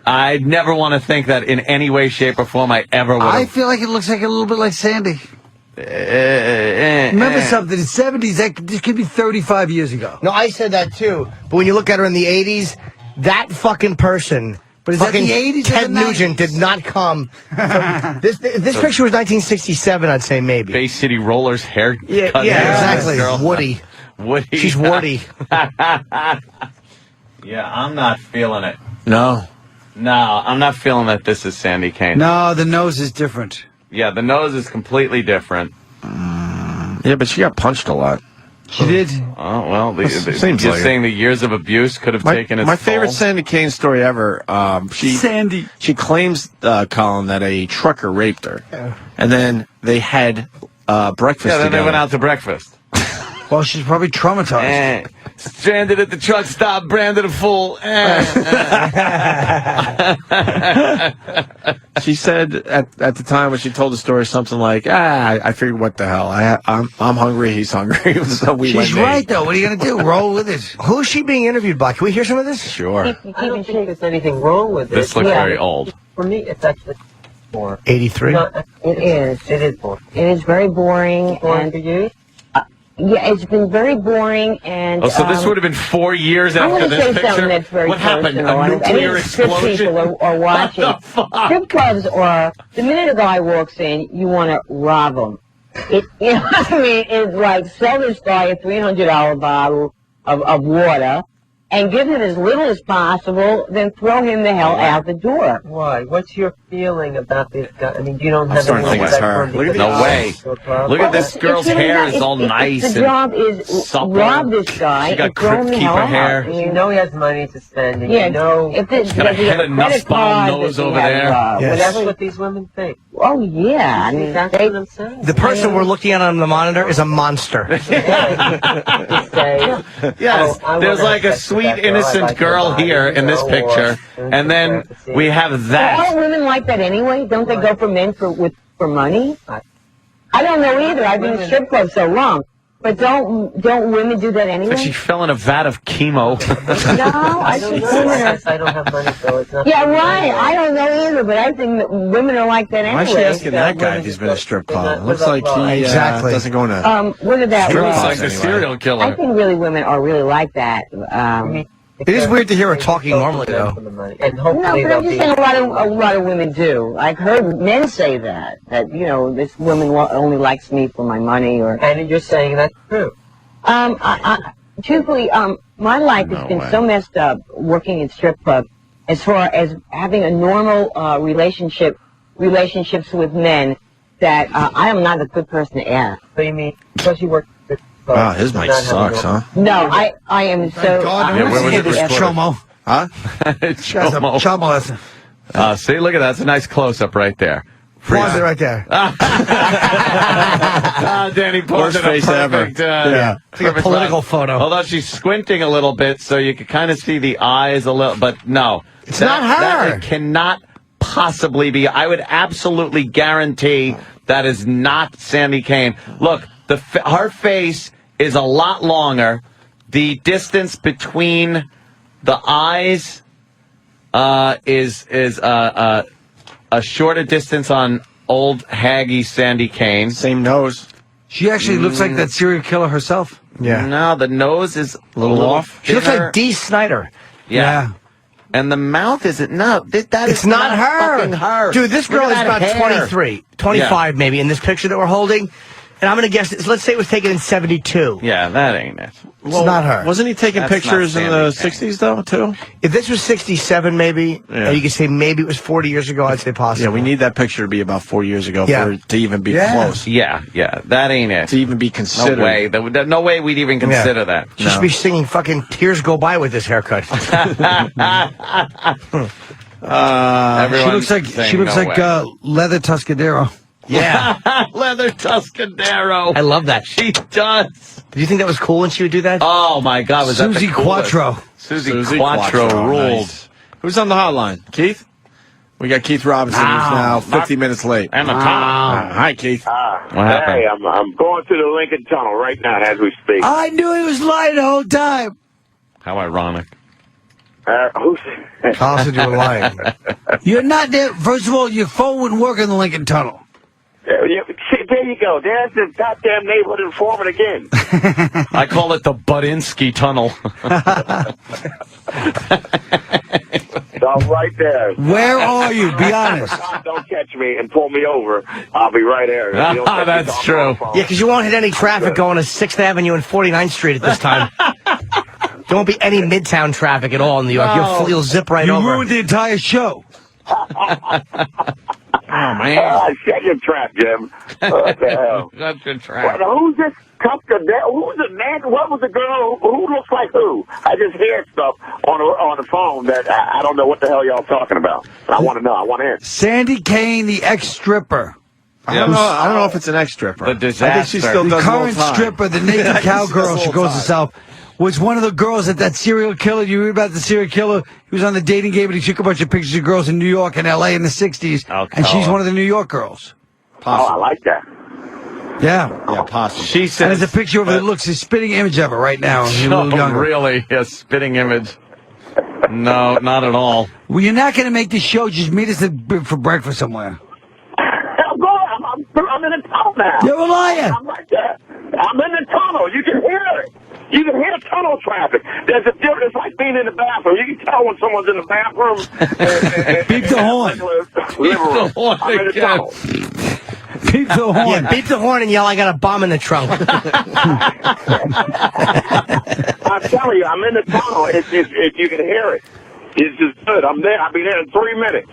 I'd never want to think that in any way, shape, or form I ever would. I feel like it looks like a little bit like Sandy. Remember something, in the 70s, this could be 35 years ago. No, I said that too. But when you look at her in the 80s, that fucking person, but is that the 80s Ted or the Nugent 90s? did not come. This picture was 1967, I'd say maybe. Bay City Rollers hair. Yeah, exactly. Girl. Woody. Woody. She's Woody. Yeah, I'm not feeling it. No. No, I'm not feeling that this is Sandy Kane. No, the nose is different. Yeah, the nose is completely different. Yeah, but she got punched a lot. She did. Oh, well, Seems you're like saying the years of abuse could have taken its my favorite toll? Sandy Kane story ever. Sandy. She claims, Colin, that a trucker raped her, and then they had breakfast. Yeah, then together. they went out to breakfast. Well, she's probably traumatized. Stranded at the truck stop, branded a fool. She said at the time when she told the story something like, I figured what the hell. I'm hungry, he's hungry. So She's right, though. What are you going to do? Roll with it. Who's she being interviewed by? Can we hear some of this? Sure. I don't think there's anything wrong with it. This looks very old. For me, it's actually boring. 83? It is. It is boring. It is very boring. Boring for you? Yeah, it's been very boring, and Oh, so this would have been 4 years I'm after going to this say picture? something that's very What happened? personal. A nuclear I think strip explosion? people are watching. What the fuck? Strip clubs are, the minute a guy walks in, you want to rob him. You know what I mean? It's like, sell this guy a $300 bottle of water and give him as little as possible, then throw him the hell out the door. Why? What's your feeling about this guy? I mean, you don't I'm have starting to think it's her. Look at No way. Look at this girl's hair is all nice The job is supple. rob this guy She got and throw him the crypt hell keeper out. hair. You know he has money to spend, and Yeah, you know... if it's, got a head of credit nussbaum card nose that he over has, there. Yes. That's what these women think. Oh, yeah. I mean, That's what I'm saying. The person we're looking at on the monitor is a monster. Yes, there's like a sweet, innocent girl here in this picture, and then we have Well, that. aren't women like that anyway? Don't they go for men for money? I don't know either. I've been in strip clubs so long. But don't women do that anyway? Like she fell in a vat of chemo. No, I think women are. I don't have money, so it's not... Yeah, right. I don't know either, but I think that women are like that Why is she anyway. asking that guy if he's been a strip club? Looks like he Exactly. doesn't go in a... What about Strip Looks clubs like a anyway. serial I killer. think really women are really like that. It is weird to hear her talking normally, though. And No, hopefully but I'm they'll just be... saying a lot of women do. I've heard men say that you know, this woman only likes me for my money, or. And you're saying that's true. Truthfully, my life has been so messed up working in strip clubs as far as having a normal relationships with men that I am not a good person to ask. So you mean because you work? Wow, his mic sucks, huh? No, I am so. Yeah, where was it recorded? Chomo. Huh? Chomo. Chomo lesson. See, look at that. That's a nice close-up right there. Pause it right there. Danny paused Worst it face ever. Yeah. It's like a political photo. Although she's squinting a little bit, so you can kind of see the eyes a little, but no. It's not her. It cannot possibly be. I would absolutely guarantee that is not Sandy Kane. Look, her face is a lot longer. The distance between the eyes is a shorter distance on old haggy Sandy Kane. Same nose. She actually looks like that serial killer herself. Yeah. No, the nose is a little off. She looks like thinner. Dee Snider. Yeah. And the mouth isn't, no, that It's is not her. fucking her. Dude, this Look girl at is that about hair. 23, 25 maybe in this picture that we're holding. And I'm going to guess, let's say it was taken in 72. Yeah, that ain't it. It's not her. Wasn't he taking That's pictures not in the Sandy 60s, though, too? If this was 67 maybe, Yeah. and you could say maybe it was 40 years ago, I'd say possible. Yeah, we need that picture to be about 4 years ago Yeah. for it to even be Yeah. close. Yeah, that ain't it. To even be considered. No way. No way we'd even consider that. She should be singing fucking Tears Go By with this haircut. She looks like Leather Tuscadero. Yeah. Leather Tuscadero. I love that. She does. Did you think that was cool when she would do that? Oh, my God. Was Susie that the coolest? Quattro. Susie Quattro ruled. Nice. Who's on the hotline? Keith? We got Keith Robinson, who's now 50 minutes late. And the top. Hi, Keith. What happened? Hey, I'm going through the Lincoln Tunnel right now as we speak. I knew he was lying the whole time. How ironic. Who's Colin said you were lying. You're not there. First of all, your phone wouldn't work in the Lincoln Tunnel. There you go. There's the goddamn neighborhood informant again. I call it the Budinsky Tunnel. I'm right there. Where are you? Be honest. Don't catch me and pull me over. I'll be right there. If you don't catch me, That's true. Yeah, because you won't hit any traffic going to 6th Avenue and 49th Street at this time. There won't be any Midtown traffic at all in New York. No. You'll zip right over. You ruined the entire show. Oh, man. Shut your trap, Jim. What the hell? That's your trap. Well, who's this Cupca? Who's the man? What was the girl? Who looks like who? I just hear stuff on the phone that I don't know what the hell y'all talking about. I want to know. I want to answer. Sandy Kane, the ex-stripper. I don't know if it's an ex-stripper. The disaster. I think she still The does current it all the time. stripper, the naked cowgirl, she goes herself, was one of the girls that serial killer. You read about the serial killer? He was on the dating game, and he took a bunch of pictures of girls in New York and L.A. in the 60s, and she's one of the New York girls. Possible. Oh, I like that. Yeah, possible. She and says, there's a picture of her that looks a spitting image of her right now. She's a little younger. Really? A spitting image? No, not at all. Well, you're not going to make this show. Just meet us for breakfast somewhere. I'm in the tunnel now. You're a liar. I'm right there. I'm in the tunnel. You can hear it. You can hear tunnel traffic. There's a difference. It's like being in the bathroom. You can tell when someone's in the bathroom. Beep the horn. Beep the horn. I'm in the tunnel. Beep the horn. Yeah, beep the horn and yell, I got a bomb in the trunk. I'm telling you, I'm in the tunnel. If you can hear it, it's just good. I'm there. I'll be there in 3 minutes.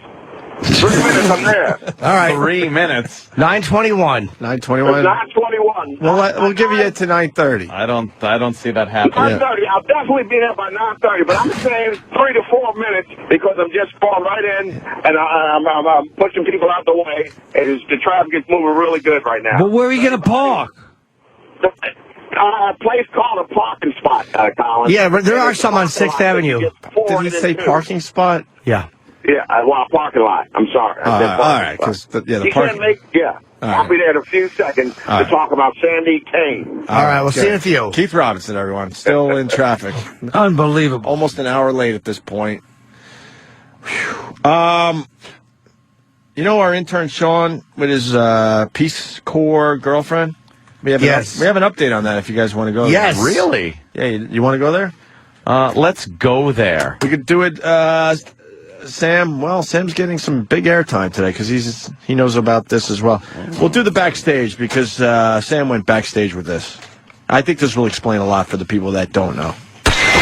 3 minutes, I'm there. All right. 3 minutes. 9:21. 9:21. 9:21. We'll give you it to 9:30. I don't see that happening. 9:30. I'll definitely be there by 9:30, but I'm saying 3 to 4 minutes because I'm just falling right in and I'm pushing people out the way, and the traffic is moving really good right now. But where are you going to park? A place called a parking spot, Colin. Yeah, but there are some on 6th Avenue. Did it say parking spot? Yeah. Yeah, well, a parking lot. I'm sorry. All right, because the You parking. can't make, yeah. I'll be there in a few seconds to talk about Sandy Kane. All right, we'll see you in a few. Keith Robinson, everyone. Still in traffic. Unbelievable. Almost an hour late at this point. Whew. You know our intern Sean with his Peace Corps girlfriend? We have Yes. we have an update on that if you guys want to go Yes. there. Really? Yeah, you want to go there? Let's go there. We could do it, Sam. Well, Sam's getting some big airtime today because he knows about this as well. We'll do the backstage because Sam went backstage with this. I think this will explain a lot for the people that don't know.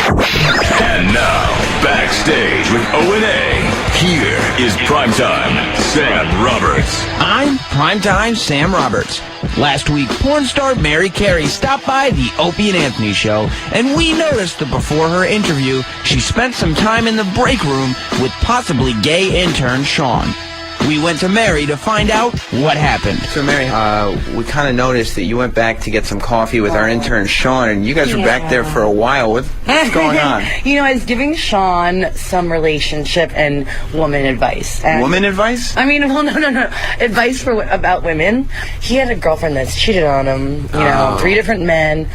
And now, backstage with O&A. Here is Primetime Sam Roberts. I'm Primetime Sam Roberts. Last week, porn star Mary Carey stopped by the Opie and Anthony show, and we noticed that before her interview, she spent some time in the break room with possibly gay intern Sean. We went to Mary to find out what happened. So, Mary, we kind of noticed that you went back to get some coffee with our intern, Sean, and you guys were back there for a while. What's going on? You know, I was giving Sean some relationship and woman advice. And Woman advice? I mean, well, no. Advice about women. He had a girlfriend that's cheated on him, you know, 3 different men,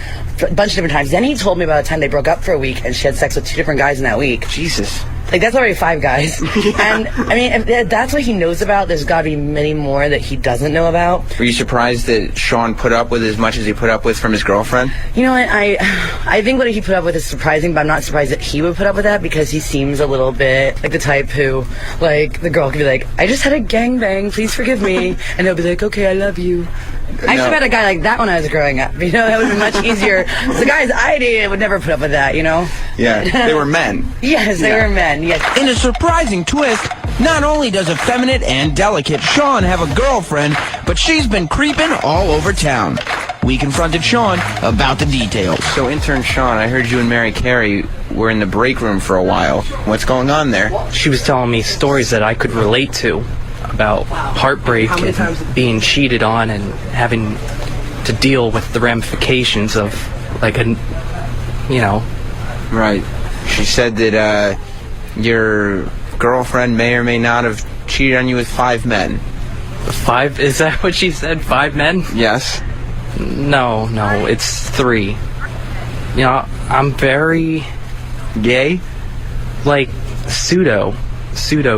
a bunch of different times. Then he told me about the time they broke up for a week and she had sex with 2 different guys in that week. Jesus. Like, that's already 5 guys. And, I mean, if that's what he knows about, there's got to be many more that he doesn't know about. Were you surprised that Sean put up with as much as he put up with from his girlfriend? You know what, I think what he put up with is surprising, but I'm not surprised that he would put up with that because he seems a little bit like the type who, like, the girl could be like, I just had a gangbang, please forgive me. And he'll be like, okay, I love you. I should have had a guy like that when I was growing up. You know, that would have been much easier. The guys I dated would never put up with that, you know? Yeah, they were men. Yes, they were men, yes. In a surprising twist, not only does effeminate and delicate Sean have a girlfriend, but she's been creeping all over town. We confronted Sean about the details. So, intern Sean, I heard you and Mary Carey were in the break room for a while. What's going on there? She was telling me stories that I could relate to about heartbreak and being cheated on and having to deal with the ramifications of, like, you know. Right. She said that your girlfriend may or may not have cheated on you with 5 men. 5? Is that what she said? 5 men? Yes. No, it's 3. You know, I'm very... Gay? like pseudo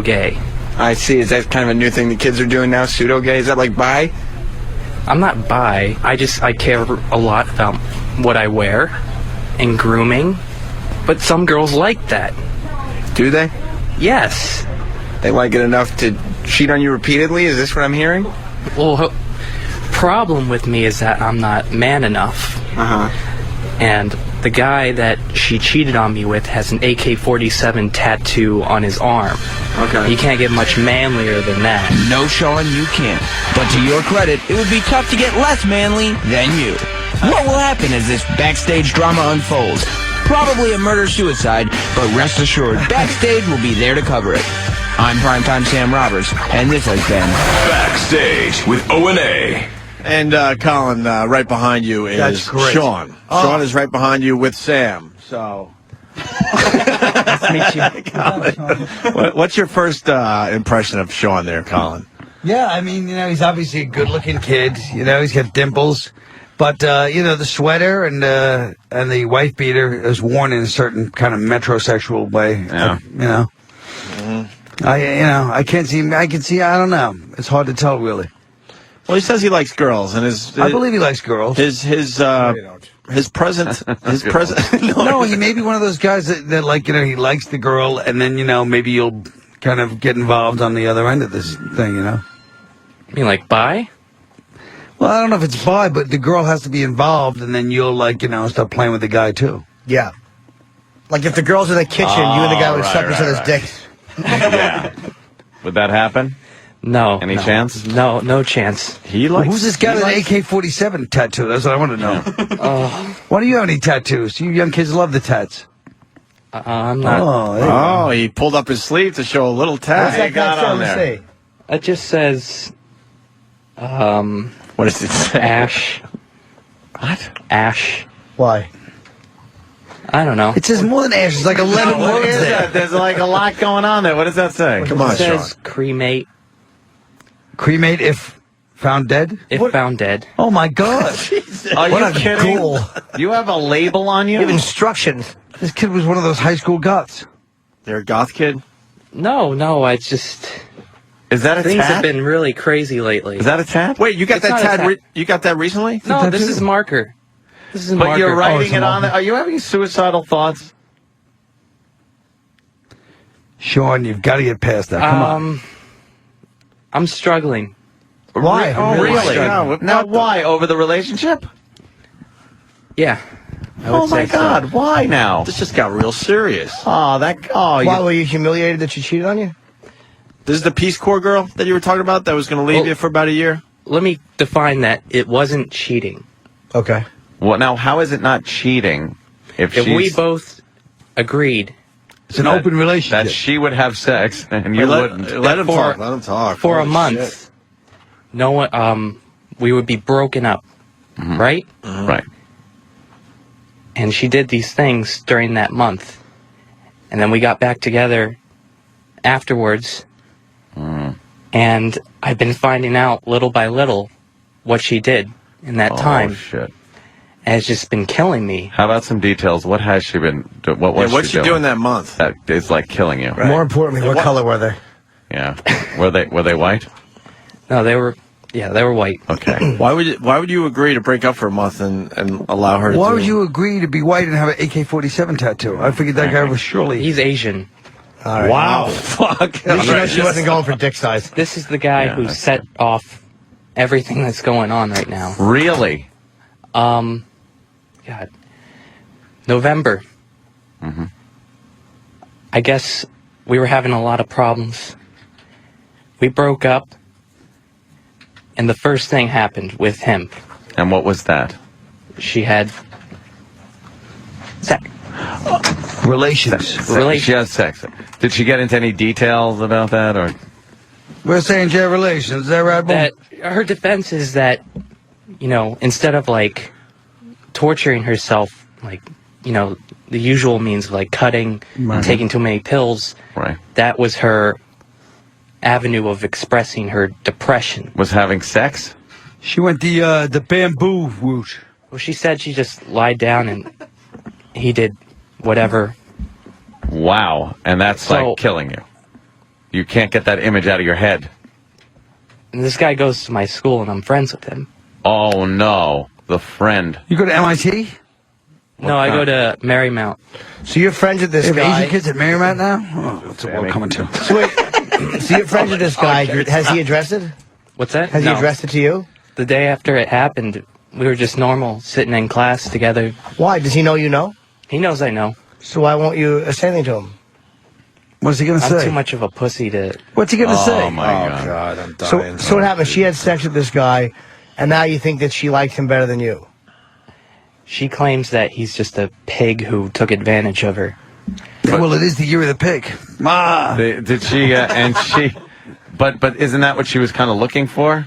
gay. I see. Is that kind of a new thing the kids are doing now? Pseudo gay? Is that like bi? I'm not bi. I care a lot about what I wear and grooming. But some girls like that. Do they? Yes. They like it enough to cheat on you repeatedly? Is this what I'm hearing? Well, problem with me is that I'm not man enough. And the guy that she cheated on me with has an AK-47 tattoo on his arm. Okay. He can't get much manlier than that. No, Sean, you can't. But to your credit, it would be tough to get less manly than you. What will happen as this backstage drama unfolds? Probably a murder-suicide, but rest assured, Backstage will be there to cover it. I'm Primetime Sam Roberts, and this has been Backstage with O&A. And Colin, right behind you is Sean. Sean is right behind you with Sam. So, Nice to meet you. Colin, what's your first impression of Sean there, Colin? Yeah, I mean, he's obviously a good-looking kid. He's got dimples. But, the sweater and the wife beater is worn in a certain kind of metrosexual way. Yeah. I can't see, I don't know. It's hard to tell, really. Well, he says he likes girls, and I believe he likes girls. His present. No, he may be one of those guys that like, he likes the girl, and then, maybe you'll kind of get involved on the other end of this thing, You mean like bi? Well, I don't know if it's bi, but the girl has to be involved, and then you'll, start playing with the guy, too. Yeah. Like if the girl's in the kitchen, you and the guy would suck each other's dick. Yeah. Would that happen? No. Any chance? No chance. He likes. Who's this guy with an AK-47 tattoo? That's what I want to know. Why do you have any tattoos? You young kids love the tats. I'm not. Oh, he pulled up his sleeve to show a little tat. What's that tat on there? It just says, what does it say? Ash. What? Ash. Why? I don't know. It says more than ash. It's like 11 words there. There's like a lot going on there. What does that say? Come on, It says cremate. Cremate if found dead? If found dead. Oh, my God. Are What you a kidding? ghoul. You have a label on you? You have instructions. This kid was one of those high school goths. They're a goth kid? No, I just... Is that a Things tat? have been really crazy lately. Is that a tat? Wait, you got It's that not a tat? tat. You got that recently? No, this is marker. This is But marker. you're writing it's a it on marker. there. Are you having suicidal thoughts? Sean, you've got to get past that. Come on. I'm struggling. Why? Oh, really? No, Now, why? Over the relationship? Yeah. I would Oh, my say so. God. Why now? This just got real serious. Oh, Why were you humiliated that she cheated on you? This is the Peace Corps girl that you were talking about that was going to leave Well- you for about a year? Let me define that. It wasn't cheating. Okay. Well, now, how is it not cheating if we she's... both agreed It's an open relationship. That she would have sex and you wouldn't. Let him For- talk. Let him talk. for a Holy month. shit. No one, we would be broken up, right? Right. And she did these things during that month. And then we got back together afterwards. And I've been finding out little by little what she did in that time. Oh, shit. And it's just been killing me. How about some details? What has she been doing? What was What's she she doing that month? That is like killing you. More importantly, what color were they? Yeah. Were they white? No, they were white. Okay. Why would you agree to break up for a month and allow her to Why do would it? you agree to be white and have an AK-47 tattoo? I figured that guy was surely... He's Asian. All right. Wow. Fuck. At least you know she wasn't going for dick size. This is the guy who set off everything that's going on right now. Really? God. November. I guess we were having a lot of problems. We broke up, and the first thing happened with him. And what was that? She had sex. Relations. She has sex. Did she get into any details about that, or? We're saying she had relations. Is that right, Boom? That her defense is that, instead of like torturing herself, like, the usual means of like cutting, Right. taking too many pills, Right. that was her avenue of expressing her depression. Was having sex? She went the bamboo route. Well, she said she just lied down and he did whatever. What Wow. And that's like killing you. You can't get that image out of your head. And this guy goes to my school, and I'm friends with him. Oh, no. The friend. You go to MIT? No, I go to Marymount. So you're friends with this They have guy? Asian kids at Marymount now? Oh, what's the world coming to? So wait, so you're friends with this guy. Has he addressed it? What's that? Has he addressed it to you? The day after it happened, we were just normal, sitting in class together. Why? Does he know you know? He knows I know. So why won't you say anything to him? What's he going to I'm say? too much of a pussy to... What's he going to say? Oh, my God. I'm dying. So what happened? She had sex with this guy, and now you think that she liked him better than you? She claims that he's just a pig who took advantage of her. Well, it is the year of the pig. Did she, and she... But isn't that what she was kind of looking for?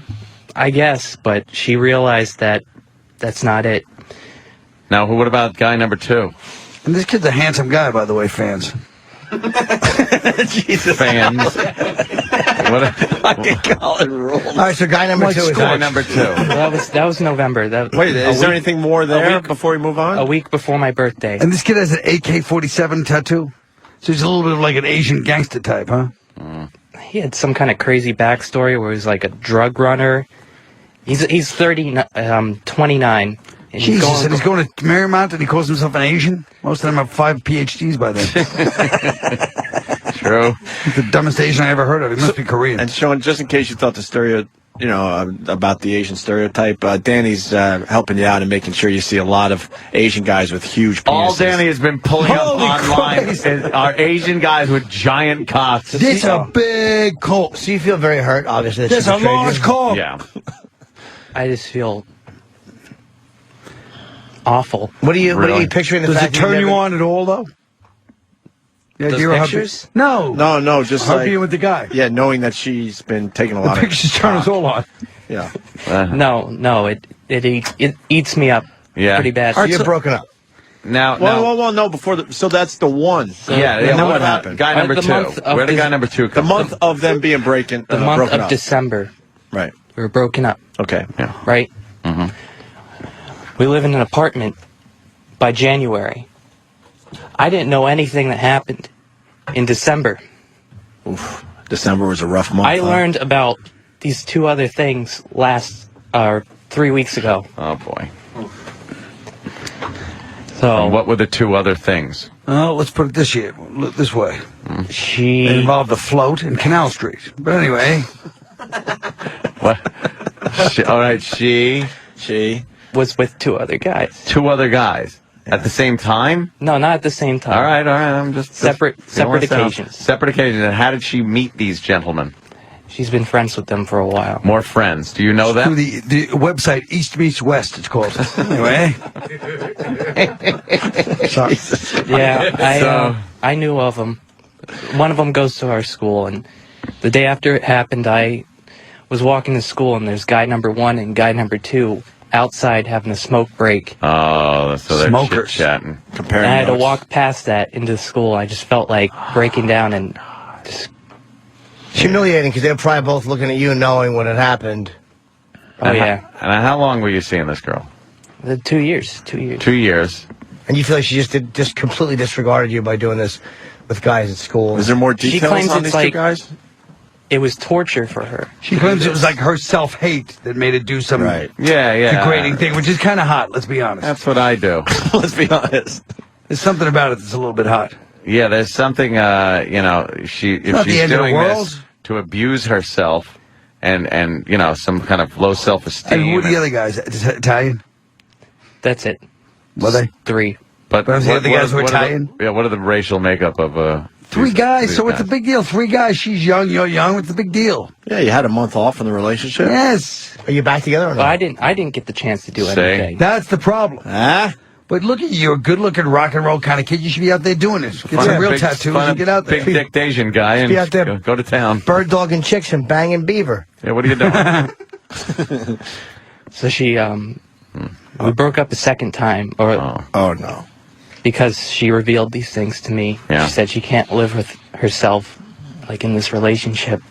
I guess, but she realized that that's not it. Now, what about guy number 2? And this kid's a handsome guy, by the way, fans. Jesus. Fans. All right, so guy number 2 is guy number 2. That was November. Wait, is there anything more there before we move on? A week before my birthday. And this kid has an AK-47 tattoo? So he's a little bit of like an Asian gangster type, huh? He had some kind of crazy backstory where he was like a drug runner. He's 29. And Jesus, and he's going to Marymount and he calls himself an Asian? Most of them have 5 PhDs by then. True. He's the dumbest Asian I ever heard of. He must be Korean. And Sean, just in case you thought about the Asian stereotype, Danny's helping you out and making sure you see a lot of Asian guys with huge penises. All Danny has been pulling up Holy online Christ. are Asian guys with giant cocks. It's a big cock. So you feel very hurt, obviously. That's a large cock. Yeah. I just feel awful. What are you picturing the Does fact it turn you on at all, though? Yeah, Those do you ever have pictures? No. No, just Her like, being with the guy. yeah, knowing that she's been taking a lot The pictures of turn us all on. Yeah. No, it eats me up pretty bad. So you're broken up. Now, Well, no, so that's the one. yeah, And then what what about happened? guy number The 2. month of Where did this- guy number 2 The come month of them being broken The month broken of up. December, Right. we were broken up, Okay. Yeah. right? Mm-hmm. We live in an apartment by January. I didn't know anything that happened in December. Oof. December was a rough month. I huh? learned about these 2 other things 3 weeks ago. Oh, boy. So And what were the 2 other things? Oh, let's put it this way. she It involved a float in Canal Street. But anyway, What? All right, she was with 2 other guys. 2 other guys at the same time? No, not at the same time. All right. I'm just Separate feeling this out. occasions. Separate occasions. And how did she meet these gentlemen? She's been friends with them for a while. More friends. Do you know through them? the website East Meets West, it's called. Anyway. Sorry. Yeah, I knew of them. One of them goes to our school, and the day after it happened, I was walking to school, and there's guy number 1 and guy number 2 outside having a smoke break. Oh, so they're Smokers. chit-chatting. Comparing And I had to notes. walk past that into school. I just felt like breaking down and just... It's humiliating because they're probably both looking at you knowing what had happened. Oh, yeah. And how long were you seeing this girl? 2 years. 2 years. 2 years. And you feel like she just completely disregarded you by doing this with guys at school. Is there more She details claims on it's these 2 like- guys? It was torture for her. She claims it was like her self-hate that made it do some Yeah. degrading thing, which is kind of hot, let's be honest. That's what I do. Let's be honest. There's something about it that's a little bit hot. Yeah, there's something, if not she's the end of the doing world. this to abuse herself and some kind of low self-esteem. And who are the other guys? Italian? That's it. Were they? 3. But the other guys were Italian? What are the racial makeup of 3 guys, these so what's the big deal? 3 guys, she's young, you're young, what's the big deal? Yeah, you had a month off in the relationship. Yes. Are you back together or Well, not? I didn't get the chance to do Say. anything. That's the problem. Huh? But look at you, you're a good-looking rock and roll kind of kid. You should be out there doing this. Get some real tattoos and get out there. Big dick Asian guy and Be out there. go to town. Bird dogging chicks and banging beaver. Yeah, what are you doing? So she, we broke up a second time, Oh no. because she revealed these things to me. Yeah. She said she can't live with herself, like in this relationship.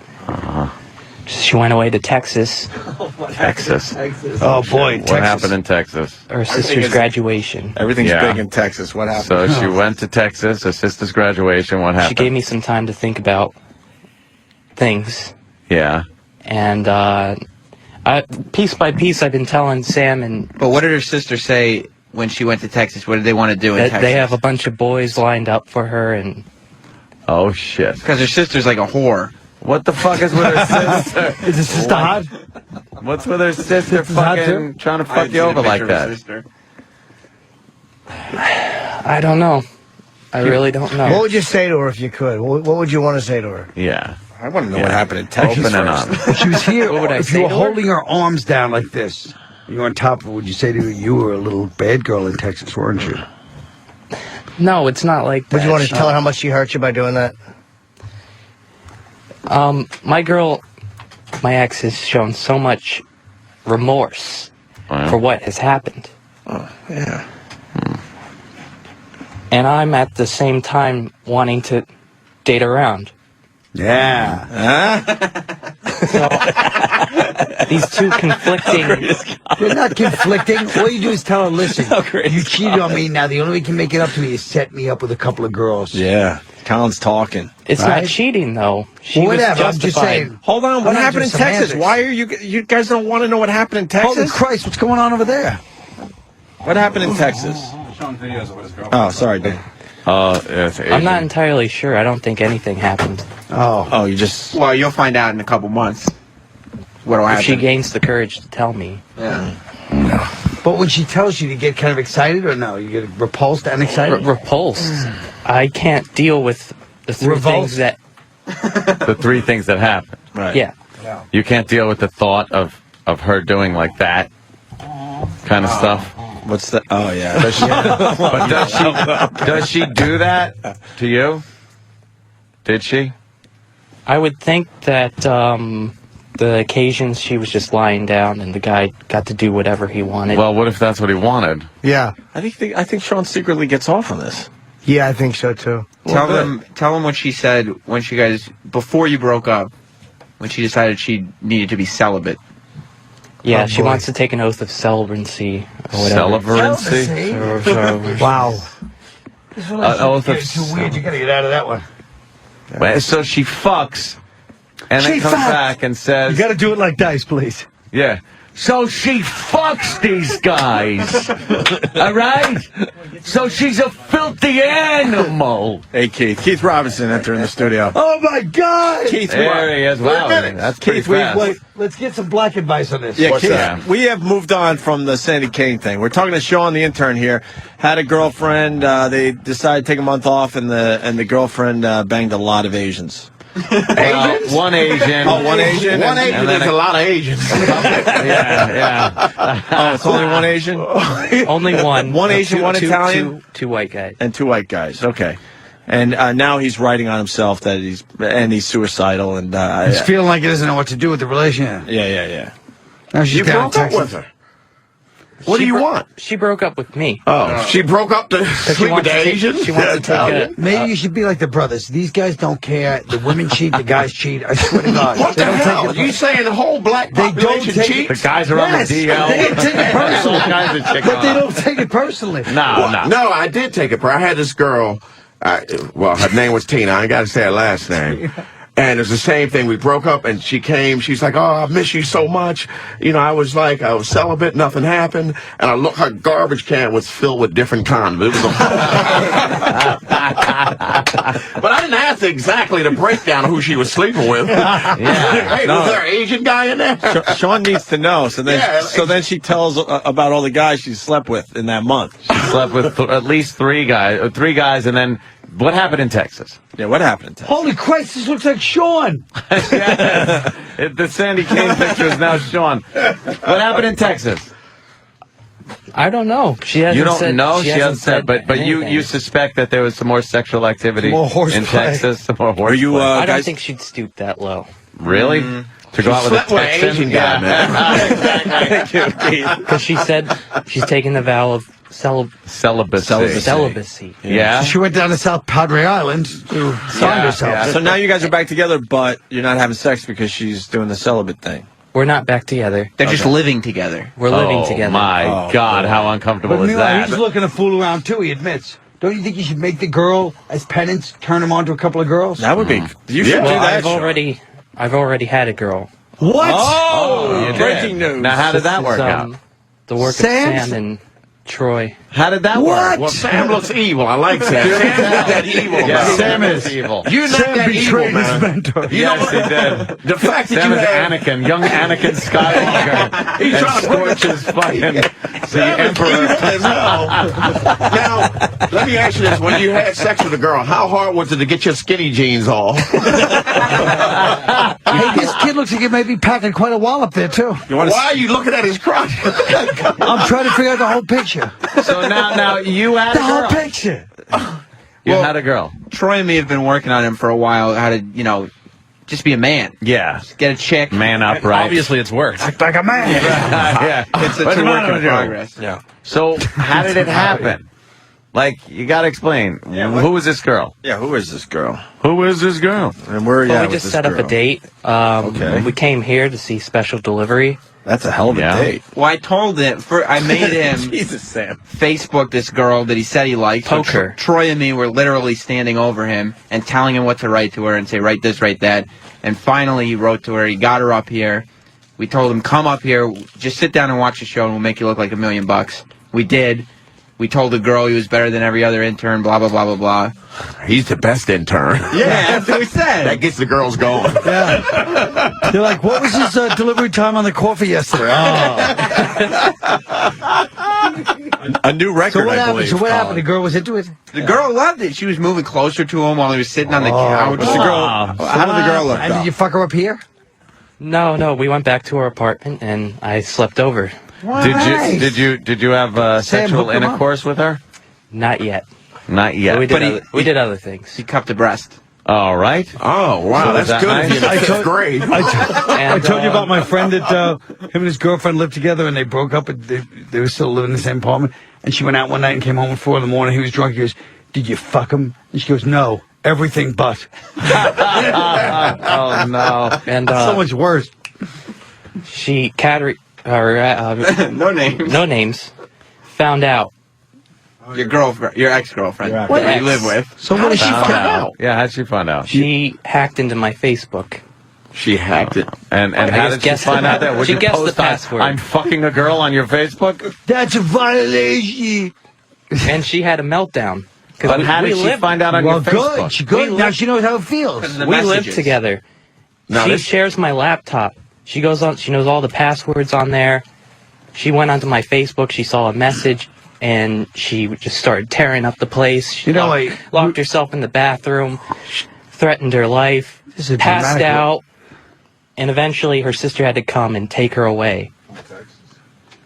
She went away to Texas. Texas. Oh, boy, What happened in Texas? Her sister's graduation. Everything's big in Texas. What happened? So she went to Texas, her sister's graduation. What happened? She gave me some time to think about things. Yeah. And piece by piece, I've been telling Sam and... But what did her sister say when she went to Texas? What did they want to do in Texas? They have a bunch of boys lined up for her, and... Oh, shit. Because her sister's like a whore. What the fuck is with her sister? Is her sister hot? What's with her sister fucking trying to fuck you over like that? I don't know. I really don't know. What would you say to her if you could? What would you want to say to her? Yeah. I want to know what happened in Texas. Open and honest. If she was here, What would I if say you were to her? holding her arms down like this, you were on top of her, would you say to her, you were a little bad girl in Texas, weren't you? No, it's not like that. Would you want to tell her how much she hurt you by doing that? My ex has shown so much remorse for what has happened. Oh, yeah. And I'm at the same time wanting to date around. Yeah. These two conflicting... They're not conflicting. All you do is tell her, listen, you cheated on me. Now the only way you can make it up to me is set me up with a couple of girls. Yeah. Colin's talking. It's not cheating, though. She Whatever, was I'm just justified. saying. Hold on. What happened in just Texas? semantics. Why are you guys don't want to know what happened in Texas? Holy Christ, what's going on over there? What happened in Texas? Showing videos of what his girlfriend. Oh, sorry, Dave. I'm not entirely sure. I don't think anything happened. Oh, you just... Well, you'll find out in a couple months. What'll If happen? she gains the courage to tell me. Yeah. But when she tells you, you get kind of excited or no? You get repulsed and excited? Repulsed. I can't deal with the three things that... The three things that happened. Right. Yeah. You can't deal with the thought of her doing like that kind of stuff. What's that? Oh, yeah. But does she do that to you? Did she? I would think that the occasions she was just lying down and the guy got to do whatever he wanted. Well, what if that's what he wanted? Yeah. I think Sean secretly gets off on this. Yeah, I think so, too. Tell them what she said when she guys, before you broke up, when she decided she needed to be celibate. Yeah, Oh, she boy. wants to take an oath of celibacy or whatever. Celibacy? Wow. Oath of... It's too weird. You got to get out of that one. Well, so she fucks, and then comes back and says... You got to do it like dice, please. Yeah. So she fucks these guys. All right? So she's a filthy animal. Hey, Keith. Keith Robinson entering the studio. Oh, my God. Keith, There he is. Wow, that's pretty Keith, fast. Wait, let's get some black advice on this. Yeah, What's Keith, that? we have moved on from the Sandy Kane thing. We're talking to Sean, the intern here. Had a girlfriend. They decided to take a month off, and the girlfriend banged a lot of Asians. One Asian. Oh, one Asian. One Asian is a lot of Asians. Yeah. Oh, it's only one Asian? Only one. One Asian, one Italian? Two white guys. And two white guys. Okay. And now he's writing on himself that he's suicidal. And He's feeling like he doesn't know what to do with the relationship. yeah. Now she's You down in broke up Texas. with her. What do you want? She broke up with me. Oh, she broke up to sleep with the Asians? She wants to take Maybe you should be like the brothers. These guys don't care. The women cheat, the guys cheat. I swear to God. What They the don't take hell? it- You saying the whole black They don't population take cheats? The guys are on the Yes, DL. they don't take it personally. All kinds of chicks But they on. don't take it personally. No. No, I did take it. I had this girl. Well, her name was Tina. I ain't got to say her last name. And it's the same thing. We broke up, and she came. She's like, "Oh, I miss you so much." You know, I was celibate. Nothing happened. And I look, her garbage can was filled with different condoms. It was but I didn't ask exactly the breakdown of who she was sleeping with. Hey, was there an Asian guy in there? Sean needs to know. So then she tells about all the guys she slept with in that month. She slept with at least three guys, and then what happened in Texas? Yeah, what happened in Texas? Holy Christ, this looks like Sean. The Sandy Kane picture is now Sean. What happened in Texas? I don't know. She hasn't You don't said, know? She hasn't said, but anything. you suspect that there was some more sexual activity More horseplay. in Texas? Some more horseplay. Are you, I don't guys? think she'd stoop that low. Really? To go out with a slept with an Texan? Asian guy, man. Because she said she's taken the vow of celibacy. Yeah. She went down to South Padre Island to sign herself. Yeah. So now you guys are back together, but you're not having sex because she's doing the celibate thing. We're not back together. They're just living together. We're living together. My God, how uncomfortable But is meanwhile, that? he's looking to fool around too. He admits. Don't you think you should make the girl as penance, turn him on to a couple of girls? That would be. You should do Well, that. I've already had a girl. What? Oh, you breaking did. news. Now, how did that This work is, out? The work Sam? of Sam and Troy. How did that work? Well, Sam looks evil. I like Sam. Sam's not that evil. Yeah, man. Sam is evil. You're not Sam that evil, betrayed his man. mentor. You know Yes, what? he did. The fact that Sam you is have Anakin, young Anakin Skywalker. He's and trying to bring us- Scorch's fucking the Sam is Emperor. evil as hell. Now, let me ask you this: when you had sex with a girl, how hard was it to get your skinny jeans off? Hey, this kid looks like he may be packing quite a wallop there too. Why are you looking at his crotch? I'm trying to figure out the whole picture. So now you had The a whole girl. picture. You had a girl. Troy and me have been working on him for a while. How to, just be a man. Yeah. Get a chick. Man upright. Obviously, it's worked. Act like a man. Yeah. It's a What's the work matter in with you? progress. Yeah. So how did it happen? Like, you got to explain. Who is this girl? Yeah, who is this girl? Who is this girl? And where are you Well, at we with just this set up a girl? date. Okay. We came here to see Special Delivery. That's a hell of a date. Well, I told him, I made him Jesus, Sam. Facebook this girl that he said he liked. So Poker. Troy and me were literally standing over him and telling him what to write to her and say, write this, write that. And finally he wrote to her. He got her up here. We told him, come up here, just sit down and watch the show and we'll make you look like $1 million. We did. We told the girl he was better than every other intern, blah, blah, blah, blah, blah. He's the best intern. Yeah, that's what we said. That gets the girls going. Yeah. They're like, what was his delivery time on the coffee yesterday? A new record, So what I happened? believe. So what happened? The girl was into it? The girl loved it. She was moving closer to him while he was sitting on the couch. What's the girl? How did the girl look? And did you fuck her up here? No, we went back to our apartment and I slept over. Did you have sexual hook 'em up. intercourse with her? Not yet. Not yet. But we did other things. He cupped a breast. All right. Oh, wow. So That's is that good. nice? If you're in the fifth grade. I told you about my friend that him and his girlfriend lived together and they broke up. And they were still living in the same apartment. And she went out one night and came home at 4 a.m. He was drunk. He goes, "Did you fuck him?" And she goes, "No, everything but." Oh no. And So much worse. she No names. no names, found out. Your girlfriend, your ex-girlfriend, Your ex. that you live with. So what did she Found find out. out? Yeah, how'd she find out? She hacked into my Facebook. She hacked it. And I how just did she guessed find the- out that? Would she you guessed the post password. I'm fucking a girl on your Facebook? That's a violation. And she had a meltdown. But how did she find out on Well, your Facebook? good. Good. We Now live- she knows how it feels. The We live messages. together. Now She this- shares my laptop. She goes on. She knows all the passwords on there. She went onto my Facebook. She saw a message, and she just started tearing up the place. She locked herself in the bathroom, threatened her life, This is passed dramatic. out, and eventually her sister had to come and take her away.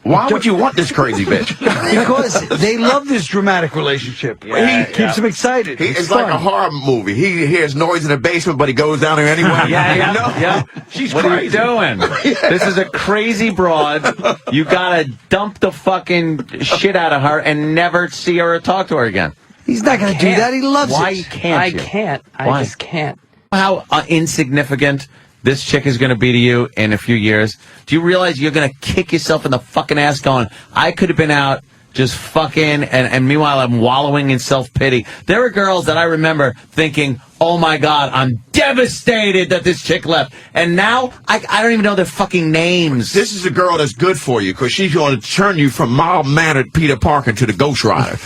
Why would you want this crazy bitch? Because they love this dramatic relationship. Yeah, He keeps them excited. It's like a horror movie. He hears noise in the basement, but he goes down there anyway. Yeah. She's What crazy. are you doing? This is a crazy broad. You gotta dump the fucking shit out of her and never see her or talk to her again. He's not going to do that. He loves Why it. can't I you? can't. Why? I just can't. How insignificant this chick is going to be to you in a few years. Do you realize you're going to kick yourself in the fucking ass going, I could have been out just fucking, and meanwhile I'm wallowing in self-pity. There are girls that I remember thinking, oh my God, I'm devastated that this chick left. And now, I don't even know their fucking names. This is a girl that's good for you because she's going to turn you from mild-mannered Peter Parker to the Ghost Rider.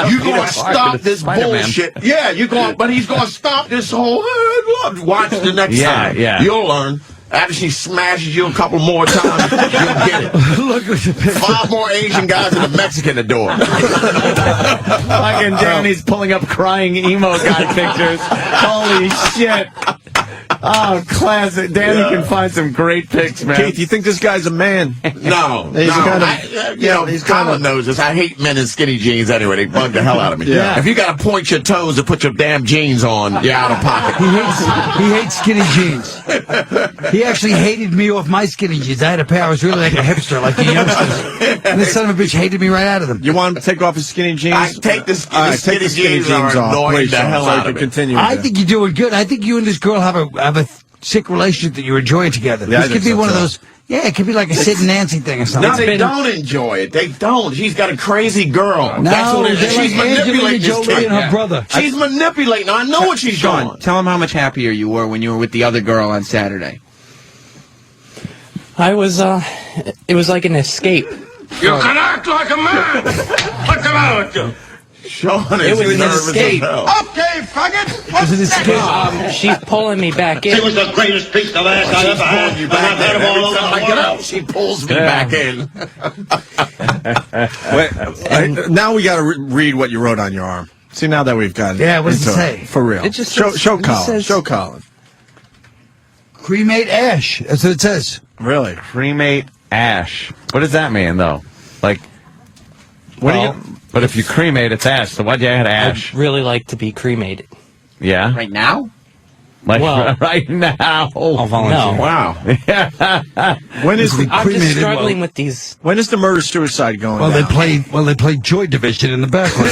You're going to stop this Spider-Man. bullshit. Yeah, but he's going to stop this whole, watch the next time. Yeah. You'll learn. After she smashes you a couple more times, you'll get it. Look at the picture. 5 more Asian guys and a Mexican at the door. Fucking Danny's pulling up crying emo guy pictures. Holy shit. Oh, classic. Danny can find some great pics, man. Keith, you think this guy's a man? No, He's kind of, he's Colin knows this. I hate men in skinny jeans anyway. They bug the hell out of me. Yeah. If you got to point your toes and put your damn jeans on, you're out of pocket. He hates skinny jeans. He actually hated me off my skinny jeans. I had a pair. I was really like a hipster, like the youngsters. And this son of a bitch hated me right out of them. You want him to take off his skinny jeans? I take the skinny jeans off. Annoying the hell out of me. Continue. I think you're doing good. I think you and this girl have a sick relationship that you enjoy together. Yeah, this could be one of those. Yeah, it could be like a Sid and Nancy thing or something. No, they don't enjoy it. They don't. She's got a crazy girl. No, That's what it is. they're She's like manipulating Angelina this Jolie kid. and her brother. She's manipulating. I know what she's doing. Sean, tell him how much happier you were when you were with the other girl on Saturday. I was, it was like an escape. You can act like a man. What's the matter with you? Sean It is was an nervous as escape. hell. Okay, faggot. What's next? She's pulling me back in. She was the greatest piece of ass I ever had, and I've had them all over the world. She pulls me back in. Wait, now we got to read what you wrote on your arm. See, now that we've gotten Yeah, what does it say? For real. It just show says- show it just Colin. says- Show Colin. Cremate ash. That's what it says. Really? Cremate ash. What does that mean, though? Like, what do you... But if you cremate, it's ash. So why'd you add ash? I'd really like to be cremated. Yeah? Right now? Like, Well- right now. I'll volunteer. No. Wow. When is the I'm just struggling with these. When is the murder suicide going Well, down? they played Joy Division in the background.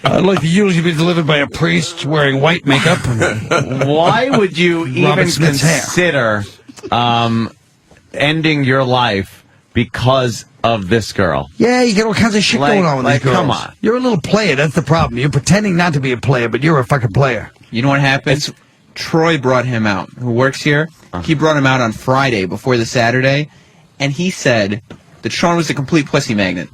I'd like the eulogy be delivered by a priest wearing white makeup. Why would you Robert even Smith's hair. consider ending your life because of this girl? Yeah, you get all kinds of shit going on with these girls. Come on. You're a little player. That's the problem. You're pretending not to be a player, but you're a fucking player. You know what happened? Troy brought him out, who works here. He brought him out on Friday before the Saturday, and he said that Sean was a complete pussy magnet.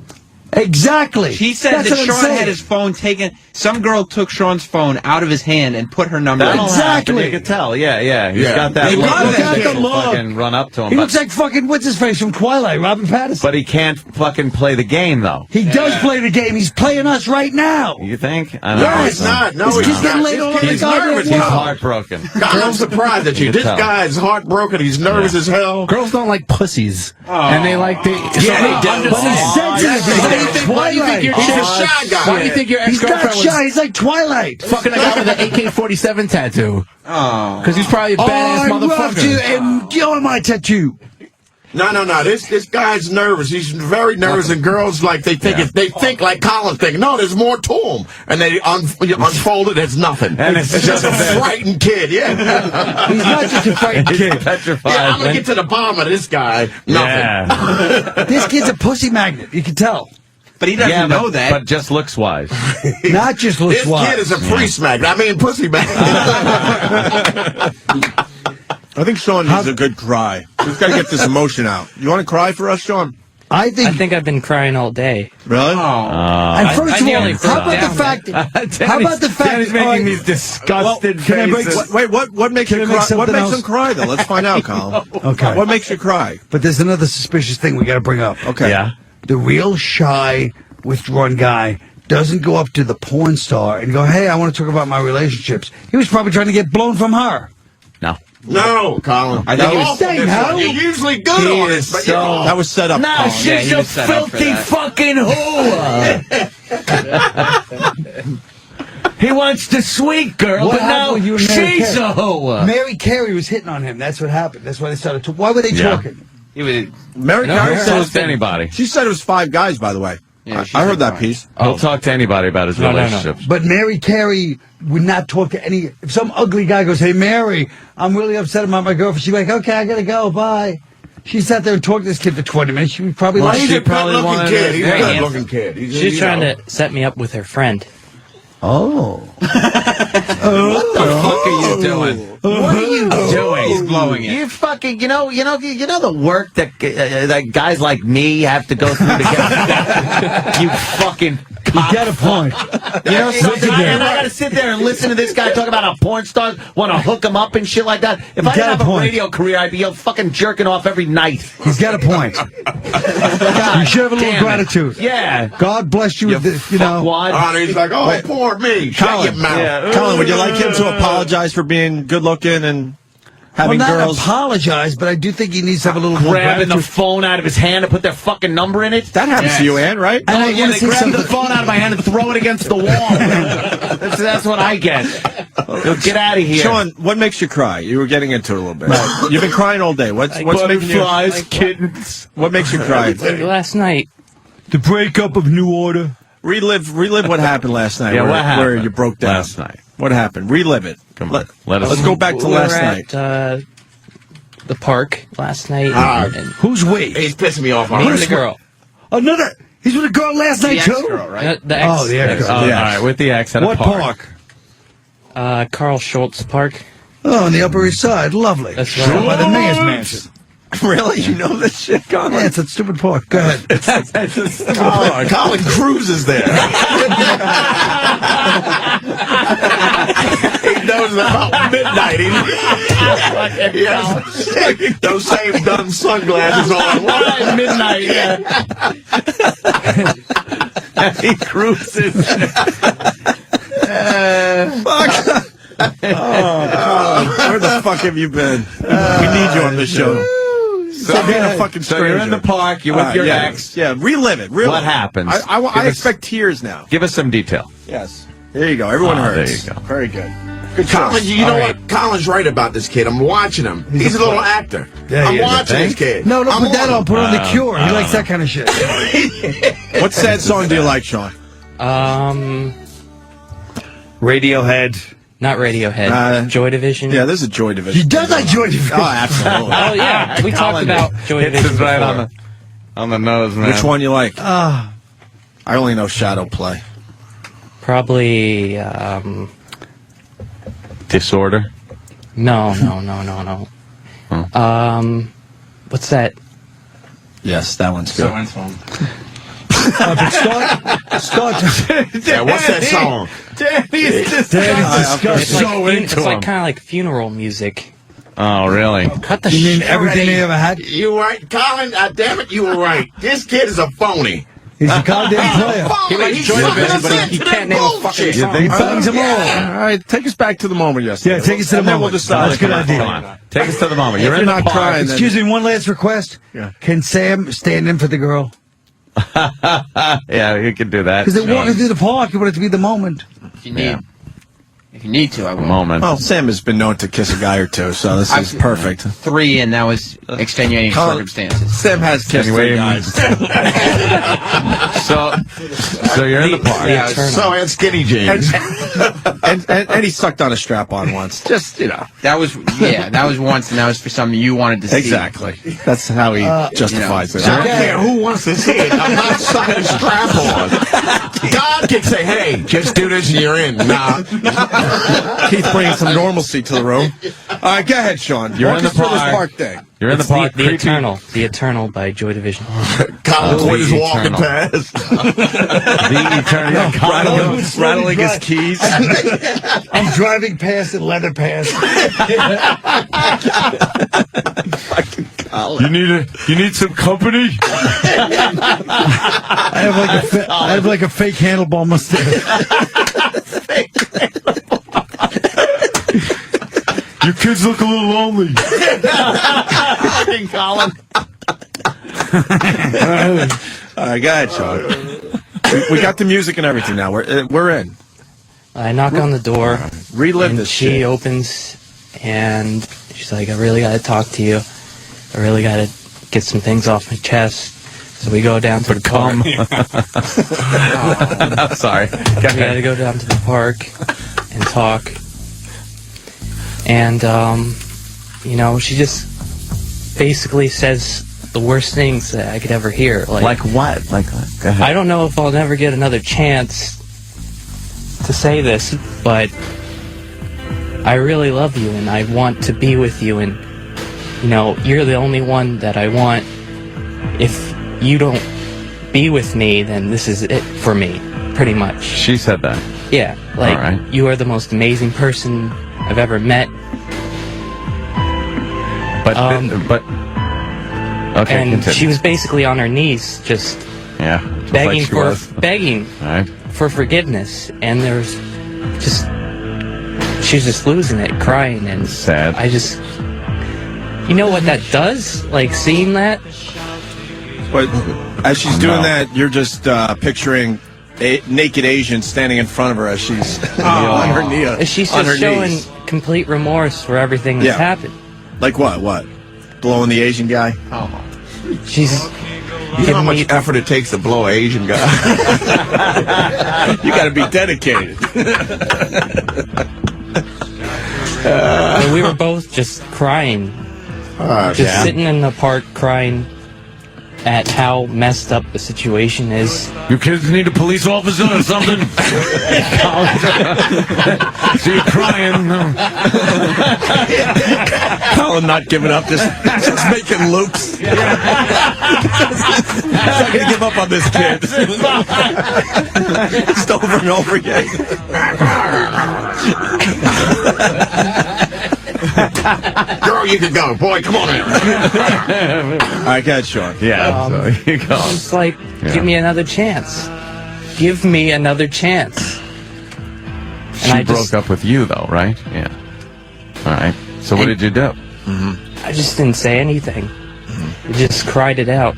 Exactly. He said That's that what I'm Sean saying. had his phone taken. Some girl took Sean's phone out of his hand and put her number in. Exactly. You can tell. Yeah. He's got that He look. loves that He'll shit. fucking run up to him. He looks like fucking what's his face from Twilight, Robert Pattinson. But he can't fucking play the game, though. He does play the game. He's playing us right now. You think? I No, know. he's not. No, This he's kid's getting not. laid all This over the kid's goddamn nervous. He's world. heartbroken. God, I'm surprised at you. You This can tell. guy is heartbroken. He's nervous as hell. Girls don't like pussies, and they like the. Yeah, they do. But he's sensitive. Why do you think your He's chick? a shy guy. Why do you think your He's not ex-girlfriend shy. was He's like Twilight. fucking a guy with an AK-47 tattoo? Oh. Because he's probably a badass I love you, motherfucker. and you're my tattoo. No. This guy's nervous. He's very nervous, and girls like they think like Colin's thinking. No, there's more to him, and they unfold it. There's nothing. And it's just a just frightened kid. Yeah, He's not just a frightened He's kid. petrified. yeah. I'm gonna get to the bottom of this guy. Nothing. Yeah. This kid's a pussy magnet. You can tell. But he doesn't know that. But just looks wise. Not just looks This wise. kid is a priest magnet. I mean, pussy magnet. I think Sean needs a good cry. He's got to get this emotion out. You want to cry for us, Sean? I think I've been crying all day. Really? And first I of all, nearly how broke about the fact? How about the fact? Danny's making these disgusted can I break- faces. Wait, what makes Can you I make cry? What something makes else? him cry, though? Let's find out, Colin. Okay. What makes you cry? But there's another suspicious thing we got to bring up. Okay. Yeah. The real shy, withdrawn guy doesn't go up to the porn star and go, "Hey, I want to talk about my relationships." He was probably trying to get blown from her. No. No, Colin. I think he was awful saying this how? one. You're usually good He on is it, but so- you're wrong. That was set up. Nah, Colin. she's he a was set up for filthy that. fucking whore. He wants the sweet girl, What but now happened with you and Mary she's Carey? a hoe. Mary Carey was hitting on him. That's what happened. That's why they started. Why were they Yeah. talking? He was. Mary Carey So said it's anybody. She said it was 5 guys, by the way. Yeah, she I said heard that 5. piece. He'll talk to anybody about his No. relationships. But Mary Carey would not talk to any. If some ugly guy goes, "Hey, Mary, I'm really upset about my girlfriend," she'd be like, "Okay, I gotta go. Bye." She sat there and talked to this kid for 20 minutes. She was probably Well, like, he's she a probably good-looking wanted kid. to- He's a Very good-looking kid. She's trying to set me up with her friend. "Oh, What the fuck are you doing? What are you doing? He's blowing it. You fucking, you know the work that guys like me have to go through to get you fucking got a point. You know something? And I got to sit there and listen to this guy talk about how porn stars want to hook him up and shit like that. If I didn't have a radio career, I'd be fucking jerking off every night. He's got a point. You should have a little gratitude. Yeah. God bless you with this, you know. Oh, he's like, oh, poor me. Shut your mouth. Colin, would you like him to apologize for being good looking and having not girls? apologize, but I do think he needs to have a little more Grabbing the gratitude. phone out of his hand and put their fucking number in it. That happens to you, Ann, right? And I yeah, wanna they see grab the something- phone out of my hand and throw it against the wall. That's what I get. Get out of here. Sean, what makes you cry? You were getting into it a little bit. You've been crying all day. What's making you... Butterflies, kittens. What makes you cry? Last night. The breakup of New Order. Relive what happened last night. Yeah, where, what happened where you broke down last night? What happened? Relive it. Come on. Let's go back to We last were night. at the park last night. and Who's we? He's pissing me off me and already. the girl. Another. He's with a girl last night, too? Ex-girl, right? The ex. Oh, the ex. All right, with the ex at a What park. park? Carl Schultz Park. Oh, on the Upper East Side. Lovely. That's right. By the mayor's mansion. Really? You know this shit, Colin? Yeah, it's a stupid park. Go ahead. Colin Cruz is there. He knows about midnight. He has those same dumb sunglasses on. At midnight, yeah. He cruises. Fuck. Where the fuck have you been? We need you on this show. So being a fucking stranger. you're in the park, you're with your yeah. ex. Yeah, relive it. Relive. What happens? I expect tears now. Give us some detail. Yes. There you go. Everyone hurts. There you go. Very good. Good Colin, choice. you know what? Colin's right about this kid. I'm watching him. He's a little actor. Yeah, I'm he is, watching I this think. kid. No, don't I'm put that on. Put on The Cure. He likes that kind of shit. What sad song do you like, Sean? Radiohead. Not Radiohead. Joy Division. Yeah, this is Joy Division. He does like Joy Division. Oh, absolutely. Oh yeah, we talked about Joy Hits Division us right before. on the nose, man. Which one you like? I only know Shadow Play. Probably. Disorder. No. What's that? Yes, that one's good. But start. Yeah, what's that song? Danny's It's like kind of like funeral music. Oh, really? Cut the You mean shit. everything they ever had? You right, Colin? Damn it, you were right. This kid is a phony. He's a goddamn player. He likes Joy Division, but he can't name a fucking song. He bangs them all. All right, take us back to the moment yesterday. Yeah, take us to the And then moment. We'll decide. That's a good idea. Come on. Take us to the moment. If You're in you're the not park. crying, then- Excuse me, one last request. Yeah. Can Sam stand in for the girl? Yeah, you can do that. Because they're walking through the park. You want it to be the moment. If you need to, I will. Moment. Well, Sam has been known to kiss a guy or two, so this is perfect. 3, and that was extenuating circumstances. Sam has kissed three guys. So you're in the park. Yeah, So and skinny jeans. and he sucked on a strap-on once. Just, you know. that was once, and that was for something you wanted to see. Exactly. That's how he justifies it. I don't care who wants to see it. I'm not sucking a strap on. God can say, hey, just do this and you're in. Nah. Keith bringing some normalcy to the room. All right, go ahead, Sean. You're Walk in us the through this park. park thing. You're in the park. The Eternal. The Eternal by Joy Division. Colin Quinn is The walking Eternal. past. The eternal. Rattling his keys. I'm driving past in leather pants. You need some company? I have like a fake handlebar mustache. Your kids look a little lonely. Colin. All right, go ahead, Sean. We got the music and everything now. We're in. I knock on the door. Relive and this she shit. opens, and she's like, "I really got to talk to you. I really got to get some things off my chest." So we go down to the park. I'm sorry. Go We got to ahead. go down to the park and talk. And, you know, she just basically says the worst things that I could ever hear. Like what? Like what? Go ahead. I don't know if I'll never get another chance to say this, but I really love you and I want to be with you, and, you know, you're the only one that I want. If you don't be with me, then this is it for me. pretty much. She said that. Yeah, like, All right. you are the most amazing person I've ever met. But okay, and continue. she was basically on her knees, just begging for forgiveness, and she was just losing it, crying, and sad. You know what that does? Like, seeing that. But as she's doing that, you're just picturing a naked Asian standing in front of her as she's on her knee. She's on her just showing knees. complete remorse for everything that's happened. Like what? What? Blowing the Asian guy? Oh. She's. You know how much effort it takes to blow an Asian guy? You got to be dedicated. And we were both just crying. Sitting in the park crying at how messed up the situation is. You kids need a police officer or something? So you're crying. Colin not giving up, just making loops. I'm not going to give up on this kid. Just over and over again. Girl, you can go. Boy, come on in. All right, go ahead, Sean. Yeah, so you go. It's like, give me another chance. Give me another chance. She broke up with you, though, right? Yeah. All right. So what did you do? I just didn't say anything. I just cried it out.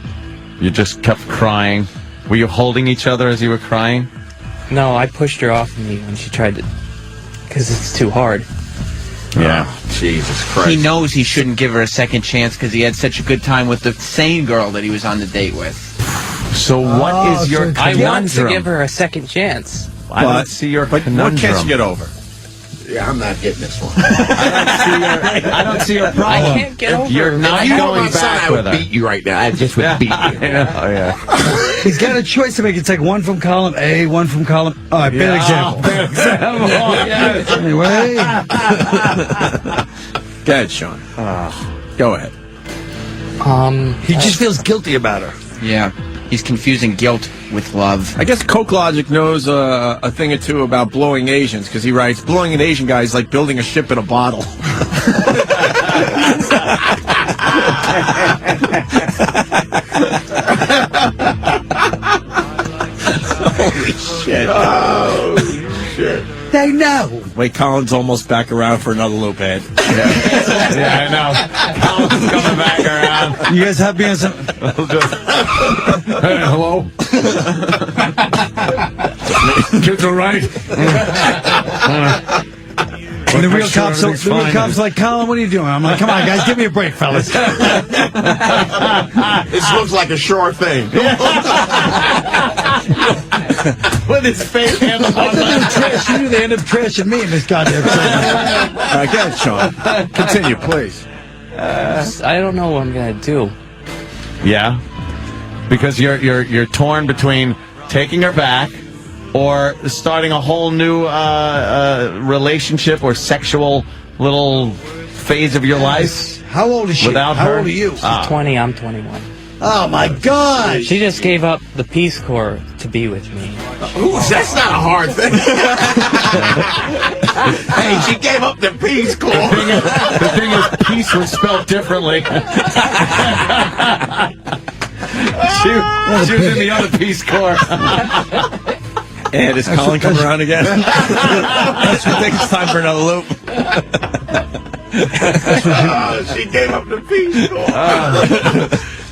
You just kept crying. Were you holding each other as you were crying? No, I pushed her off of me when she tried to, because it's too hard. Yeah. Jesus Christ. He knows he shouldn't give her a second chance because he had such a good time with the same girl that he was on the date with. So what is your conundrum? I want to give her a second chance. I don't see your conundrum. What can't you get over? Yeah, I'm not hitting this one. I don't see your problem. I can't get over You're not If you were going my son, back I with would her. beat you right now. I just would beat you. Oh, yeah. He's got a choice to make. It's like one from column A, one from column. All right, bad example. Bad example. Yes. Anyway, Go ahead, Sean. Go ahead. he just feels guilty about her. Yeah. He's confusing guilt with love. I guess Coke Logic knows a thing or two about blowing Asians, because he writes, blowing an Asian guy is like building a ship in a bottle. Holy shit. Oh, shit. They know. Wait, Colin's almost back around for another loop, Ed. Yeah, I know. Colin's coming back around. You guys happy on some? Hey, hello? Kids all right? And the real Sure, cops, everything's fine. like, Colin, what are you doing? I'm like, come on, guys, give me a break, fellas. This looks like a sure thing. With his face hand on Trash you, they end up trashing me in this goddamn thing. All right, go ahead, Sean. Continue, please. I don't know what I'm gonna do. Yeah, because you're torn between taking her back or starting a whole new relationship or sexual little phase of your life. How old is she? Without How her? old are you? She's 20, I'm 21. Oh, my God. She just gave up the Peace Corps to be with me. Ooh, that's not a hard thing. Hey, she gave up the Peace Corps. The thing is, peace was spelled differently. she was in the other Peace Corps. And is Colin coming around again? I think it's time for another loop. She gave up the Peace Corps.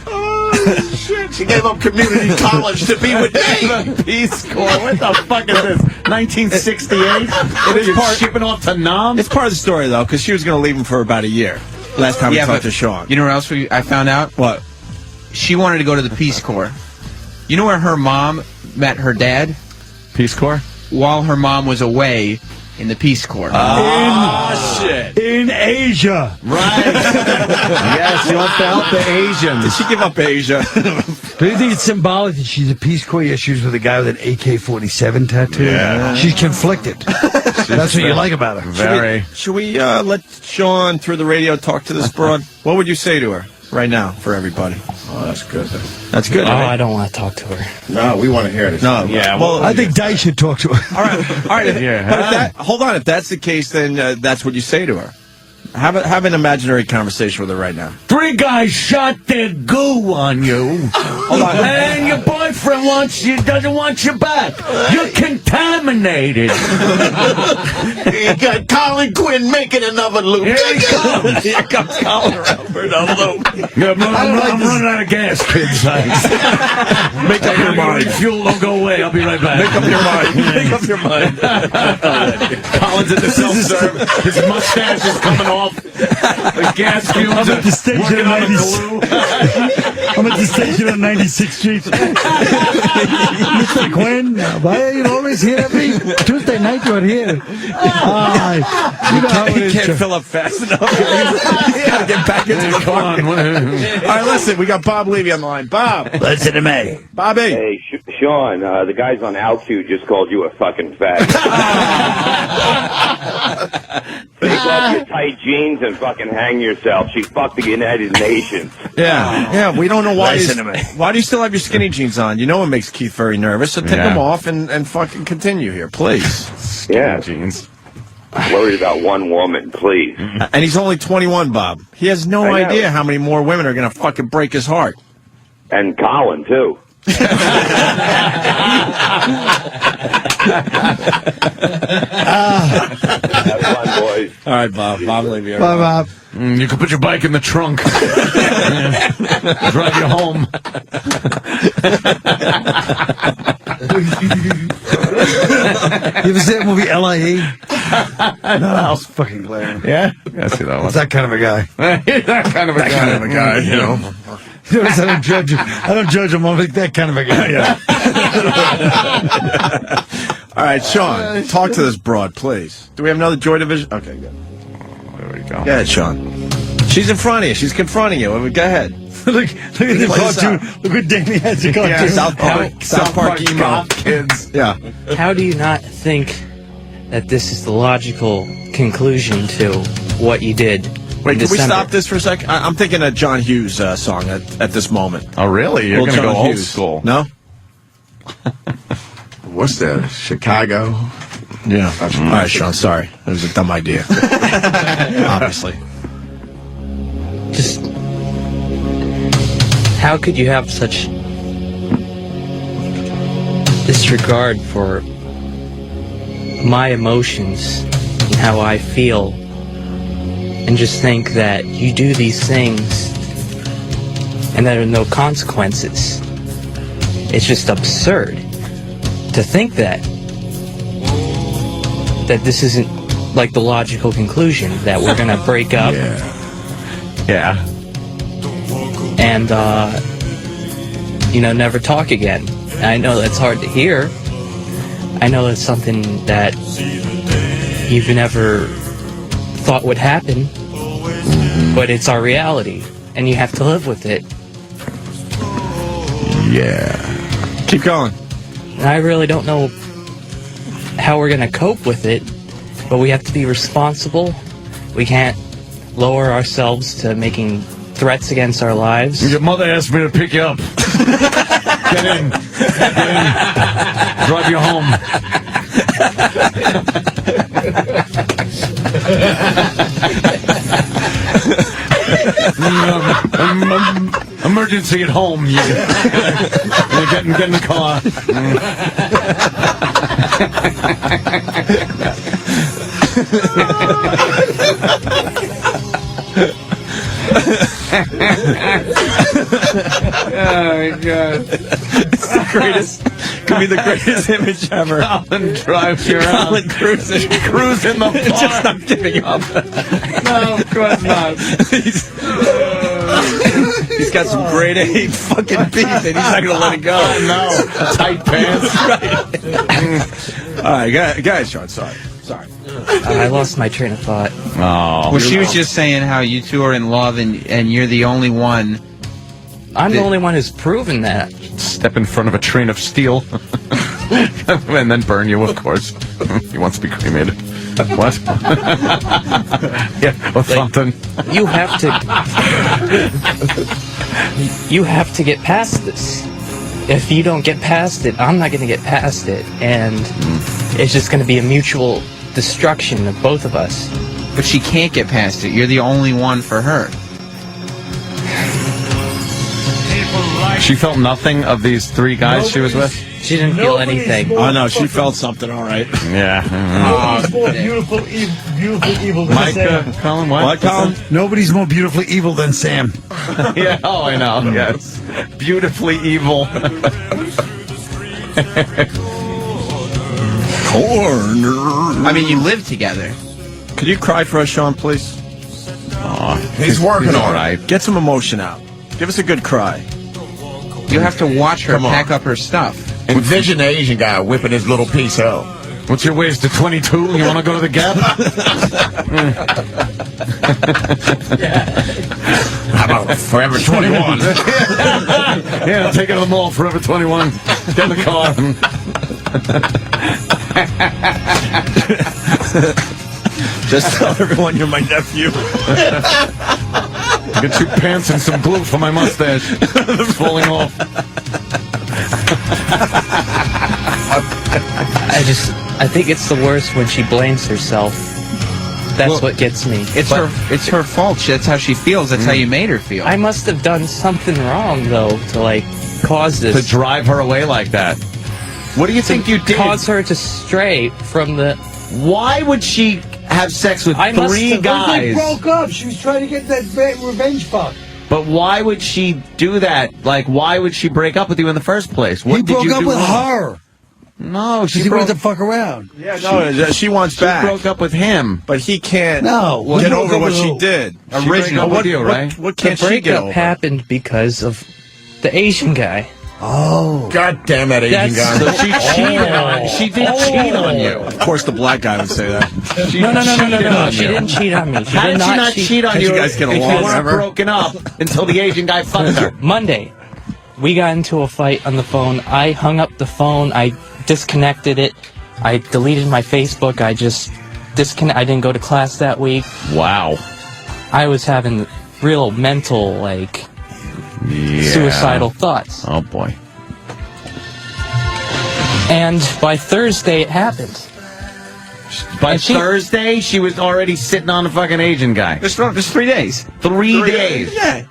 Oh, shit. She gave up community college to be with me. Peace Corps. What the fuck is this? 1968? You're shipping off to Nam? It's part of the story, though, because she was going to leave him for about a year. Last time we talked to Sean. You know what else I found out? What? She wanted to go to the Peace Corps. You know where her mom met her dad? Peace Corps? While her mom was away in the Peace Corps. Shit. In Asia. Right. Yes, you want to help the Asians. Did she give up Asia? Do you think it's symbolic that she's a Peace Corps issues with a guy with an AK-47 tattoo? Yeah. She's conflicted. That's what you like about her. Very. Should we let Sean, through the radio, talk to this broad? What would you say to her right now for everybody. Oh, that's good. That's good. Oh, right? I don't want to talk to her. No, we want to hear this. No, yeah. well, I think Dice should talk to her. All right. But hold on. If that's the case, then that's what you say to her. Have an imaginary conversation with her right now. 3 guys shot their goo on you. Hold on. And your boyfriend doesn't want you back. You're contaminated. You got Colin Quinn making another loop. Here he comes. Here comes Colin around for another loop. I'm running out of gas, kids. Make up your mind. Fuel don't go away. I'll be right back. Make up your mind. Make up your mind. Colin's in the self-serve. His mustache is coming off. The gas fumes. I'm at the station on 96. I'm at the station on 96th Street. Mr. Quinn, why are you always here every Tuesday night? You're here. You can't fill up fast enough. You gotta get back into the car. All right, listen, we got Bob Levy on the line. Bob. Listen to me. Bobby. Hey, Sean, the guys on Altitude just called you a fucking fag. Take off your tight jeans and fucking hang yourself. She fucked the United Nations. Yeah, we don't know why. Listen to me. Why do you still have your skinny jeans on? You know it makes Keith very nervous, so take them off and fucking continue here, please. Yeah. Jeans. Worried about one woman, please. And he's only 21, Bob. He has no I know. idea how many more women are going to fucking break his heart. And Colin, too. Have fun, boys. All right, Bob. Bob Levy. Bye, Bob. You can put your bike in the trunk. Drive you home. You ever see that movie L.I.E.? No, that was fucking glaring. Yeah? I see that one. It's that kind of a guy. That kind of a guy. You know. Notice I don't judge him. I don't judge him. I'm like that kind of a guy. Yeah. All right, Sean, talk to this broad, please. Do we have another Joy Division? Okay, good. There we go. Go ahead, Sean. She's in front of you. She's confronting you. Go ahead. look at the cartoon. Look what Damien has the cartoon. Yeah, South Park emo. Kids. Yeah. How do you not think that this is the logical conclusion to what you did? Wait, can we stop this for a second? I'm thinking a John Hughes song at this moment. Oh, really? You're Old going to go John old Hughes. school? No? What's that? Chicago? Yeah. All right, Sean, sorry. It was a dumb idea. Obviously. Just how could you have such disregard for my emotions and how I feel, and just think that you do these things and there are no consequences? It's just absurd to think that this isn't like the logical conclusion, that we're gonna break up. Yeah. And never talk again. I know that's hard to hear. I know it's something that you've never thought would happen, but it's our reality, and you have to live with it. Yeah. Keep going. And I really don't know how we're going to cope with it, but we have to be responsible. We can't lower ourselves to making threats against our lives. Your mother asked me to pick you up. Get in. Drive you home. Emergency at home. You get in the car. Oh my God! It's the greatest. Could be the greatest image ever. Colin drives you around. Colin cruising the bar. Just not giving up. No, of course not. He's got some grade A fucking beef, and he's not gonna let it go. No, tight pants. All right, guys, Sean. Sorry. I lost my train of thought. Oh. Well, she was just saying how you two are in love and you're the only one. I'm the only one who's proven that. Step in front of a train of steel. And then burn you, of course. He wants to be cremated. What? Yeah, or something. You have to get past this. If you don't get past it, I'm not going to get past it, and it's just going to be a mutual destruction of both of us. But she can't get past it. You're the only one for her. She felt nothing of these three guys she was with? She didn't feel anything. Oh, no, she felt something, all right. Yeah. Nobody's more beautiful evil than Mike, Sam. Colin, what? Colin? Nobody's more beautifully evil than Sam. Yeah, oh, I know, yes. Beautifully evil. I mean, you live together. Could you cry for us, Sean, please? He's working on it. Get some emotion out. Give us a good cry. You have to watch her Come on. pack up her stuff. Envision the Asian guy whipping his little piece out. What's your waist to 22? You want to go to the Gap? How about Forever 21? Yeah, take it to the mall, Forever 21. Get in the car. Just tell everyone you're my nephew. Get 2 pants and some glue for my mustache. It's falling off. I think it's the worst when she blames herself. That's what gets me. It's her fault. That's how she feels. That's how you made her feel. I must have done something wrong, though, to, like, cause this. To drive her away like that. What do you think you did? Cause her to stray from the... Why would she have sex with 3 guys? They broke up. She was trying to get that revenge fuck. But why would she do that? Like, why would she break up with you in the first place? What He did broke you up do with wrong? her. No, She wanted to fuck around. Yeah, no, she wants back. She broke up with him. But he can't No, get he over broke up what with she who? did. She Original. broke up with you, right? What can't The she get breakup over? happened because of the Asian guy. Oh. God damn that Asian guy. So she cheated on. She did cheat on you. Of course, the black guy would say that. No. She didn't cheat on me. How did she not cheat on you? You guys get if along you weren't ever? broken up until the Asian guy fucked her. Monday, we got into a fight on the phone. I hung up the phone. I disconnected it. I deleted my Facebook. I just I didn't go to class that week. Wow. I was having real mental, like, suicidal thoughts. Oh, boy. And by Thursday, it happened. By Thursday, she was already sitting on a fucking Asian guy. Just 3 days. 3 days. Yeah.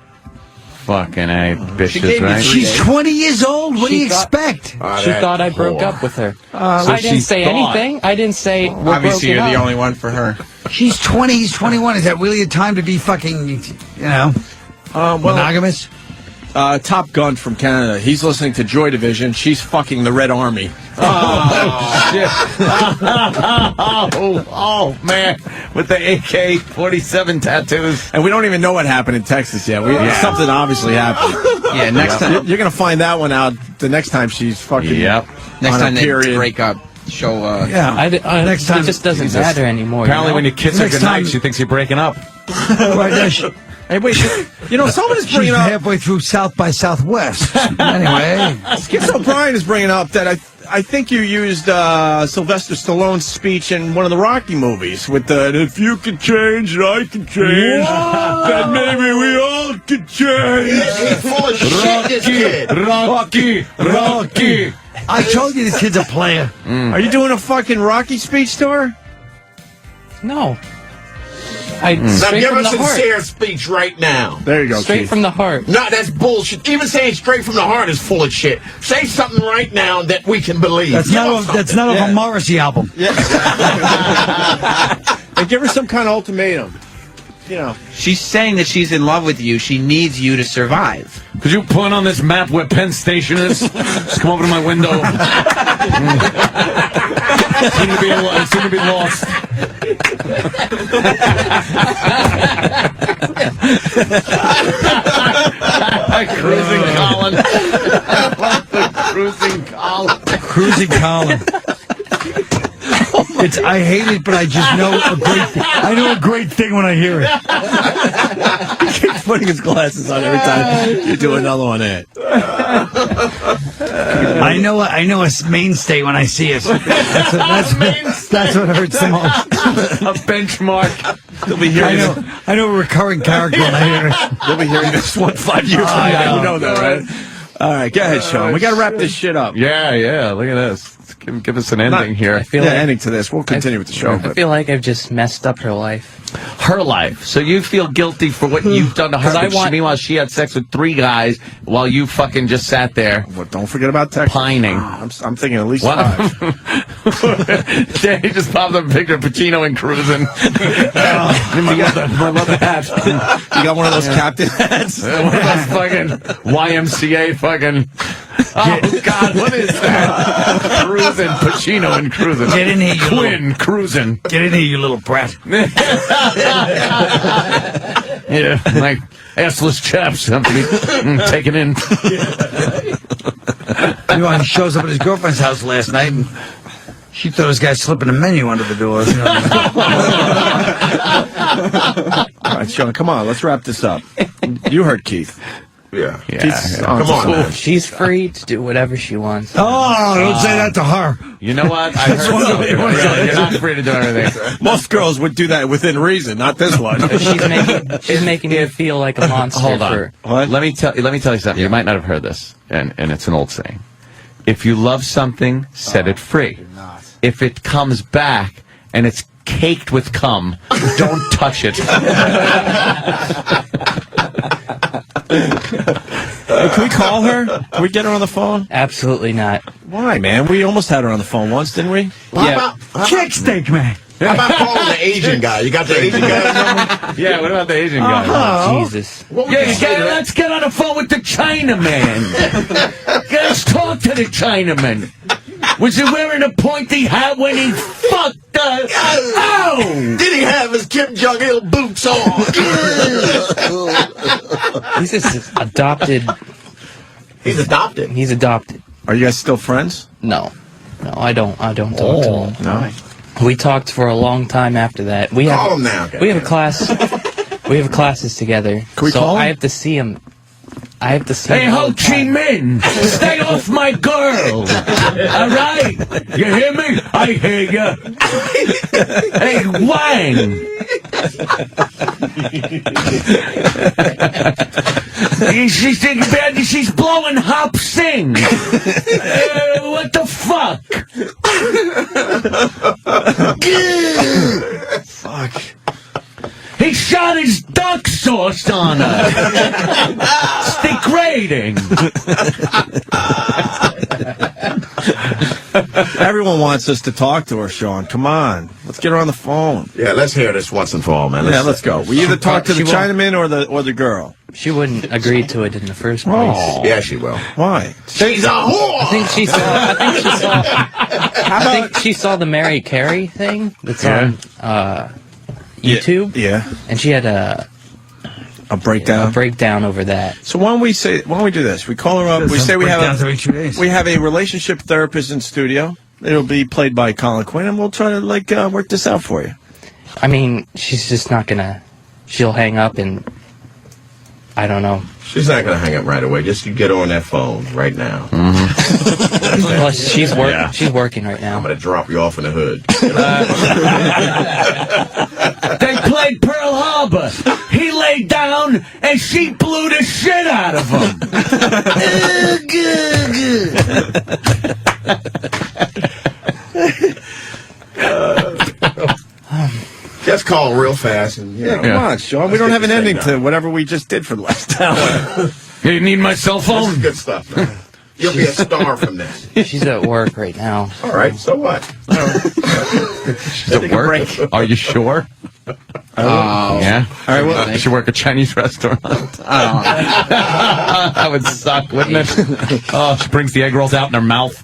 Fucking A, She bitches, gave me right? She's 20 years old. What do you expect? She thought I broke up with her. I didn't say anything. I didn't say we're Obviously, you're broken the up. only one for her. She's 20. He's 21. Is that really a time to be fucking, monogamous? Top Gun from Canada. He's listening to Joy Division. She's fucking the Red Army. Oh, shit. Oh, man. With the AK-47 tattoos. And we don't even know what happened in Texas yet. Something obviously happened. Yeah, next time. You're going to find that one out the next time she's fucking Yep. Next on time a they period. break up, show. Next time. It just doesn't matter anymore. Apparently, when you you kiss her Next goodnight, time- she thinks you're breaking up. Right now, Hey, wait, someone is she's bringing up... halfway through South by Southwest. Anyway. Schizo Brian is bringing up that I think you used Sylvester Stallone's speech in one of the Rocky movies with the "If you can change and I can change, then maybe we all can change." He's full of shit, this kid. Rocky. I told you this kid's a player. Are you doing a fucking Rocky speech to her? No. Now Straight give from a the heart. sincere speech right now. There you go, Straight Keith. from the heart. No, that's bullshit. Even saying straight from the heart is full of shit. Say something right now that we can believe. That's not off a Morrissey album. And give her some kind of ultimatum. She's saying that she's in love with you. She needs you to survive. Could you point on this map where Penn Station is? Just come over to my window. Seem to be lost. Cruising Colin. Cruising Colin. Cruising Colin. I hate it, but I just know a great thing. I know a great thing when I hear it. He keeps putting his glasses on every time you do another one. I know a mainstay when I see it. That's what hurts the most. A benchmark. You'll be hearing I know a recurring character when I hear it. You'll be hearing this 5 years from now. You know that, right? All right, go ahead, Sean. We got to wrap this shit up. Yeah. Look at this. Give us an ending here. I feel like ending to this. We'll continue with the show. I feel like I've just messed up her life. Her life. So you feel guilty for what you've done to her. Meanwhile, she had sex with 3 guys while you fucking just sat there. Well, don't forget about Texas. Pining. I'm thinking at least 5. Danny just popped up a picture of Pacino and cruising. I love the hat. You got one of those captain hats? One of those fucking YMCA fucking... Oh, God, what is that? Cruising, Pacino and cruising. Get in here, you Quinn, cruising. Get in here, you little brat. Yeah, like assless chaps have to be taken in. You know, he shows up at his girlfriend's house last night, and she thought this guy slipping a menu under the door. You know? All right, Sean, come on, let's wrap this up. You heard Keith. Yeah. Come on, man. She's free to do whatever she wants. Oh, don't say that to her. You know what? I heard something. You're not free to do everything. Most girls would do that within reason, not this one. She's making me feel like a monster. Hold on. What? Let me tell you something. You might not have heard this, and it's an old saying. If you love something, set it free. If it comes back and it's caked with cum, don't touch it. Hey, can we call her? Can we get her on the phone? Absolutely not. Why, man? We almost had her on the phone once, didn't we? Kick steak, man. How about calling the Asian guy? You got the Asian guy? Yeah, what about the Asian guy? Oh, Jesus. Let's get on the phone with the Chinaman. Let's talk to the Chinaman. Was he wearing a pointy hat when he fucked us? Oh! Did he have his Kim Jong-il boots on? He's just adopted. He's adopted. He's adopted. Are you guys still friends? No, I don't talk to him. No. We talked for a long time after that. Call him now. We have a class. We have classes together. Can we call him? I have to see him. Hey, Ho Chi Minh, stay off my girl. All right? You hear me? I hear you. Hey, Wang. She's blowing Hop Sing. What the fuck? Fuck. He shot his duck sauce on her. It's degrading. Everyone wants us to talk to her, Sean. Come on. Let's get her on the phone. Yeah, let's hear this once and for all, man. Let's go. We either talk to the Chinaman or the girl. She wouldn't agree to it in the first place. Oh. Yeah, she will. Why? She's a whore! I think she saw the Mary Carey thing that's on YouTube. Yeah. And she had a breakdown. A breakdown over that. So why don't we do this? We call her up. We say we have a relationship therapist in studio. It'll be played by Colin Quinn, and we'll try to work this out for you. I mean, she's just not gonna. She'll hang up, and I don't know. She's not going to hang up right away. Just you get her on that phone right now. Well, she's working right now. I'm going to drop you off in the hood. They played Pearl Harbor. He laid down, and she blew the shit out of him. Just call real fast. And, come on, Sean. We don't have an ending to whatever we just did for the last hour. You need my cell phone? This is good stuff, man. You'll be a star from this. She's at work right now. All right, so what? She's at work? Are you sure? Yeah. All right. Well, you should work at a Chinese restaurant. That would suck, wouldn't it? Oh, she brings the egg rolls out in her mouth.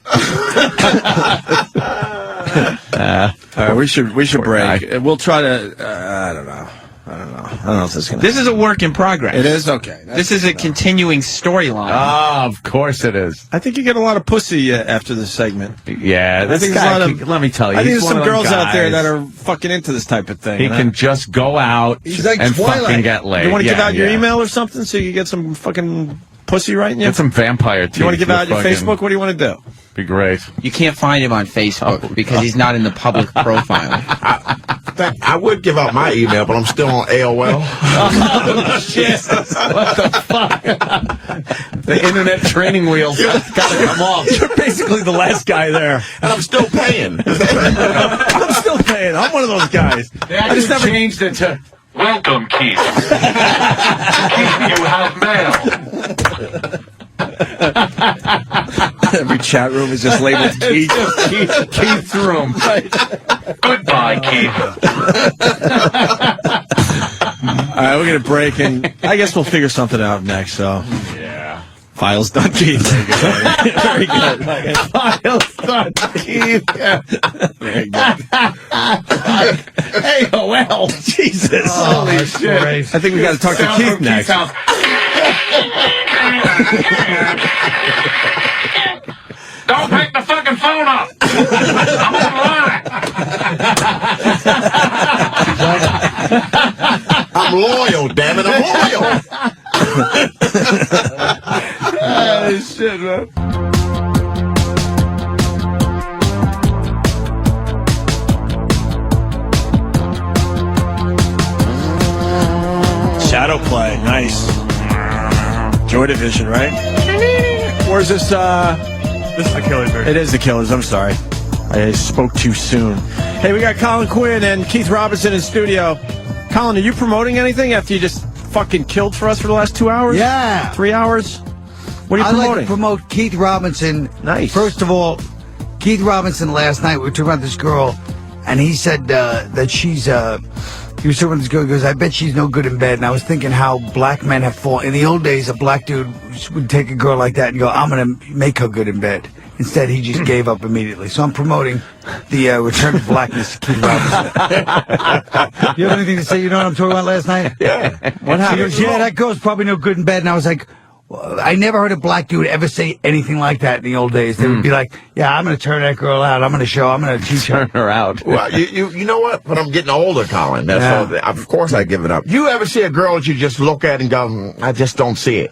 All right, we should break. We'll try to. I don't know if this is gonna. This is a work in progress. It is okay. This is a continuing storyline. Ah, of course it is. I think you get a lot of pussy after this segment. Yeah, this guy. Let me tell you, I think there's some girls guys out there that are fucking into this type of thing. He can just go out He's like and Twilight. fucking get laid. You want to give out your email or something so you get some fucking pussy right in you? Get some vampire teeth. You want to give out your fucking- Facebook? What do you want to do? Be great. You can't find him on Facebook because he's not in the public profile. I would give out my email, but I'm still on AOL. Oh, shit. What the fuck? The internet training wheels gotta come off. You're basically the last guy there. And I'm still paying. I'm still paying. I'm one of those guys. I just never changed it to Welcome, Keith. You have mail. Every chat room is just labeled Keith. Keith's room. Goodbye, Keith. All right, we're going to break, and I guess we'll figure something out next, so. Yeah. Files done, Keith. Very good. Very good. Files done, Keith. Very good. Hey, well. Jesus. Holy shit. I think we got to talk to Keith next. Don't pick the fucking phone up. I'm online. I'm loyal, damn it. I'm loyal. Oh, shit, man. Shadow play. Nice. Joy Division, right? Where's this? This is the Killers. It is the Killers. I'm sorry. I spoke too soon. Hey, we got Colin Quinn and Keith Robinson in studio. Colin, are you promoting anything after you just fucking killed for us for the last 2 hours? Yeah. 3 hours? What are you I'd promoting? like to promote Keith Robinson. Nice. First of all, Keith Robinson last night, we were talking about this girl, and he said that she's, he was talking about this girl, he goes, I bet she's no good in bed. And I was thinking how black men have fallen. In the old days, a black dude would take a girl like that and go, I'm going to make her good in bed. Instead, he just gave up immediately. So I'm promoting the return of blackness to Keith Robinson. You have anything to say? You know what I'm talking about last night? Yeah. What happened? She goes, yeah, that girl's probably no good in bed. And I was like, well, I never heard a black dude ever say anything like that in the old days. They would be like, yeah, I'm going to turn that girl out. I'm going to teach her. Turn her out. Well, you know what? But I'm getting older, Colin. That's all, of course I give it up. You ever see a girl that you just look at and go, I just don't see it?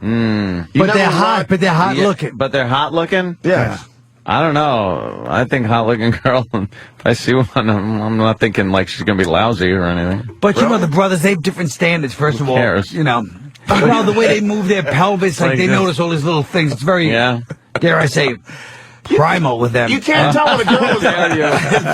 But they're hot. But they're hot looking. But they're hot looking? Yeah. I don't know. I think hot looking girl, if I see one, I'm not thinking like she's going to be lousy or anything. But you know, the brothers, they have different standards, first of all. cares? You know. Well, the way they move their pelvis, like they notice all these little things. It's very, dare I say, primal with them. You can't tell when a girl is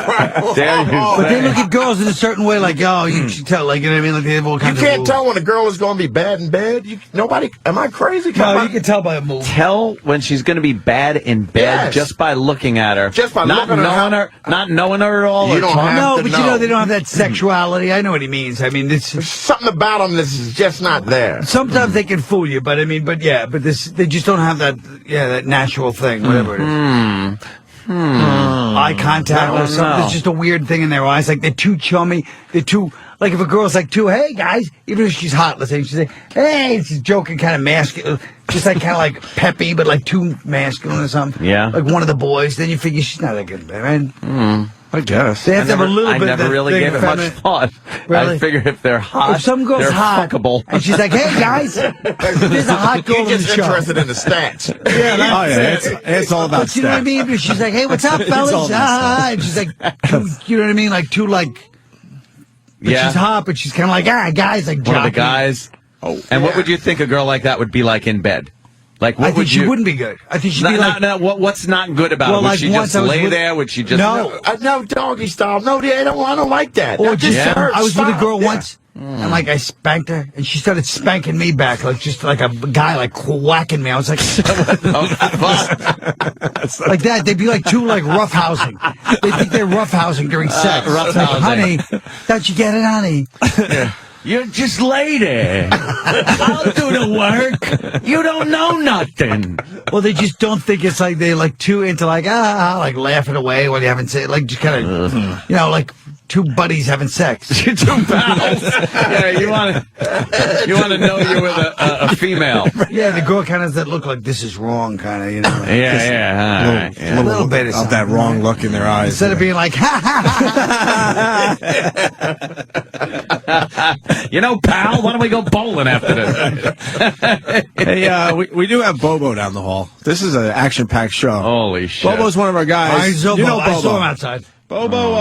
But they look at girls in a certain way, like, oh, you should tell, like, you know what I mean? Like, they have all kinds You of can't rules. tell when a girl is going to be bad in bed. Nobody. Am I crazy? No, you can tell by a move. Tell when she's going to be bad in bed just by looking at her. Just by not looking at her. Not knowing her at all. You don't have No, to but know. you know, they don't have that sexuality. I know what he means. I mean, this. There's something about them that's just not there. Sometimes they can fool you, but I mean, they just don't have that, that natural thing, whatever it is. Eye contact or something. There's just a weird thing in their eyes. Like, they're too chummy. They're too, like, if a girl's like, hey, guys, even if she's hot, let's say, she's like, hey, she's joking, kind of masculine, just like, kind of like peppy, but like too masculine or something. Yeah. Like one of the boys, then you figure she's not that good, right? I guess. They have to have a little bit I of never that really thing gave it much feminine. thought. Really? I figure if they're hot, If some girl's they're hot, fuckable. and she's like, hey, guys, there's a hot girl You're in the just show. interested in the stats. It's all about But you know what I mean? But she's like, hey, what's up, fellas? all about And she's like, you know what I mean? Like, but she's hot, but she's kind of like, guys, like, One of the jockey. guys. And what would you think a girl like that would be like in bed? Like, what I think would she you? wouldn't be good. I think she'd be like, what's not good about Well, it? Would like she once just I was lay with- there? Would she just? No. No, doggy style. No, I don't like that. or That just, hurts. I was with a Stop. girl Yeah. once, and like, I spanked her, and she started spanking me back, like, just like a guy, like, whacking me. I was like, like that. They'd be like too, like, roughhousing. They think they're roughhousing during sex. roughhousing. Like, honey, don't you get it, honey? You just lay there. I'll do the work. You don't know nothing. Well, they just don't think it's like they're like too into like like laughing away while you haven't said like just kind of like two buddies having sex. Two pals. Yeah, you want to know you're with a female. Yeah, the girl kind of does that look like this is wrong, kind of, you know. Like, Yeah. a little bit of that wrong look in their eyes. instead of being like ha ha ha. You know, pal, why don't we go bowling after this? Hey, we do have Bobo down the hall. This is an action-packed show. Holy shit. Bobo's one of our guys. I you know Bobo. I saw him outside. Bobo,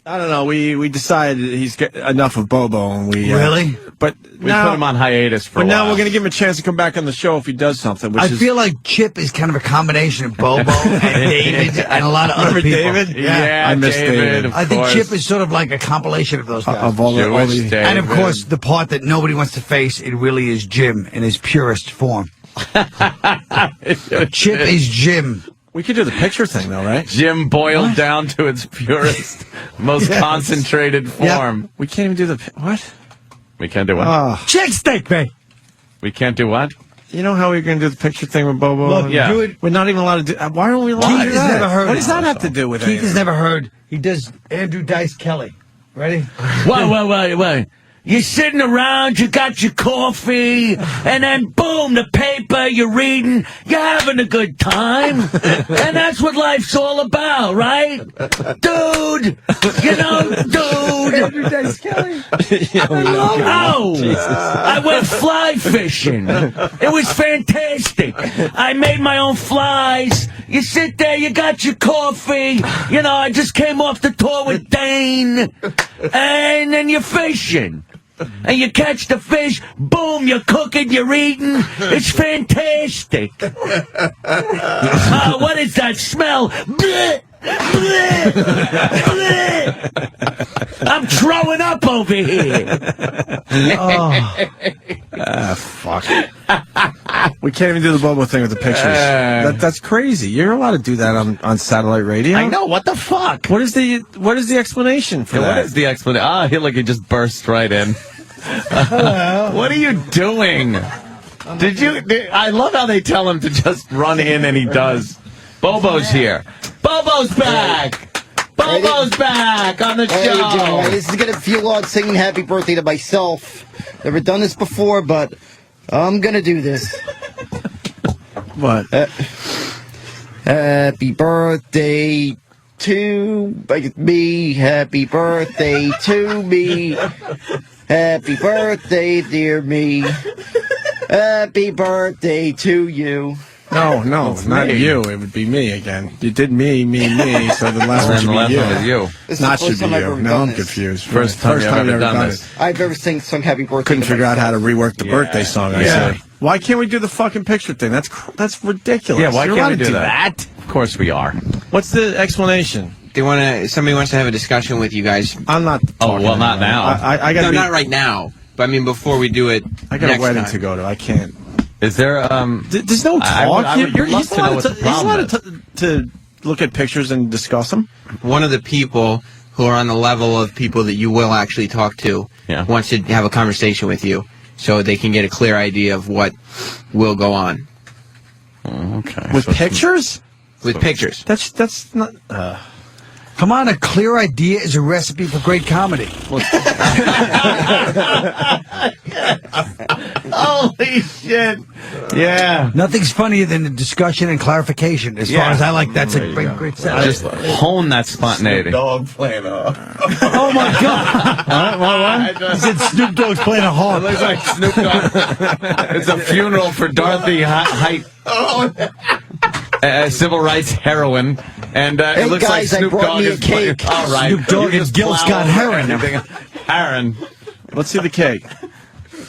I don't know. We decided he's got enough of Bobo, and we really. But we put him on hiatus for a while. But now we're going to give him a chance to come back on the show if he does something. Which I feel like Chip is kind of a combination of Bobo and David and a lot of other people. David? Yeah, I miss David. I think Chip is sort of like a compilation of those guys. Of all the and of course, the part that nobody wants to face, it really is Jim in his purest form. Chip is Jim. We could do the picture thing, though, right? Jim boiled down to its purest, most concentrated form. Yep. We can't even do the... What? We can't do what? Check steak, babe. We can't do what? You know how we're going to do the picture thing with Bobo? Look, do it. We're not even allowed to do... Why aren't we allowed Keith to do has that? never heard What it. does that have to do with it? Keith has never heard. He does Andrew Dice Kelly. Ready? Wait. You're sitting around, you got your coffee, and then boom, the paper, you're reading, you're having a good time. And that's what life's all about, right? Dude! You know, dude! Andrew Dice Kelly. I went fly fishing. It was fantastic. I made my own flies. You sit there, you got your coffee. You know, I just came off the tour with Dane. And then you're fishing. And you catch the fish, boom, you're cooking, you're eating. It's fantastic. What is that smell? Blech, blech, blech. I'm throwing up over here. Fuck. We can't even do the Bobo thing with the pictures. That's crazy. You're allowed to do that on satellite radio. I know. What the fuck? What is the explanation for that? What is the explanation? Look, he just burst right in. Hello. What are you doing? I love how they tell him to just run in, and he does. Bobo's here. Bobo's back. Bobo's back on the show. This is going to feel odd singing happy birthday to myself. Never done this before, but I'm going to do this. What? Happy birthday to me. Happy birthday to me. Happy birthday, dear me. Happy birthday to you. No, not you. It would be me again. You did me. So the last one should be you. This Not is the should first be time I've you. ever No, done I'm this. confused. First time you've ever done this. I've ever sung happy birthday. Couldn't figure out how to rework the birthday song. I Yeah. said. Why can't we do the fucking picture thing? That's ridiculous. Yeah, why You're can't allowed we to do that? Of course we are. What's the explanation? Somebody wants to have a discussion with you guys. I'm not. Oh, well, not now. I got. No, not right now. But I mean, before we do it, I got next a wedding time. to go to. I can't. Is there? There's no talk. I would You're love to know what the problem is. to look at pictures and discuss them. One of the people who are on the level of people that you will actually talk to wants to have a conversation with you, so they can get a clear idea of what will go on. Okay. With pictures? With pictures. That's not. Come on, a clear idea is a recipe for great comedy. Holy shit. Yeah. Nothing's funnier than a discussion and clarification. As far as I like, that's a great set. Just hone that spontaneity. Dog playing Oh my God! What? He said Snoop Dogg's playing a harp. It looks like Snoop Dogg. It's a funeral for Dorothy Height. Civil rights heroine, and it looks guys, like Snoop I brought Dogg me a is playing. cake. All right, Snoop Dogg You and can Gil plow Scott over Heron. anything. Heron. Let's see the cake.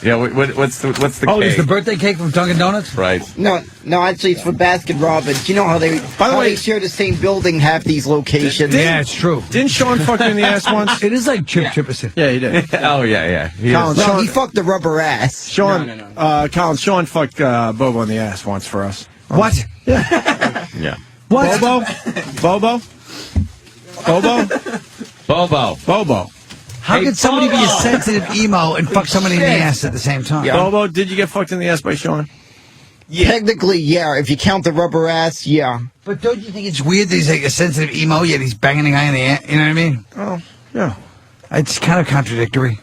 Yeah, what's the Oh, cake? it's the birthday cake from Dunkin' Donuts? Right. No, actually, it's for Baskin Robbins. You know how they share the same building, half these locations. Yeah, it's true. Didn't Sean fuck you in the ass once? It is like Chip Chipperson. Yeah, he did. Oh yeah. Colin, he fucked the rubber ass. Sean, Colin, Sean fucked Bobo in the ass once for us. What? Yeah. What? Bobo. How could somebody be a sensitive emo and fuck somebody in the ass at the same time? Bobo, did you get fucked in the ass by Sean? Technically, yeah. If you count the rubber ass, yeah. But don't you think it's weird that he's like a sensitive emo, yet he's banging the guy in the ass? You know what I mean? Oh, yeah. It's kind of contradictory.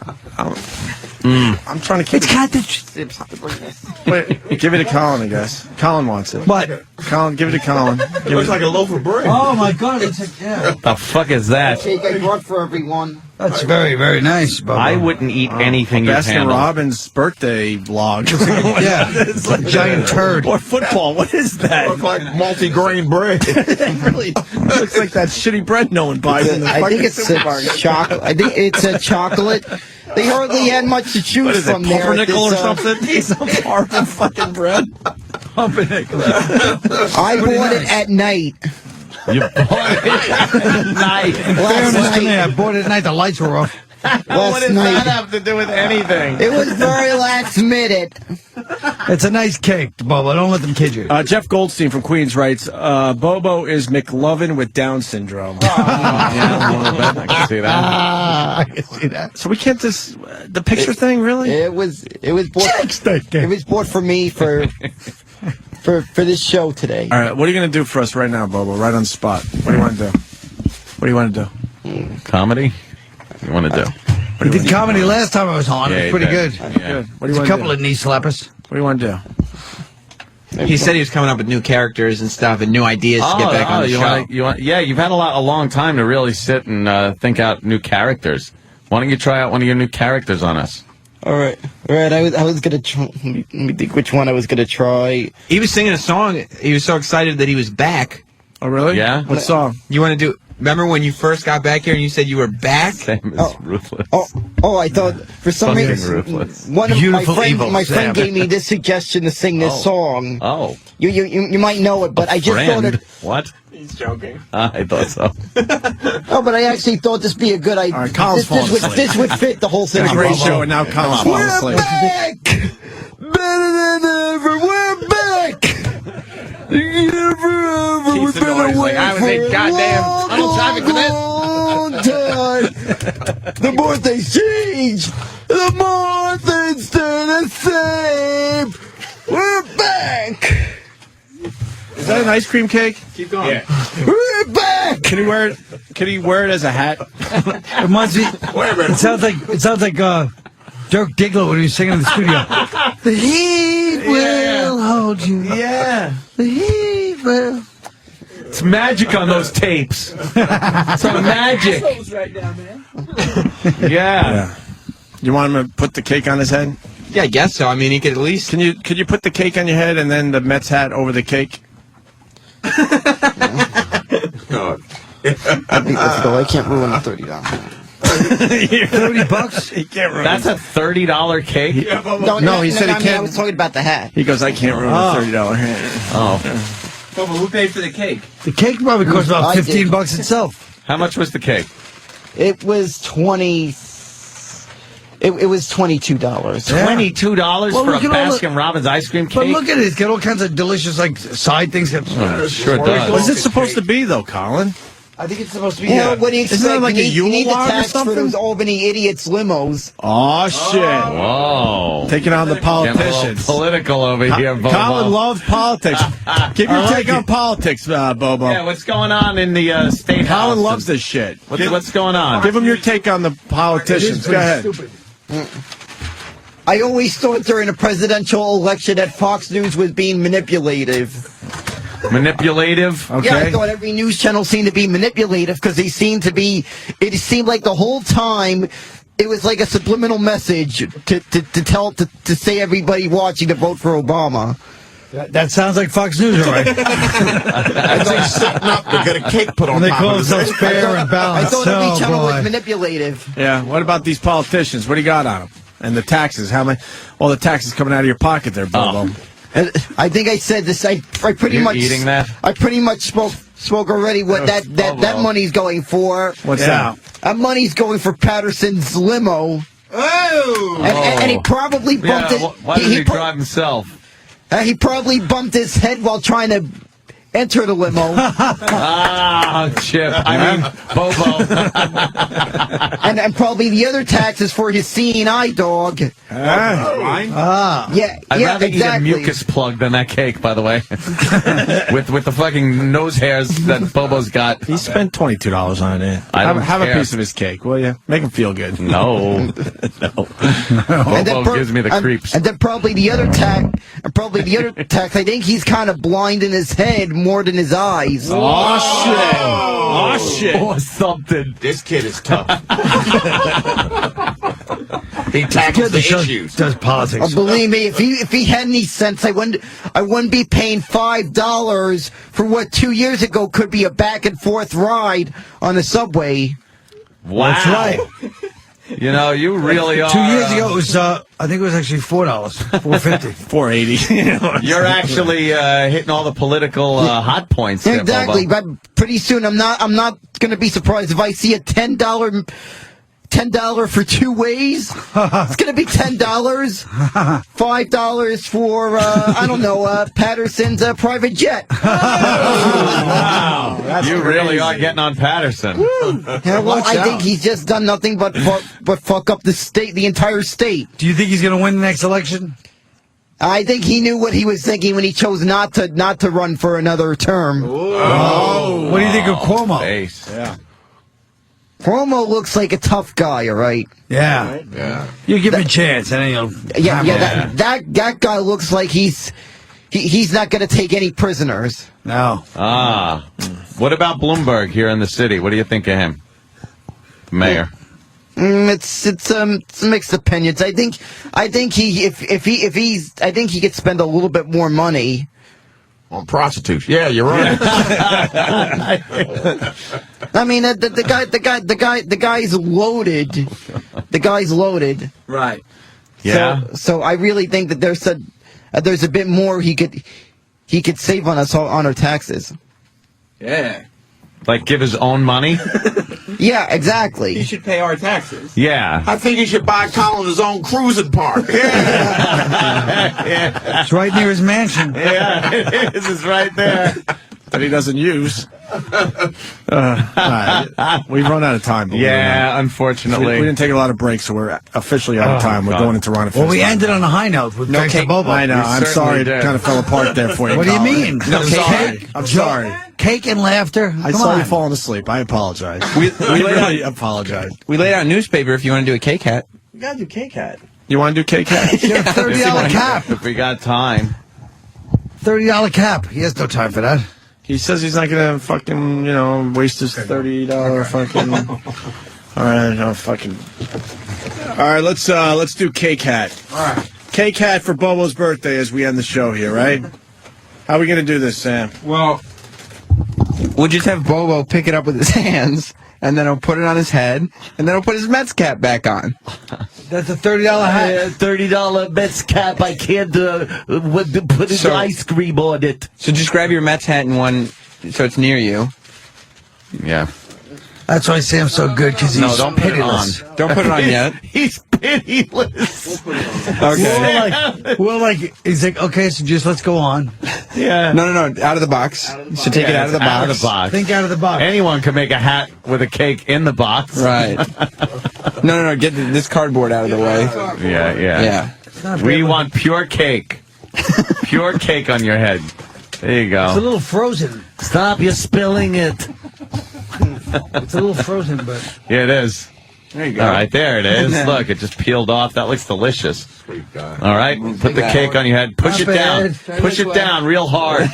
I'm trying to keep It's got the... Wait, give it to Colin, I guess. Colin wants it. What? Colin, give it to Colin. It looks like a loaf of bread. Oh, my God. It's The fuck is that? Cake I brought for everyone. That's very, very nice, Bubba. I wouldn't eat anything you've Baskin handled. Robbins birthday vlog. Yeah, it's like a giant turd. Or football. What is that? Looks like multi-grain bread. It really looks like that shitty bread no one buys in the I think fucking it's a supermarket. chocolate. I think it's a chocolate. They hardly had much to choose What is it, from there. pumpernickel or This, something? It's some horrible fucking bread. Pumpernickel. I bought it at night. You bought it at night. Last night. I bought it at night. The lights were off. What Last does night. that have to do with anything? It was very last minute. It's a nice cake, Bubba. Don't let them kid you. Jeff Goldstein from Queens writes, Bobo is McLovin with Down syndrome. Yeah, a little bit. I can see that. I can see that. So we can't just the picture thing, really? It was bought. It was bought for me for this show today. All right, what are you going to do for us right now, Bobo? Right on the spot. What do you want to do? What do you want to do? Comedy? What do you want to do? He did comedy last time I was on. Yeah, It was he pretty did. good. Yeah. Good. What do you It's a want couple to of knee slappers. What do you want to do? He said he was coming up with new characters and stuff and new ideas to get back on the show. You've had a long time to really sit and think out new characters. Why don't you try out one of your new characters on us? All right. I was gonna try. Let me think which one I was gonna try. He was singing a song. He was so excited that he was back. Oh, really? Yeah? What song? You want to do? Remember when you first got back here and you said you were back? Same as Ruthless. Oh, I thought for some Fucking reason Ruthless. one of Beautiful my evil, friend Sam. gave me this suggestion to sing this song. Oh. You might know it, but I just thought Friend? it. What? He's joking. I thought so. Oh, but I actually thought this be a good idea. All right, Colin's falling asleep. This would fit the whole thing. It's a great show, and now Colin's falling asleep. Back! Better than ever. We're back. We've been away I was a goddamn tunnel traffic for this. long time. The more things change, the more things stay the same. We're back. Is that an ice cream cake? Keep going. Yeah. We're back. Can he wear it? Can he wear it as a hat? It reminds me. It sounds like Dirk Diggler when he was singing in the studio. The heat will hold you. Yeah. The heat will. It's magic on those tapes. It's magic. Yeah. You want him to put the cake on his head? Yeah, I guess so. I mean, he could at least. Could you put the cake on your head and then the Mets hat over the cake? God. I think let's go. I can't ruin the $30. $30? He can't ruin That's a $30 cake? No, he said he I can't. was talking about the hat. He goes, I can't ruin a $30 hat. Oh. Who paid for the cake? The cake probably cost about I did. $15 itself. How much was the cake? It was It was $22. $22 Well, for a look at all the- Baskin Robbins ice cream cake? But look at it. It's got all kinds of delicious, like, side things. Sure does. What's it supposed to be, though, Colin? I think it's supposed to be. Yeah. What do you expect? Isn't it like you need the Yule log or tax for something? those Albany idiots limos. Oh, shit. Whoa. Taking on the Getting a little politicians. political over here, Bobo. Colin loves politics. Give your take on politics, Bobo. Yeah, what's going on in the state house? Colin loves this shit. What's going on? Give him your take on the politicians. Go ahead. I always thought during a presidential election that Fox News was being manipulative. Manipulative? Okay. Yeah, I thought every news channel seemed to be manipulative because they seemed to be. It seemed like the whole time it was like a subliminal message to say everybody watching to vote for Obama. That sounds like Fox News, all right. As they setting up to get a cake put on And they top call of themselves it. fair and I balanced. thought every Oh, channel boy. was manipulative. Yeah. What about these politicians? What do you got on them? And the taxes? How many? All the taxes coming out of your pocket there, Bobo. And I think I said this. I pretty You're much eating that? I pretty much spoke already what that money's going for. What's that? That money's going for Patterson's limo. Oh! And he probably bumped Yeah, it. why did he drive himself? He probably bumped his head while trying to enter the limo. Ah, Chip. I mean, Bobo. and probably the other tax is for his seeing eye dog. Yeah, I'd rather exactly. eat a mucus plug than that cake, by the way. with the fucking nose hairs that Bobo's got. He spent $22 on it. Have a piece of his cake, will you? Make him feel good. No. Bobo gives me the creeps. And then probably the other tax. I think he's kind of blind in his head more than his eyes. Oh shit! Or something. This kid is tough. He tackles the issues. Does politics? Believe me, if he had any sense, I wouldn't be paying $5 for what 2 years ago could be a back and forth ride on the subway. Wow. That's right. You know, you really are. 2 years ago, it was, I think it was actually $4, $4.50. $4.80. You're actually hitting all the political hot points there, Exactly, Bobo. but pretty soon I'm not going to be surprised if I see a $10 for 2 ways. It's going to be $10. $5 for, I don't know, Patterson's private jet. Wow. You really are getting on Patterson. Yeah, well, I think he's just done nothing but fuck up the entire state. Do you think he's going to win the next election? I think he knew what he was thinking when he chose not to run for another term. Oh. What do you think of Cuomo? Yeah. Cuomo looks like a tough guy, all right? Yeah. Yeah. You give him a chance, and then you'll... That guy looks like he's not going to take any prisoners. No. What about Bloomberg here in the city? What do you think of him? Mayor. It's mixed opinions. I think he could spend a little bit more money on prostitutes. Yeah, you're right. I mean, the guy's loaded. The guy's loaded. Right. Yeah. So I really think that there's a bit more he could save on us on our taxes. Yeah. Like give his own money? Yeah, exactly. He should pay our taxes. Yeah. I think he should buy Colin his own cruising park. Yeah. It's right near his mansion. Yeah, it is. It's right there. That he doesn't use. We've run out of time. Yeah, unfortunately. We didn't take a lot of breaks, so we're officially out of time. We're going into Ron. Well, we ended on a high note with no cake. Bobo. I know. I'm sorry it kind of fell apart there for you. What do you mean? No cake. I'm sorry. Cake and laughter. I saw you falling asleep. I apologize. We really apologize. We laid out a newspaper if you want to do a cake hat. You gotta do cake hat. You want to do cake hat? Yeah, $30 cap. If we got time. $30 cap. He has no time for that. He says he's not gonna fucking, waste his $30 fucking. All right, no fucking. All right, let's do cake hat. All right. Cake hat for Bobo's birthday as we end the show here, right? How are we gonna do this, Sam? Well, we'll just have Bobo pick it up with his hands, and then he'll put it on his head, and then he'll put his Mets cap back on. That's a $30 hat. $30 Mets cap. I can't put his ice cream on it. So just grab your Mets hat in one, so it's near you. Yeah. That's why Sam's so good, because he's don't put it pitiless. on. Don't put it on yet. He's pitiless. Okay. He's like, okay, so just let's go on. Yeah. No, out of the box. So take it out of the box. Out of the box. Think out of the box. Anyone can make a hat with a cake in the box. Right. No, get this cardboard out of the way. Yeah. We want pure cake. Pure cake on your head. There you go. It's a little frozen. Stop, you're spilling it. It's a little frozen, but... Yeah, it is. There you go. All right, there it is. Look, it just peeled off. That looks delicious. All right, put the cake on your head. Push it down. Push it down real hard.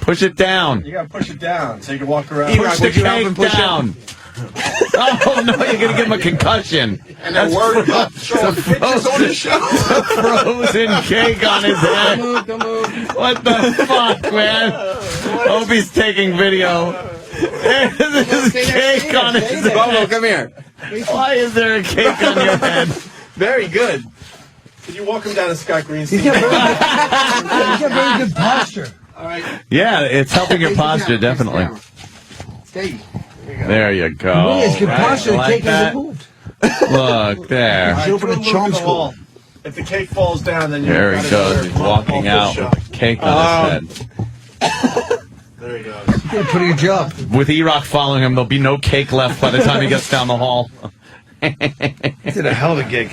Push it down. You gotta push it down so you can walk around. Push the cake down. Oh, no, you're going to give him a concussion. And they're worried about showing pictures on the show. Frozen cake on his head. Don't move. What the fuck, man? Opie's taking video. There's cake on his head. Bobo, come here. Why is there a cake on your head? Very good. Can you walk him down to Scott Green's? He's got very good posture. All right. Yeah, it's helping your posture, definitely. Stay. There you go. It's good posture. The Like cake that. hasn't moved. Look there. She opened a charm school. If the cake falls down, then you There he goes. He's walking out with a cake on his head. There he goes. Did a pretty good job. With E-Rock following him, there'll be no cake left by the time he gets down the hall. Did a hell of a gig.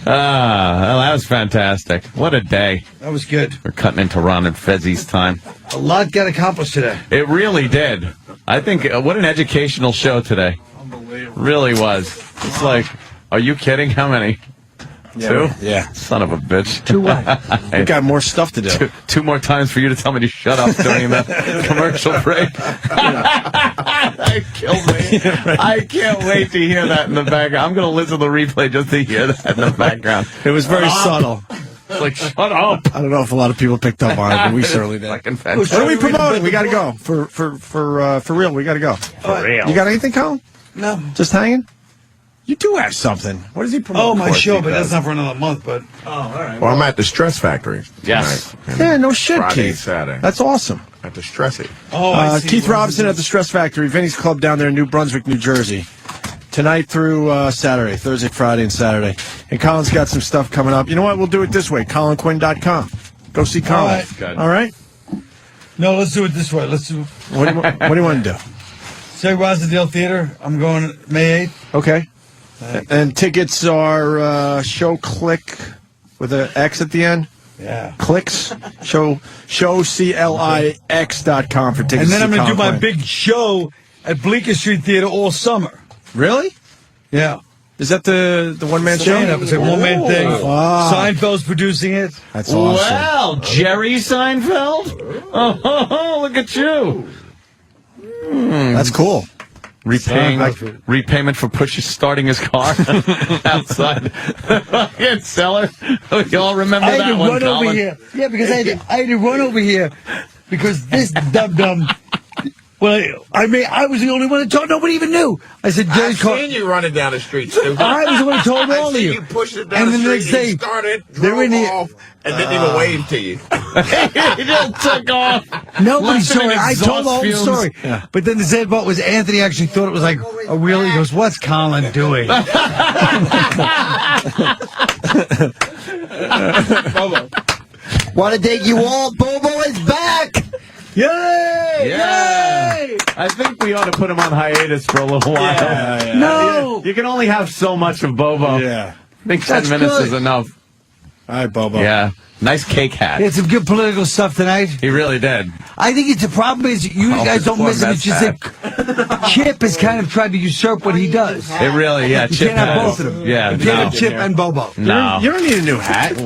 Well, that was fantastic. What a day. That was good. We're cutting into Ron and Fezzi's time. A lot got accomplished today. It really did. I think, what an educational show today. Unbelievable. Really was. It's like, are you kidding? How many? Yeah, 2? Yeah. Son of a bitch. 2 what? We got more stuff to do. Two more times for you to tell me to shut up during the commercial break. That killed me. I can't wait to hear that in the background. I'm going to listen to the replay just to hear that in the background. It was very subtle. It's like, shut up. I don't know if a lot of people picked up on it, but we certainly did. What are we promoting? We got to go. For real, we got to go. For real. You got anything, Colin? No. Just hanging? You do have something. What does he promote? Oh, my for? show, but that's not for another month, but... Oh, all right. Well, I'm at the Stress Factory. Yes. Yeah, no shit, Friday, Keith. Saturday. That's awesome. At the Stressy. Oh, I see. Keith Robinson at the Stress Factory, Vinny's Club down there in New Brunswick, New Jersey. Tonight through Saturday, Thursday, Friday, and Saturday. And Colin's got some stuff coming up. You know what? We'll do it this way. ColinQuinn.com. Go see Colin. All right? No, let's do it this way. Let's do... What do you want to do? Say Rosendale Theater. I'm going May 8th. Okay. And tickets are show click with an X at the end. Yeah. Clicks. CLIX.com for tickets. And then I'm going to do my Quinn. big show at Bleecker Street Theater all summer. Really? Yeah. Is that the one-man show? Stand-up. It's a one-man thing. Wow. Seinfeld's producing it. That's awesome. Wow, Jerry Seinfeld? Oh, look at you. That's cool. Repayment for starting his car outside the fucking cellar. You all remember I that had to one, run over Colin? here. Yeah, because I had to run over here because this dum-dum... Well, I was the only one that told. Nobody even knew. I said, Jerry's car. I've seen you running down the street, too. I was the one who told all of you. You pushed it down And the the street, next day, he started, they're drove in here. off, and didn't even wave to you. He just took off. Nobody Left him saw in it. I exhaust told the whole fumes. story. Yeah. But then the sad part was Anthony actually thought it was like a wheel. He goes, "What's Colin doing?" Want to take you all? Bobo is back! Yay! Yeah. Yay! I think we ought to put him on hiatus for a little while. Yeah. No! You can only have so much of Bobo. Yeah. I think 10 That's minutes good. is enough. All right, Bobo. Yeah. Nice cake hat. He had some good political stuff tonight. He really did. I think it's the problem is you guys don't miss it. It's just that Chip has kind of tried to usurp what he does. It really, yeah. You Chip can't have has- both of them. Yeah. You can't have Chip and Bobo. No. You don't need a new hat.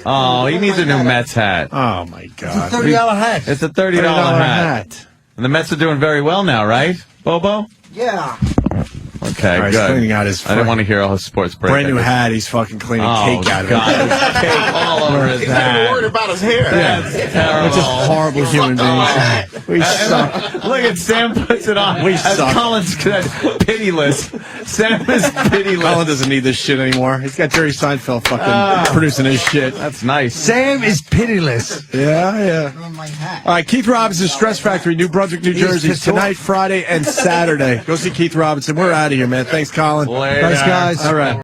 Oh, he needs a new Mets hat. Oh, my God. $30 hat. It's a $30 hat. And the Mets are doing very well now, right, Bobo? Yeah. Okay, All right, he's good. cleaning out his I didn't want to hear all his sports break. brand new hat. He's fucking cleaning Oh, cake out of God. it. There's cake all over his He's not even hat. worried about his hair. That's terrible. We're just horrible human beings. We suck. Look at Sam puts it on. We As suck. Colin said, pitiless. Sam is pitiless. Colin doesn't need this shit anymore. He's got Jerry Seinfeld fucking producing his shit. That's nice. Sam is pitiless. Yeah. All right, Keith Robinson, Stress Factory, New Brunswick, New Jersey, pissed off. tonight, Friday, and Saturday. Go see Keith Robinson. We're out of here, man. Thanks, Colin. Later. Thanks, guys. All right.